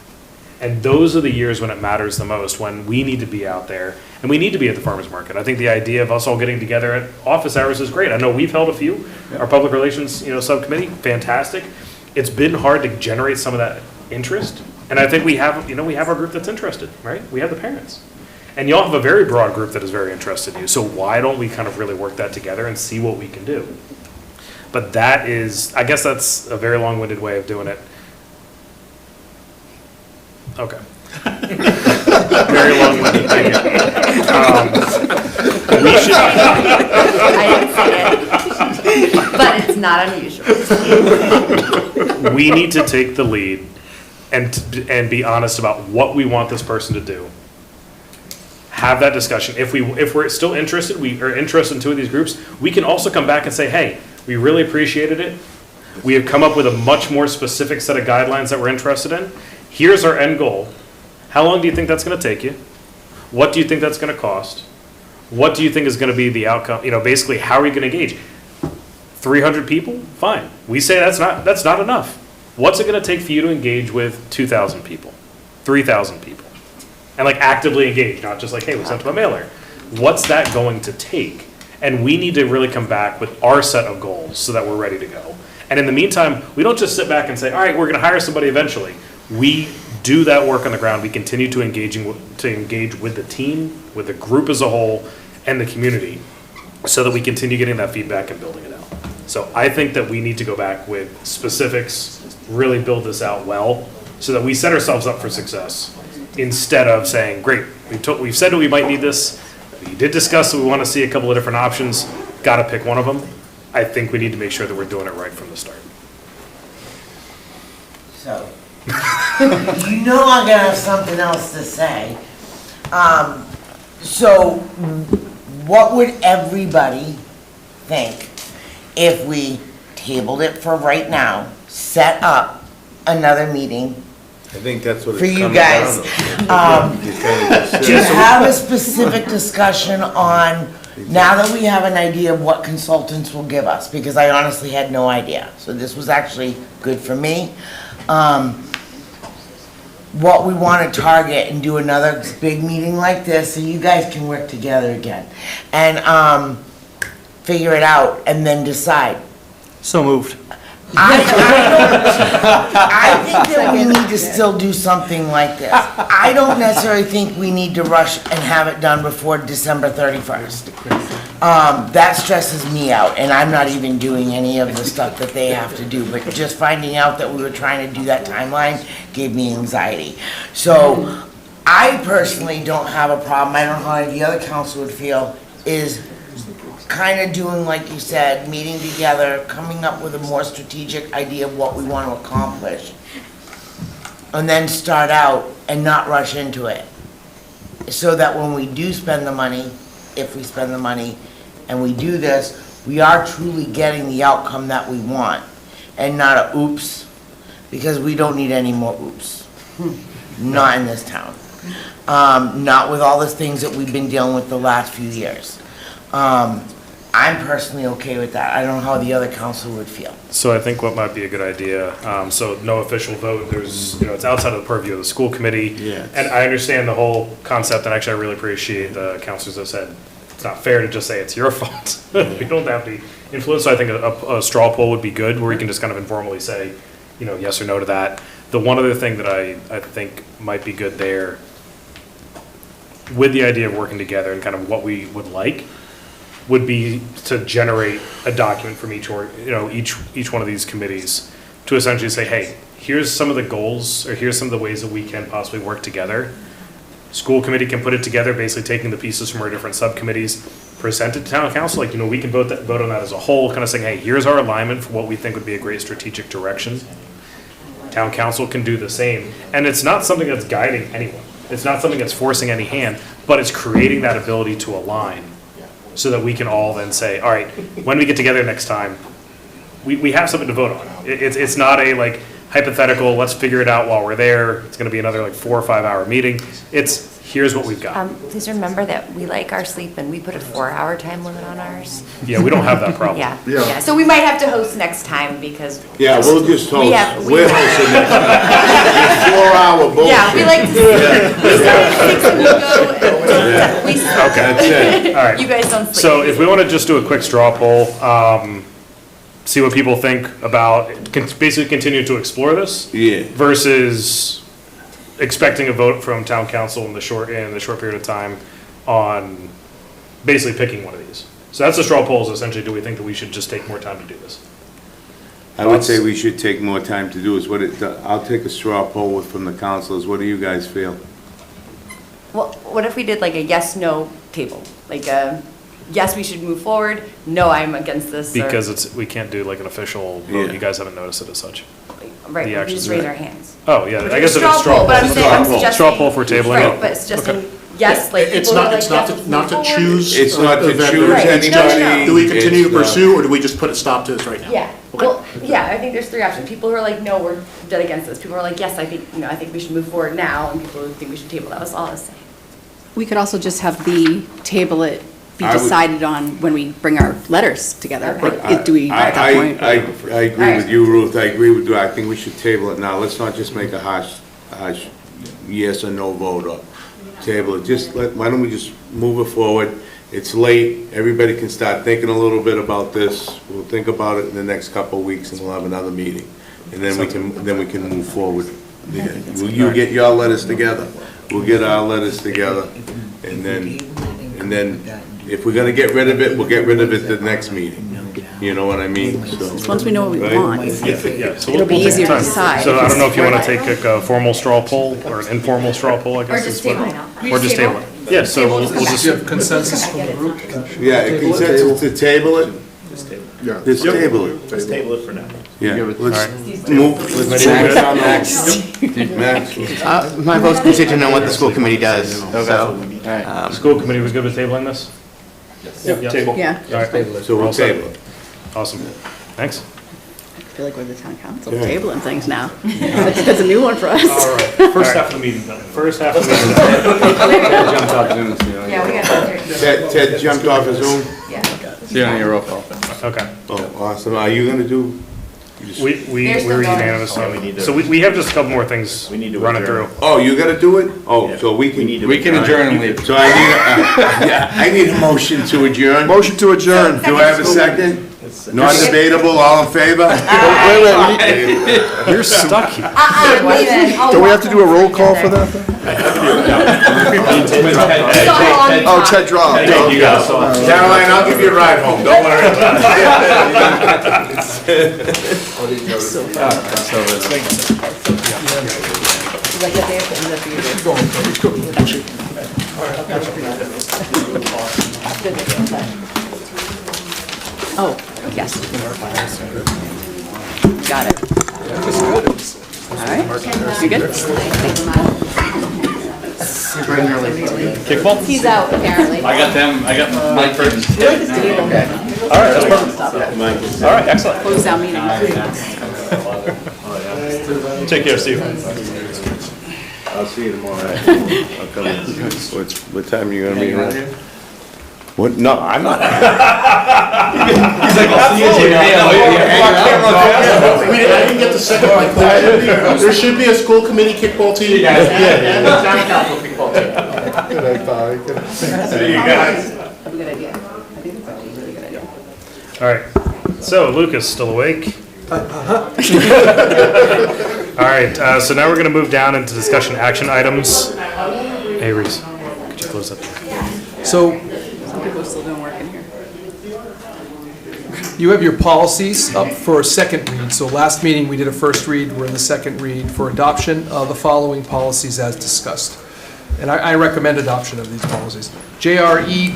And those are the years when it matters the most, when we need to be out there, and we need to be at the farmer's market. I think the idea of us all getting together at office hours is great. I know we've held a few. Our public relations, subcommittee, fantastic. It's been hard to generate some of that interest. And I think we have, we have our group that's interested, right? We have the parents. And y'all have a very broad group that is very interested in you. So why don't we kind of really work that together and see what we can do? But that is, I guess that's a very long-winded way of doing it. Okay. Very long-winded, thank you. We should. I didn't see it, but it's not unusual. We need to take the lead and be honest about what we want this person to do. Have that discussion. If we're still interested, we are interested in two of these groups, we can also come back and say, hey, we really appreciated it. We have come up with a much more specific set of guidelines that we're interested in. Here's our end goal. How long do you think that's going to take you? What do you think that's going to cost? What do you think is going to be the outcome? Basically, how are you going to engage? 300 people? Fine. We say that's not enough. What's it going to take for you to engage with 2,000 people, 3,000 people? And actively engage, not just hey, we sent them a mailer. What's that going to take? And we need to really come back with our set of goals so that we're ready to go. And in the meantime, we don't just sit back and say, all right, we're going to hire somebody eventually. We do that work on the ground. We continue to engage with the team, with the group as a whole, and the community, so that we continue getting that feedback and building it out. So I think that we need to go back with specifics, really build this out well, so that we set ourselves up for success, instead of saying, great, we've said that we might need this, we did discuss that we want to see a couple of different options, got to pick one of them. I think we need to make sure that we're doing it right from the start. So, I'm gonna have something else to say. So, what would everybody think if we tabled it for right now, set up another meeting I think that's what for it's you coming guys, down to. You're kind of just- to have a specific discussion on, now that we have an idea of what consultants will give us, because I honestly had no idea. So this was actually good for me. What we want to target and do another big meeting like this, so you guys can work together again. And figure it out and then decide. So moved. I think that we need to still do something like this. I don't necessarily think we need to rush and have it done before December 31st. That stresses me out, and I'm not even doing any of the stuff that they have to do, but just finding out that we were trying to do that timeline gave me anxiety. So, I personally don't have a problem, I don't know how the other council would feel, is kind of doing like you said, meeting together, coming up with a more strategic idea of what we want to accomplish. And then start out and not rush into it. So that when we do spend the money, if we spend the money and we do this, we are truly getting the outcome that we want. And not a oops, because we don't need any more oops. Not in this town. Not with all the things that we've been dealing with the last few years. I'm personally okay with that. I don't know how the other council would feel. So I think what might be a good idea, so no official vote, there's, it's outside of the purview of the school committee. Yeah. And I understand the whole concept, and actually I really appreciate the councilors that said, it's not fair to just say it's your fault. We don't have to influence, so I think a straw poll would be good, where you can just kind of informally say, yes or no to that. The one other thing that I think might be good there, with the idea of working together and kind of what we would like, would be to generate a document from each one of these committees to essentially say, hey, here's some of the goals, or here's some of the ways that we can possibly work together. School committee can put it together, basically taking the pieces from our different subcommittees, present it to town council, we can vote on that as a whole, kind of saying, hey, here's our alignment for what we think would be a great strategic direction. Town council can do the same, and it's not something that's guiding anyone. It's not something that's forcing any hand, but it's creating that ability to align, so that we can all then say, all right, when we get together next time, we have something to vote on. It's not a hypothetical, let's figure it out while we're there, it's gonna be another 4 or 5 hour meeting. It's, here's what we've got. Please remember that we like our sleep and we put a 4-hour time limit on ours. Yeah, we don't have that problem. Yeah. So we might have to host next time because. Yeah, we'll just host, we we're have- hosting next time. It's 4-hour bullshit. Yeah, we like to sleep. We start at 6 and we go until 10. We Okay, that's it. All right. You guys don't sleep. So if we wanna just do a quick straw poll, see what people think about, basically continue to explore this. Yeah. Versus expecting a vote from town council in the short period of time on basically picking one of these. So that's the straw poll, is essentially, do we think that we should just take more time to do this? I would say we should take more time to do is I'll take a straw poll from the councilors. What do you guys feel? Well, what if we did like a yes/no table? Like a, yes, we should move forward, no, I'm against this. or- Because we can't do like an official vote, you guys haven't noticed it as such. Right, the we actions just raise are- our hands. Oh, yeah, We're I doing guess if it's straw poll. But I'm saying, I'm suggesting. Straw poll for tabling Right, it. but suggesting Okay. yes, like It's people who are not, like, it's not yes, to, let's not to move forward. choose. It's not to a vendor. choose Right. anybody. No, no, no. Do we continue to It's not- pursue, or do we just put a stop to this right now? Yeah, well, yeah, I think there's three options. People who are like, no, we're dead against this. People who are like, yes, I think, I think we should move forward now, and people who think we should table, that was all I was saying. We could also just have the table it be I would- decided on when we bring our letters together. Like, do we, at that I point? agree with you, Ruth. I agree with you. I think we should table it now. Let's not just make a harsh yes or no vote or table it. Why don't we just move it forward? It's late. Everybody can start thinking a little bit about this. We'll think about it in the next couple of weeks and we'll have another meeting. And then we can move forward. Yeah. You get your letters together. We'll get our letters together. And then if we're gonna get rid of it, we'll get rid of it the next meeting. You know what I mean? So Once we know what we Right? want, Yeah, so it'll be we'll take easier to time. decide. So I don't know if you want to take a formal straw poll or an informal straw poll, I guess. Or just is what- table it now. We Or just just table table it. Yeah, so we'll Do you just, have consensus from the group? yeah, consensus to table it? Yeah. Just table it. Let's table it for now. Yeah, Alright. let's move, let's move it on Max. My vote's contingent on what the school committee does, so. school committee was good with tabling this? Yeah, table. Yeah, All right, So we'll table it. awesome. Thanks. I feel like we're the town council, Yeah. tabling things now. That's a new one for us. All right, first half of the meeting done. First half of the meeting done. Yeah, we got Ted jumped off his Zoom? Yeah. See you on your roll call. Okay. Oh, awesome. Are you gonna do? They're still We're going. unanimous Yeah, on we need it. to- So we have just a couple more things We need to running adjourn. through. Oh, you gotta do it? Oh, Yeah. so we can. We can adjourn and leave. So I need a motion to adjourn. Motion to adjourn. Do I have a second? Non-debatable, all in favor? You're stuck here. Do we have to do a roll call for that? Oh, Ted Drop. You guys. Caroline, I'll give you a ride home, don't worry about Oh, yes. Got it. All right, you good? Kickball? He's out, apparently. I got my first. All right, that's perfect. All right, excellent. Close down meeting. Take care, Steve. I'll see you tomorrow. I'll come in. What time are you gonna be around? What, no, I'm not. He's like, I'll see you tomorrow. I didn't get the second one. There should be a school committee kickball team and a town council kickball team. See you guys. Have a good idea. I think it's actually a really good idea. All right, so Lucas, still awake? All right, so now we're gonna move down into discussion action items. Hey, Reese, could you close that? So Some people are still doing work in here. you have your policies up for a second read. So last meeting, we did a first read, we're in the second read for adoption of the following policies as discussed. And I recommend adoption of these policies. JRE,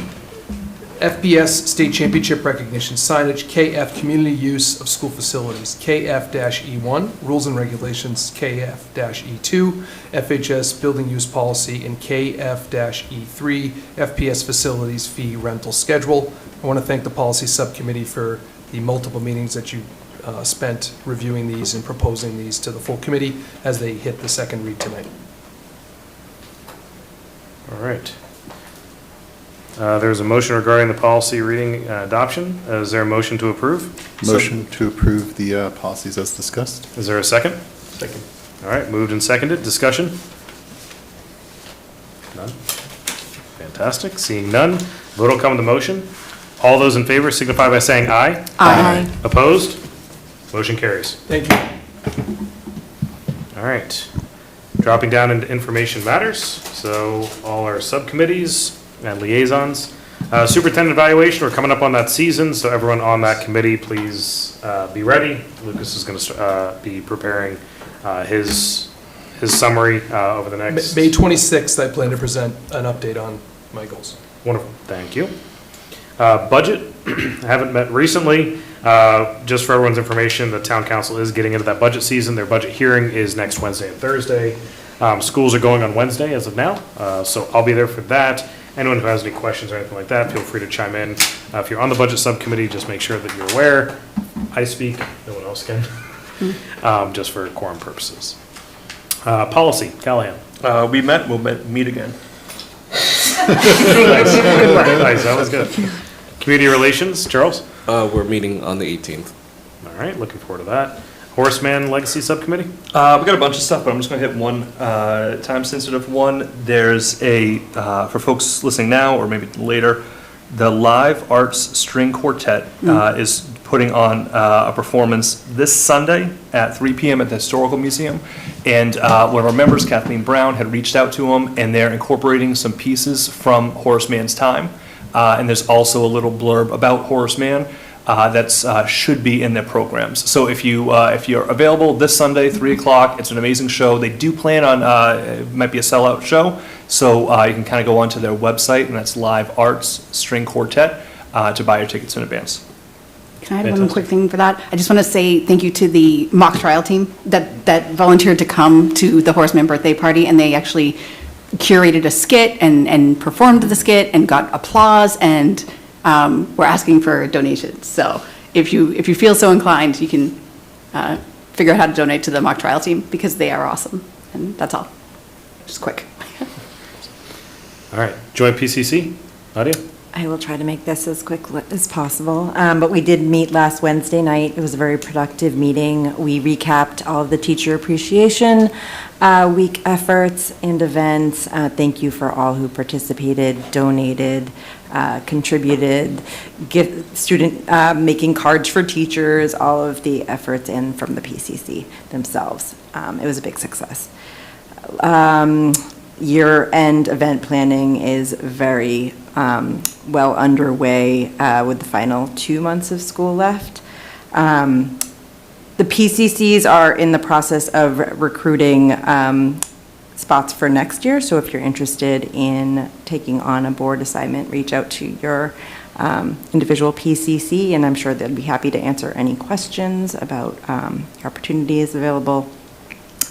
FBS State Championship Recognition Signage, KF Community Use of School Facilities, KF-E1 Rules and Regulations, KF-E2 FHS Building Use Policy, and KF-E3 FPS Facilities Fee Rental Schedule. I want to thank the Policy Subcommittee for the multiple meetings that you spent reviewing these and proposing these to the full committee as they hit the second read tonight. All right. There's a motion regarding the policy reading adoption. Is there a motion to approve? Motion to approve the policies as discussed. Is there a second? Second. All right, moved and seconded. Discussion? None? Fantastic. Seeing none, vote will come on the motion. All those in favor signify by saying aye. Aye. Opposed? Motion carries. Thank you. All right. Dropping down into information matters. So all our subcommittees and liaisons. Superintendent evaluation, we're coming up on that season, so everyone on that committee, please be ready. Lucas is going to be preparing his summary over the next... May 26th, I plan to present an update on my goals. Wonderful, thank you. Budget, I haven't met recently. Just for everyone's information, the town council is getting into that budget season. Their budget hearing is next Wednesday and Thursday. Schools are going on Wednesday as of now, so I'll be there for that. Anyone who has any questions or anything like that, feel free to chime in. If you're on the budget subcommittee, just make sure that you're aware. I speak, no one else can, just for quorum purposes. Policy, Callahan. We met, we'll meet again. Nice, that was good. Community relations, Charles? We're meeting on the 18th. All right, looking forward to that. Horseman Legacy Subcommittee? We got a bunch of stuff, but I'm just going to hit one time-sensitive one. There's a, for folks listening now or maybe later, the Live Arts String Quartet is putting on a performance this Sunday at 3 p.m. at the Historical Museum. And one of our members, Kathleen Brown, had reached out to them, and they're incorporating some pieces from Horace Mann's time. And there's also a little blurb about Horace Mann that's should be in their programs. So if you're available this Sunday, 3 o'clock, it's an amazing show. They do plan on, it might be a sellout show, so you can kind of go onto their website, and that's Live Arts String Quartet, to buy your tickets in advance. Can I add one quick thing for that? I just want to say thank you to the mock trial team that volunteered to come to the Horace Mann birthday party, and they actually curated a skit and performed the skit and got applause, and we're asking for donations. So if you feel so inclined, you can figure out how to donate to the mock trial team, because they are awesome. And that's all. Just quick. All right, joint PCC, Nadia? I will try to make this as quick as possible, but we did meet last Wednesday night. It was a very productive meeting. We recapped all of the Teacher Appreciation Week efforts and events. Thank you for all who participated, donated, contributed, making cards for teachers, all of the efforts in from the PCC themselves. It was a big success. Year-end event planning is very well underway with the final 2 months of school left. The PCCs are in the process of recruiting spots for next year, so if you're interested in taking on a board assignment, reach out to your individual PCC, and I'm sure they'll be happy to answer any questions about opportunities available.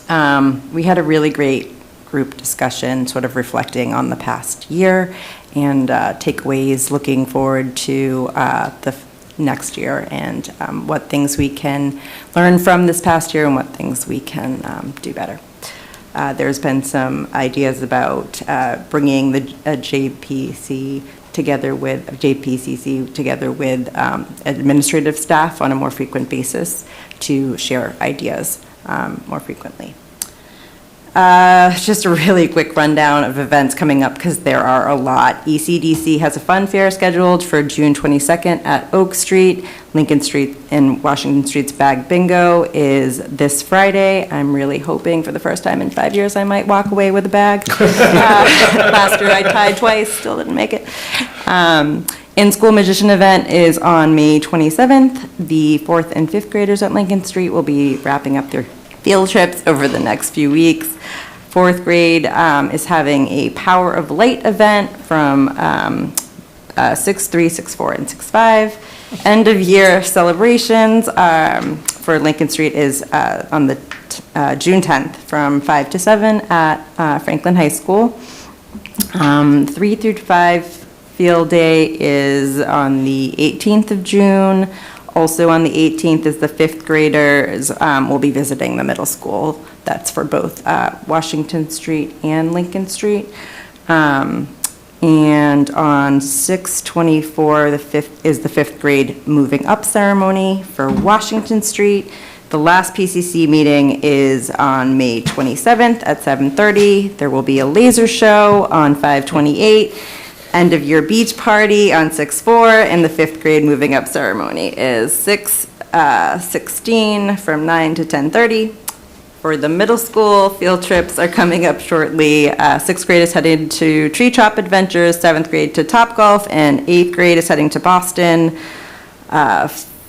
We had a really great group discussion, sort of reflecting on the past year and takeaways, looking forward to the next year, and what things we can learn from this past year and what things we can do better. There's been some ideas about bringing the JPCC together with administrative staff on a more frequent basis to share ideas more frequently. Just a really quick rundown of events coming up, because there are a lot. ECDC has a fun fair scheduled for June 22nd at Oak Street. Lincoln Street and Washington Street's Bag Bingo is this Friday. I'm really hoping for the first time in 5 years I might walk away with a bag. Last year I tied twice, still didn't make it. In-school magician event is on May 27th. The 4th and 5th graders at Lincoln Street will be wrapping up their field trips over the next few weeks. 4th grade is having a Power of Light event from 6-3, 6-4, and 6-5. End of year celebrations for Lincoln Street is on the June 10th from 5 to 7 at Franklin High School. 3 through 5 field day is on the 18th of June. Also on the 18th is the 5th graders will be visiting the middle school. That's for both Washington Street and Lincoln Street. And on 6/24, the 5th is the 5th grade moving up ceremony for Washington Street. The last PCC meeting is on May 27th at 7:30. There will be a laser show on 5/28. end-of-year beach party on 6/4, and the 5th grade moving up ceremony is 6/16 from 9 to 10:30. For the middle school, field trips are coming up shortly. 6th grade is headed to Tree Chop Adventures, 7th grade to Topgolf, and 8th grade is heading to Boston.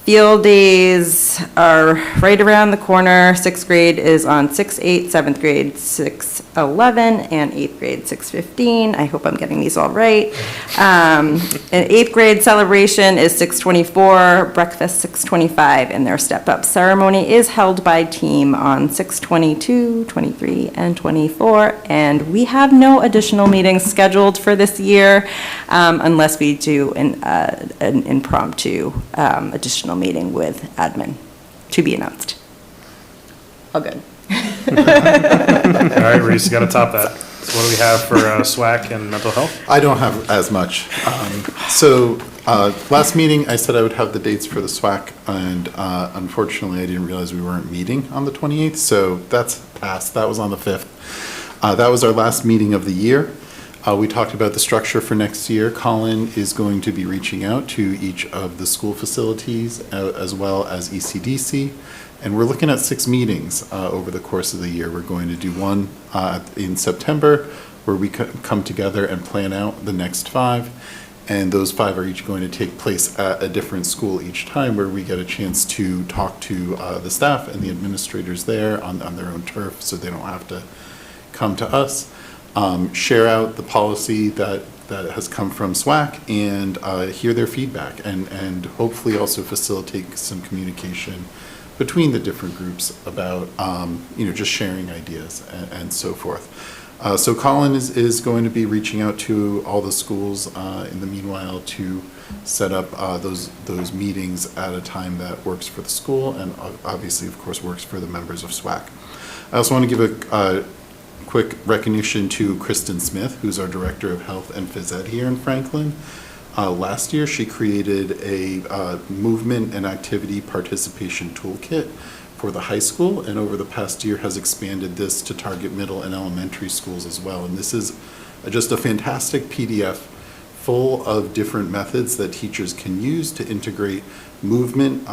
Field days are right around the corner. 6th grade is on 6/8, 7th grade 6/11, and 8th grade 6/15. I hope I'm getting these all right. An 8th grade celebration is 6/24, breakfast 6/25, and their step-up ceremony is held by team on 6/22, 23, and 24. And we have no additional meetings scheduled for this year unless we do an impromptu additional meeting with admin to be announced. All good. All right, Reese, you got to top that. So what do we have for SWAC and mental health? I don't have as much. Last meeting, I said I would have the dates for the SWAC, and unfortunately, I didn't realize we weren't meeting on the 28th, so that's passed. That was on the 5th. That was our last meeting of the year. We talked about the structure for next year. Colin is going to be reaching out to each of the school facilities as well as ECDC. And we're looking at 6 meetings over the course of the year. We're going to do one in September where we come together and plan out the next 5. And those 5 are each going to take place at a different school each time, where we get a chance to talk to the staff and the administrators there on their own turf, so they don't have to come to us. Share out the policy that has come from SWAC and hear their feedback, and hopefully also facilitate some communication between the different groups about, just sharing ideas and so forth. So Colin is going to be reaching out to all the schools in the meanwhile to set up those meetings at a time that works for the school and obviously, of course, works for the members of SWAC. I also want to give a quick recognition to Kristen Smith, who's our Director of Health and Phys Ed here in Franklin. Last year, she created a movement and activity participation toolkit for the high school, and over the past year has expanded this to target middle and elementary schools as well. And this is just a fantastic PDF full of different methods that teachers can use to integrate movement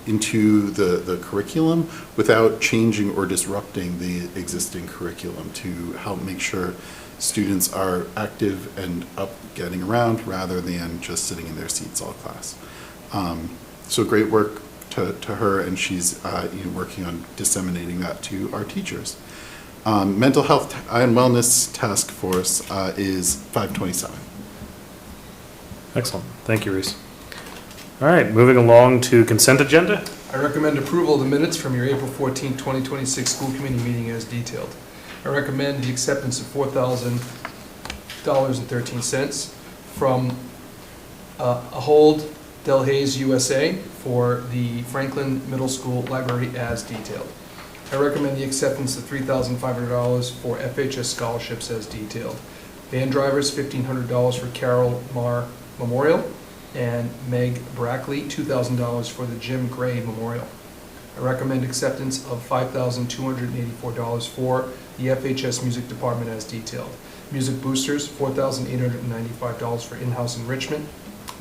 into the curriculum without changing or disrupting the existing curriculum, to help make sure students are active and up getting around rather than just sitting in their seats all class. So great work to her, and she's working on disseminating that to our teachers. Mental Health and Wellness Task Force is 5/27. Excellent. Thank you, Reese. All right, moving along to consent agenda. I recommend approval of the minutes from your April 14, 2026 school committee meeting as detailed. I recommend the acceptance of $4,000.13 from Ahold Delhaize USA for the Franklin Middle School Library as detailed. I recommend the acceptance of $3,500 for FHS scholarships as detailed. Van drivers, $1,500 for Carol Marr Memorial, and Meg Brackley, $2,000 for the Jim Gray Memorial. I recommend acceptance of $5,284 for the FHS Music Department as detailed. Music boosters, $4,895 for in-house enrichment.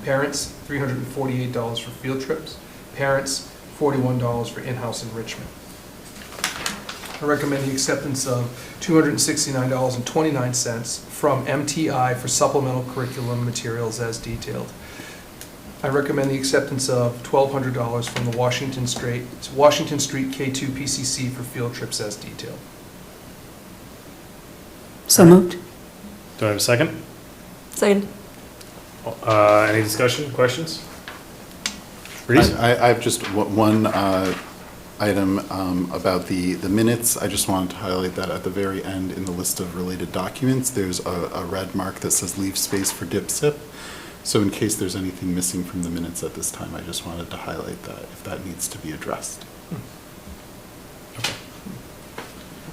Parents, $348 for field trips. Parents, $41 for in-house enrichment. I recommend the acceptance of $269.29 from MTI for supplemental curriculum materials as detailed. I recommend the acceptance of $1,200 from the Washington Street K2 PCC for field trips as detailed. So moved. Do I have a second? Second. Any discussion, questions? Reese? I have just one item about the minutes. I just wanted to highlight that at the very end in the list of related documents, there's a red mark that says leave space for DIPSIP. So in case there's anything missing from the minutes at this time, I just wanted to highlight that if that needs to be addressed. Okay.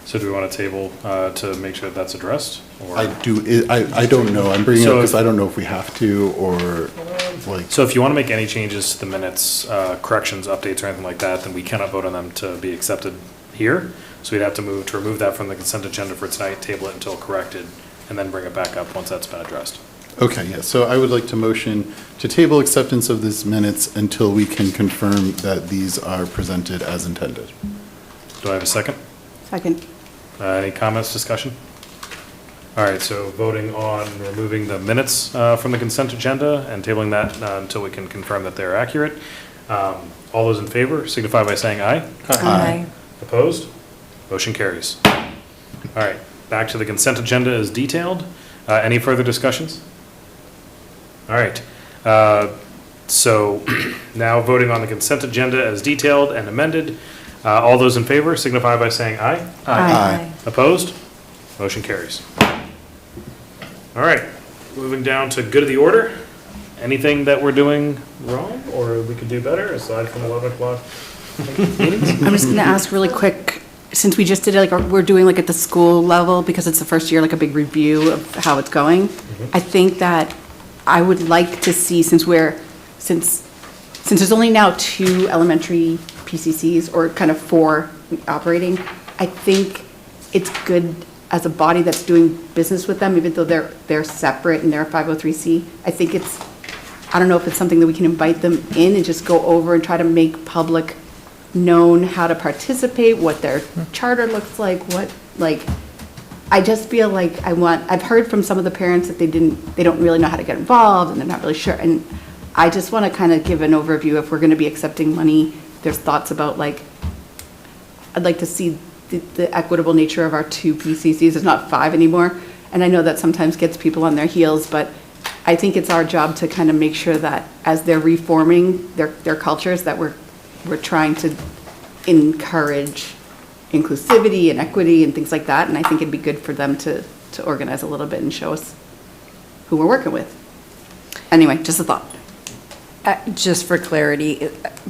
So do we want to table to make sure that's addressed? Or? I don't know. I'm bringing it up because I don't know if we have to or like. So if you want to make any changes to the minutes, corrections, updates, or anything like that, then we cannot vote on them to be accepted here. So we'd have to remove that from the consent agenda for tonight, table it until corrected, and then bring it back up once that's been addressed. Okay, yeah, so I would like to motion to table acceptance of these minutes until we can confirm that these are presented as intended. Do I have a second? Second. Any comments, discussion? All right, so voting on removing the minutes from the consent agenda and tabling that until we can confirm that they're accurate. All those in favor signify by saying aye. Aye. Opposed? Motion carries. All right, back to the consent agenda as detailed. Any further discussions? All right, so now voting on the consent agenda as detailed and amended. All those in favor signify by saying aye. Aye. Opposed? Motion carries. All right, moving down to good of the order. Anything that we're doing wrong or we could do better aside from 11 o'clock meetings? I'm just gonna ask really quick, since we just did it, like, we're doing like at the school level, because it's the first year, like a big review of how it's going. I think that I would like to see, since there's only now 2 elementary PCCs, or kind of 4 operating, I think it's good as a body that's doing business with them, even though they're separate and they're a 503C. I don't know if it's something that we can invite them in and just go over and try to make public known how to participate, what their charter looks like, I just feel like I've heard from some of the parents that they don't really know how to get involved and they're not really sure. And I just want to kind of give an overview if we're going to be accepting money. There's thoughts about I'd like to see the equitable nature of our 2 PCCs. There's not 5 anymore. And I know that sometimes gets people on their heels, but I think it's our job to kind of make sure that as they're reforming their cultures, that we're trying to encourage inclusivity and equity and things like that. And I think it'd be good for them to organize a little bit and show us who we're working with. Anyway, just a thought. Just for clarity,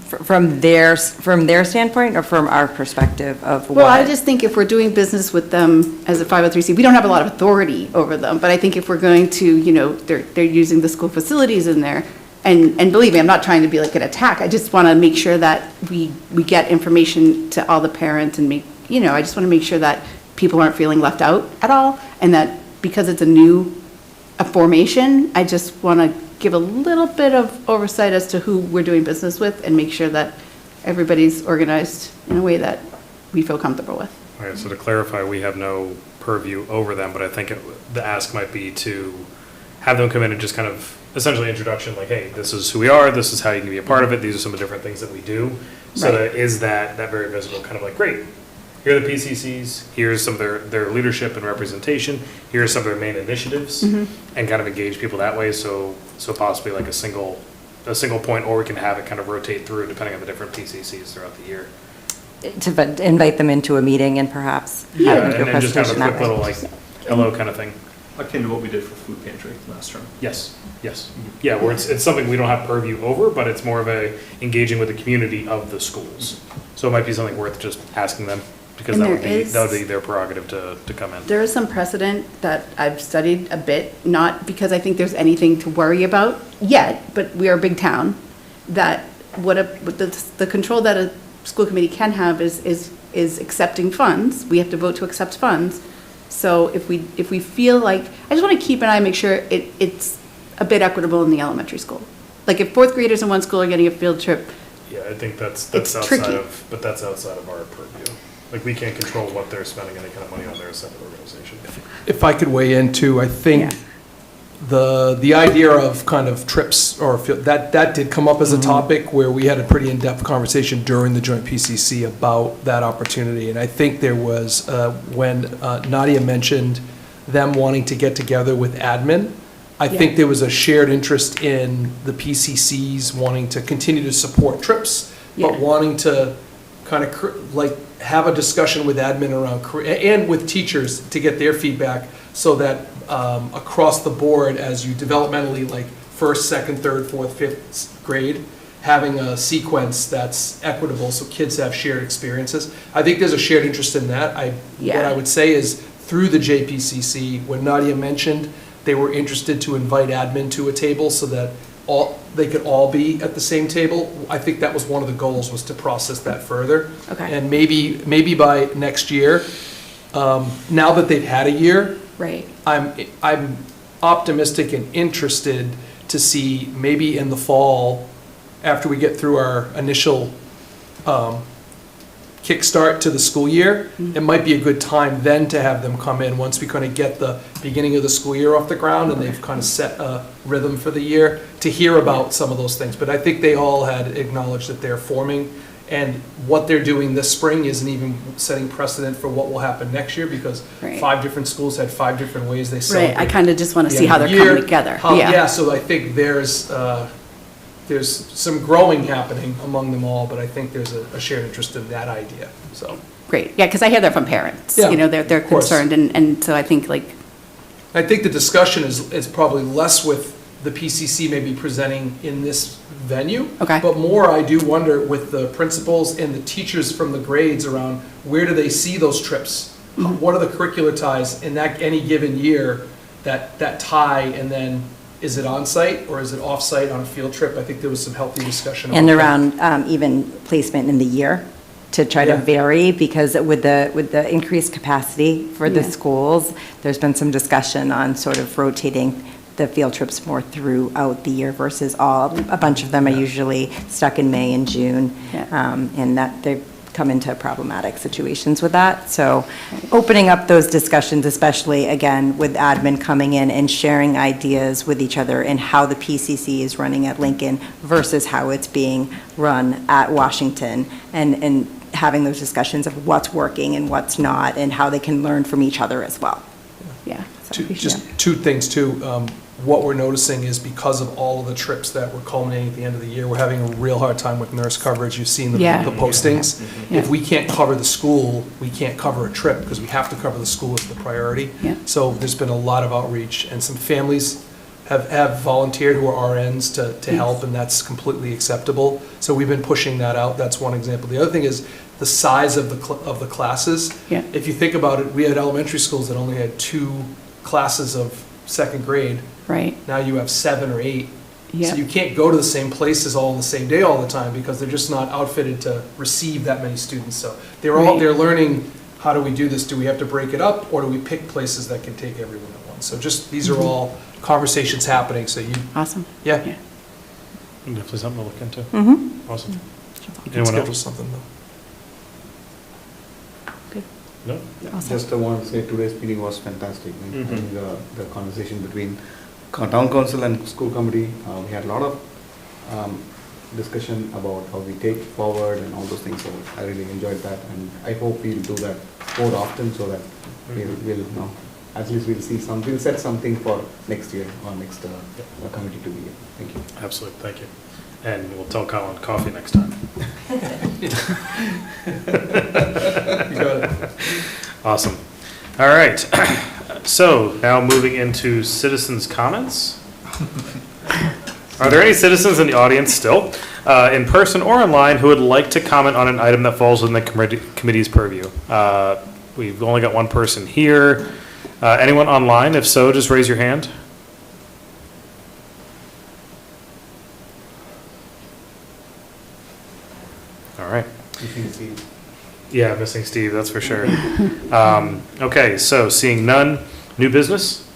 from their standpoint or from our perspective of what? Well, I just think if we're doing business with them as a 503C, we don't have a lot of authority over them, but I think if we're going to, they're using the school facilities in there, and believe me, I'm not trying to be like an attack, I just want to make sure that we get information to all the parents and I just want to make sure that people aren't feeling left out at all, and that because it's a formation, I just want to give a little bit of oversight as to who we're doing business with and make sure that everybody's organized in a way that we feel comfortable with. All right, so to clarify, we have no purview over them, but I think the ask might be to have them come in and just kind of essentially introduction, like, hey, this is who we are, this is how you can be a part of it, these are some of the different things that we do. So that is that very visible, kind of like, great, here are the PCCs, here's some of their leadership and representation, here are some of their main initiatives, and kind of engage people that way, so possibly like a single point, or we can have it kind of rotate through depending on the different PCCs throughout the year. To invite them into a meeting and perhaps have them do a And then just have a presentation that quick way. little like, hello kind of thing. Akin to what we did for food pantry last term. Yes. Yeah, where it's something we don't have purview over, but it's more of a engaging with the community of the schools. So it might be something worth just asking them, because And that would there be is- their prerogative to come in. There is some precedent that I've studied a bit, not because I think there's anything to worry about yet, but we are a big town, that the control that a school committee can have is accepting funds. We have to vote to accept funds. So if we feel like, I just want to keep an eye and make sure it's a bit equitable in the elementary school. Like if 4th graders in one school are getting a field trip, Yeah, I think that's It's outside tricky. but that's outside of our purview. Like, we can't control what they're spending any kind of money on. They're a separate organization. If I could weigh in too, I think the idea of kind of trips, or that did come up as a topic where we had a pretty in-depth conversation during the joint PCC about that opportunity. And I think there was, when Nadia mentioned them wanting to get together with admin, I think there was a shared interest in the PCCs wanting to continue to support trips, but wanting to kind of have a discussion with admin around, and with teachers to get their feedback, so that across the board, as you developmentally, like 1st, 2nd, 3rd, 4th, 5th grade, having a sequence that's equitable so kids have shared experiences. I think there's a shared interest in that. What I would say is, through the JPCC, when Nadia mentioned they were interested to invite admin to a table so that they could all be at the same table, I think that was one of the goals, was to process that further. Okay. And maybe by next year, now that they've had a year, right, I'm optimistic and interested to see maybe in the fall, after we get through our initial kickstart to the school year, it might be a good time then to have them come in, once we kind of get the beginning of the school year off the ground and they've kind of set a rhythm for the year, to hear about some of those things. But I think they all had acknowledged that they're forming, and what they're doing this spring isn't even setting precedent for what will happen next year, because Right. 5 different schools had 5 different ways they celebrate. Right, I kind of just want to the see end how of they're the coming year. together. Yeah, so I think there's some growing happening among them all, but I think there's a shared interest in that idea, so. Great, yeah, because I hear that from parents. Yeah, You know, they're of course. concerned, and so I think like, I think the discussion is probably less with the PCC maybe presenting in this venue. Okay. But more, I do wonder with the principals and the teachers from the grades around, where do they see those trips? What are the curricular ties in that, any given year, that tie, and then is it on-site or is it off-site on a field trip? I think there was some healthy discussion about And that. around even placement in the year, to try to Yeah. vary, because with the increased capacity for the Yeah. schools, there's been some discussion on sort of rotating the field trips more throughout the year versus a bunch of them are usually stuck in May and June. Yeah. And that they've come into problematic situations with that. So opening up those discussions, especially again with admin coming in and sharing ideas with each other and how the PCC is running at Lincoln versus how it's being run at Washington, and having those discussions of what's working and what's not, and how they can learn from each other as well. yeah. Just 2 things too. What we're noticing is because of all of the trips that were culminating at the end of the year, we're having a real hard time with nurse coverage. You've seen the Yeah. postings. Yeah. If we can't cover the school, we can't cover a trip, because we have to cover the school as the priority. Yeah. So there's been a lot of outreach, and some families have volunteered who are RNs to help, and that's completely acceptable. So we've been pushing that out. That's one example. The other thing is the size of the classes. Yeah. If you think about it, we had elementary schools that only had 2 classes of 2nd grade. Right, Now you have 7 or 8. Yeah. So you can't go to the same places all on the same day all the time, because they're just not outfitted to receive that many students. So Right. they're learning, how do we do this? Do we have to break it up, or do we pick places that can take everyone at once? So just, these are all conversations happening, so you, awesome. yeah. Yeah. Definitely something to look into. Mm-hmm. Awesome. You can Anyone schedule else? something though. No? Just I want to say today's meeting was fantastic. I think the conversation between town council and school committee, we had a lot of discussion about how we take forward and all those things. So I really enjoyed that, and I hope we'll do that more often, so that we'll you know, at least we'll set something for next year or next committee to be here. Thank you. Absolutely, thank you. And we'll tell Colin coffee next time. You got it. Awesome. All right. So now moving into citizens' comments. Are there any citizens in the audience still, in person or online, who would like to comment on an item that falls within the committee's purview? We've only got one person here. Anyone online? If so, just raise your hand. All right. Yeah, missing Steve, that's for sure. Okay, so seeing none, new business?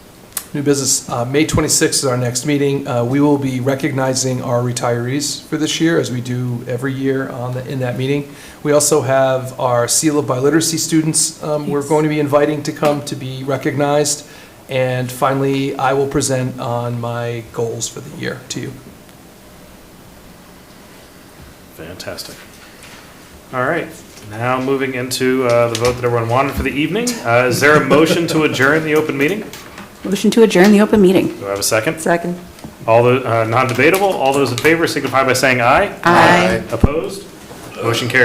New business, May 26th is our next meeting. We will be recognizing our retirees for this year, as we do every year in that meeting. We also have our Seal of Biliteracy students we're going to be inviting to come to be recognized. And finally, I will present on my goals for the year to you. Fantastic. All right, now moving into the vote that everyone wanted for the evening. Is there a motion to adjourn the open meeting? Motion to adjourn the open meeting. Do I have a second? Second. All the, non-debatable, all those in favor signify by saying aye. Aye. Opposed? Motion carries.